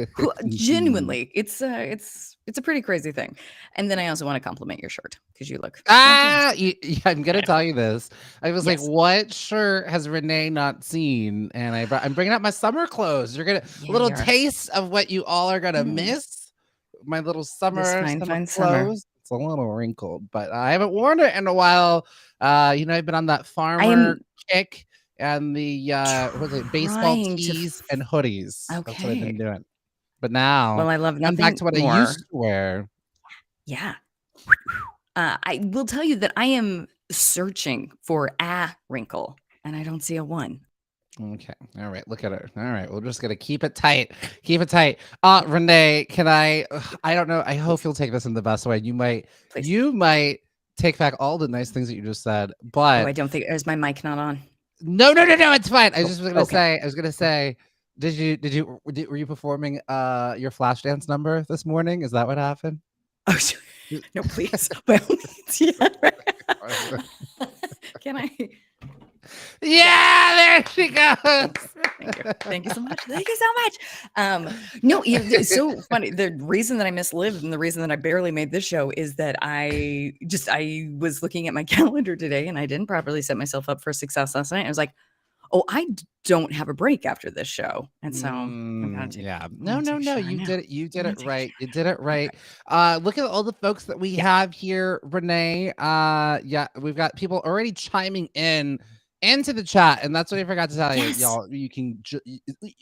that? Genuinely, it's a pretty crazy thing. And then I also want to compliment your shirt because you look. I'm gonna tell you this. I was like, what shirt has Renee not seen? And I'm bringing out my summer clothes. You're gonna a little taste of what you all are gonna miss. My little summer clothes. It's a little wrinkled, but I haven't worn it in a while. I've been on that farmer kick and the baseball tees and hoodies. Okay. That's what I've been doing. But now, I love nothing. I'm back to what I used to wear. Yeah. I will tell you that I am searching for a wrinkle, and I don't see a one. Okay. All right. Look at her. All right. We're just gonna keep it tight. Keep it tight. Renee, can I don't know. I hope you'll take this in the best way. Please. You might take back all the nice things that you just said, Oh, but I don't think is my mic not on. no, it's fine. I just was gonna Okay. say. I was gonna say. Were you performing your flash dance number this morning? Is that what happened? Oh, no, please. By all means, yeah. Can I? Yeah, there she goes. Thank you. Thank you so much. Thank you so much. No, it's so funny. The reason that I mislived and the reason that I barely made this show is that I was looking at my calendar today and I didn't properly set myself up for success last night. I was like, oh, I don't have a break after this show. And so I'm gonna take No. You did it. You did it right. You did it right. Look at all the folks that we have here, Renee. Yeah, we've got people already chiming in into the chat, and that's what I forgot to tell you, y'all. You can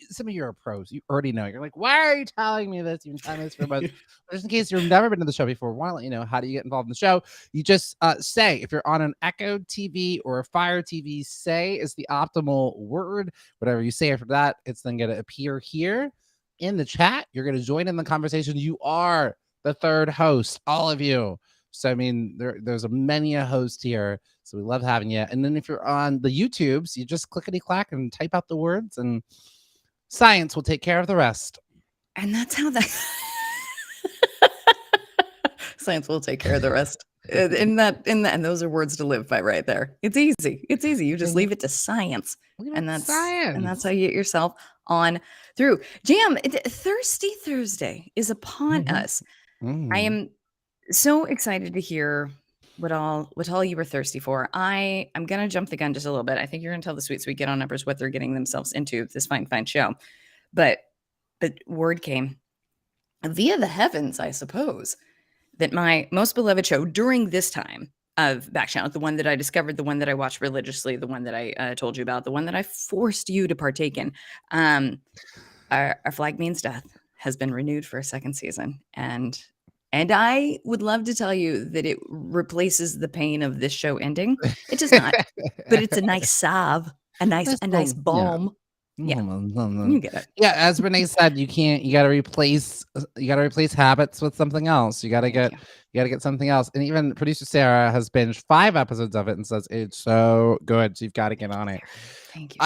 some of you are pros. You already know. You're like, why are you telling me this? You've been telling me this for months. Just in case you've never been to the show before, want to let you know how do you get involved in the show. You just say, if you're on an Echo TV or a Fire TV, say is the optimal word. Whatever you say after that, it's then going to appear here in the chat. You're going to join in the conversation. You are the third host, all of you. So, I mean, there's many a host here. So we love having you. And then if you're on the YouTubes, you just clickety-clack and type out the words and science will take care of the rest. And that's how that science will take care of the rest. And those are words to live by right there. It's easy. It's easy. You just leave it to science. And that's how you get yourself on through. Jam, Thirsty Thursday is upon us. I am so excited to hear what all you were thirsty for. I'm gonna jump the gun just a little bit. I think you're gonna tell the sweet get on uppers what they're getting themselves into this fine show. But word came via the heavens, I suppose, that my most beloved show during this time of Backchannel, the one that I discovered, the one that I watched religiously, the one that I told you about, the one that I forced you to partake in, our Flag Means Death has been renewed for a second season. And I would love to tell you that it replaces the pain of this show ending. It does not, but it's a nice salve, a nice balm. Yeah, you get it. Yeah, as Renee said, you gotta replace habits with something else. You gotta get something else. And even producer Sarah has binged 5 episodes of it and says it's so good. So you've got to get on it. Thank you.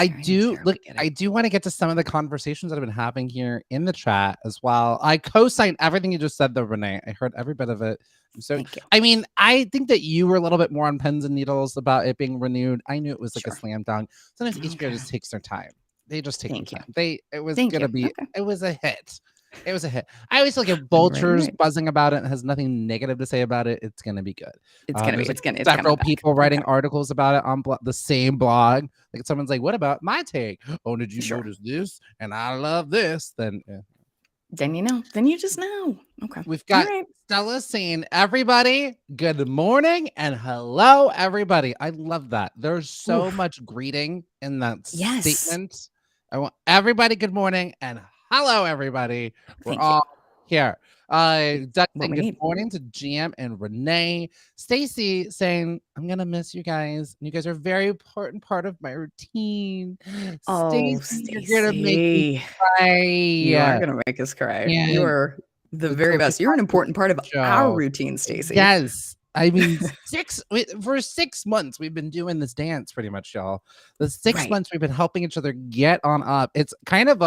I do want to get to some of the conversations that have been happening here in the chat as well. I co-sign everything you just said though, Renee. I heard every bit of it. So I mean, I think that you were a little bit more on pens and needles about it being renewed. I knew it was like a slam dunk. Sometimes HBO just takes their time. They just take their time. It was a hit. It was a hit. I always look at vultures buzzing about it and has nothing negative to say about it. It's gonna be good. It's gonna be. It's several people writing articles about it on the same blog. Like someone's like, "What about my take? Oh, did you notice this? And I love this." Then you know. Then you just know. Okay. We've got Stella saying, "Everybody, good morning and hello, everybody." I love that. There's so much greeting in that statement. I want everybody good morning and hello, everybody. We're all here. Doug saying good morning to Jam and Renee. Stacy saying, I'm going to miss you guys. You guys are a very important part of my routine. Stacy, you're going to make me cry. You are going to make us cry. Yeah. You are the very best. You're an important part of our routine, Stacy. Yes. I mean, for 6 months, we've been doing this dance pretty much, y'all. The 6 months we've been helping each other get on up. It's kind of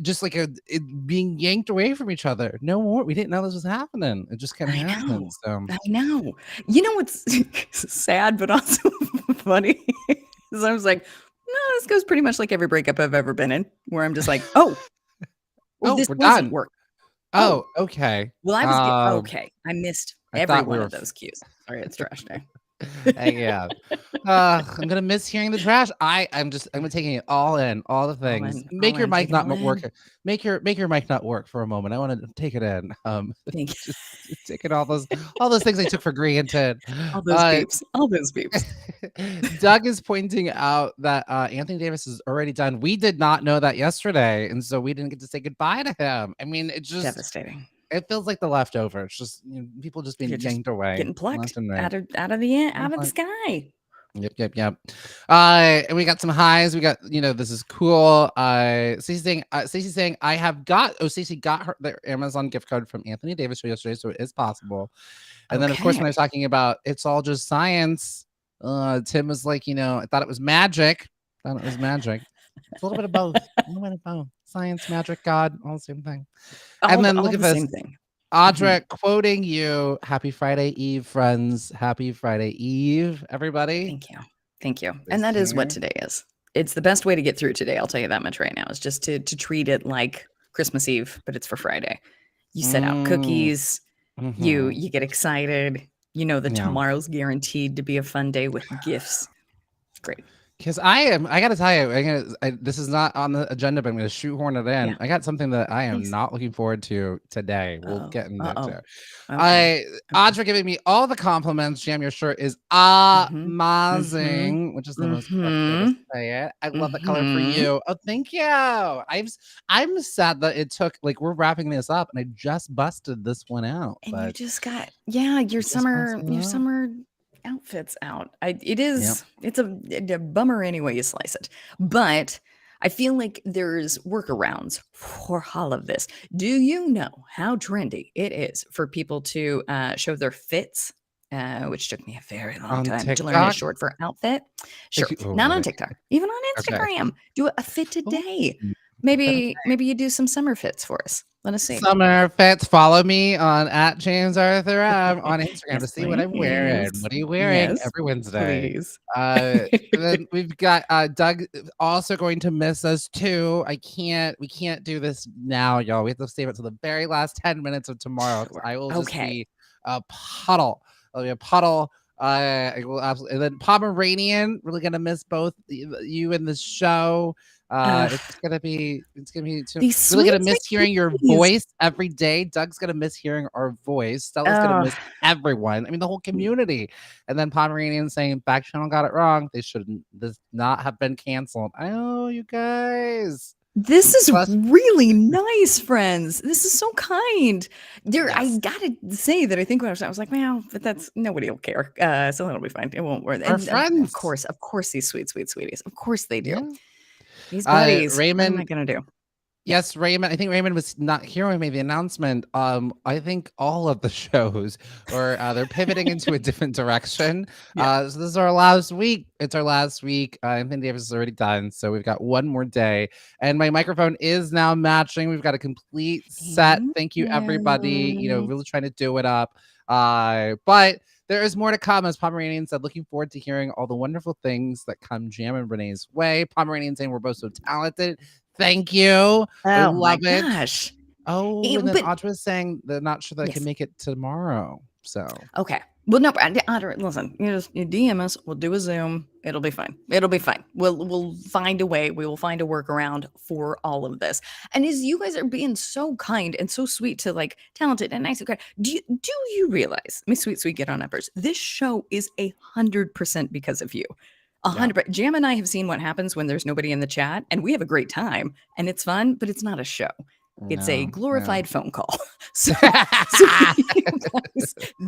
just like it being yanked away from each other. No more. We didn't know this was happening. It just kind of happened. So I know. You know what's sad, but also funny is I was like, no, this goes pretty much like every breakup I've ever been in, where I'm just like, this doesn't work. Oh, okay. Well, I was okay. I missed every one of those cues. Sorry, it's trash day. Yeah. I'm gonna miss hearing the trash. I'm taking it all in, all the things. Make your mic not work. Make your mic not work for a moment. I want to take it in. Thank you. Just taking all those things I took for granted. All those beeps. Doug is pointing out that Anthony Davis is already done. We did not know that yesterday, and so we didn't get to say goodbye to him. I mean, it's just devastating. It feels like the leftover. It's just people just being yanked away, getting plucked left and right. out of the sky. Yep. And we got some highs. We got, this is cool. Stacey saying, Stacey got their Amazon gift card from Anthony Davis show yesterday, so it is possible. And then, of course, when I was talking about it's all just science, Tim was like, I thought it was magic. It's a little bit of both. Science, magic, God, all the same thing. And then look at this. Same thing. Audra quoting you. Happy Friday Eve, friends. Happy Friday Eve, everybody. Thank you. And that is what today is. It's the best way to get through today. I'll tell you that much right now, is just to treat it like Christmas Eve, but it's for Friday. You set out cookies. You get excited. You know that tomorrow's guaranteed to be a fun day with gifts. It's great. Because I got to tell you, this is not on the agenda, but I'm going to shoehorn it in. Yeah. I got something that I am not looking forward to today. We'll get into it. Okay. Audra giving me all the compliments. Jam, your shirt is amazing, which is the most correct way to say it. I love the color for you. Oh, thank you. I'm sad that it took, we're wrapping this up, and I just busted this one out. And you just got, your summer outfits out. It's a bummer any way you slice it, but I feel like there's workarounds for all of this. Do you know how trendy it is for people to show their fits, which took me a very long time to learn is short for outfit? Sure. Not on TikTok, even on Instagram. Do a fit today. Maybe you do some summer fits for us. Let us see. Summer fits. Follow me on @JamesArthurM on Instagram to see what I'm wearing. What are you wearing every Wednesday? Please. Then we've got Doug also going to miss us too. We can't do this now, y'all. We have to save it to the very last 10 minutes of tomorrow. I will just be a puddle. I'll be a puddle. I will absolutely. And then Pomeranian, really gonna miss both you and the show. It's gonna be really gonna miss hearing your voice every day. Doug's gonna miss hearing our voice. Stella's gonna miss everyone. I mean, the whole community. And then Pomeranian saying Backchannel got it wrong. They shouldn't not have been canceled. Oh, you guys. This is really nice, friends. This is so kind. I gotta say that I think when I was like, well, but that's nobody will care. So that'll be fine. It won't work. Our friends, of course, these sweet sweeties. Of course they do. Yeah. These buddies. Raymond, what am I gonna do? Yes, Raymond. I think Raymond was not here when we made the announcement. I think all of the shows they're pivoting into a different direction. So this is our last week. It's our last week. Anthony Davis is already done, so we've got one more day. And my microphone is now matching. We've got a complete set. Thank you, everybody. Really trying to do it up. But there is more to come, as Pomeranian said. Looking forward to hearing all the wonderful things that come Jam and Renee's way. Pomeranian saying we're both so talented. Thank you. Oh, I love my it. Gosh. Oh, and then Audra's saying they're not sure that I can make it tomorrow. So okay. Well, no, Audra, listen. You DM us. We'll do a Zoom. It'll be fine. We'll find a way. We will find a workaround for all of this. And as you guys are being so kind and so sweet to talented and nice, do you realize, my sweet get on uppers, this show is 100% because of you. 100%. Jam and I have seen what happens when there's nobody in the chat, and we have a great time, and it's fun, but it's not a show. It's a glorified phone call. So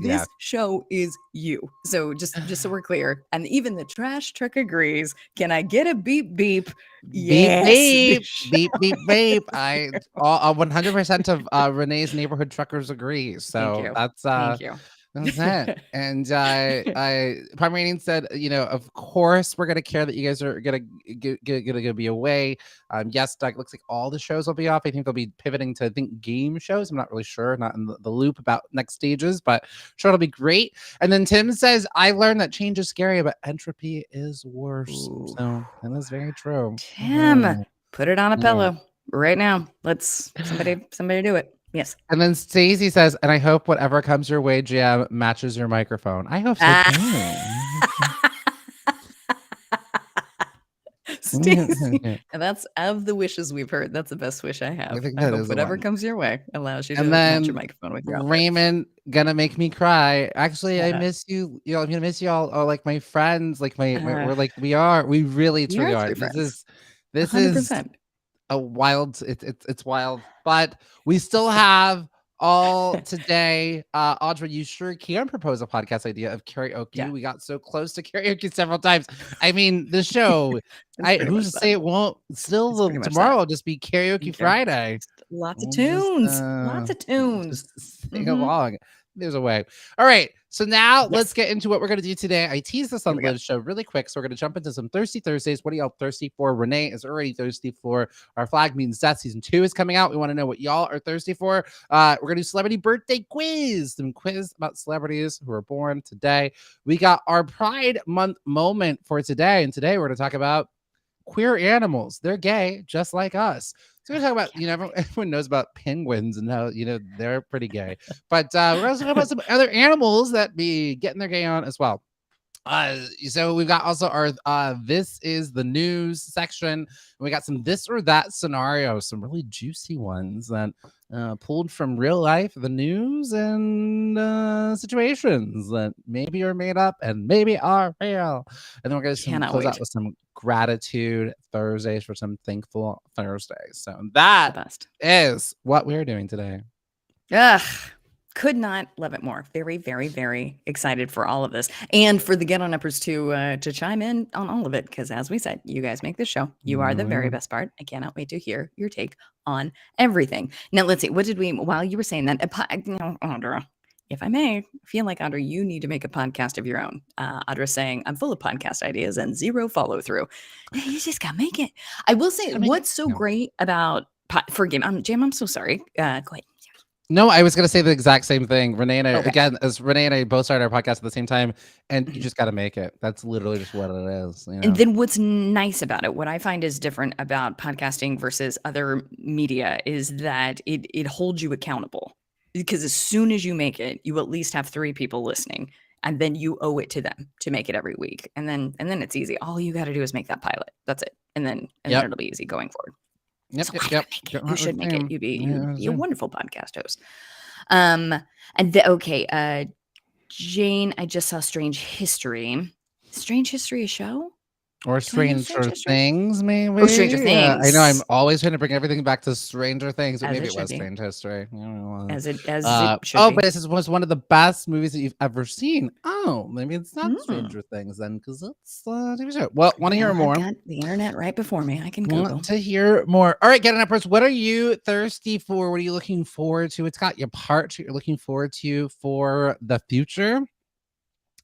this show is you. So just so we're clear, and even the trash truck agrees. Can I get a beep beep? Yes. Beep beep. I 100% of Renee's neighborhood truckers agree. So that's thank you. That's it. And Pomeranian said, of course we're gonna care that you guys are gonna be away. Yes, Doug, looks like all the shows will be off. I think they'll be pivoting to game shows. I'm not really sure, not in the loop about next stages, but sure it'll be great. And then Tim says, I learned that change is scary, but entropy is worse. Ooh. So that is very true. Tim, put it on a pillow right now. Let's somebody do it. Yes. And then Stacey says, and I hope whatever comes your way, Jam, matches your microphone. I hope so too. Stacey, and that's of the wishes we've heard. That's the best wish I have. I think that is whatever comes your way allows you to match your microphone with your outfit. Raymond gonna make me cry. Actually, I miss you. I'm gonna miss you all. Like my friends, like we're we really truly are. This 100%. Is a wild. It's wild, but we still have all today. Audra, you sure can propose a podcast idea of karaoke. Yeah. We got so close to karaoke several times. I mean, the show, pretty who's much to say that. it won't still It's pretty much tomorrow that. will just be karaoke Okay. Friday. Lots of We'll tunes. Lots of tunes. Just sing along. There's a way. All right. So now let's Yes. get into what we're going to do today. I teased this on Here we go. Liv's show really quick. So we're going to jump into some Thirsty Thursdays. What are y'all thirsty for? Renee is already thirsty for Our Flag Means Death. Season 2 is coming out. We want to know what y'all are thirsty for. We're going to do celebrity birthday quiz. Some quiz about celebrities who were born today. We got our Pride Month moment for today. And today we're going to talk about queer animals. They're gay, just like us. So we're talking about, everyone knows about penguins and how, they're pretty gay. But we're also talking about some other animals that be getting their gay on as well. So we've got also our This Is the News section. And we got some this or that scenarios, some really juicy ones that pulled from real life, the news, and situations that maybe are made up and maybe are real. And then we're going to close out with some gratitude Thursdays for some thankful Thursdays. So that is what we're doing today. Could not love it more. Very, very, very excited for all of this, and for the Get On Uppers to chime in on all of it. Because as we said, you guys make this show. You are the very best part. I cannot wait to hear your take on everything. Now, let's see. What did we? While you were saying that, Audra, if I may, I feel like Audra, you need to make a podcast of your own. Audra saying, "I'm full of podcast ideas and zero follow through." You just gotta make it. I will say, what's so great about forgive me, Jam. I'm so sorry. Go ahead. No, I was going to say the exact same thing. Renee and I, again, as Renee and I both started our podcast at the same time, and you just got to make it. That's literally just what it is. And then what's nice about it, what I find is different about podcasting versus other media, is that it holds you accountable. Because as soon as you make it, you at least have 3 people listening, and then you owe it to them to make it every week. And then it's easy. All you got to do is make that pilot. That's it. And then it'll be easy going forward. Yep. You should make it. You'd be a wonderful podcast host. Jane, I just saw Strange History. Strange History, a show? Or Stranger Things, maybe. Oh, Stranger Things. I know. I'm always trying to bring everything back to Stranger Things, but As maybe it it was should be. Strange History. As it should oh, be. but this was one of the best movies that you've ever seen. Oh, maybe it's not Stranger Things then, because it's TV show. Well, want to hear more? I've got the internet right before me. I can Google. Want to hear more? All right, Get On Uppers. What are you thirsty for? What are you looking forward to? It's got your parts that you're looking forward to for the future.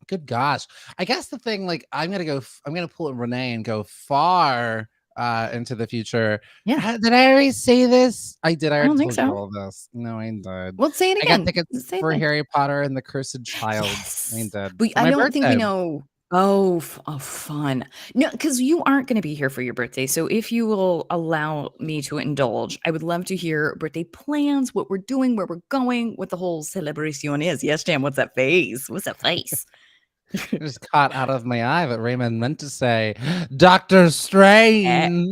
Good gosh. I guess the thing, I'm gonna pull in Renee and go far into the future. Yeah. Did I already say this? I did. I don't think told you so. all of this. No, I did. Well, say it again. I got tickets for Harry Potter and the Cursed Child. Yes. I did. But I don't think we know. Oh, fun. No, because you aren't going to be here for your birthday. So if you will allow me to indulge, I would love to hear birthday plans, what we're doing, where we're going, what the whole celebration is. Yes, Jam, what's that face? What's that face? Just caught out of my eye that Raymond meant to say Doctor Strange.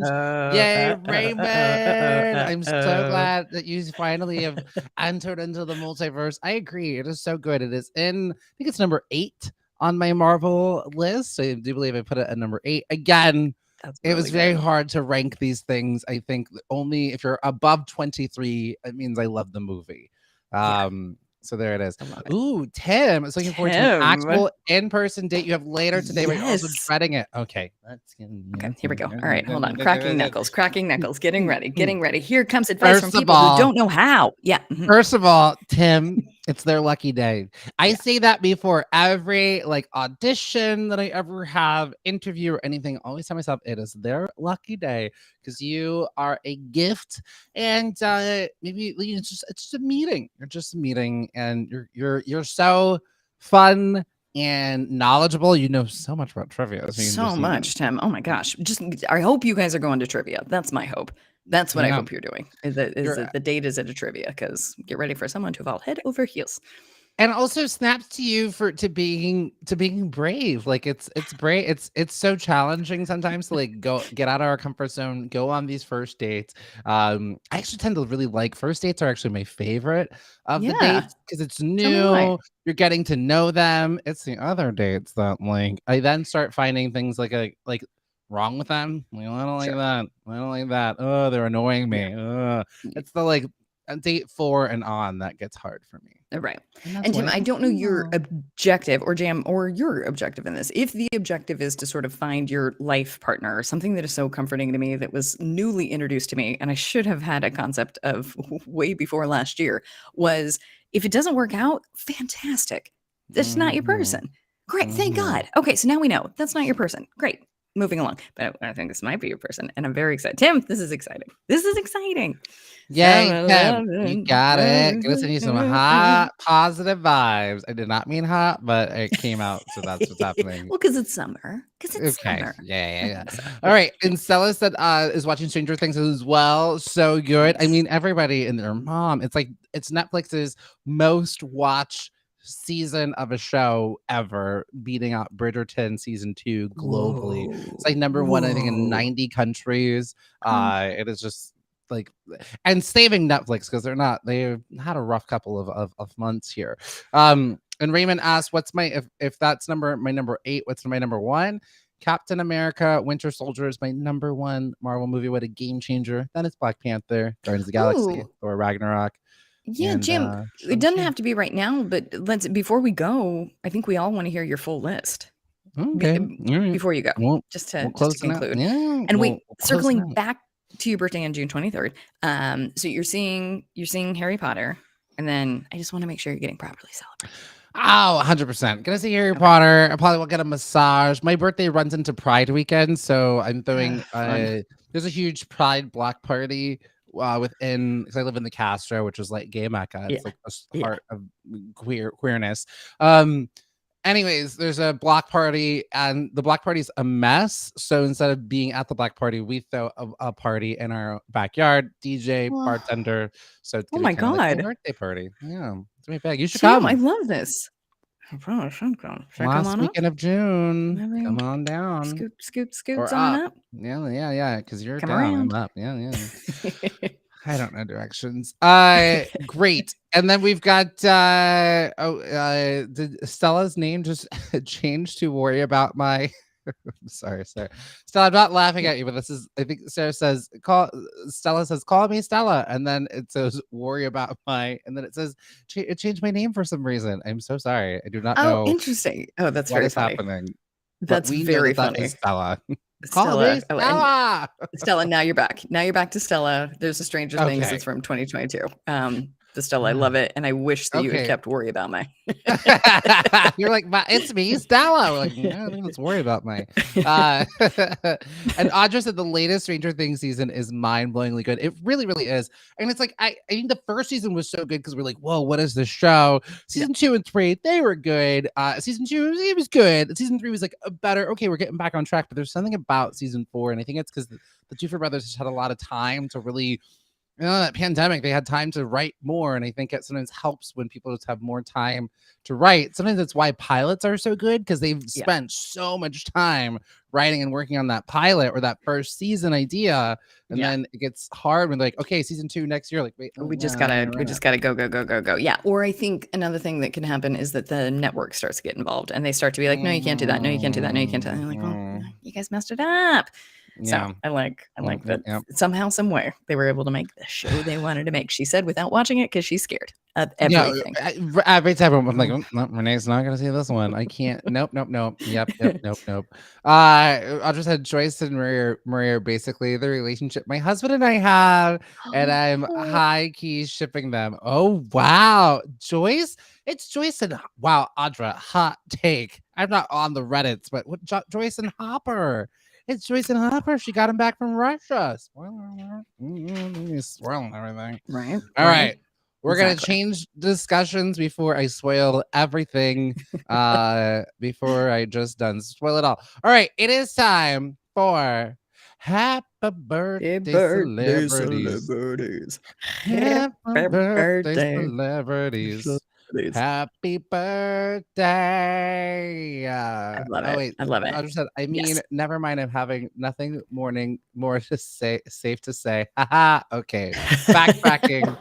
Yay, Raymond. I'm so glad that you finally have entered into the multiverse. I agree. It is so good. It is I think it's number 8 on my Marvel list. I do believe I put it at number 8. Again, it was very hard to rank these things. I think only if you're above 23, it means I love the movie. So there it is. Ooh, Tim is looking forward to an actual in-person date you have later today, but you're also dreading it. Okay. Okay, here we go. All right, hold on. Cracking knuckles, getting ready. Here comes advice from people who don't know how. Yeah. First of all, Tim, it's their lucky day. I say that before every audition that I ever have, interview or anything. I always tell myself it is their lucky day because you are a gift, and maybe it's just a meeting. You're just a meeting, and you're so fun and knowledgeable. You know so much about trivia. So much, Tim. Oh my gosh. I hope you guys are going to trivia. That's my hope. That's what I hope you're doing. Is that the date is at a trivia, because get ready for someone to fall head over heels. And also snaps to you to being brave. It's brave. It's so challenging sometimes to go get out of our comfort zone, go on these first dates. I actually tend to really like first dates are actually my favorite of the dates because it's new. You're getting to know them. It's the other dates that I then start finding things wrong with them. I don't like that. I don't like that. Oh, they're annoying me. It's the date 4 and on, that gets hard for me. Right. And Jim, I don't know your objective or Jam or your objective in this. If the objective is to sort of find your life partner, something that is so comforting to me that was newly introduced to me, and I should have had a concept of way before last year, was if it doesn't work out, fantastic. That's not your person. Great. Thank God. Okay. So now we know that's not your person. Great. Moving along. But I think this might be your person. And I'm very excited. Tim, this is exciting. This is exciting. Yay, Tim. You got it. Gonna send you some hot, positive vibes. I did not mean hot, but it came out. So that's what's happening. Well, because it's summer. Because it's summer. Yeah. All right. And Stella said is watching Stranger Things as well. So good. I mean, everybody and their mom. It's like it's Netflix's most watched season of a show ever, beating out Bridgerton season 2 globally. Whoa. It's like number 1, I think, in 90 countries. It is just like, and saving Netflix because they've had a rough couple of months here. And Raymond asked, what's if that's my number 8, what's my number 1? Captain America Winter Soldier is my number 1 Marvel movie. What a game changer. Then it's Black Panther, Guardians of the Galaxy, or Ragnarok. Yeah, and, Jim, it doesn't have to be right now, but before we go, I think we all want to hear your full list. Okay. Before you go, just to conclude. Yeah, and circling back to your birthday on June 23rd. So you're seeing Harry Potter, and then I just want to make sure you're getting properly celebrated. Oh, 100%. Gonna see Harry Potter. I probably will get a massage. My birthday runs into Pride weekend, so I'm throwing there's a huge Pride block party within, because I live in the Castro, which is like gay Mecca. It's like a part of queerness. Anyways, there's a block party, and the block party's a mess. So instead of being at the block party, we throw a party in our backyard, DJ, bartender. So it's gonna be like a birthday party. Yeah, it's gonna be big. You should come. I love this. I probably should come. Last weekend of June. Come on down. Scoots on up. Yeah. Because you're come down. Around. I'm up. Yeah. I don't know directions. Great. And then we've got did Stella's name just change to worry about my sorry. Stella, I'm not laughing at you, but this is, I think Sarah says, Stella says, call me Stella. And then it says, worry about and then it says, it changed my name for some reason. I'm so sorry. I do not know. Oh, interesting. Oh, that's very funny. Happening. That's very funny. That is Stella. Stella. Stella. Stella, now you're back. Now you're back to Stella. There's a Stranger Things. It's from 2022. The Stella, I love it. And I wish that you had kept worry about my. You're like, it's me, Stella. We're like, no, let's worry about my. And Audra said the latest Stranger Things season is mind-blowingly good. It really, really is. And it's like, I think the first season was so good because we're like, whoa, what is this show? Season 2 and 3, they were good. Season 2, it was good. Season 3 was like better. Okay, we're getting back on track. But there's something about season 4, and I think it's because the Duffer brothers just had a lot of time to really. That pandemic, they had time to write more, and I think it sometimes helps when people just have more time to write. Sometimes that's why pilots are so good, because they've spent so much time writing and working on that pilot or that first season idea, and then it gets hard when like, okay, season 2 next year, like wait, we just gotta go. Yeah. Or I think another thing that can happen is that the network starts to get involved, and they start to be like, no, you can't do that. No, you can't do that. No, you can't do that. And they're like, oh, you guys messed it up. So I like that somehow, some way they were able to make the show they wanted to make. She said without watching it because she's scared of everything. Every time I'm like, no, Renee's not gonna see this one. I can't. Nope. Yep. Nope. I just had Joyce and Maria are basically the relationship my husband and I have, and I'm high key shipping them. Oh wow, Joyce. It's Joyce and wow, Audra. Hot take. I'm not on the Reddits, but what Joyce and Hopper. It's Joyce and Hopper. She got him back from Russia. Spoiler alert. Spoiling everything. Right. All right. We're going to change discussions before I spoil everything. Before I just done spoil it all. All right. It is time for Happy Birthday, Celebrities. Happy Birthday, Celebrities. Happy birthday. I love it. I love it. I just said, never mind. I'm having nothing more to say. Safe to say. Haha. Okay. Backtracking.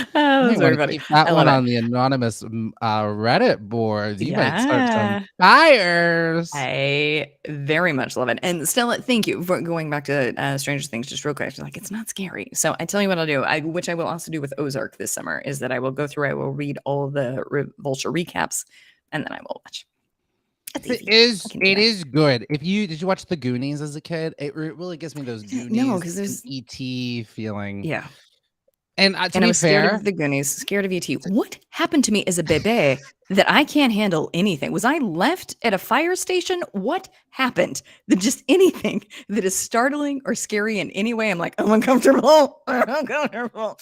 You Those are want to funny. keep that I one love on it. the anonymous Reddit board. You might start some Yeah. fires. I very much love it. And Stella, thank you for going back to Stranger Things just real quick. Like, it's not scary. So I tell you what I'll do, which I will also do with Ozark this summer, is that I will go through, I will read all of the Vulture recaps, and then I will watch. That's easy. It is good. Did you watch The Goonies as a kid? It really gives me those No, Goonies 'cause there's E.T. feeling. Yeah. And to And I be was scared fair, of the Goonies, scared of E.T. What happened to me as a bebe that I can't handle anything? Was I left at a fire station? What happened? That just anything that is startling or scary in any way, I'm like, I'm uncomfortable. I'm uncomfortable.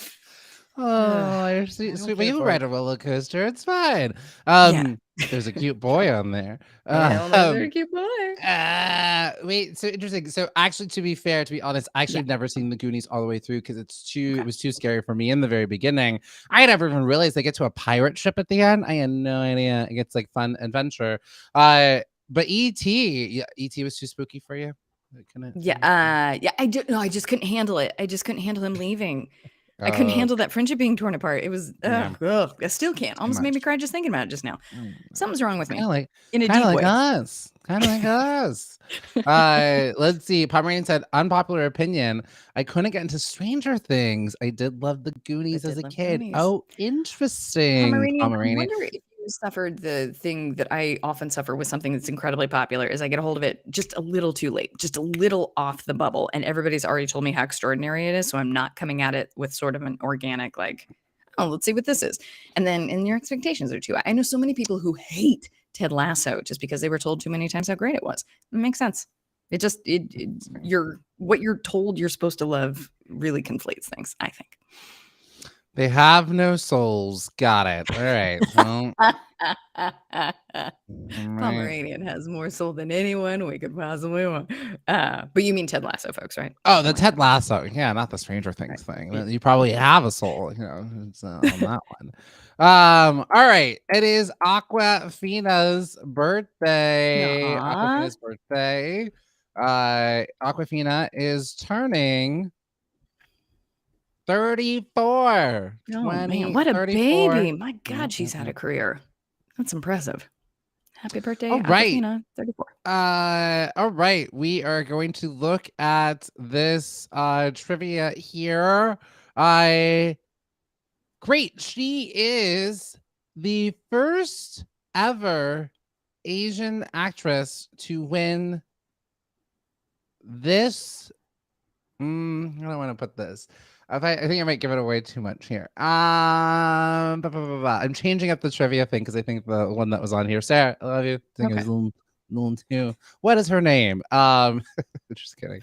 oh, you're sweet. I don't Well, care you for ride it. a roller coaster. It's fine. Yeah. There's a cute boy on there. Hell no, they're a cute boy. Wait, so interesting. So actually, to be fair, to be honest, I actually Yeah. have never seen The Goonies all the way through because it Okay. was too scary for me in the very beginning. I had never even realized they get to a pirate ship at the end. I had no idea. It gets like fun adventure. But E.T., E.T. was too spooky for you. Yeah, I just couldn't handle it. I just couldn't handle him leaving. I couldn't handle that friendship being torn apart. It was, Yeah. ugh, I still can't. Too Almost made me much. cry just thinking about it just now. Something's wrong with me. In a Kind deep of like way. us. Kind of like us. Let's see. Pomeranian said, unpopular opinion. I couldn't get into Stranger Things. I did love The Goonies as a kid. Goonies. Oh, interesting. Pomeranian, I wonder if you suffered the thing that I often suffer with something that's incredibly popular is I get a hold of it just a little too late, just a little off the bubble. And everybody's already told me how extraordinary it is. So I'm not coming at it with sort of an organic, like, oh, let's see what this is. And then your expectations are too high. I know so many people who hate Ted Lasso just because they were told too many times how great it was. It makes sense. It just, what you're told you're supposed to love really conflates things, I think. They have no souls. Got it. All right. Well, Pomeranian has more soul than anyone we could possibly want. But you mean Ted Lasso, folks, right? oh, the Ted Lasso. Yeah, not the Stranger Things thing. You probably have a soul, it's, on that one. All right. It is Aquafina's birthday. Aquafina's birthday. Aquafina is turning 34. Oh, man, what a 34. baby. My God, she's had a career. That's impressive. Happy birthday, All right. Aquafina, 34. All right. We are going to look at this trivia here. Great. She is the first ever Asian actress to win this. I don't want to put this. I think I might give it away too much here. I'm changing up the trivia thing because I think the one that was on here, Sarah, I love you. I think it was a little too. What is her name? Just kidding.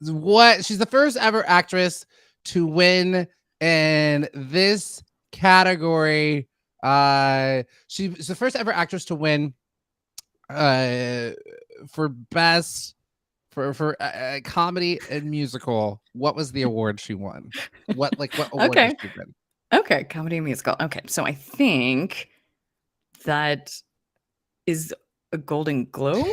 She's the first ever actress to win in this category. She's the first ever actress to win for best. For comedy and musical, what was the award she won? What award did she win? Okay, comedy and musical. Okay, so I think that is a Golden Globe.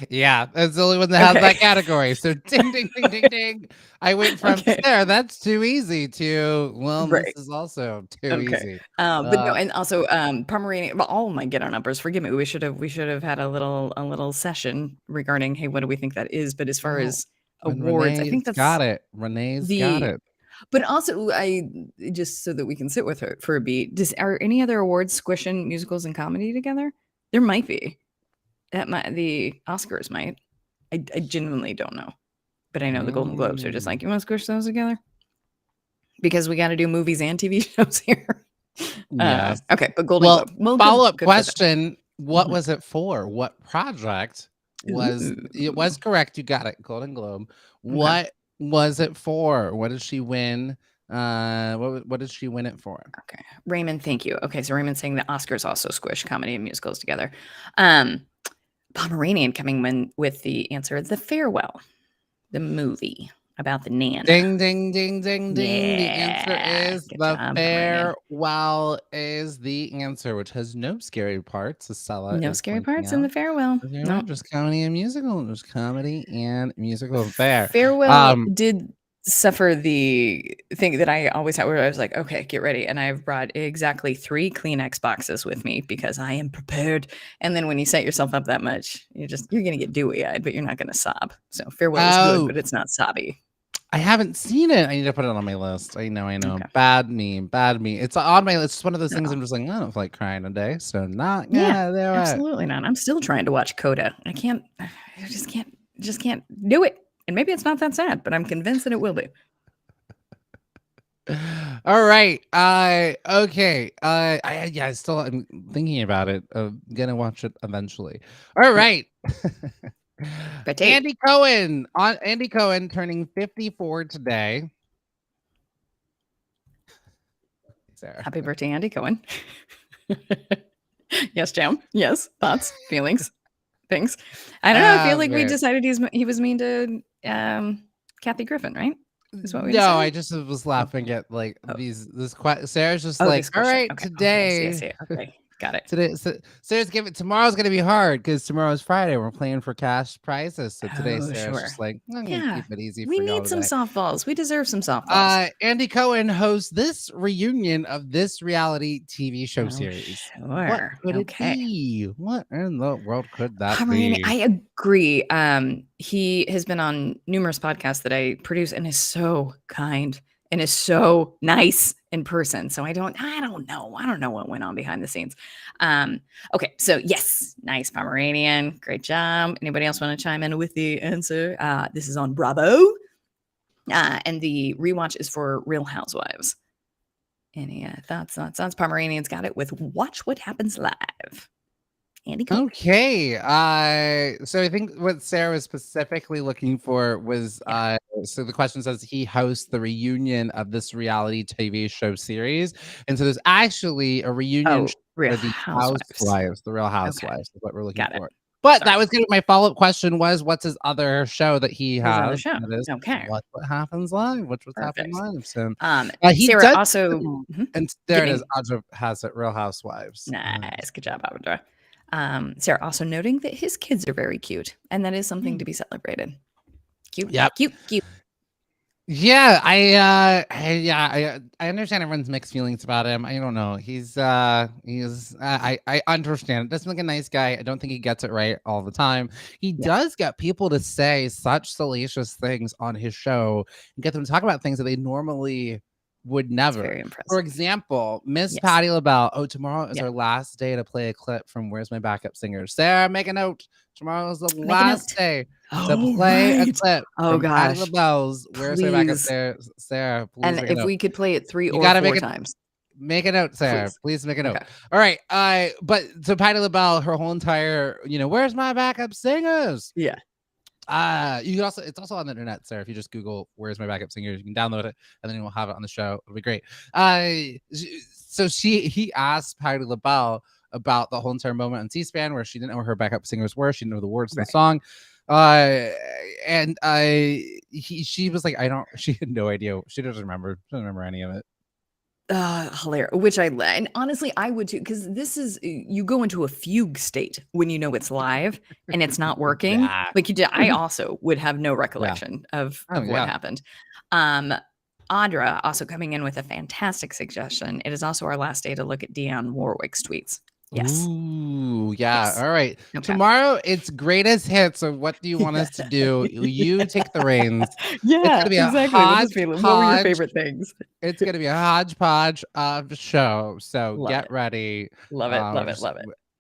Yeah, that's the only one that has that category. So ding, ding, ding, ding, ding. I went from there. That's too easy to this is also too easy. But no, and also Pomeranian. Well, all my get on uppers. Forgive me. We should have had a little session regarding what do we think that is. But as far as awards, I think that's got it. Renee's got it. But also, I just so that we can sit with her for a beat. Are any other awards squishing musicals and comedy together? There might be. The Oscars might. I genuinely don't know, but I know the Golden Globes are just like, you want to squish those together because we got to do movies and TV shows here. Yes. Okay, but Golden Globe. Well, follow-up question: what was it for? What project was? Ooh. It was correct. You got it. Golden Globe. What was it for? What did she win? What did she win it for? Okay, Raymond, thank you. Okay, so Raymond's saying the Oscars also squish comedy and musicals together. Pomeranian coming with the answer, The Farewell, the movie about the Nana. Ding, ding, ding, ding, ding. The answer is The Farewell is the answer, which has no scary parts. No scary parts in The Farewell. No, just comedy and musical. There's comedy and musical there. Farewell did suffer the thing that I always have where I was like, okay, get ready. And I've brought exactly 3 Kleenex boxes with me because I am prepared. And then when you set yourself up that much, you're going to get dewy eyed, but you're not going to sob. So farewell is good, but it's not sobby. I haven't seen it. I need to put it on my list. I know. Okay. Bad me. It's on my list. It's one of those things I'm just like, I don't feel like crying today, so not gonna do it. Absolutely not. I'm still trying to watch Coda. I just can't do it. And maybe it's not that sad, but I'm convinced that it will be. All right. Okay. I'm thinking about it. I'm gonna watch it eventually. All right. Andy Cohen turning 54 today. Sarah. Happy birthday, Andy Cohen. Yes, Jam. Yes. Thoughts, feelings, things. I don't know. I feel like we decided he was mean to Kathy Griffin, right? Is what we decided? I just was laughing at like Sarah's just like, all right, okay. today. Okay. Got it. Today, Sarah's tomorrow's gonna be hard because tomorrow's Friday. We're playing for cash prizes. So today, Sarah's just like, I'm gonna keep it easy. We need some softballs. We deserve some softballs. Andy Cohen hosts this reunion of this reality TV show series. Sure. What could it be? What in the world could that be? I agree. He has been on numerous podcasts that I produce and is so kind and is so nice in person. So I don't know. I don't know what went on behind the scenes. Okay. So yes, nice Pomeranian. Great job. Anybody else want to chime in with the answer? This is on Bravo. And the rewatch is for Real Housewives. Any thoughts? Pomeranian's got it with Watch What Happens Live. Andy Cohen. Okay. So I think what Sarah was specifically looking for was so the question says he hosts the reunion of this reality TV show series. And so there's actually a reunion Real for the Housewives. The Real Housewives is what we're looking for. It. But that was my follow-up question was, what's his other show that he has? That is What Happens Live? What's Happening Live? So he Sarah also and there it is. Audra has it. Real Housewives. Nice, good job, Audra. Sarah also noting that his kids are very cute, and that is something to be celebrated. Cute. Yeah, I understand everyone's mixed feelings about him. I don't know. I understand. Doesn't look a nice guy. I don't think he gets it right all the time. He does get people to say such salacious things on his show and get them to talk about things that they normally would never. Very impressive. For example, Miss Patti LaBelle. Tomorrow is our last day to play a clip from Where's My Backup Singer. Sarah, make a note. Tomorrow is the last day to play a clip. Oh gosh, Patti LaBelle's Where's My Backup Singer. Sarah, please. And if we could play it 3 or 4 times. Make a note, Sarah. Please make a note. Okay. All right. But so Patti LaBelle, her whole entire, Where's My Backup Singers? Yeah. You can also, it's also on the internet, Sarah. If you just Google Where's My Backup Singers, you can download it and then we'll have it on the show. It'll be great. So he asked Patti LaBelle about the whole entire moment on C-SPAN where she didn't know where her backup singers were. She didn't know the words to the song. She was like, she had no idea. She doesn't remember any of it. Hilarious. Which and honestly, I would too, because this is, you go into a fugue state when you know it's live and it's not working. Like you did. I also would have no recollection of what happened. Audra also coming in with a fantastic suggestion. It is also our last day to look at Dionne Warwick's tweets. Yes. Ooh, yeah. Yes. All right. Okay. Tomorrow it's greatest hits. So what do you want us to do? You take the reins. Yeah, exactly. What were your favorite things? It's going to be a hodgepodge of show. So get ready. Love it.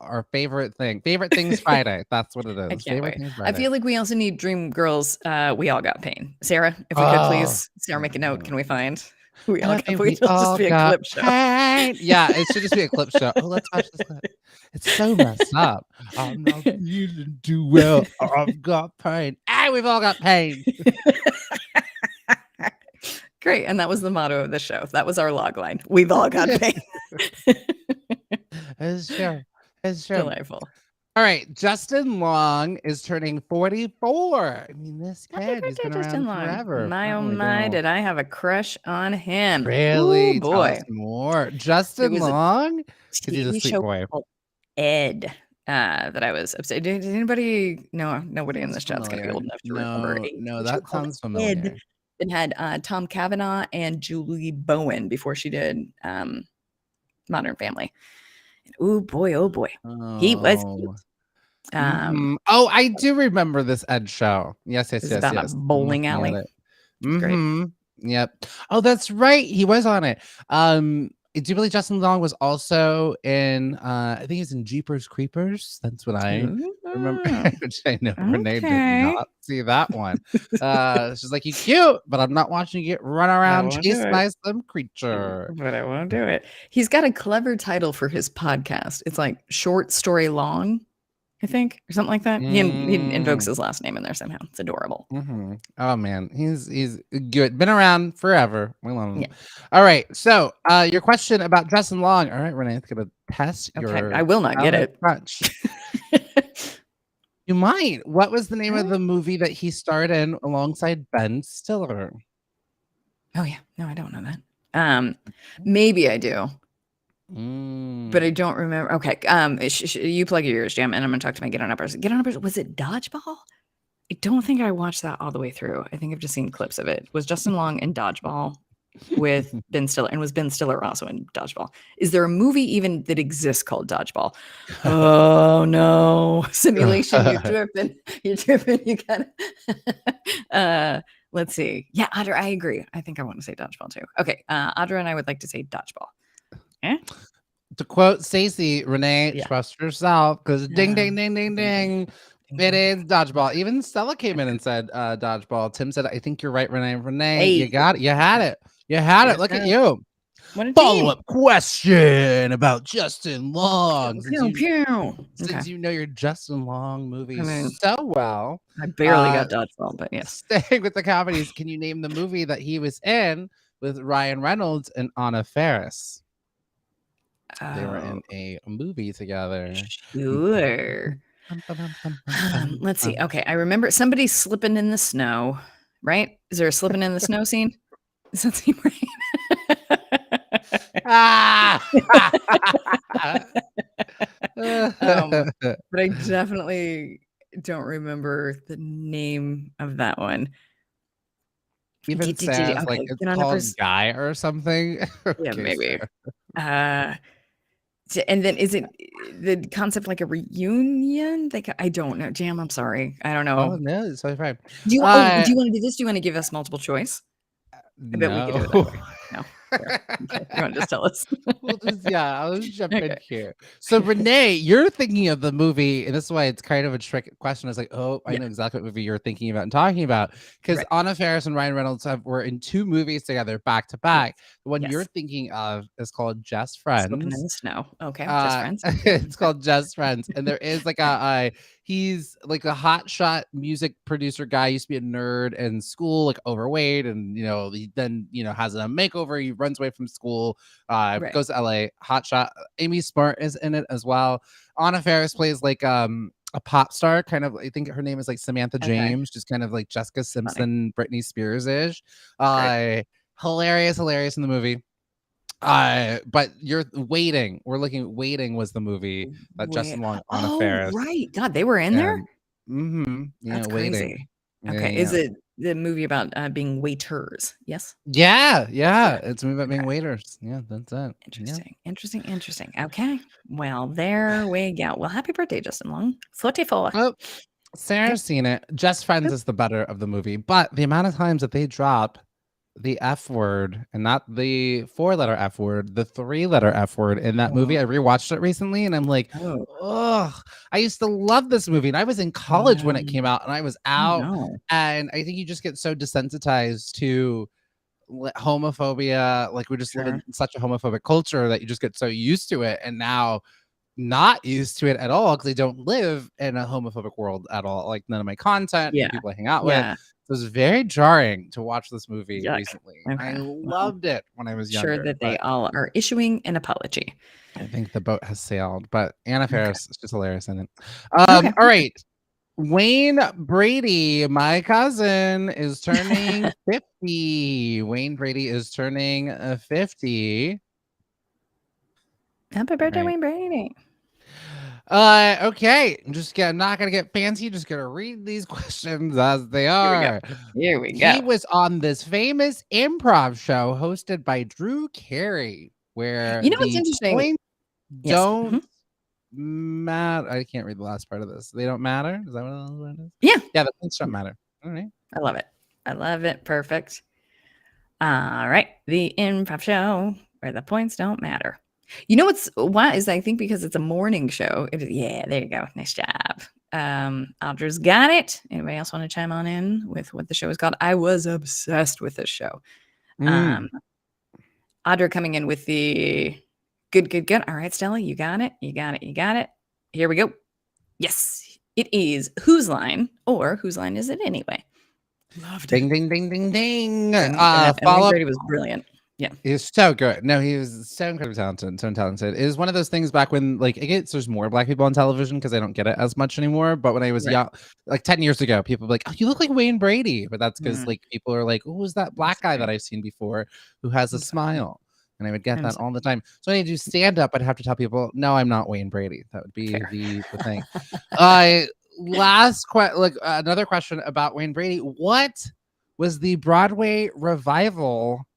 Our favorite things Friday. That's what it is. I can't wait. I feel like we also need Dream Girls. We All Got Pain. Sarah, if we could please, Sarah, make a note. Can we find? We all got pain. Just be a clip show. Yeah, it should just be a clip show. Oh, let's watch this clip. It's so messed up. I'm not feeling too well. I've got pain. Hey, we've all got pain. Great. And that was the motto of the show. That was our log line. We've all got pain. It's true. Delightful. All right, Justin Long is turning 44. I mean, this kid has been around forever. My oh my, did I have a crush on him? Really? Ooh, boy. Tell us more. Justin Long? He's a sweet boy. Ed, that I was upset. Did anybody? No, nobody in this chat's gonna be old enough to remember. No, that sounds familiar. It had Tom Cavanaugh and Julie Bowen before she did Modern Family. Oh boy, he was cute. Oh, I do remember this Ed show. Yes, It was about a I'm bowling looking at alley. it. It's great. Yep. Oh, that's right. He was on it. Do you believe Justin Long was also in I think he's in Jeepers Creepers. That's what I remember. Which I know Renee did not see that one. She's like, you cute, but I'm not watching you get run around chased by some creature. But I won't do it. He's got a clever title for his podcast. It's like Short Story Long, I think, or something like that. He invokes his last name in there somehow. It's adorable. Oh man, he's good. Been around forever. We love him. Yeah. All right. So your question about Justin Long. All right, Renee, it's gonna test your I will not get it. Crunch. You might. What was the name of the movie that he starred in alongside Ben Stiller? Oh yeah. No, I don't know that. Maybe I do. But I don't remember. Okay. You plug your ears, Jam, and I'm gonna talk to my Get On Uppers. Get On Uppers, was it Dodgeball? I don't think I watched that all the way through. I think I've just seen clips of it. Was Justin Long in Dodgeball with Ben Stiller? And was Ben Stiller also in Dodgeball? Is there a movie even that exists called Dodgeball? Oh no. Simulation, you're tripping. You're tripping. You gotta let's see. Yeah, Audra, I agree. I think I want to say Dodgeball too. Okay. Audra and I would like to say Dodgeball. To quote Stacey, Renee, trust yourself, because ding, ding, ding, ding, ding. It is Dodgeball. Even Stella came in and said Dodgeball. Tim said, I think you're right, Renee. Renee, you got it. You had it. You had it. Look at you. Follow-up question about Justin Long. Since you know your Justin Long movies so well. I barely got Dodgeball, but yes. Staying with the comedies, can you name the movie that he was in with Ryan Reynolds and Anna Faris? They were in a movie together. Sure. Let's see. Okay, I remember somebody slipping in the snow, right? Is there a slipping in the snow scene? Does that seem right? But I definitely don't remember the name of that one. Even says like it's called Guy or something. Yeah, maybe. And then is it the concept like a reunion? I don't know. Jam, I'm sorry. I don't know. Oh no, it's so fine. Do you want to do this? Do you want to give us multiple choice? I bet we could do it that way. No. Okay. You want to just tell us? I'll just jump in here. So Renee, you're thinking of the movie, and this is why it's kind of a trick question. I was like, oh, I know exactly what movie you're thinking about and talking about, because Anna Faris and Ryan Reynolds were in 2 movies together back to back. The one you're thinking of is called Just Friends. Slipping in the snow. Okay, Just Friends. It's called Just Friends, and there is like he's like a hotshot music producer guy. Used to be a nerd in school, like overweight, and he then has a makeover. He runs away from school, goes to LA. Hotshot. Amy Smart is in it as well. Anna Faris plays like a pop star, kind of. I think her name is like Samantha James, just kind of like Jessica Simpson, Britney Spears-ish. Hilarious in the movie. But you're Waiting. Waiting was the movie that Justin Long, Anna Faris. Right. God, they were in there? That's crazy. Waiting. Okay. Is it the movie about being waiters? Yes. Yeah. It's a movie about being waiters. Yeah, that's it. Interesting. Okay. Well, there we go. Well, happy birthday, Justin Long. 44. Oh, Sarah's seen it. Just Friends is the better of the movie, but the amount of times that they drop the F word, and not the 4-letter F word, the 3-letter F word in that movie. I rewatched it recently, and I'm like, I used to love this movie, and I was in college when it came out, and I was out, and I think you just get so desensitized to homophobia. Like, we just live in such a homophobic culture that you just get so used to it, and now not used to it at all because I don't live in a homophobic world at all. Like, none of my content, the people I hang out with. It was very jarring to watch this movie recently. I loved it when I was younger. Sure that they all are issuing an apology. I think the boat has sailed, but Anna Faris is just hilarious in it. All right. Wayne Brady, my cousin, is turning 50. Wayne Brady is turning 50. Happy birthday, Wayne Brady. Okay. I'm not gonna get fancy. Just gonna read these questions as they Here we go. are. Here we He go. was on this famous improv show hosted by Drew Carey, where You know what's the interesting? points Yes. don't matter. I can't read the last part of this. They don't matter. Is that what it is? Yeah. Yeah, the points don't matter. All right. I love it. I love it. Perfect. All right. The improv show where the points don't matter. You know why is I think because it's a morning show. Yeah, there you go. Nice job. Audra's got it. Anybody else want to chime on in with what the show is called? I was obsessed with this show. Audra coming in with the good. All right, Stella, you got it. Here we go. Yes, it is Whose Line, or Whose Line Is It Anyway? Loved it. Ding, ding, ding, ding, ding. Follow Brady was brilliant. Yeah. He's so good. No, he was so incredibly talented. It was one of those things back when, like, I guess there's more Black people on television because I don't get it as much anymore. But when I was young, like 10 years ago, people were like, oh, you look like Wayne Brady. But that's because like people are like, who's that black guy that I've seen before who has a smile? And I would get that all the time. So when I do stand up, I'd have to tell people, no, I'm not Wayne Brady. That would be the thing. Another question about Wayne Brady. What was the Broadway revival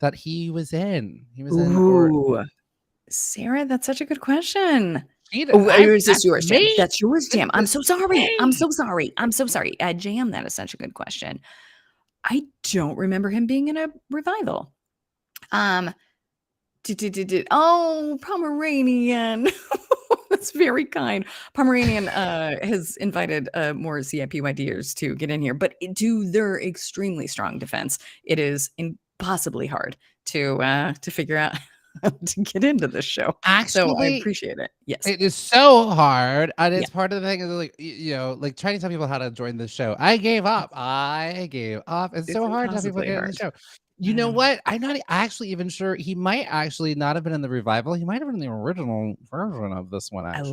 that he was in? He was in. Sarah, that's such a good question. Is this yours, Jam? That's yours, Jam. I'm so sorry. Jam, that is such a good question. I don't remember him being in a revival. Pomeranian. That's very kind. Pomeranian has invited more CIPYDers to get in here, but to their extremely strong defense, it is impossibly hard to figure out how to get into this show. Actually, so I appreciate it. Yes, it is so hard, and it's part of the thing is like like trying to tell people how to join the show. I gave up. It's so hard to have people get in the show. You know what? I'm not actually even sure. He might actually not have been in the revival. He might have been in the original version of this one, actually.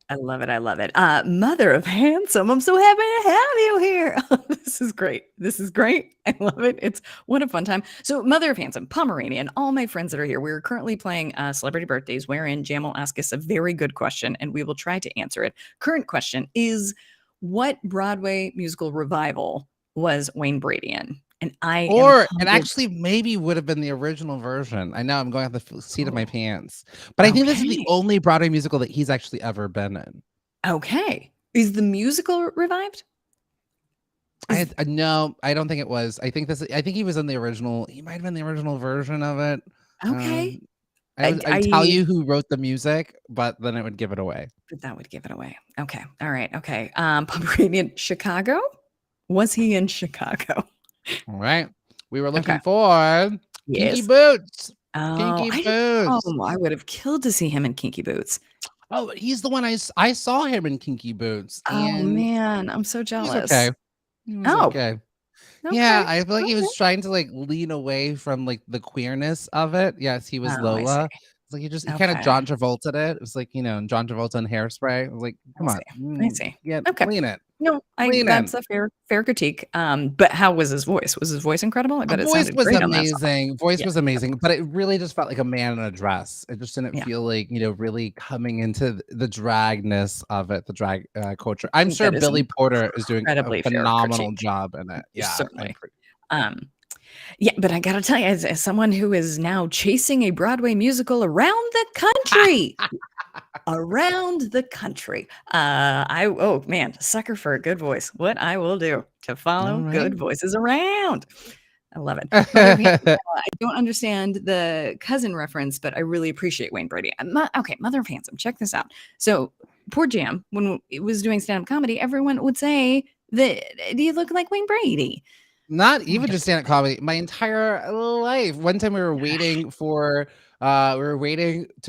I love it. Mother of Handsome, I'm so happy to have you here. This is great. I love it. What a fun time. So Mother of Handsome, Pomeranian, all my friends that are here, we're currently playing Celebrity Birthdays, wherein Jam will ask us a very good question, and we will try to answer it. Current question is, what Broadway musical revival was Wayne Brady in? And actually maybe would have been the original version. I know I'm going off the seat of my pants, but I think this is the only Broadway musical that he's actually ever been in. Okay. Is the musical revived? No, I don't think it was. I think he was in the original. He might have been the original version of it. Okay. I'd tell you who wrote the music, but then it would give it away. But that would give it away. Okay. All right. Okay. Pomeranian, Chicago? Was he in Chicago? All right. We were looking for Kinky Boots. Kinky Boots. I would have killed to see him in Kinky Boots. Oh, he's the one I saw him in Kinky Boots. Oh man, I'm so jealous. Okay. Okay. Yeah, I feel like he was trying to like lean away from like the queerness of it. Yes, he was Lola. It's like he kind of John Travolta'd it. It was like, John Travolta and Hairspray. I was like, come on. I see. Yeah, lean it. No, that's a fair critique. But how was his voice? Was his voice incredible? I bet his voice was amazing. Voice was amazing, but it really just felt like a man in a dress. It just didn't feel like, really coming into the dragness of it, the drag culture. I'm sure Billy Porter is doing a phenomenal job in it. Yeah, certainly. Yeah, but I gotta tell you, as someone who is now chasing a Broadway musical around the country, sucker for a good voice. What I will do to follow good voices around. I love it. I don't understand the cousin reference, but I really appreciate Wayne Brady. Mother of Handsome. Check this out. So poor Jam, when it was doing stand-up comedy, everyone would say that, do you look like Wayne Brady? Not even just stand-up comedy. My entire life. One time we were waiting to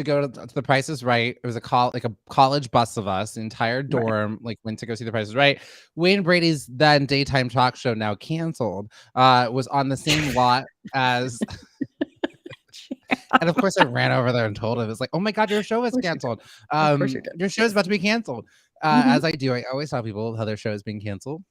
go to The Price is Right. It was a college bus of us. The entire dorm went to go see The Price is Right. Wayne Brady's then daytime talk show, now canceled, was on the same lot as. And of course, I ran over there and told him, "It's like, oh my god, your show is canceled. Your show is about to be canceled." As I do, I always tell people how their show is being canceled.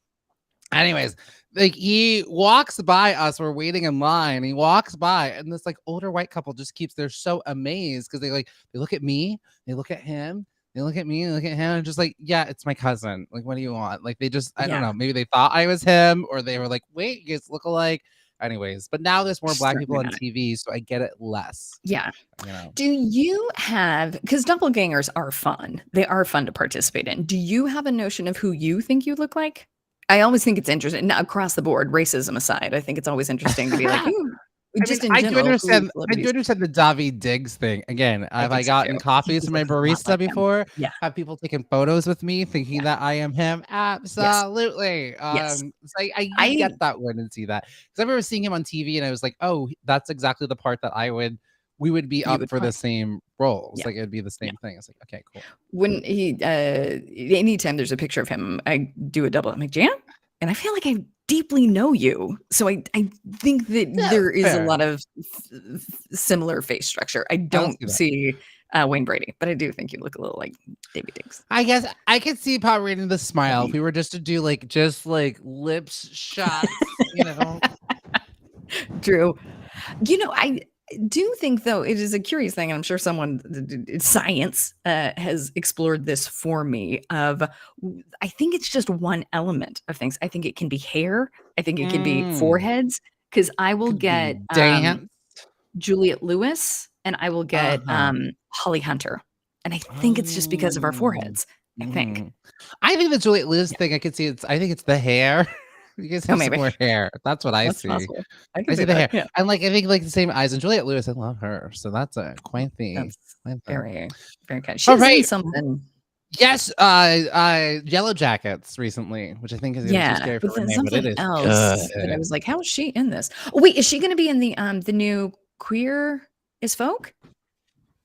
Anyways, he walks by us. We're waiting in line. He walks by, and this older white couple just they're so amazed because they look at me, they look at him, They look at me, look at him, and just like, yeah, it's my cousin. Like, what do you want? Like, they just, I don't Yeah. know. Maybe they thought I was him, or they were like, wait, you guys look alike. Anyways, but now there's more black people on TV, so I get it less. Yeah. You know. Do you have, because doppelgangers are fun. They are fun to participate in. Do you have a notion of who you think you look like? I always think it's interesting. Now, across the board, racism aside, I think it's always interesting to be like, ooh, just in I general. do understand the David Diggs thing. Again, have I gotten coffees from my barista before? Yeah. Have people taken photos with me thinking that I am him? Absolutely. Yes. So I get that one and see that. Because I remember seeing him on TV and I was like, oh, that's exactly the part that we would be up for the same roles. Yeah. Like it'd be the same thing. It's like, okay, cool. When anytime there's a picture of him, I do a double. I'm like, Jan? And I feel like I deeply know you. So I think that there is a lot of similar face structure. I don't see Wayne Brady, but I do think you look a little like David Diggs. I guess I could see Paul reading the smile if we were just to do just lips shots, you know. Drew, I do think, though, it is a curious thing, and I'm sure science has explored this for me, I think it's just one element of things. I think it can be hair. I think it can be foreheads, because I will get Juliette Lewis and I will get Holly Hunter. And I think it's just because of our foreheads, I think. I think the Juliette Lewis thing, I could see I think it's the hair. You guys have some more hair. That's what I see. Possible. I see the hair. Yeah. And I think the same eyes. And Juliette Lewis, I love her. So that's quite the very, very good. She's in something. Yes, Yellow Jackets recently, which I think is scary for Renee, but it is else. But I was like, how is she in this? Oh, wait, is she going to be in the new Queer as Folk?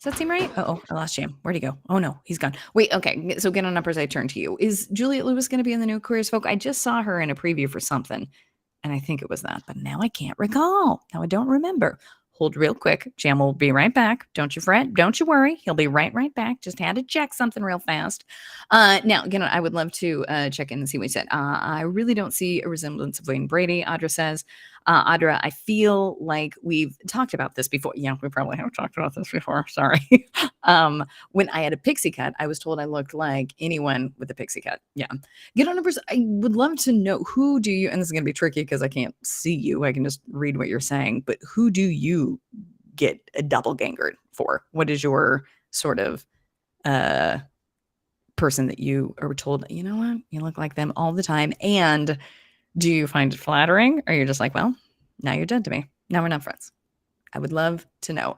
Does that seem right? Oh, I lost Jam. Where'd he go? Oh no, he's gone. Wait, okay. So Get On Up as I turn to you. Is Juliette Lewis going to be in the new Queer as Folk? I just saw her in a preview for something, and I think it was that, but now I can't recall. Now I don't remember. Hold real quick. Jam will be right back. Don't you fret. Don't you worry. He'll be right back. Just had to check something real fast. Now, again, I would love to check in and see what he said. I really don't see a resemblance of Wayne Brady, Audra says. Audra, I feel like we've talked about this before. Yeah, we probably have talked about this before. Sorry. When I had a pixie cut, I was told I looked like anyone with a pixie cut. Yeah. Get on numbers. I would love to know, who do you, and this is going to be tricky because I can't see you. I can just read what you're saying, but who do you get a doppelgangered for? What is your sort of person that you are told, you know what, you look like them all the time? And do you find it flattering, or you're just like, well, now you're dead to me. Now we're not friends? I would love to know.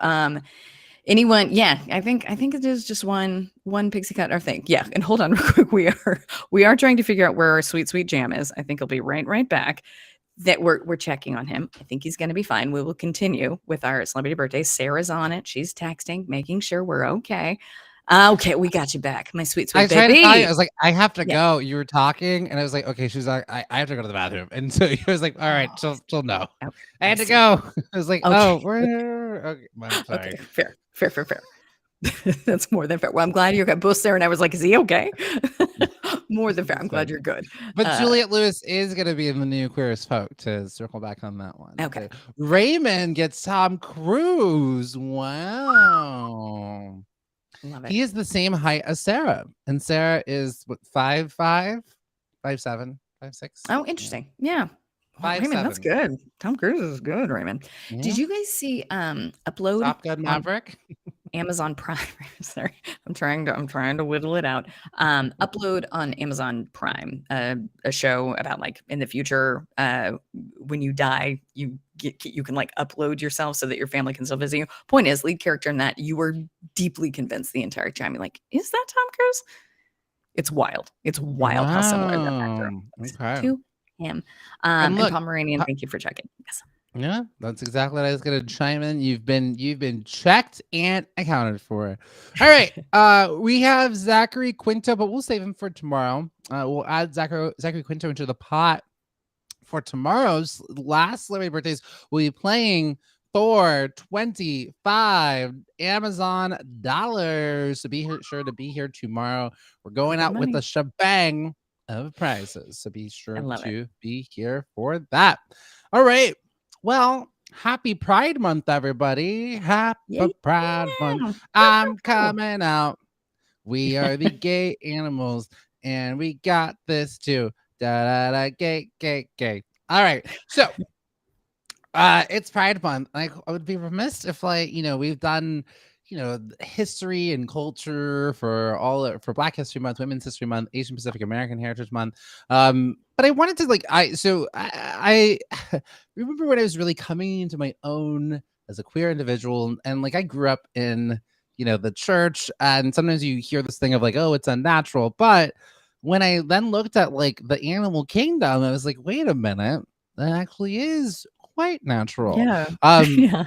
Anyone? Yeah, I think it is just one pixie cut or thing. Yeah, and hold on real quick. We are trying to figure out where our sweet Jam is. I think he'll be right back. That we're checking on him. I think he's going to be fine. We will continue with our celebrity birthdays. Sarah's on it. She's texting, making sure we're okay. Okay, we got you back, my sweet baby. I was like, I have to go. You were talking, and I was like, okay. She's like, I have to go to the bathroom, and so he was like, all right, she'll know. Okay, I had to go. I was like, okay. Oh, we're okay. I'm sorry. Okay, fair. That's more than fair. Well, I'm glad you're good. Both Sarah and I was like, is he okay? More than fair. I'm glad you're good. But Juliette Lewis is going to be in the new Queer as Folk, to circle back on that one. Okay. Raymond gets Tom Cruise. Wow. Love it. He is the same height as Sarah, and Sarah is what, 5'5", 5'7", 5'6". Oh, interesting. Yeah. Raymond, that's good. Tom Cruise is good, Raymond. Yeah. Did you guys see upload Top Gun Maverick? Amazon Prime. Sorry, I'm trying to whittle it out. Upload on Amazon Prime, a show about, like, in the future, when you die, you can like upload yourself so that your family can still visit you. Point is, lead character in that, you were deeply convinced the entire time. You're like, is that Tom Cruise? It's wild. It's wild how similar that actor is to him. And Pomeranian, thank you for checking. Yes. Yeah, that's exactly what I was going to chime in. You've been checked and accounted for. All right, we have Zachary Quinto, but we'll save him for tomorrow. We'll add Zachary Quinto into the pot for tomorrow's last celebrity birthdays. We'll be playing for $25 Amazon dollars. So sure to be here tomorrow. We're going out with a shebang of prizes. So be sure to be here for that. All right. Well, happy Pride Month, everybody. Happy Pride Month. I'm coming out We are the gay animals, and we got this too. Da da da, gay, gay, gay. All right, so it's Pride Month. Like, I would be remiss if, like, we've done, history and culture for Black History Month, Women's History Month, Asian Pacific American Heritage Month. But I wanted to I remember when I was really coming into my own as a queer individual, and like I grew up in the church, and sometimes you hear this thing of like, oh, it's unnatural, but when I then looked at like the animal kingdom, I was like, wait a minute, that actually is quite natural. Yeah. Um, Yeah.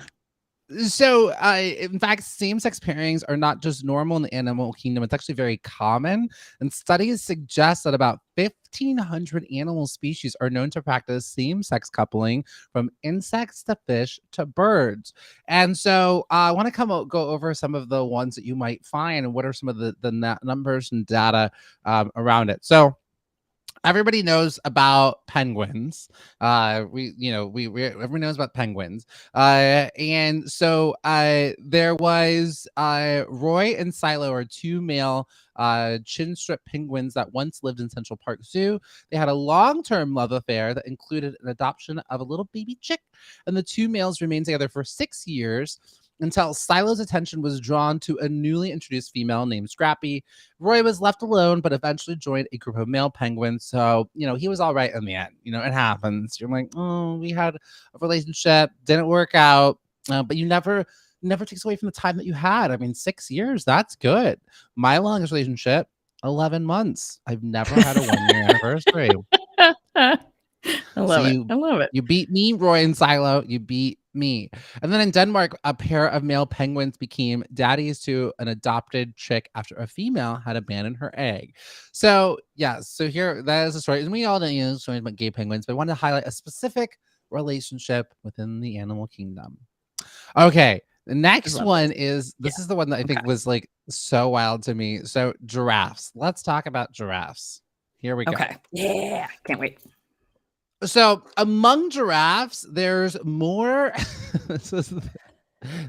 so, in fact, same-sex pairings are not just normal in the animal kingdom; it's actually very common. And studies suggest that about 1,500 animal species are known to practice same-sex coupling, from insects to fish to birds. And so, I want to go over some of the ones that you might find, and what are some of the numbers and data around it. So, everybody knows about penguins. Everyone knows about penguins. And so there was Roy and Silo are two male chin strip penguins that once lived in Central Park Zoo. They had a long-term love affair that included an adoption of a little baby chick, and the two males remained together for 6 years until Silo's attention was drawn to a newly introduced female named Scrappy. Roy was left alone, but eventually joined a group of male penguins. So, he was all right in the end. It happens. You're like, oh, we had a relationship, didn't work out. But you never takes away from the time that you had. I mean, 6 years, that's good. My longest relationship, 11 months. I've never had a 1-year anniversary. I love it. I love it. You beat me, Roy and Silo. You beat me. And then in Denmark, a pair of male penguins became daddies to an adopted chick after a female had abandoned her egg. So, so here, that is the story. And we all know stories about gay penguins, but I wanted to highlight a specific relationship within the animal kingdom. Okay, the next one is, this is the one that I think was like so wild to me. So, giraffes. Let's talk about giraffes. Here we go. Okay. Yeah. Can't wait. So among giraffes, there's more.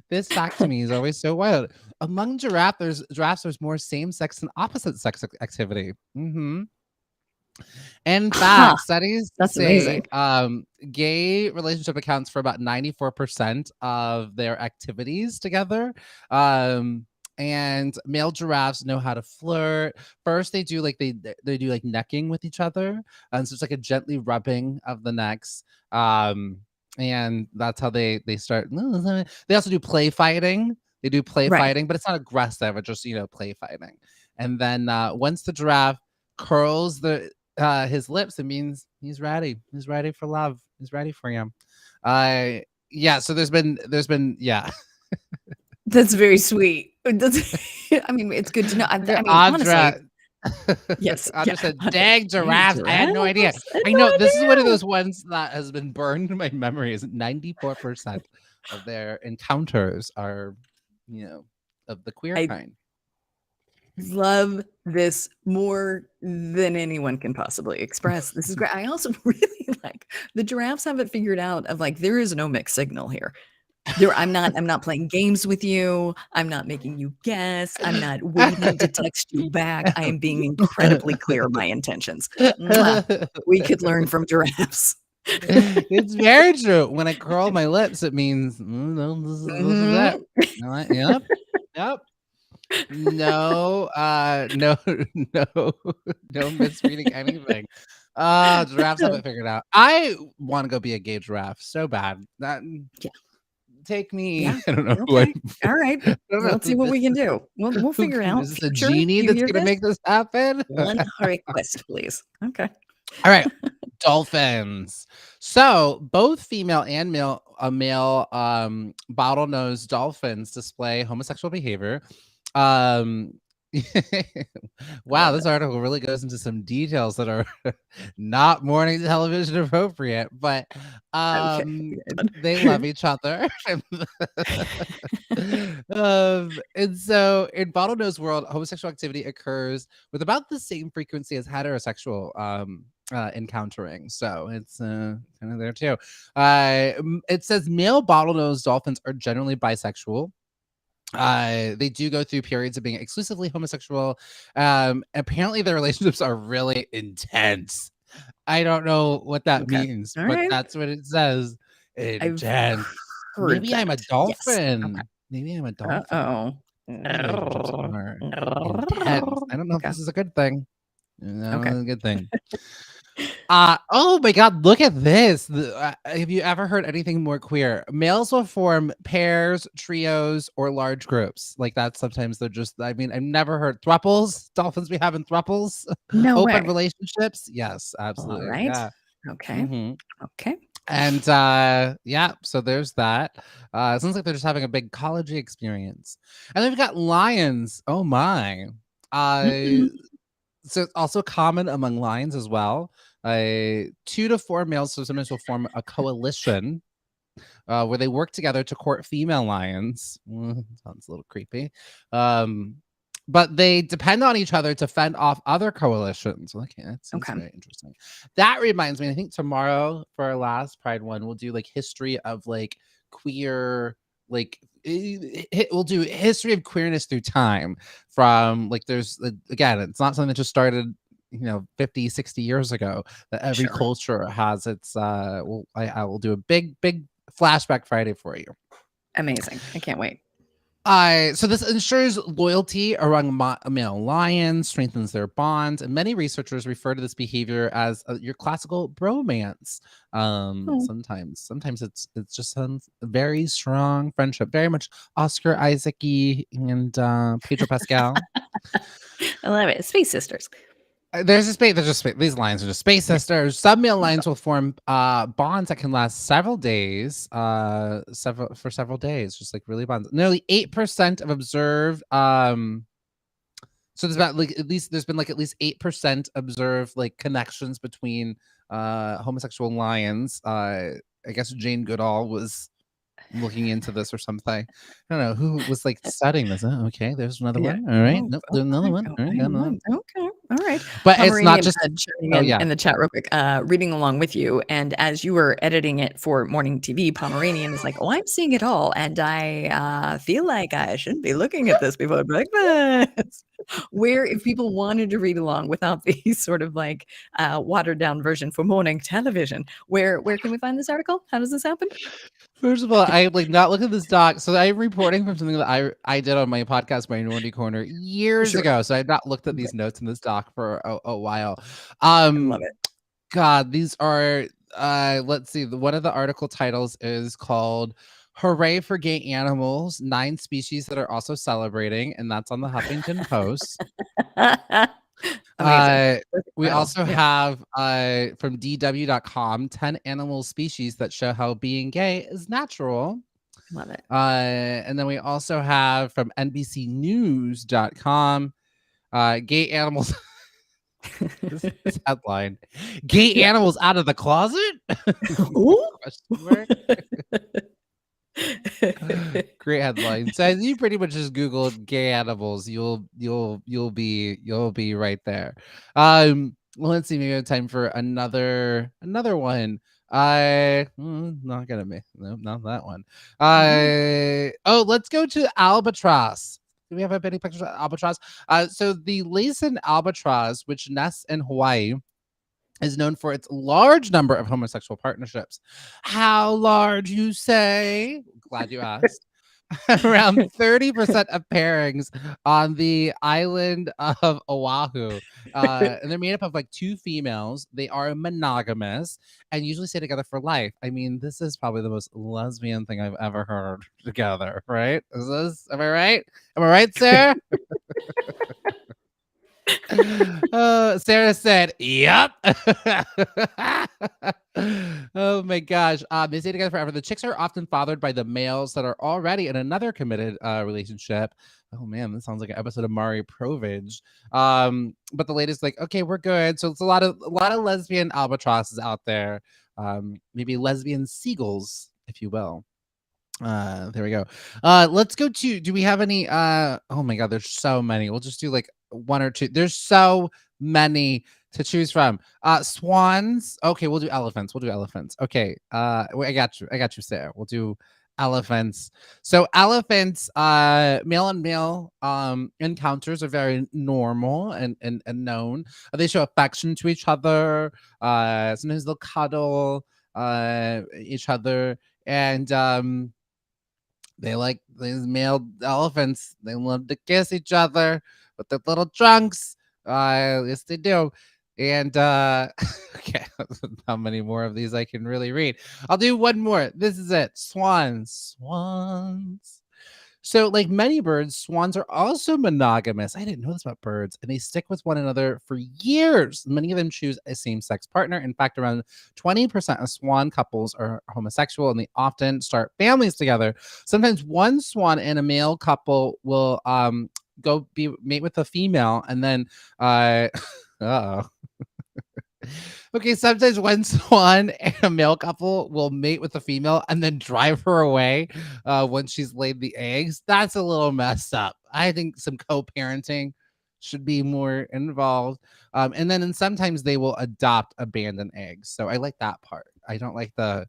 This fact to me is always so wild. Among giraffes, there's more same-sex and opposite-sex activity. In fact, studies say gay relationship accounts for about 94% of their activities together. And male giraffes know how to flirt. First, they do they do like necking with each other, and so it's like a gently rubbing of the necks. And that's how they start. They also do play fighting. They do play fighting, but it's not aggressive. It's just play fighting. And then once the giraffe curls his lips, it means he's ready. He's ready for love. He's ready for you. So there's been That's very sweet. I mean, it's good to know. I mean, honestly, yes. Audra said, "Dang giraffes! I had no idea." I know this is one of those ones that has been burned in my memory. Is 94% of their encounters are, of the queer kind. Love this more than anyone can possibly express. This is great. I also really like the giraffes have it figured out of like there is no mixed signal here. I'm not playing games with you. I'm not making you guess. I'm not waiting to text you back. I am being incredibly clear of my intentions. We could learn from giraffes. It's very true. When I curl my lips, it means this is that. Yep. No misreading anything. Giraffes have it figured out. I want to go be a gay giraffe so bad. Take me. Yeah. I don't know. Okay. All right. Let's see what we can do. We'll figure it out. Is this a genie that's going to make this happen? One request, please. Okay. All right. Dolphins. So both female and male bottlenose dolphins display homosexual behavior. Wow, this article really goes into some details that are not morning television appropriate, but they love each other. And so in bottlenose world, homosexual activity occurs with about the same frequency as heterosexual encountering. So it's kind of there too. It says male bottlenose dolphins are generally bisexual. They do go through periods of being exclusively homosexual. Apparently their relationships are really intense. I don't know what that means, All but right. that's what it says. I've Intense. heard Maybe I'm a that. Yes. Okay. dolphin. Maybe I'm a dolphin. Uh-oh. My relationships are intense. I don't know if Okay. this is a good thing. No, Okay. a good thing. Oh my God, look at this. Have you ever heard anything more queer? Males will form pairs, trios, or large groups. Like that, sometimes they're just, I mean, I've never heard thruples. Dolphins be having thruples. No Open way. relationships. Yes, All absolutely. right. Yeah. Okay. hmm Okay. And yeah, so there's that. It sounds like they're just having a big ecology experience. And then we've got lions. Oh my. Mm-mm. So it's also common among lions as well. 2 to 4 males so sometimes will form a coalition where they work together to court female lions. Sounds a little creepy. But they depend on each other to fend off other coalitions. Okay, that seems very interesting. That reminds me, I think tomorrow for our last Pride one, we'll do like history of like queer, like we'll do history of queerness through time from like there's again, it's not something that just started 50 60 years ago, that every culture has its I will do a big flashback Friday for you. Amazing. I can't wait. So this ensures loyalty among male lions, strengthens their bonds, and many researchers refer to this behavior as your classical bromance. Sometimes it's just a very strong friendship, very much Oscar Isaac-y and Pedro Pascal. I love it. Space sisters. There's a space. There's just these lions are just space sisters. Some male lions will form bonds that can last several days, several days, just like really bonds. Nearly 8% of observed. So there's about like there's been like at least 8% observed like connections between homosexual lions. I guess Jane Goodall was looking into this or something. I don't know who was like studying this. Oh, okay, there's another one. All right, nope, there's another one. All right, got another one. Okay, all right. But it's not just in the chat real quick, reading along with you. And as you were editing it for morning TV, Pomeranian is like, "Oh, I'm seeing it all, and I feel like I shouldn't be looking at this before breakfast." Where if people wanted to read along without the sort of like watered down version for morning television, where can we find this article? How does this happen? First of all, I like not look at this doc. So I'm reporting from something that I did on my podcast, Minority Corner, years ago. So I've not looked at these notes in this doc for a while. I love it. God, these are let's see. One of the article titles is called "Hooray for Gay Animals: 9 Species That Are Also Celebrating," and that's on the Huffington Post. We also have from DW.com 10 animal species that show how being gay is natural. Love it. And then we also have from NBCnews.com gay animals. this headline: gay animals out of the closet. Great headline. So you pretty much just Googled gay animals, you'll be right there. Well, let's see, maybe we have time for another one. Not gonna be, no, not that one. Oh, let's go to albatross. Do we have any pictures of albatross? So the Laysan albatross, which nests in Hawaii, is known for its large number of homosexual partnerships. How large, you say? Glad you asked. Around 30% of pairings on the island of Oahu. And they're made up of like 2 females. They are monogamous and usually stay together for life. I mean, this is probably the most lesbian thing I've ever heard together, right? Am I right? Am I right, Sarah? Sarah said, "Yep." Oh my gosh. They stay together forever. The chicks are often fathered by the males that are already in another committed relationship. Oh man, this sounds like an episode of Mari Provage. But the lady's like, okay, we're good. So it's a lot of lesbian albatrosses out there. Maybe lesbian seagulls, if you will. There we go. Let's go to, do we have any oh my god, there's so many. We'll just do like 1 or 2. There's so many to choose from. Swans. Okay, we'll do elephants. Okay. I got you, Sarah. We'll do elephants. So elephants, male and male encounters are very normal and known. They show affection to each other. Sometimes they'll cuddle each other, and they like these male elephants. They love to kiss each other with their little trunks. Yes, they do. And okay, how many more of these I can really read? I'll do one more. This is it. Swans. Swans. So, like many birds, swans are also monogamous. I didn't know this about birds, and they stick with one another for years. Many of them choose a same-sex partner. In fact, around 20% of swan couples are homosexual, and they often start families together. Sometimes one swan and a male couple will go mate with a female, and then uh-oh. Okay, sometimes one swan and a male couple will mate with a female and then drive her away once she's laid the eggs. That's a little messed up. I think some co-parenting should be more involved. And then sometimes they will adopt abandoned eggs. So I like that part. I don't like the,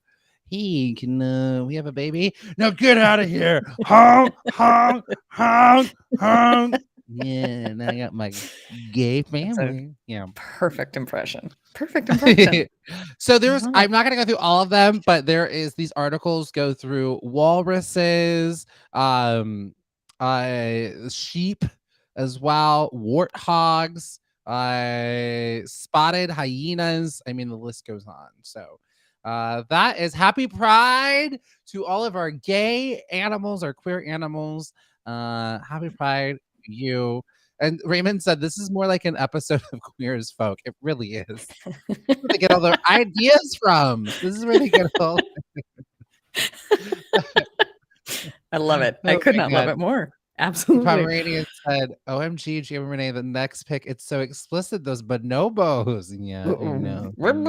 hey, can we have a baby? No, get out of here. Honk, honk, honk, honk. Yeah, and I got my gay family. Yeah. Perfect impression. Perfect impression. So I'm not gonna go through all of them, but there is these articles go through walruses, sheep as well, warthogs, spotted hyenas. I mean, the list goes on. So that is Happy Pride to all of our gay animals, our queer animals. Happy Pride to you. And Raymond said this is more like an episode of Queer as Folk. It really is. This is where they get all their ideas from. This is where they get all. I love it. I could not love it more. Absolutely. Pomeranian said, OMG, Jam and Renee, the next pick, it's so explicit, those bonobos. Yeah, you know. I'm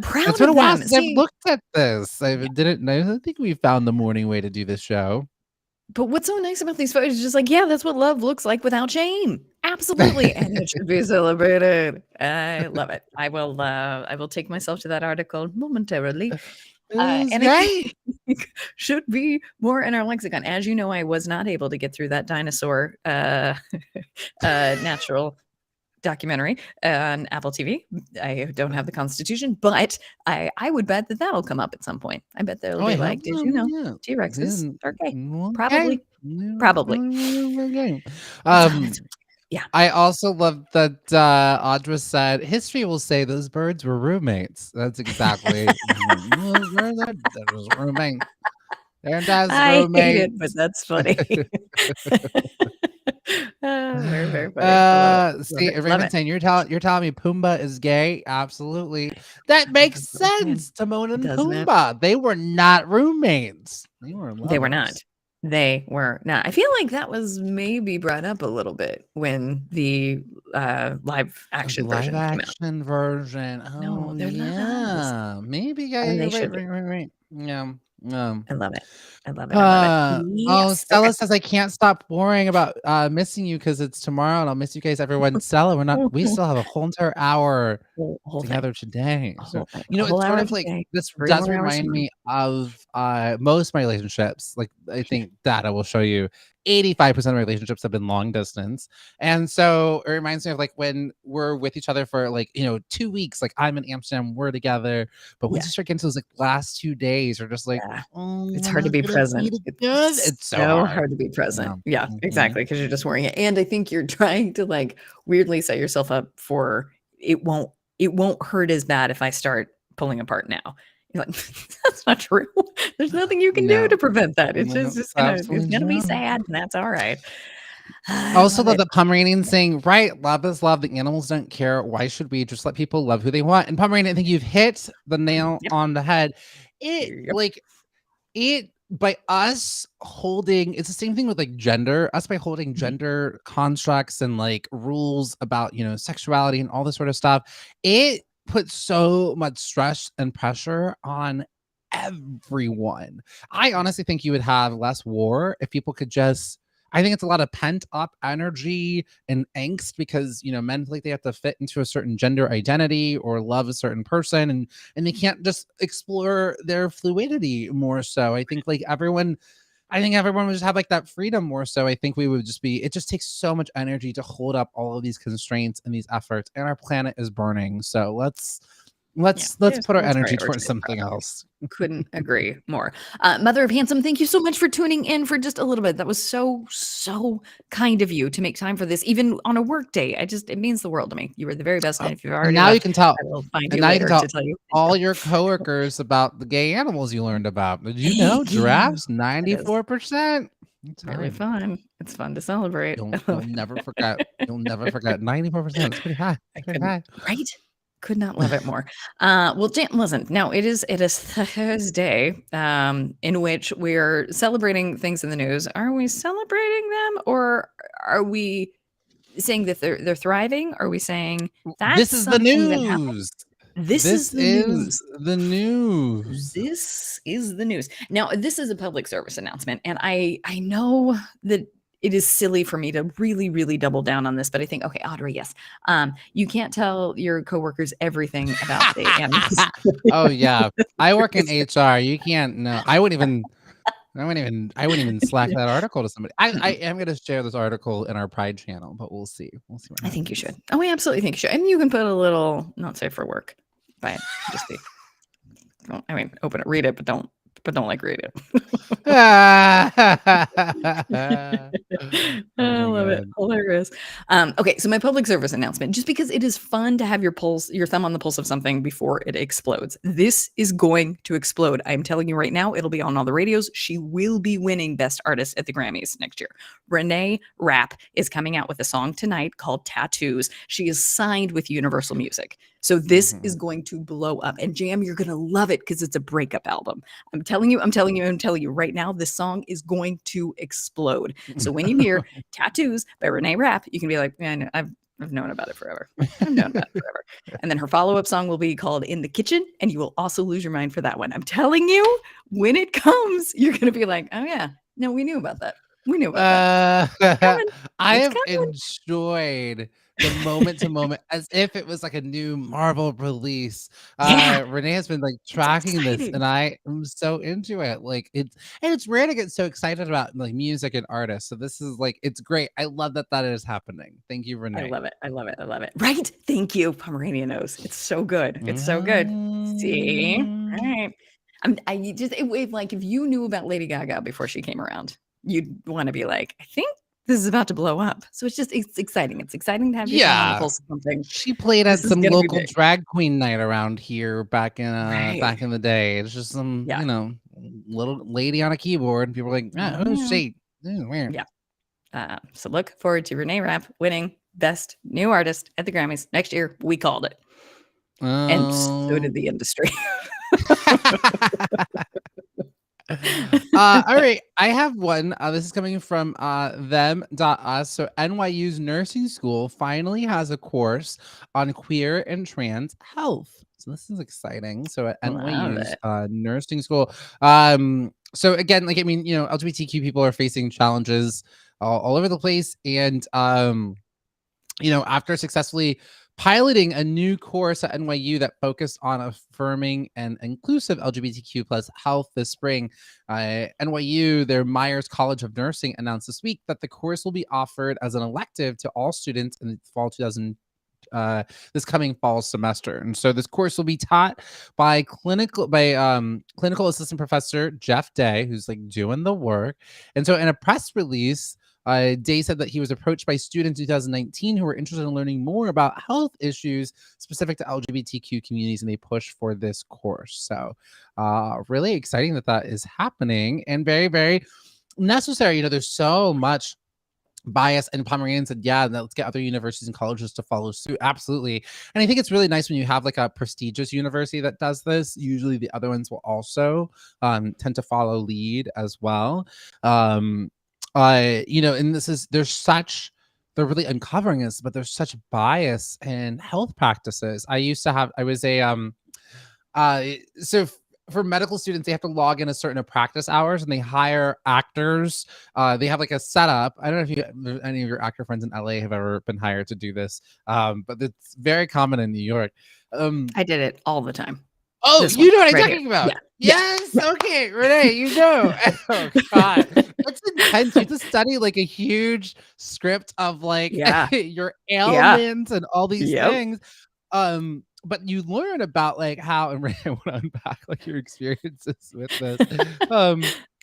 proud it's of been a while them. since I've looked at this. I didn't know. I think we found the morning way to do this show. But what's so nice about these photos is just like, yeah, that's what love looks like without shame. Absolutely. And it should be celebrated. I love it. I will take myself to that article momentarily. And it should be more in our lexicon. As you know, I was not able to get through that dinosaur natural documentary on Apple TV. I don't have the constitution, but I would bet that that'll come up at some point. I bet they'll be like, did you know T-Rexes are gay? Probably. Yeah. I also love that Audra said history will say those birds were roommates. That's exactly that was roommates. I hate it, but that's funny. Very, very funny. See, Raymond saying you're telling me Pumbaa is gay. Absolutely, that makes sense. Timon and Pumbaa, they were not roommates. They were lovers. They were not. I feel like that was maybe brought up a little bit when the live action version came out. Version. Oh, no, they're not. Maybe. Yeah, right. Yeah. I love it. I love it. Yes. Stella says I can't stop worrying about missing you because it's tomorrow and I'll miss you guys. Everyone, Stella, we still have a whole entire hour together today. So it's sort of like this does remind me of most of my relationships. Like I think data will show you 85% of relationships have been long distance. And so it reminds me of like when we're with each other for 2 weeks, like I'm in Amsterdam, we're together, but once you start getting to those last 2 days, are just like, it's hard to be present. It's so hard to be present. Yeah, exactly. Because you're just worrying it. And I think you're trying to like weirdly set yourself up for it won't hurt as bad if I start pulling apart now. You're like, that's not true. There's nothing you can do to prevent that. It's just gonna be sad, and that's all right. I also love that Pomeranian saying, right, love is love. The animals don't care. Why should we just let people love who they want? And Pomeranian, I think you've hit the nail on the head. By us holding, it's the same thing with like gender, us by holding gender constructs and like rules about, sexuality and all this sort of stuff. It puts so much stress and pressure on everyone. I honestly think you would have less war if people could just, I think it's a lot of pent up energy and angst because, men feel like they have to fit into a certain gender identity or love a certain person, and they can't just explore their fluidity more so. I think everyone would just have like that freedom more so. I think we would just be, it just takes so much energy to hold up all of these constraints and these efforts, and our planet is burning. So let's put our energy towards something else. Couldn't agree more. Mother of Handsome, thank you so much for tuning in for just a little bit. That was so kind of you to make time for this, even on a work day. It means the world to me. You were the very best, and if you've already And now left, you can tell. I will find And you now you later can tell to tell you all your coworkers about the gay animals you learned about. Did you know giraffes 94%? Really fun. It's fun to celebrate. You'll never forget. You'll never forget. 94%. It's pretty high. It's pretty high. Right? Could not love it more. Well, listen. Now it is Thursday, in which we're celebrating things in the news. Are we celebrating them, or are we saying that they're thriving? Are we saying that's This is the something that happened? news. This is the news. The news. This is the news. Now, this is a public service announcement, and I know that it is silly for me to really, really double down on this, but I think, okay, Audrey, yes. You can't tell your coworkers everything about the animals. Oh yeah, I work in HR. You can't know. I wouldn't even slack that article to somebody. I am going to share this article in our Pride channel, but we'll see. What I think you should. Oh, I absolutely think you should. And you can put a little not safe for work, but just be. Open it, read it, but don't read it. I love it. Hilarious. Okay, so my public service announcement, just because it is fun to have your thumb on the pulse of something before it explodes. This is going to explode. I'm telling you right now, it'll be on all the radios. She will be winning Best Artist at the Grammys next year. Renee Rapp is coming out with a song tonight called Tattoos. She is signed with Universal Music. So this is going to blow up. And Jam, you're going to love it because it's a breakup album. I'm telling you right now, this song is going to explode. So when you hear Tattoos by Renee Rapp, you can be like, man, I've known about it forever. I've known about it forever. And then her follow-up song will be called In the Kitchen, and you will also lose your mind for that one. I'm telling you, when it comes, you're going to be like, oh yeah, no, we knew about that. We knew about that. I have enjoyed the moment to moment as if it was like a new Marvel release. Renee has been like tracking this, and I am so into it. Like it's rare to get so excited about like music and artists. So this is like, it's great. I love that is happening. Thank you, Renee. I love it. Right? Thank you, Pomeranian Nose. It's so good. It's so good. See? All right. If you knew about Lady Gaga before she came around, you'd want to be like, I think this is about to blow up. So it's exciting. It's exciting to have you on the pulse of something. She played at some local drag queen night around here back in the day. It's just some little lady on a keyboard, and people are like, oh shit, this is weird. Yeah. So look forward to Renee Rapp winning Best New Artist at the Grammys next year. We called it. And so did the industry. All right, I have one. This is coming from them.us. So NYU's nursing school finally has a course on queer and trans health. So this is exciting. So at NYU's nursing school. So again, LGBTQ people are facing challenges all over the place. And after successfully piloting a new course at NYU that focused on affirming and inclusive LGBTQ plus health this spring, NYU, their Myers College of Nursing, announced this week that the course will be offered as an elective to all students in the this coming fall semester. And so this course will be taught by clinical assistant professor Jeff Day, who's like doing the work. And so in a press release, Day said that he was approached by students in 2019 who were interested in learning more about health issues specific to LGBTQ communities, and they pushed for this course. So really exciting that is happening, and very, very necessary. There's so much bias, and Pomeranian said, let's get other universities and colleges to follow suit. Absolutely. And I think it's really nice when you have like a prestigious university that does this. Usually the other ones will also tend to follow lead as well. And they're really uncovering this, but there's such bias in health practices. for medical students, they have to log in a certain practice hours, and they hire actors. They have like a setup. I don't know if any of your actor friends in LA have ever been hired to do this, but it's very common in New York. I did it all the time. Oh, This you one know what I'm right talking here. about? Yeah. Yes. Okay, Renee, you know. Oh God, that's intense. You have to study like a huge script of like Yeah. your Yeah. ailments and all these Yep. things. But you learn about like how, and Renee want to unpack like your experiences with this.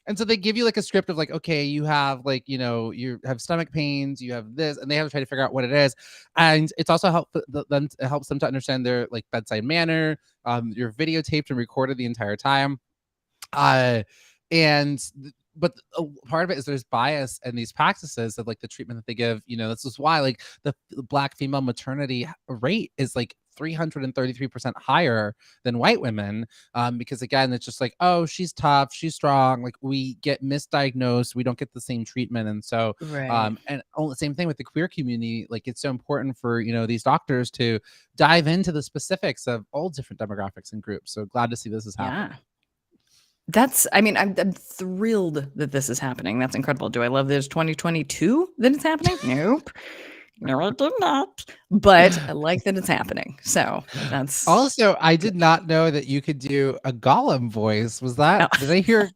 And so they give you like a script of like, okay, you have like, you know, you have stomach pains, you have this, and they have to try to figure out what it is. And it's also it helps them to understand their like bedside manner. You're videotaped and recorded the entire time. But part of it is there's bias in these practices of like the treatment that they give. You know, this is why like the Black female maternity rate is like 333% higher than white women, because again, it's just like, oh, she's tough, she's strong, like we get misdiagnosed, we don't get the same treatment. And so Right. and the same thing with the queer community, like it's so important for, you know, these doctors to dive into the specifics of all different demographics and groups. So glad to see this is happening. I'm thrilled that this is happening. That's incredible. Do I love this 2022 that it's happening? Nope. No, I do not. But I like that it's happening. So that's also, I did not know that you could do a Gollum voice. Was that? Did I hear?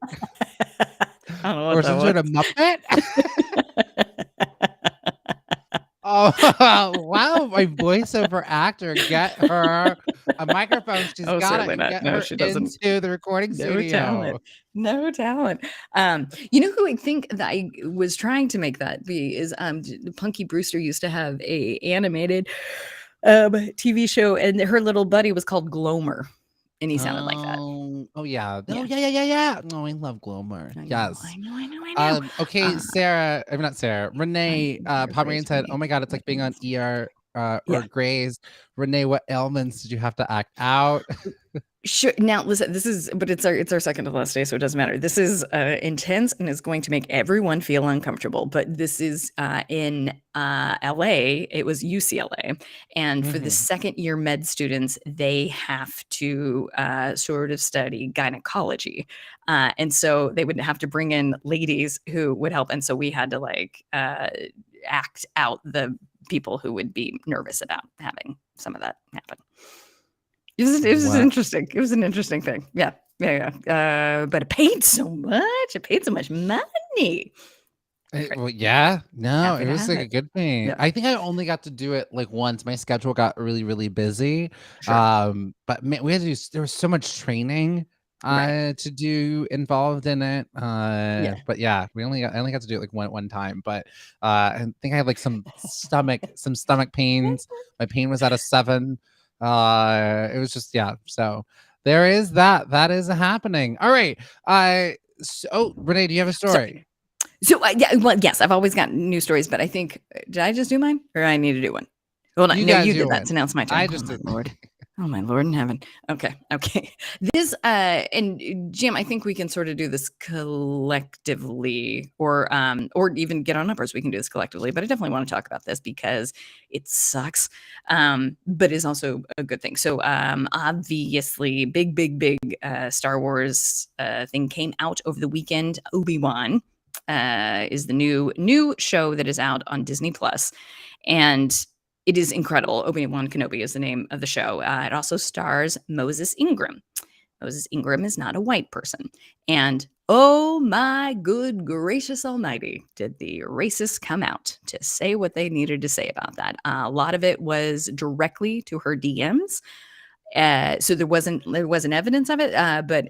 I don't know or what some that sort of Muppet? Oh wow! My voiceover actor, get her a microphone. She's got certainly it. not. Get No, her she doesn't. into the recording studio. No talent. You know who I think that I was trying to make that be is Punky Brewster used to have a animated TV show, and her little buddy was called Glomer, and he sounded like that. Oh yeah. Oh yeah. Oh, I love Glomer. Yes. I know. Okay, Sarah. I'm not Sarah. Renee. Pomeranian said, "Oh my God, it's like being on ER or Grays." Renee, what ailments did you have to act out? Sure. Now, listen. It's our second to last day, so it doesn't matter. This is intense and is going to make everyone feel uncomfortable. But this is in LA. It was UCLA, and for the second year med students, they have to sort of study gynecology, and so they would have to bring in ladies who would help. And so we had to like act out the people who would be nervous about having some of that happen. It was interesting. It was an interesting thing. Yeah. But it paid so much. It paid so much money. Well, yeah. No, Happy it to was have like a it. good thing. Yeah. I think I only got to do it like once. My schedule got really, really busy. Sure. But man, we had to do. There was so much training to do involved in it. But yeah, I only got to do it like one time. But I think I had like some stomach pains. My pain was at a 7. It was just so there is that is happening. All right. Renee, do you have a story? Well, yes, I've always got new stories, but I think did I just do mine or I need to do one? Well, no, you did that. So now it's my turn. I just did. Lord. Oh my Lord in heaven. Okay. This and Jim, I think we can sort of do this collectively, or even get on numbers. We can do this collectively, but I definitely want to talk about this because it sucks, but is also a good thing. So obviously, big Star Wars thing came out over the weekend. Obi-Wan is the new show that is out on Disney Plus, and it is incredible. Obi-Wan Kenobi is the name of the show. It also stars Moses Ingram. Moses Ingram is not a white person. And oh my good gracious almighty, did the racists come out to say what they needed to say about that. A lot of it was directly to her DMs. So there wasn't evidence of it. But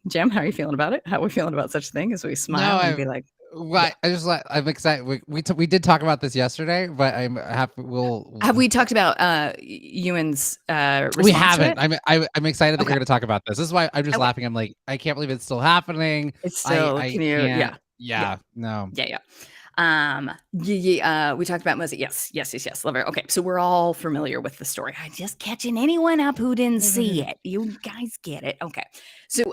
Jim, how are you feeling about it? How are we feeling about such a thing as we smile and be like, right. I'm excited. We did talk about this yesterday, but I'm happy. Have we talked about Ewan's response? We haven't. To it? I'm excited that you're going to talk about this. This is why I'm just laughing. I'm like, I can't believe it's still happening. It's still. No. Yeah. We talked about Mosey. Yes. Love her. Okay, so we're all familiar with the story. I'm just catching anyone up who didn't see it. You guys get it. Okay. So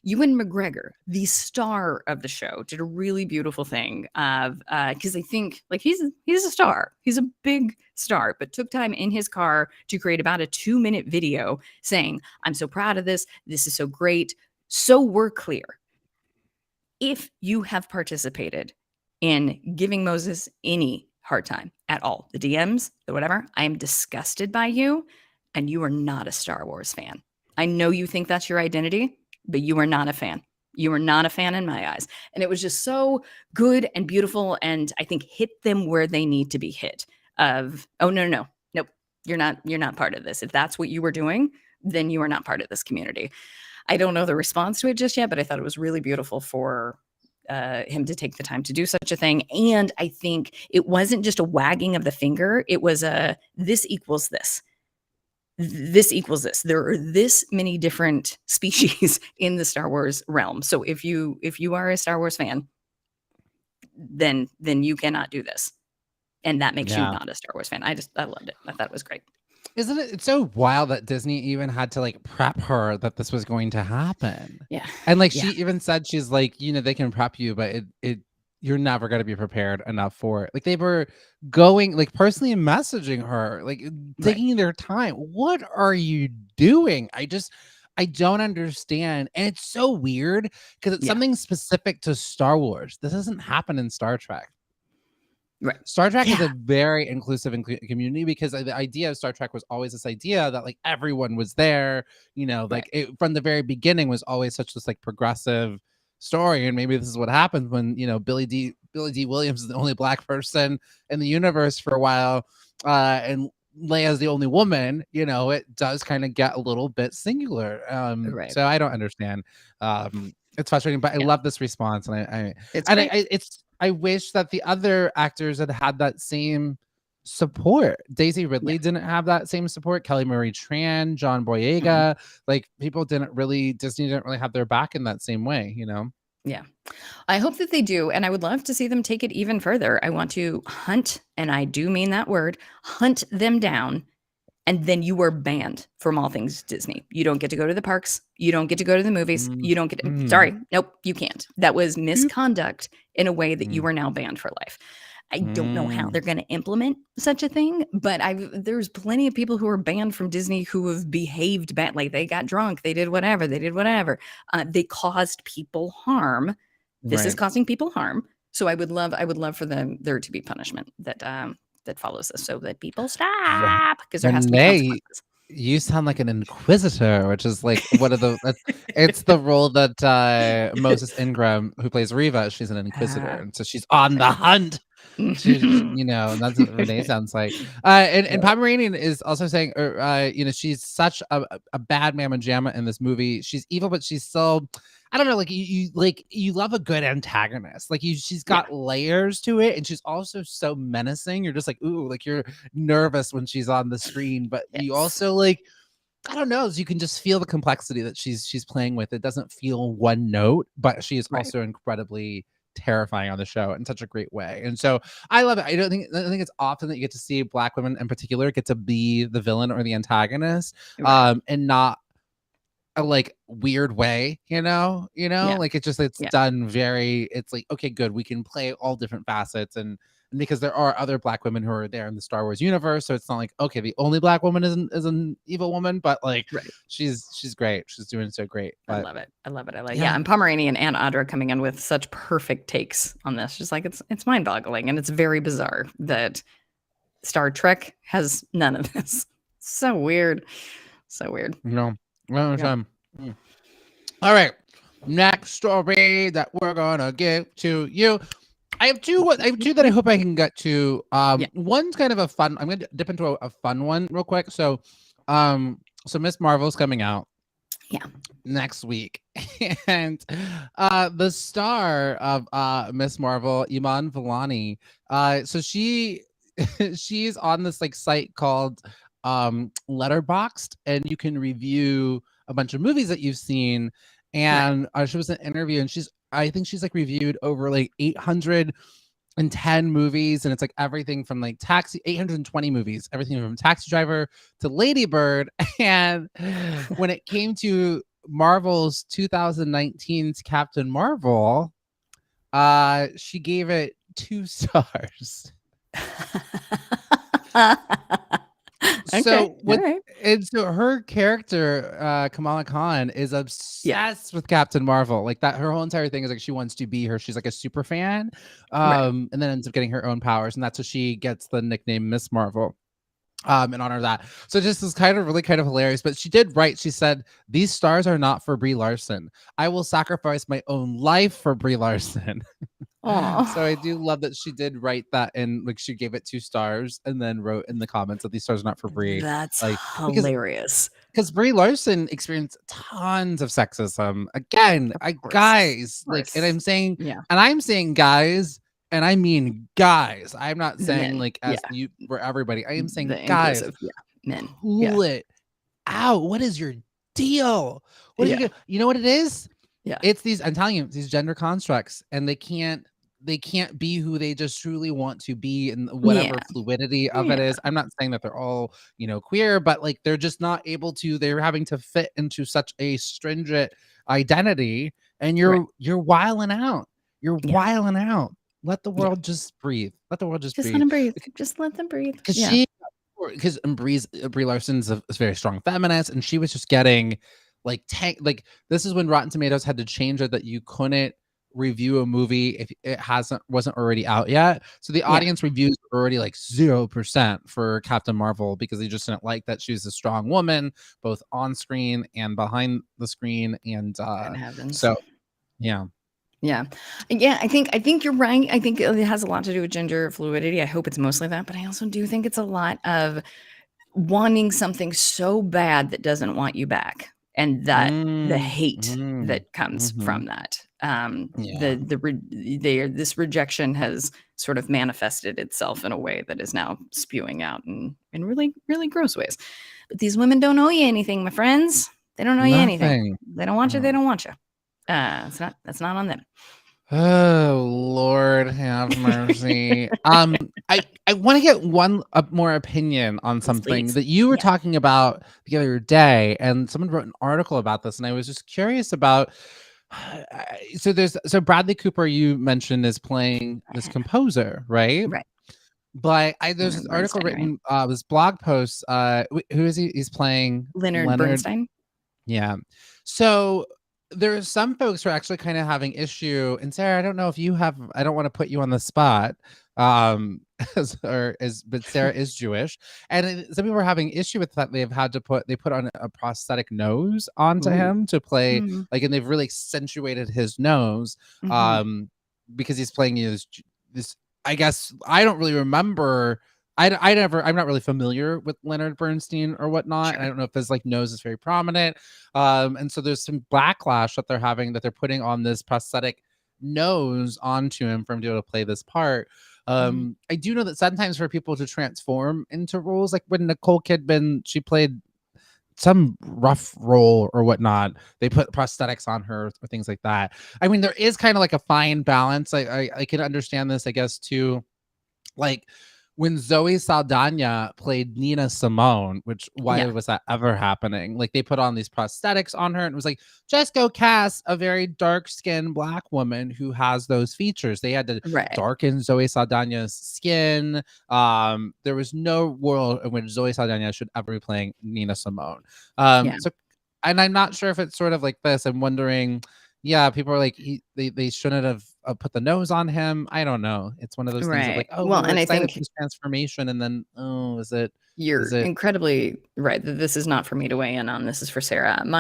Ewan McGregor, the star of the show, did a really beautiful thing of because I think like he's a star. He's a big star, but took time in his car to create about a 2-minute video saying, I'm so proud of this. This is so great. So we're clear. If you have participated in giving Moses any hard time at all, the DMs, the whatever, I am disgusted by you, and you are not a Star Wars fan. I know you think that's your identity, but you are not a fan. You are not a fan in my eyes. And it was just so good and beautiful, and I think hit them where they need to be hit. Of, oh, no, nope, you're not part of this. If that's what you were doing, then you are not part of this community. I don't know the response to it just yet, but I thought it was really beautiful for him to take the time to do such a thing. And I think it wasn't just a wagging of the finger. It was a, this equals this. This equals this. There are this many different species in the Star Wars realm. So if you are a Star Wars fan, then you cannot do this. And that makes you not a Star Wars fan. I loved it. I thought it was great. Isn't it? It's so wild that Disney even had to like prep her that this was going to happen. Yeah. And like she even said, she's like, you know, they can prep you, but you're never going to be prepared enough for it. Like they were going like personally messaging her, like taking their time. What are you doing? I don't understand. And it's so weird because it's something specific to Star Wars. This doesn't happen in Star Trek. Right. Star Trek is a very inclusive community because the idea of Star Trek was always this idea that like everyone was there, you know, like it, from the very beginning was always such this like progressive story. And maybe this is what happens when, you know, Billy D. Williams is the only Black person in the universe for a while. And Leia's the only woman, you know, it does kind of get a little bit singular. So I don't understand. It's frustrating, but I love this response. And I wish that the other actors had that same support. Daisy Ridley didn't have that same support. Kelly Marie Tran, John Boyega, like people Disney didn't really have their back in that same way, you know? Yeah. I hope that they do. And I would love to see them take it even further. I want to hunt, and I do mean that word, hunt them down. And then you were banned from all things Disney. You don't get to go to the parks. You don't get to go to the movies. You don't get to, sorry. Nope, you can't. That was misconduct in a way that you are now banned for life. I don't know how they're going to implement such a thing, but there's plenty of people who are banned from Disney who have behaved bad. Like they got drunk. They did whatever. They caused people harm. This is causing people harm. So I would love for there to be punishment that follows this so that people stop, because there has to be consequences. You sound like an inquisitor, which is like one of the it's the role that Moses Ingram, who plays Reva, she's an inquisitor, and so she's on the hunt. She's, you know, that's what Renee sounds like. And Pomeranian is also saying, you know, she's such a bad mamma jamma in this movie. She's evil, but she's so, I don't know, like you love a good antagonist. Like she's got layers to it, and she's also so menacing. You're just like, ooh, like you're nervous when she's on the screen, but you also like, I don't know, you can just feel the complexity that she's playing with. It doesn't feel one note, but she is also incredibly terrifying on the show in such a great way. And so I love it. I think it's often that you get to see Black women in particular get to be the villain or the antagonist, and not a like weird way, you know, like it's done very, it's like, okay, good, we can play all different facets, and because there are other Black women who are there in the Star Wars universe, so it's not like, okay, the only Black woman is an evil woman, but like she's great, she's doing so great. But, I love it. And Pomeranian and Audra coming in with such perfect takes on this, just like it's mind-boggling, and it's very bizarre that Star Trek has none of this. So weird. No. All right, next story that we're gonna give to you. I have two that I hope I can get to. One's kind of a fun. I'm gonna dip into a fun one real quick. So Miss Marvel's coming out next week, and the star of Miss Marvel, Iman Vellani, so she's on this like site called Letterboxd, and you can review a bunch of movies that you've seen. And she was in an interview, and I think she's like reviewed over like 800 in 10 movies, and it's like everything from like 820 movies, everything from Taxi Driver to Lady Bird. And when it came to Marvel's 2019's Captain Marvel, she gave it 2 stars. So what? Right. And so her character, Kamala Khan, is obsessed with Captain Marvel. Like that, her whole entire thing is like she wants to be her. She's like a super fan, Right. and then ends up getting her own powers, and that's how she gets the nickname Miss Marvel. In honor of that. So just is kind of really kind of hilarious. But she did write, she said, "These stars are not for Brie Larson. I will sacrifice my own life for Brie Larson." So I do love that she did write that, and like she gave it 2 stars and then wrote in the comments that these stars are not for Brie. That's Like hilarious. because Brie Larson experienced tons of sexism. Again, course, guys, of like, and course. I'm saying guys, and I mean guys. I'm not The saying men, like as you for everybody. I am saying the guys, inclusive, men. cool it out. What is your deal? What is your deal? You know what it is? Yeah. It's these, I'm telling you, these gender constructs, and they can't be who they just truly want to be, and whatever fluidity of it is. I'm not saying that they're all, queer, but like they're just not able to, they're having to fit into such a stringent identity, and you're wiling out. You're wiling out. Let the world just breathe. Let the world just breathe. Let them breathe. Just let them breathe. Because Brie Larson's a very strong feminist, and she was just getting like this is when Rotten Tomatoes had to change it that you couldn't review a movie if it wasn't already out yet. So the audience reviews were already like 0% for Captain Marvel, because they just didn't like that she was a strong woman, both on screen and behind the screen. And so yeah. I think you're right. I think it has a lot to do with gender fluidity. I hope it's mostly that, but I also do think it's a lot of wanting something so bad that doesn't want you back, and that the hate that comes from that. This rejection has sort of manifested itself in a way that is now spewing out in really, really gross ways. But these women don't owe you anything, my friends. They don't owe you anything. They don't want you. They don't want you. That's not on them. Oh Lord, have mercy. I want to get one more opinion on something that you were talking about the other day, and someone wrote an article about this, and I was just curious about. So Bradley Cooper, you mentioned, is playing this composer, right? Right. But there's this article written, this blog post. Who is he? He's playing Leonard Bernstein. Yeah. So there's some folks who are actually kind of having issue. And Sarah, I don't know if you have, I don't want to put you on the spot. But Sarah is Jewish. And some people are having issue with that. They put on a prosthetic nose onto him to play, and they've really accentuated his nose. Because he's playing this, I guess, I don't really remember. I'm not really familiar with Leonard Bernstein or whatnot. Sure. I don't know if his nose is very prominent. And so there's some backlash that they're having, that they're putting on this prosthetic nose onto him for him to be able to play this part. I do know that sometimes for people to transform into roles, like when Nicole Kidman, she played some rough role or whatnot, they put prosthetics on her or things like that. I mean, there is kind of like a fine balance. I can understand this, I guess, too. When Zoe Saldana played Nina Simone, why was that ever happening? They put on these prosthetics on her, and it was like, just go cast a very dark-skinned Black woman who has those features. They had to darken Zoe Saldana's skin. There was no world in which Zoe Saldana should ever be playing Nina Simone. So, and I'm not sure if it's sort of like this. I'm wondering, people are like, they shouldn't have put the nose on him. I don't know. It's one of those things of like, and I think this transformation, and then you're incredibly right that this is not for me to weigh in on. This is for Sarah. I'm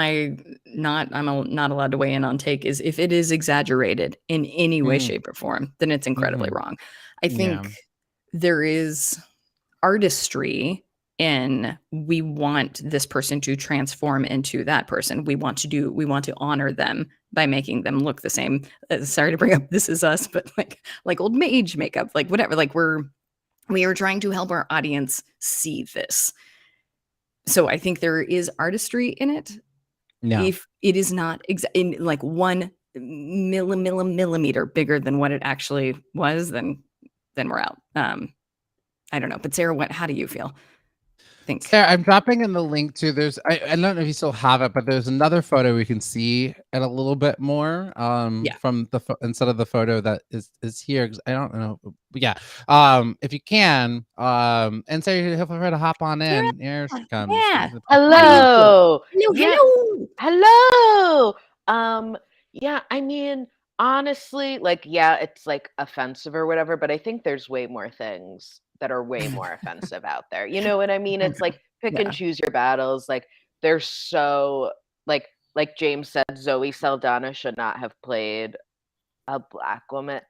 not allowed to weigh in on take is if it is exaggerated in any way, shape, or form, then it's incredibly wrong. I think there is artistry in we want this person to transform into that person. We want to honor them by making them look the same. Sorry to bring up This Is Us, but like old mage makeup, whatever. We are trying to help our audience see this. So I think there is artistry in it. Yeah. If it is not in 1 millimeter bigger than what it actually was, then then we're out. I don't know, but Sarah, how do you feel? Sarah, I'm dropping in the link to I don't know if you still have it, but there's another photo we can see it a little bit more from the instead of the photo that is here. I don't know, but yeah, if you can, and Sarah, feel free to hop on in. Here she comes. Yeah. Hello. Hello. Yeah, I mean, honestly, like, yeah, it's like offensive or whatever, but I think there's way more things that are way more offensive out there. You know what I mean? It's like pick and choose your battles. Like, they're so like James said, Zoe Saldana should not have played a black woman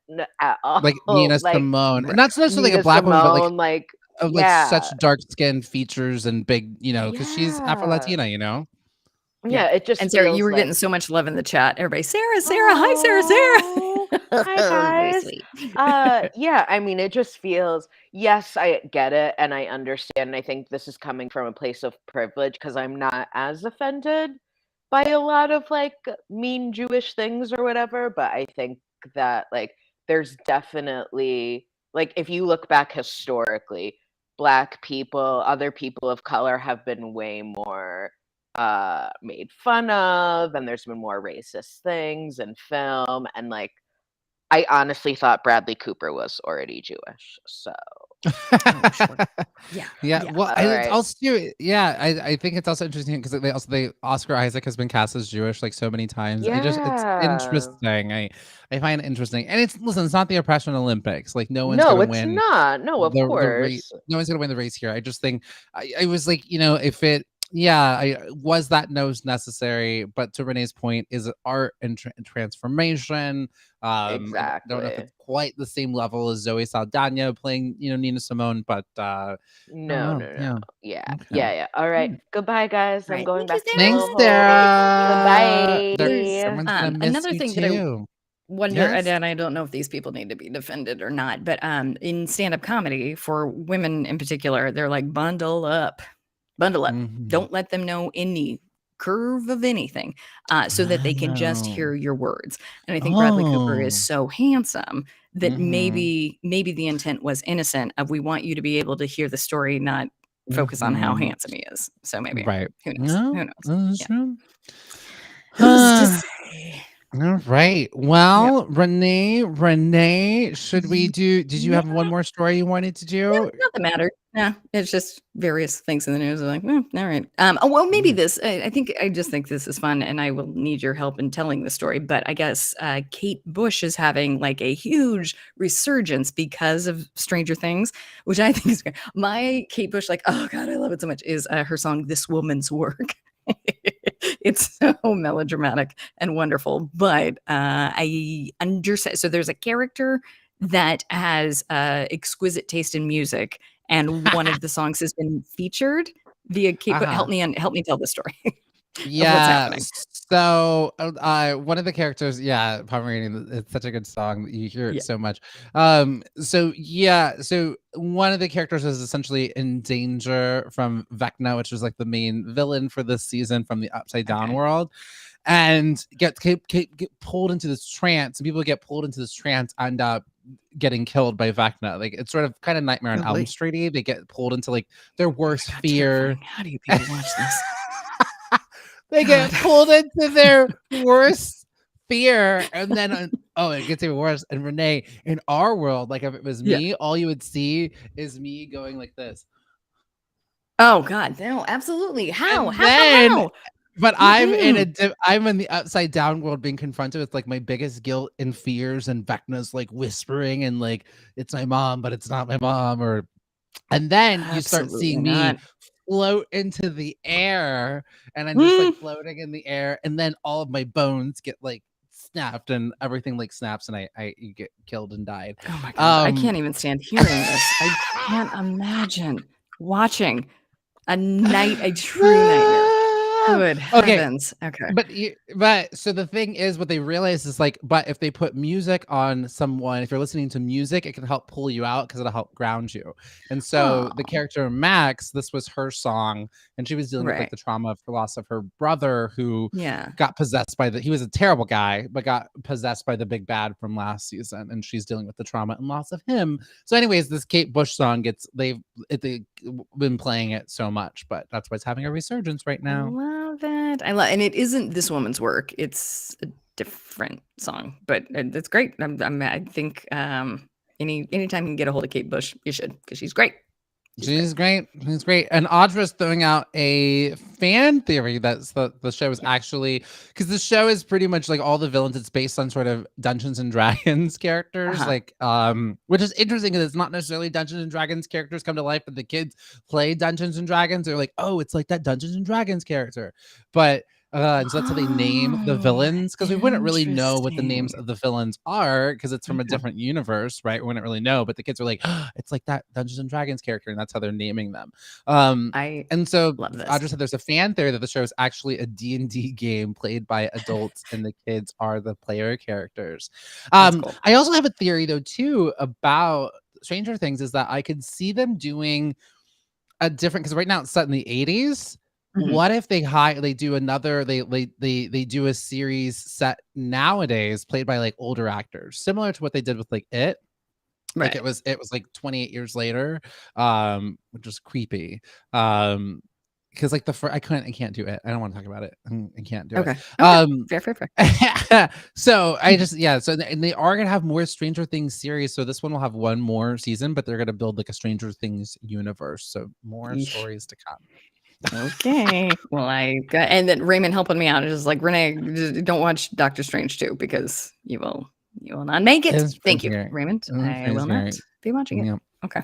at all. Like Nina Simone, and not necessarily like a black woman, but like such dark skinned features and big, because she's Afro-Latina, Yeah, it just and Sarah, you were like... getting so much love in the chat. Everybody, Sarah, hi, Sarah. Hi guys. Very sweet. Yeah, I mean, it just feels, yes, I get it and I understand. And I think this is coming from a place of privilege because I'm not as offended by a lot of like mean Jewish things or whatever. But I think that like there's definitely, like, if you look back historically, Black people, other people of color have been way more made fun of, and there's been more racist things in film, and like I honestly thought Bradley Cooper was already Jewish, so yeah. Well, it's also I think it's also interesting because they Oscar Isaac has been cast as Jewish like so many times. It's interesting. I find it interesting, and it's not the oppression Olympics. Like no one's gonna win. No, of course, no one's gonna win the race here. I just think I was like, if it. Yeah, was that nose necessary? But to Renee's point, is it art and transformation? Exactly. I don't know if it's quite the same level as Zoe Saldana playing, Nina Simone, but no. Yeah. All right. Goodbye, guys. I'm going back to Thanks, Sarah. Goodbye. Someone's gonna miss Another you thing too. that I wonder, and I don't know if these people need to be defended or not, but in stand-up comedy for women in particular, they're like bundle up. Mm-hmm. Don't let them know any curve of anything so that they can just hear your words. And I think Bradley Cooper is so handsome that maybe the intent was innocent of, we want you to be able to hear the story, not focus on how handsome he is. So maybe who knows? True. Who's to say? All right. Well, Renee, should we do? Did you have one more story you wanted to do? No, not that matter. Yeah, it's just various things in the news. I'm like, all right. Well, maybe this. I just think this is fun, and I will need your help in telling the story. But I guess Kate Bush is having like a huge resurgence because of Stranger Things, which I think is great. My Kate Bush, like, oh God, I love it so much, is her song "This Woman's Work." It's so melodramatic and wonderful, but I understand. So there's a character that has exquisite taste in music, and one of the songs has been featured via Kate. Help me tell the story. Yeah. So one of the characters, Pomeranian, it's such a good song. You hear it so much. So one of the characters is essentially in danger from Vecna, which is like the main villain for this season from the Upside Down world, and get pulled into this trance, and people get pulled into this trance, end up getting killed by Vecna. Like, it's sort of kind of Nightmare on Elm Street. They get pulled into like their worst fear. Terrifying. How do you people watch this? They get pulled into their worst fear, and then it gets even worse. And Renee, in our world, like if it was me, all you would see is me going like this. Oh God, no, absolutely. How? But I'm in the Upside Down world, being confronted with like my biggest guilt and fears, and Vecna's like whispering and like, it's my mom, but it's not my mom, and then you start seeing me float into the air, and I'm just like floating in the air, and then all of my bones get like snapped, and everything like snaps, and I get killed and died. Oh my God, I can't even stand hearing this. I can't imagine watching a true nightmare. Good Okay. heavens. Okay. But so the thing is, what they realize is like, but if they put music on someone, if you're listening to music, it can help pull you out because it'll help ground you. And so the Oh, character Max, this was her song, and she was dealing with like right. the trauma of the loss of her brother, who Yeah. got possessed by he was a terrible guy, but got possessed by the big bad from last season, and she's dealing with the trauma and loss of him. So, anyways, this Kate Bush song they've been playing it so much, but that's why it's having a resurgence right I now. love it. And it isn't this woman's work. It's a different song, but it's great. I think anytime you can get a hold of Kate Bush, you should, because she's great. She's great. She's great. And Audra's throwing out a fan theory that the show is actually, because the show is pretty much like all the villains. It's based on sort of Dungeons and Dragons characters, like which is interesting because it's not necessarily Dungeons and Dragons characters come to life, but the kids play Dungeons and Dragons. They're like, oh, it's like that Dungeons and Dragons character, but. And so that's how they name the villains, because we wouldn't really know what the names of the villains are because it's from a different universe, right? We wouldn't really know, but the kids are like, oh, it's like that Dungeons and Dragons character, and that's how they're naming them. And so Audra said there's a fan theory that the show is actually a D&D game played by adults and the kids are the player characters. Cool. I also have a theory though too about Stranger Things, is that I could see them doing a different, because right now it's set in the 80s. What if they do another, they do a series set nowadays played by like older actors, similar to what they did with like It. Like it was like 28 years later, which is creepy. Because like I can't do it. I don't want to talk about it. I can't do it. Fair. So I just and they are gonna have more Stranger Things series. So this one will have one more season, but they're gonna build like a Stranger Things universe. So more stories to come. Okay. Well, and then Raymond helping me out is like, Renee, don't watch Doctor Strange 2 because you will not make it. Thank you, Raymond. I will not be watching it. Okay.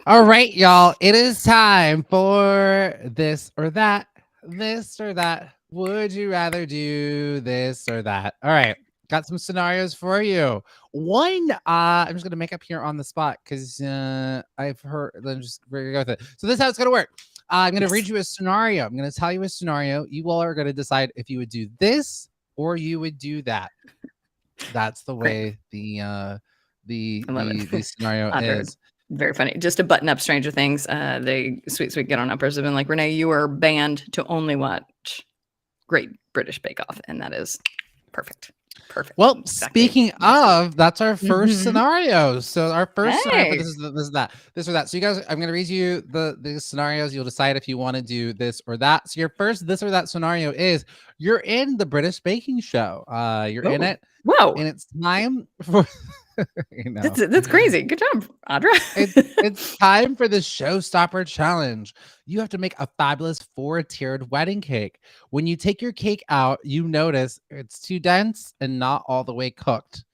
All right, y'all. It is time for this or that. This or that. Would you rather do this or that? All right. Got some scenarios for you. One, I'm just gonna make up here on the spot because I've heard. Let's just go with it. So this is how it's gonna work. I'm going to read you a scenario. I'm going to tell you a scenario. You all are going to decide if you would do this or you would do that. That's the way the scenario is. Very funny. Just to button up Stranger Things, the sweet get on uppers have been like, Renee, you are banned to only watch Great British Bake Off, and that is perfect. Perfect. Well, speaking of, that's our first scenario. So our first scenario, this is that, this or that. So you guys, I'm going to read you the scenarios. You'll decide if you want to do this or that. So your first this or that scenario is you're in the British baking show. You're in it. Whoa. And it's time for that's crazy. Good job, Audra. it's time for the showstopper challenge. You have to make a fabulous 4-tiered wedding cake. When you take your cake out, you notice it's too dense and not all the way cooked.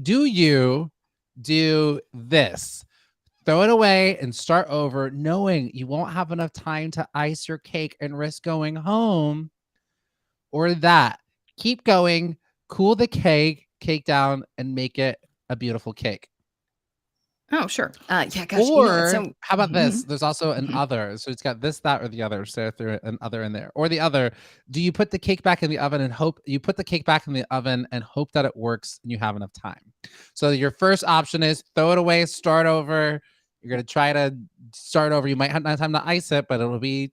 Do you do this? Throw it away and start over, knowing you won't have enough time to ice your cake and risk going home? Or that? Keep going, cool the cake down, and make it a beautiful cake. Oh, sure. Yeah, gosh. Or how about this? There's also an other. So it's got this, that, or the other. So if there's an other in there. Or the other, do you put the cake back in the oven and hope that it works and you have enough time? So your first option is throw it away, start over. You're going to try to start over. You might not have time to ice it, but it'll be,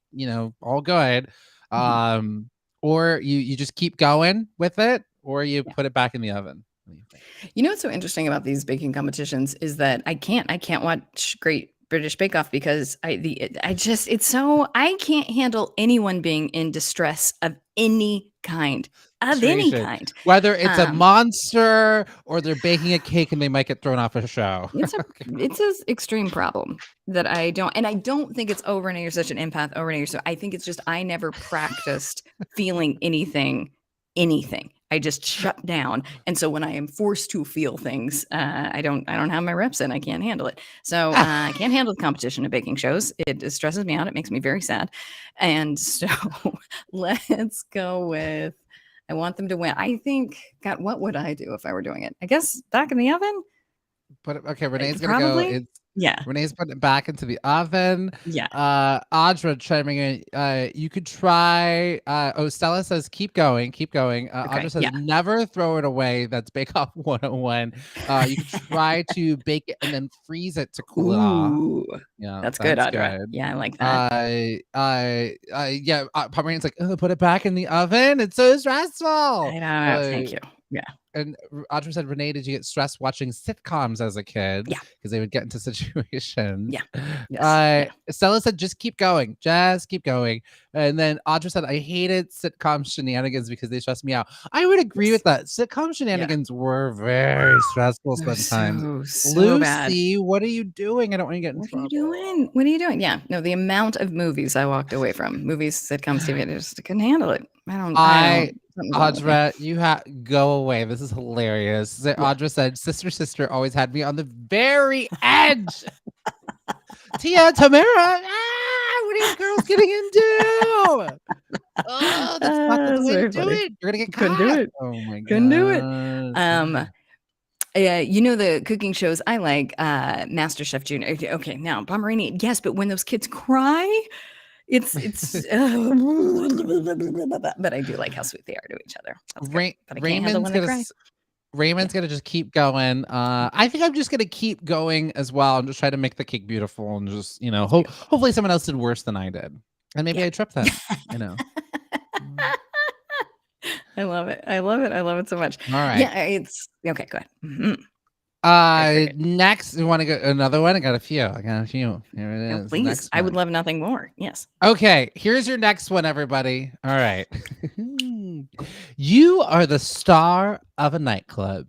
all good. Or you just keep going with it, or you put it back in the oven. You know what's so interesting about these baking competitions is that I can't watch Great British Bake Off because I can't handle anyone being in distress of any kind. Whether it's a monster or they're baking a cake and they might get thrown off a show. It's an extreme problem that I don't think it's Renee, you're such an empath. Renee, so I think it's just I never practiced feeling anything. I just shut down. And so when I am forced to feel things, I don't have my reps in. I can't handle it. So I can't handle the competition at baking shows. It stresses me out. It makes me very sad. And so let's go with, I want them to win. I think, God, what would I do if I were doing it? I guess back in the oven. Okay, Renee's gonna go. Probably. Yeah. Renee's putting it back into the oven. Yeah. Audra chiming in. You could try. Stella says, "Keep going, keep going." Okay, Audra says, yeah. "Never throw it away." That's Bake Off 101. You could try to bake it and then freeze it to cool it off. Ooh, Yeah, that's good, Audra. Yeah, I like that. Yeah. Pomeranian's like, put it back in the oven. It's so stressful. I know. Thank you. Yeah. And Audra said, Renee, did you get stressed watching sitcoms as a kid? Yeah. Because they would get into situations. Yeah. Yes. Stella said, just keep going. Just keep going. And then Audra said, I hated sitcom shenanigans because they stressed me out. I would agree with that. Sitcom shenanigans were very stressful sometimes. So Lucy, bad. what are you doing? I don't want to get in trouble. What are you doing? What are you doing? Yeah. No, the amount of movies I walked away from, movies, sitcoms, TV, I just couldn't handle it. Audra, you go away. This is hilarious. Audra said, sister always had me on the very edge. Tia, Tamara, what are you girls getting into? Oh, that's not the way to do it. You're gonna get caught. Couldn't do it. Oh my god. Couldn't do it. You know the cooking shows I like, MasterChef Junior. Okay, now Pomeranian, yes, but when those kids cry, it's but I do like how sweet they are to each other. But I can't handle when they cry. Raymond's gonna just keep going. I think I'm just gonna keep going as well and just try to make the cake beautiful and just, hopefully someone else did worse than I did. And maybe I tripped them, I love it. I love it. I love it so much. All right. Yeah, it's okay. Go ahead. Next, we want to get another one. I got a few. Here it is. Please. I would love nothing more. Yes. Okay, here's your next one, everybody. All right. You are the star of a nightclub.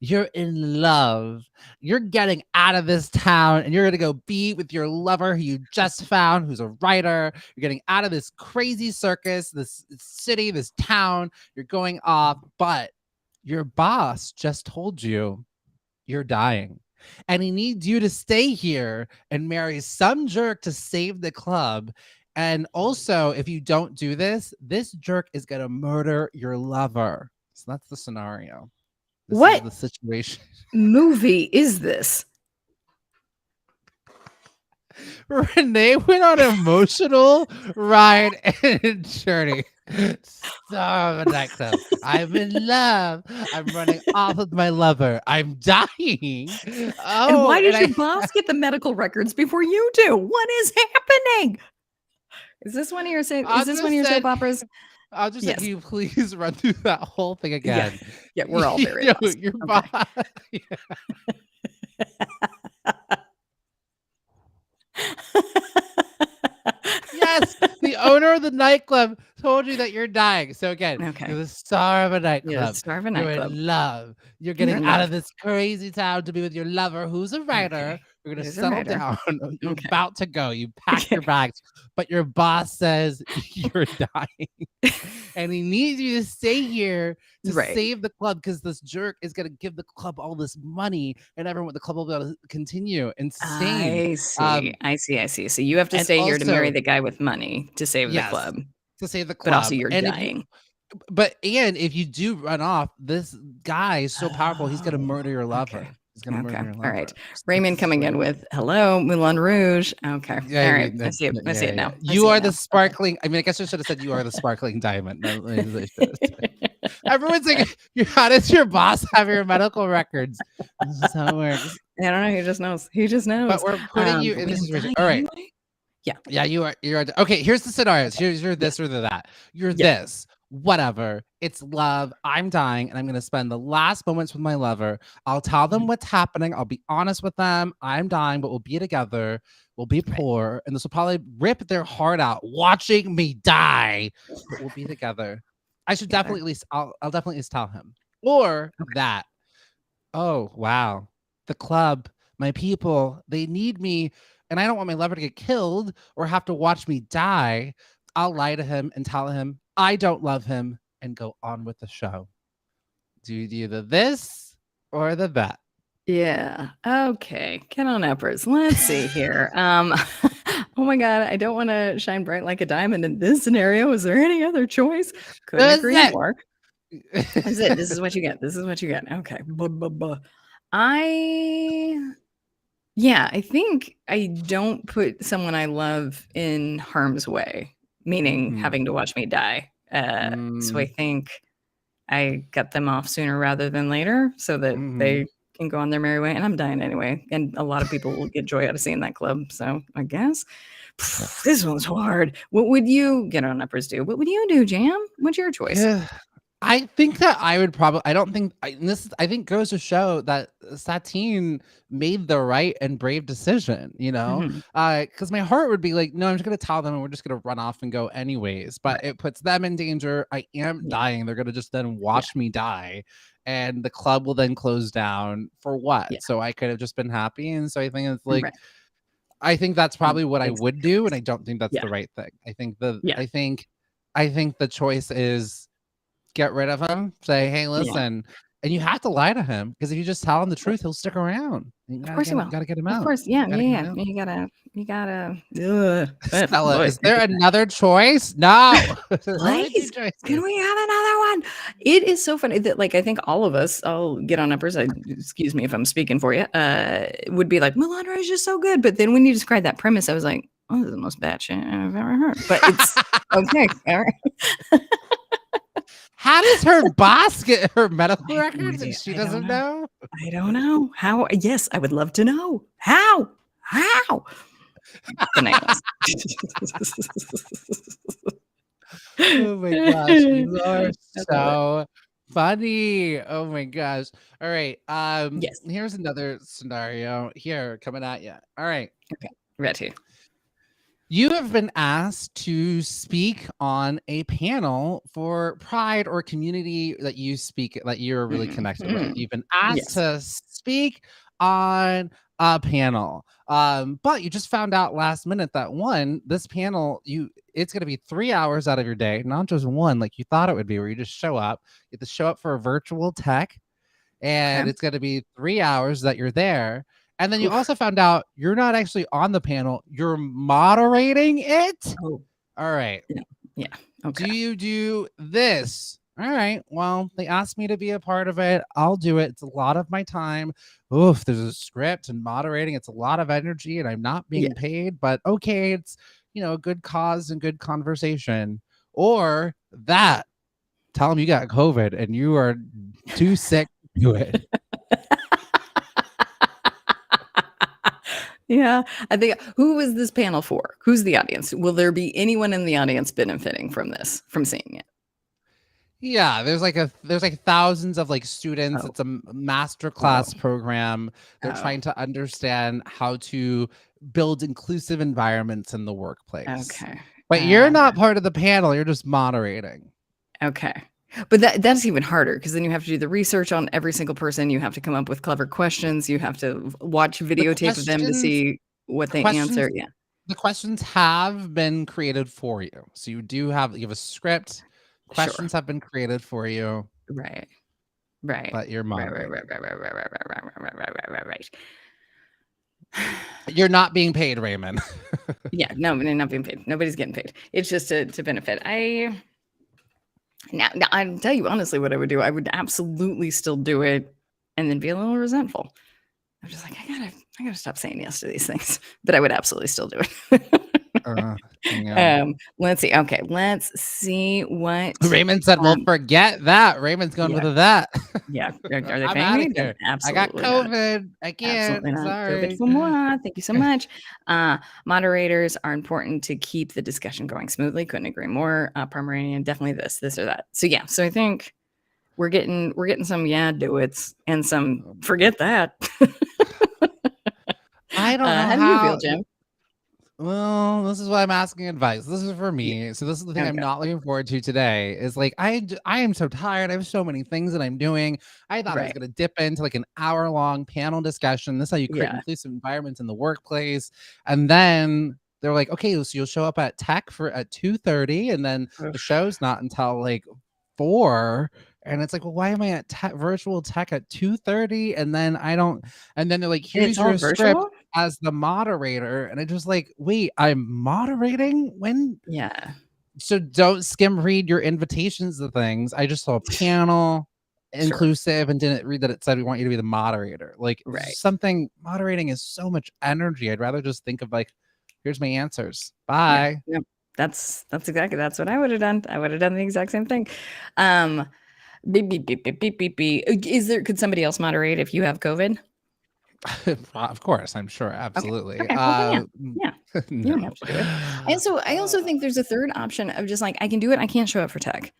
You're in love. You're getting out of this town and you're going to go be with your lover who you just found, who's a writer. You're getting out of this crazy circus, this city, this town. You're going off, but your boss just told you you're dying. And he needs you to stay here and marry some jerk to save the club. And also, if you don't do this, this jerk is going to murder your lover. So that's the scenario. This what is the situation. Movie is this? Renee went on an emotional ride and journey. Star of a nightclub. I'm in love. I'm running off with my lover. I'm dying. Oh, and why did your boss get the medical records before you do? What is happening? Is this one of your soap operas? I'll just say, can you please run through that whole thing again? Yeah, we're all very lost. Your boss. Yes, the owner of the nightclub told you that you're dying. So again, you're the star of a nightclub. You're the star of a nightclub. You're in love. You're getting out of this crazy town to be with your lover, who's a writer. Okay. You're going to settle down. You're about to go. You pack your bags, but your boss says you're dying. And he needs you to stay here to save the club because this jerk is going to give the club all this money and everyone, the club will be able to continue insane. I see. So you have to stay here to marry the guy with money to save the club. To save the club. But also you're dying. And if you do run off, this guy is so powerful, he's going to murder your lover. Okay. He's going to murder your lover. All right. Raymond coming in with, hello, Moulin Rouge. Okay. All right. I see it. I see it now. You are the sparkling. I guess I should have said you are the sparkling diamond. Everyone's like, how does your boss have your medical records? This is how it works. I don't know. He just knows. But we're putting you in this situation. All right. Yeah, you're okay. Here's the scenarios. You're this or that. You're this. Whatever. It's love. I'm dying, and I'm gonna spend the last moments with my lover. I'll tell them what's happening. I'll be honest with them. I'm dying, but we'll be together. We'll be poor, and this will probably rip their heart out watching me die. But we'll be together. I should definitely at least. I'll definitely at least tell him. Or that. Oh wow, the club, my people, they need me. And I don't want my lover to get killed or have to watch me die. I'll lie to him and tell him I don't love him and go on with the show. Do either this or the that. Yeah. Okay. Get on uppers. Let's see here. Oh my God. I don't want to shine bright like a diamond in this scenario. Is there any other choice? Couldn't agree more. That's it. This is what you get. Okay. I think I don't put someone I love in harm's way, meaning having to watch me die. So I think I got them off sooner rather than later so that they can go on their merry way. And I'm dying anyway. And a lot of people will get joy out of seeing that club. So I guess this one's hard. What would you get on uppers do? What would you do, Jam? What's your choice? Yeah. I think that I would probably. I don't think I think goes to show that Satine made the right and brave decision. Because my heart would be like, no, I'm just gonna tell them, and we're just gonna run off and go anyways. But it puts them in danger. I am dying. They're gonna just then watch me die, and the club will then close down for what? Yeah. So I could have just been happy. And so I think it's like. I think that's probably what I would do, and I don't think that's the right thing. I think I think the choice is get rid of him. Say, hey, listen, and you have to lie to him because if you just tell him the truth, he'll stick around. Of course he will. Gotta get him out. Of course, yeah. You gotta. Stella, is there another choice? No. Please, can we have another one? It is so funny that, like, I think all of us, I'll get on uppers. Excuse me if I'm speaking for you. Would be like, Melandra is just so good. But then when you described that premise, I was like, oh, this is the most bad shit I've ever heard. But it's okay. All right. How does her boss get her medical records and she doesn't know? I don't know. How? Yes, I would love to know. How? Bananas. Oh my gosh, you are so funny. Oh my gosh. All right. Yes. Here's another scenario here coming at you. All right. Okay. Ready. You have been asked to speak on a panel for pride or community that you're really connected with. You've been asked to speak on a panel. But you just found out last minute that this panel, it's going to be 3 hours out of your day, not just one like you thought it would be, where you just show up. You have to show up for a virtual tech, and it's going to be 3 hours that you're there. And then you also found out you're not actually on the panel. You're moderating it. Oh. All right. Yeah. Okay. Do you do this? All right. Well, they asked me to be a part of it. I'll do it. It's a lot of my time. Oof, there's a script and moderating. It's a lot of energy and I'm not being paid, but okay. It's, a good cause and good conversation. Or that, tell them you got COVID and you are too sick to do it. Yeah, I think. Who is this panel for? Who's the audience? Will there be anyone in the audience benefiting from seeing it? Yeah, there's like thousands of students. It's a master class program. They're trying to understand how to build inclusive environments in the workplace. Okay. But you're not part of the panel. You're just moderating. Okay. But that's even harder because then you have to do the research on every single person. You have to come up with clever questions. You have to watch videotape of them to see what they answer. Yeah. The questions have been created for you. So you have a script. Questions have been created for you. Right. But you're moderating. Right. You're not being paid, Raymond. Yeah, no, they're not being paid. Nobody's getting paid. It's just to benefit. Now, I'll tell you honestly what I would do. I would absolutely still do it and then be a little resentful. I'm just like, I gotta stop saying yes to these things. But I would absolutely still do it. Let's see. Okay, let's see what Raymond said. Well, forget that. Raymond's going with that. Yeah, are they paying me? Absolutely. I got COVID. I can't. Sorry. COVID for more. Thank you so much. Moderators are important to keep the discussion going smoothly. Couldn't agree more. Pomeranian, definitely this or that. So yeah. So I think we're getting some do it's and some forget that. I don't know how do you feel, Jim? Well, this is why I'm asking advice. This is for me. So this is the thing I'm not looking forward to today is I am so tired. I have so many things that I'm doing. I thought I was going to dip into an hour-long panel discussion. This is how you create inclusive environments in the workplace. And then they're like, okay, so you'll show up at tech at 2:30 and then the show's not until 4. And it's like, well, why am I at virtual tech at 2:30? And then they're like, here's your script as the moderator. And I just wait, I'm moderating when? Yeah. So don't skim read your invitations to things. I just saw a panel inclusive and didn't read that it said we want you to be the moderator. Like something moderating is so much energy. I'd rather just think of like, here's my answers. Bye. Yeah. That's that's what I would have done. I would have done the exact same thing. Beep, beep, beep, beep, beep, beep, beep. Could somebody else moderate if you have COVID? Of course, I'm sure. Absolutely. Okay. Well, yeah. You No. don't have to do it. I also think there's a third option of just like, I can do it. I can't show up for tech.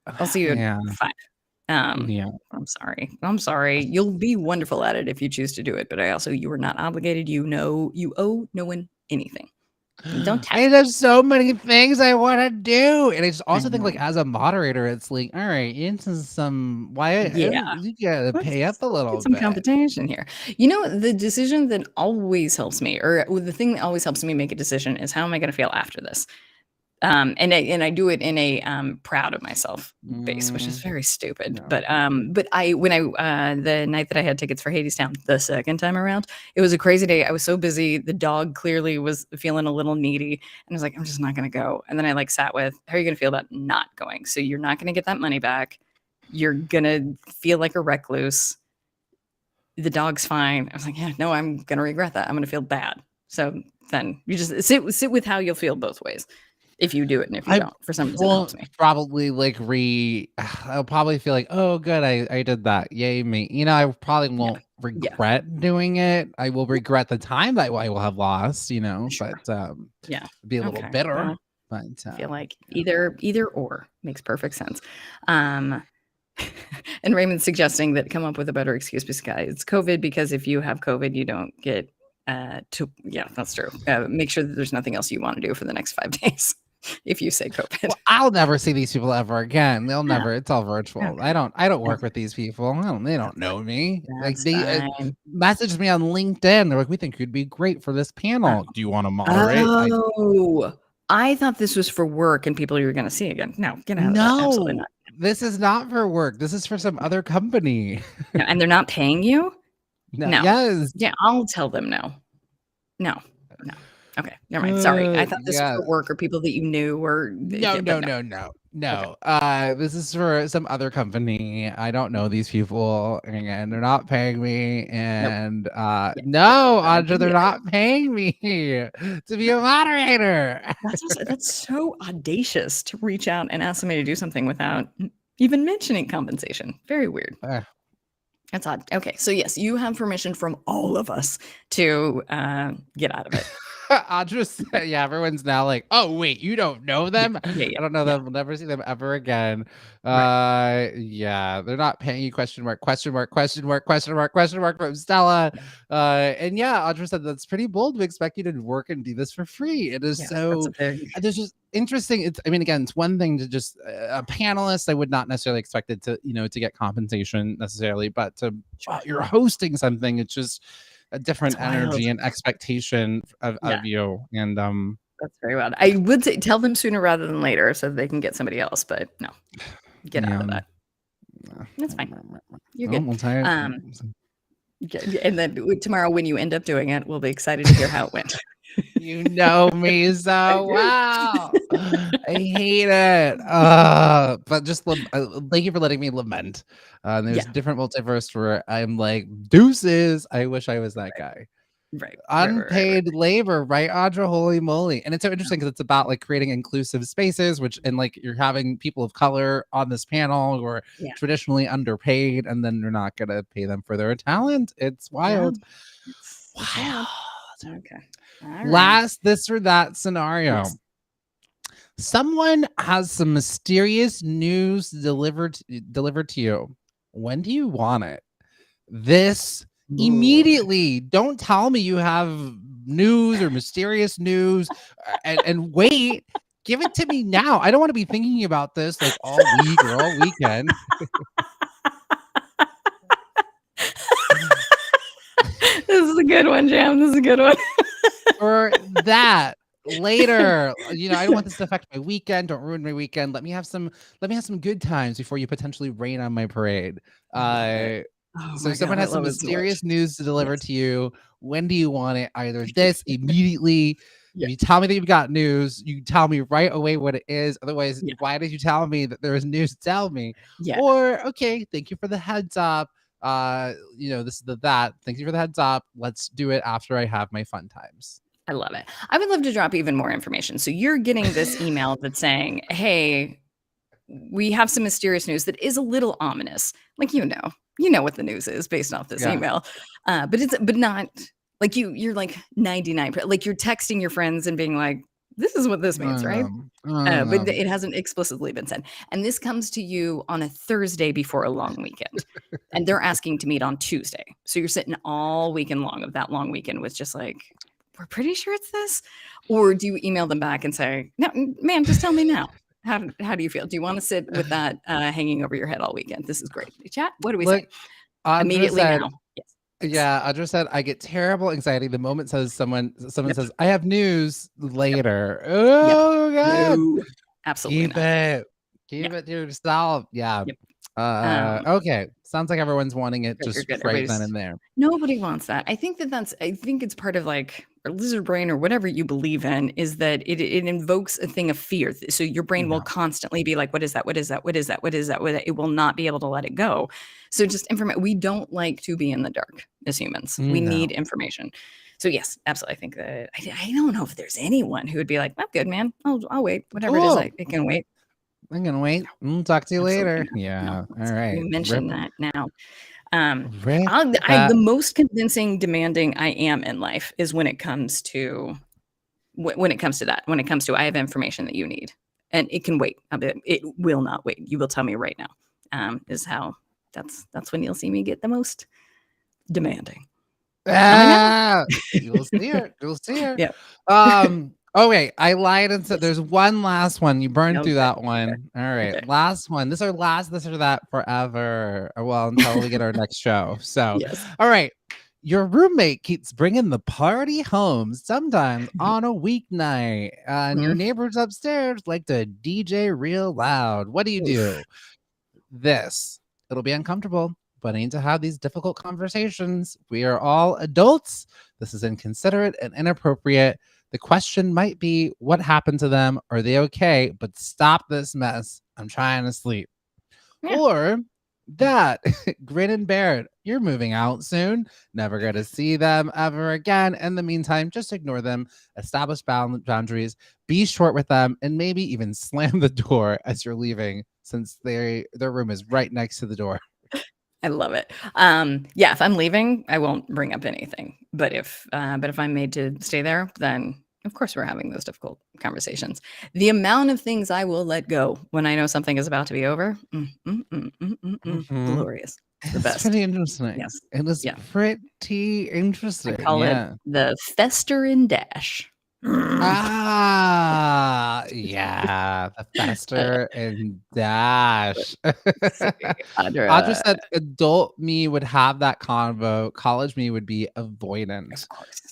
I'll see you Yeah. at 5. Yeah. I'm sorry. You'll be wonderful at it if you choose to do it. But you are not obligated. You owe no one anything. Don't I have so many things I want to do, and I just also think like as a moderator, it's like, all right, into some you gotta pay up a little some bit. competition here. The decision that always helps me, or the thing that always helps me make a decision, is how am I going to feel after this? And I do it in a proud of myself base, which is very stupid. No. But the night that I had tickets for Hadestown the second time around, it was a crazy day. I was so busy. The dog clearly was feeling a little needy, and I was like, I'm just not gonna go. And then I sat with, how are you gonna feel about not going? So you're not gonna get that money back. You're gonna feel like a recluse. The dog's fine. I was like, yeah, no, I'm gonna regret that. I'm gonna feel bad. So then you just sit with how you'll feel both ways. If you do it and if you don't, for some reason, it helps me. Probably I'll probably feel like, oh, good, I did that. Yay, me. I probably won't regret doing it. I will regret the time that I will have lost, but be a little bitter. But I feel like either or makes perfect sense. And Raymond's suggesting that come up with a better excuse because it's COVID, because if you have COVID, you don't get that's true. Make sure that there's nothing else you want to do for the next 5 days. If you say COVID, well, I'll never see these people ever again. They'll never. It's all virtual. Okay. I don't work with these people. They don't know me. That's they messaged me on LinkedIn. They're like, we think you'd be great for this panel. Do you want to moderate? Oh, I thought this was for work and people you were going to see again. No, get out of that. Absolutely not. This is not for work. This is for some other company. No, and they're not paying you? No. Yes. Yeah, I'll tell them no. No. Okay, never mind. Sorry, I thought this was for work or people that you knew or no. This is for some other company. I don't know these people, and they're not paying me. And no, Audra, they're not paying me to be a moderator. That's so audacious to reach out and ask somebody to do something without even mentioning compensation. Very weird. That's odd. Okay, so yes, you have permission from all of us to get out of it. Audra said, everyone's now like, oh wait, you don't know them? I don't know them. We'll never see them ever again. They're not paying you, question mark from Stella. And Audra said that's pretty bold to expect you to work and do this for free. It is there's just interesting. It's one thing to just a panelist. I would not necessarily expect it to to get compensation necessarily, but to you're hosting something, it's just a different energy and expectation of you. And that's very wild. I would say tell them sooner rather than later so that they can get somebody else, but no, get out of that. That's fine. You're good. And then tomorrow when you end up doing it, we'll be excited to hear how it went. You know me so wow. I hate it. But just thank you for letting me lament. There's a different multiverse where I'm like, deuces. I wish I was that guy. Right. Unpaid labor, right, Audra? Holy moly. And it's so interesting because it's about like creating inclusive spaces, and like you're having people of color on this panel who are traditionally underpaid, and then they're not gonna pay them for their talent. It's wild. It's wild. Okay. Last this or that scenario. Yes. Someone has some mysterious news delivered to you. When do you want it? This immediately. Don't tell me you have news or mysterious news and wait. Give it to me now. I don't want to be thinking about this like all week or all weekend. This is a good one, Jam. This is a good one. Or that later. I don't want this to affect my weekend. Don't ruin my weekend. Let me have some good times before you potentially rain on my parade. So someone has some mysterious news to deliver to you. When do you want it? Either this immediately, If you tell me that you've got news, you tell me right away what it is. Otherwise, Yeah. why did you tell me that there is news? Tell me. Yeah. Or, okay, thank you for the heads up. This is that. Thank you for the heads up. Let's do it after I have my fun times. I love it. I would love to drop even more information. So you're getting this email that's saying, hey, we have some mysterious news that is a little ominous. Like, you know what the news is based off this email. But not like you're like 99, like you're texting your friends and being like, this is what this means, right? But it hasn't explicitly been said. And this comes to you on a Thursday before a long weekend. And they're asking to meet on Tuesday. So you're sitting all weekend long of that long weekend with just like, we're pretty sure it's this. Or do you email them back and say, no, man, just tell me now. How do you feel? Do you want to sit with that hanging over your head all weekend? This is great. Chat. What do we say? Immediately now. Yes. Yeah, Audra said I get terrible anxiety the moment someone says I have news later. Oh God. No, absolutely Keep it to yourself. Yeah. Yep. Okay. Sounds like everyone's wanting it just good. right then and there. Nobody wants that. I think it's part of like our lizard brain or whatever you believe in is that it invokes a thing of fear. So your brain will constantly be like, what is that? What is that? What is that? What is that? It will not be able to let it go. So just we don't like to be in the dark as humans. We need information. So yes, absolutely. I think that I don't know if there's anyone who would be like, I'm good, man. I'll wait. Whatever it is, I can wait. I'm gonna wait. Talk to you later. Yeah. No, all right. You mentioned that now. The most convincing, demanding I am in life is when it comes to that. When it comes to I have information that you need, and it can wait. It will not wait. You will tell me right now. Is how that's when you'll see me get the most demanding. You'll see her. You'll see her. Yeah. Oh wait, I lied and said there's one last one. You burned through that one. Okay. All right, last one. This is our last this or that forever. Well, until we get our next show. So, all right. Your roommate keeps bringing the party home, sometimes on a weeknight, and your neighbors upstairs like to DJ real loud. What do you do? It'll be uncomfortable, but I need to have these difficult conversations. We are all adults. This is inconsiderate and inappropriate. The question might be, what happened to them? Are they okay? But stop this mess. I'm trying to sleep. Yeah. Or that, grin and bear it. You're moving out soon. Never going to see them ever again. In the meantime, just ignore them. Establish boundaries. Be short with them. And maybe even slam the door as you're leaving, since their room is right next to the door. I love it. If I'm leaving, I won't bring up anything. But if I'm made to stay there, then of course we're having those difficult conversations. The amount of things I will let go when I know something is about to be over, glorious. The best. It's pretty interesting. Yes. It was pretty interesting. I call it the fester and dash. The fester and dash. Audra said adult me would have that convo. College me would be avoidant. Of course.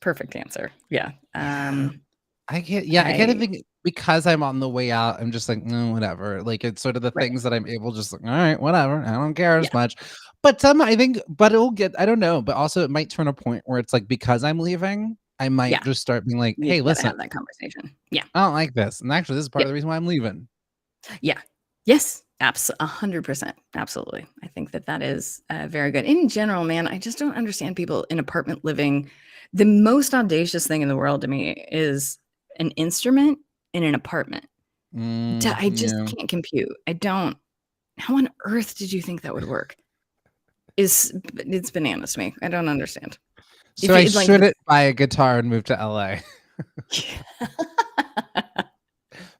Perfect answer. I can't think because I'm on the way out. I'm just like, whatever. Like it's sort of the things that I'm able just like, all right, whatever. I don't care as much. But it'll get, I don't know. But also it might turn a point where it's like, because I'm leaving, I might just start being like, hey, listen, have that conversation. Yeah. I don't like this. And actually, this is part of the reason why I'm leaving. Yeah. Yes. 100%. Absolutely. I think that is very good. In general, man, I just don't understand people in apartment living. The most audacious thing in the world to me is an instrument in an apartment. I just can't compute. How on earth did you think that would work? It's bananas to me. I don't understand. So I shouldn't buy a guitar and move to LA.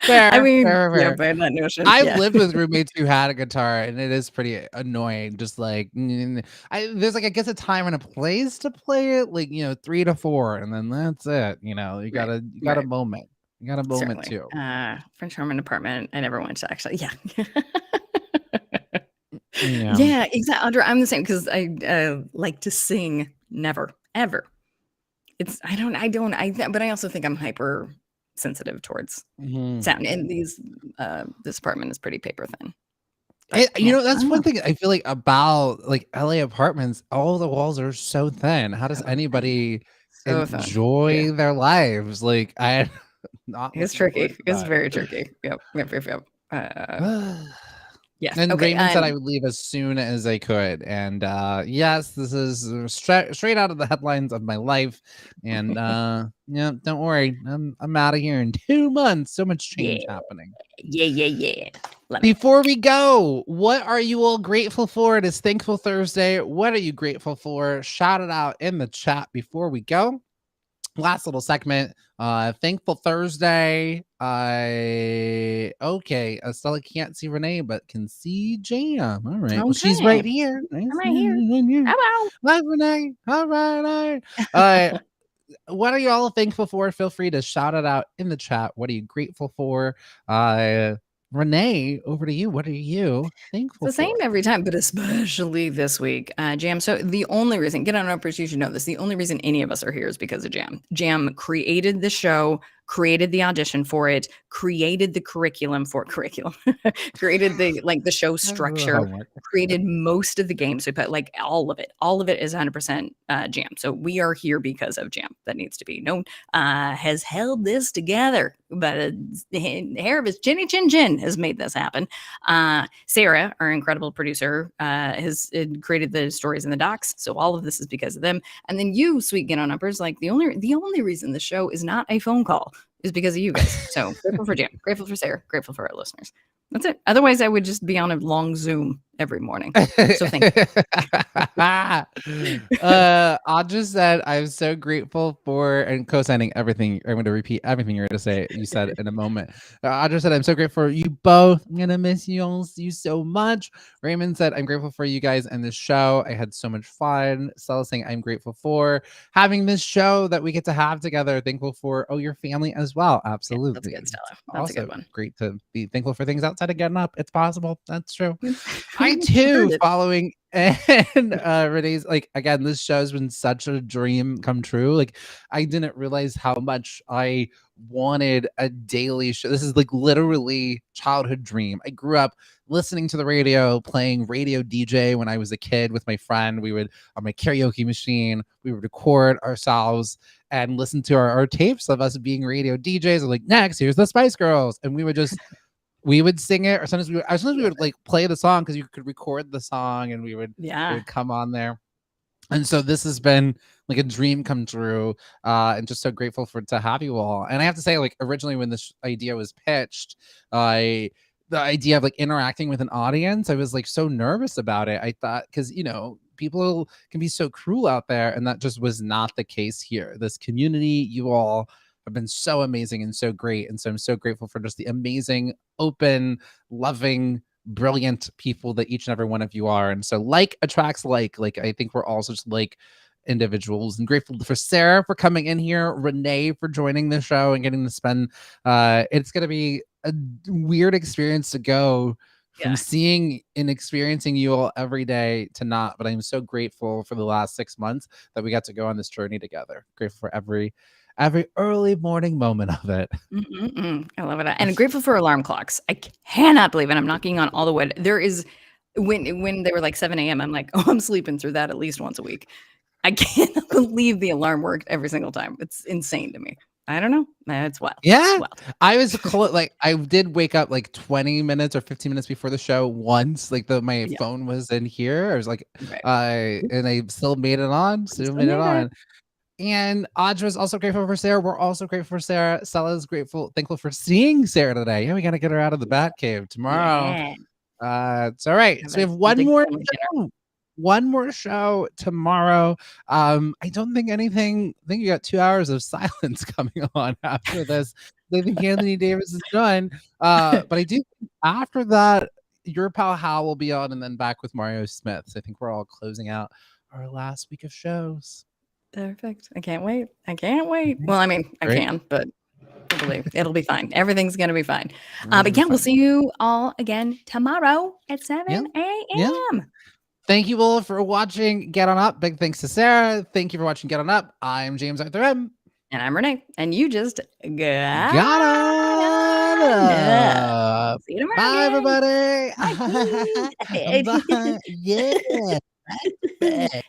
Fair, I mean, fair. by that notion. I've lived with roommates who had a guitar, and it is pretty annoying. Just like there's like I guess a time and a place to play it, like 3 to 4, and then that's it. You got a moment. You got a moment too. French Harmon apartment. I never went to actually. Yeah. Yeah. Yeah, exactly. Audra, I'm the same because I like to sing. Never, ever. But I also think I'm hyper sensitive towards sound, and this apartment is pretty paper thin. That's one thing I feel like about like LA apartments. All the walls are so thin. How does anybody enjoy their lives. Like I not It's looking forward tricky. to It's that. very tricky. Yep. Yes. And Okay. Raymond said I would leave as soon as I could. And yes, this is straight out of the headlines of my life. And yeah, don't worry. I'm out of here in 2 months. So much change happening. Yeah. Before we go, what are you all grateful for? It is Thankful Thursday. What are you grateful for? Shout it out in the chat before we go. Last little segment. Thankful Thursday. Okay. Stella can't see Renee, but can see Jam. All right. Well, she's right here. I'm right here. Hello. Bye, Renee. All right. All right. What are you all thankful for? Feel free to shout it out in the chat. What are you grateful for? Renee, over to you. What are you thankful It's the for? same every time, but especially this week, Jam. So the only reason, Get On Uppers, you should know this. The only reason any of us are here is because of Jam. Jam created the show, created the audition for it, created the curriculum, created the show structure, created most of the games. So put like all of it is 100% Jam. So we are here because of Jam. That needs to be known. Has held this together, but the hair of his chinny chin chin has made this happen. Sarah, our incredible producer, has created the stories and the docs. So all of this is because of them. And then you, sweet Get On Uppers, like the only reason the show is not a phone call is because of you guys. So grateful for Jam, grateful for Sarah, grateful for our listeners. That's it. Otherwise, I would just be on a long Zoom every morning. So thank you. Audra said, I'm so grateful for, and co-signing everything. I'm going to repeat everything you're going to say. You said in a moment. Audra said, I'm so grateful for you both. I'm going to miss you all. See you so much. Raymond said, I'm grateful for you guys and this show. I had so much fun. Stella saying, I'm grateful for having this show that we get to have together. Thankful for, your family as well. Absolutely. Yeah, that's good, Stella. That's Also, a good one. Great to be thankful for things outside of getting up. It's possible. That's true. I too, following and Renee's, like, again, this show's been such a dream come true. Like, I didn't realize how much I wanted a daily show. This is like literally childhood dream. I grew up listening to the radio, playing radio DJ when I was a kid with my friend. We would, on my karaoke machine, we would record ourselves and listen to our tapes of us being radio DJs. I'm like, next, here's the Spice Girls. And we would just we would sing it, or sometimes we would like play the song because you could record the song and we would come on there. And so this has been like a dream come true, and just so grateful to have you all. And I have to say, like, originally when this idea was pitched, the idea of like interacting with an audience, I was like so nervous about it. I thought, because people can be so cruel out there, and that just was not the case here. This community, you all have been so amazing and so great. And so I'm so grateful for just the amazing, open, loving, brilliant people that each and every one of you are. And so like attracts like I think we're all just like individuals. And grateful for Sarah for coming in here, Renee for joining the show and getting to spend it's going to be a weird experience to go from seeing and experiencing you all every day to not, but I'm so grateful for the last 6 months that we got to go on this journey together. Grateful for every early morning moment of it. I love it. And grateful for alarm clocks. I cannot believe it. I'm knocking on all the wood. There is, when they were like 7 a.m., I'm like, I'm sleeping through that at least once a week. I can't believe the alarm worked every single time. It's insane to me. I don't know. It's wild. Yeah. It's wild. I was like, I did wake up like 20 minutes or 15 minutes before the show once. Like my phone was in here. I was like, and I still made it on. Still made it on. And Audra's also grateful for Sarah. We're also grateful for Sarah. Stella's thankful for seeing Sarah today. Yeah, we got to get her out of the Batcave tomorrow. It's all right. So we have one more show tomorrow. I don't think anything. I think you got 2 hours of silence coming on after this. I think Anthony Davis is done. But I do think after that, your pal Hal will be on, and then back with Mario Smith. So I think we're all closing out our last week of shows. Perfect. I can't wait. Well, I mean, I can, but it'll be fine. Everything's going to be fine. But yeah, we'll see you all again tomorrow at 7 a.m. Thank you all for watching Get On Up. Big thanks to Sarah. Thank you for watching Get On Up. I'm James Arthur M. And I'm Renee. And you just got on up. See you tomorrow. Bye, everybody. Bye. Bye. Yeah. Back to back.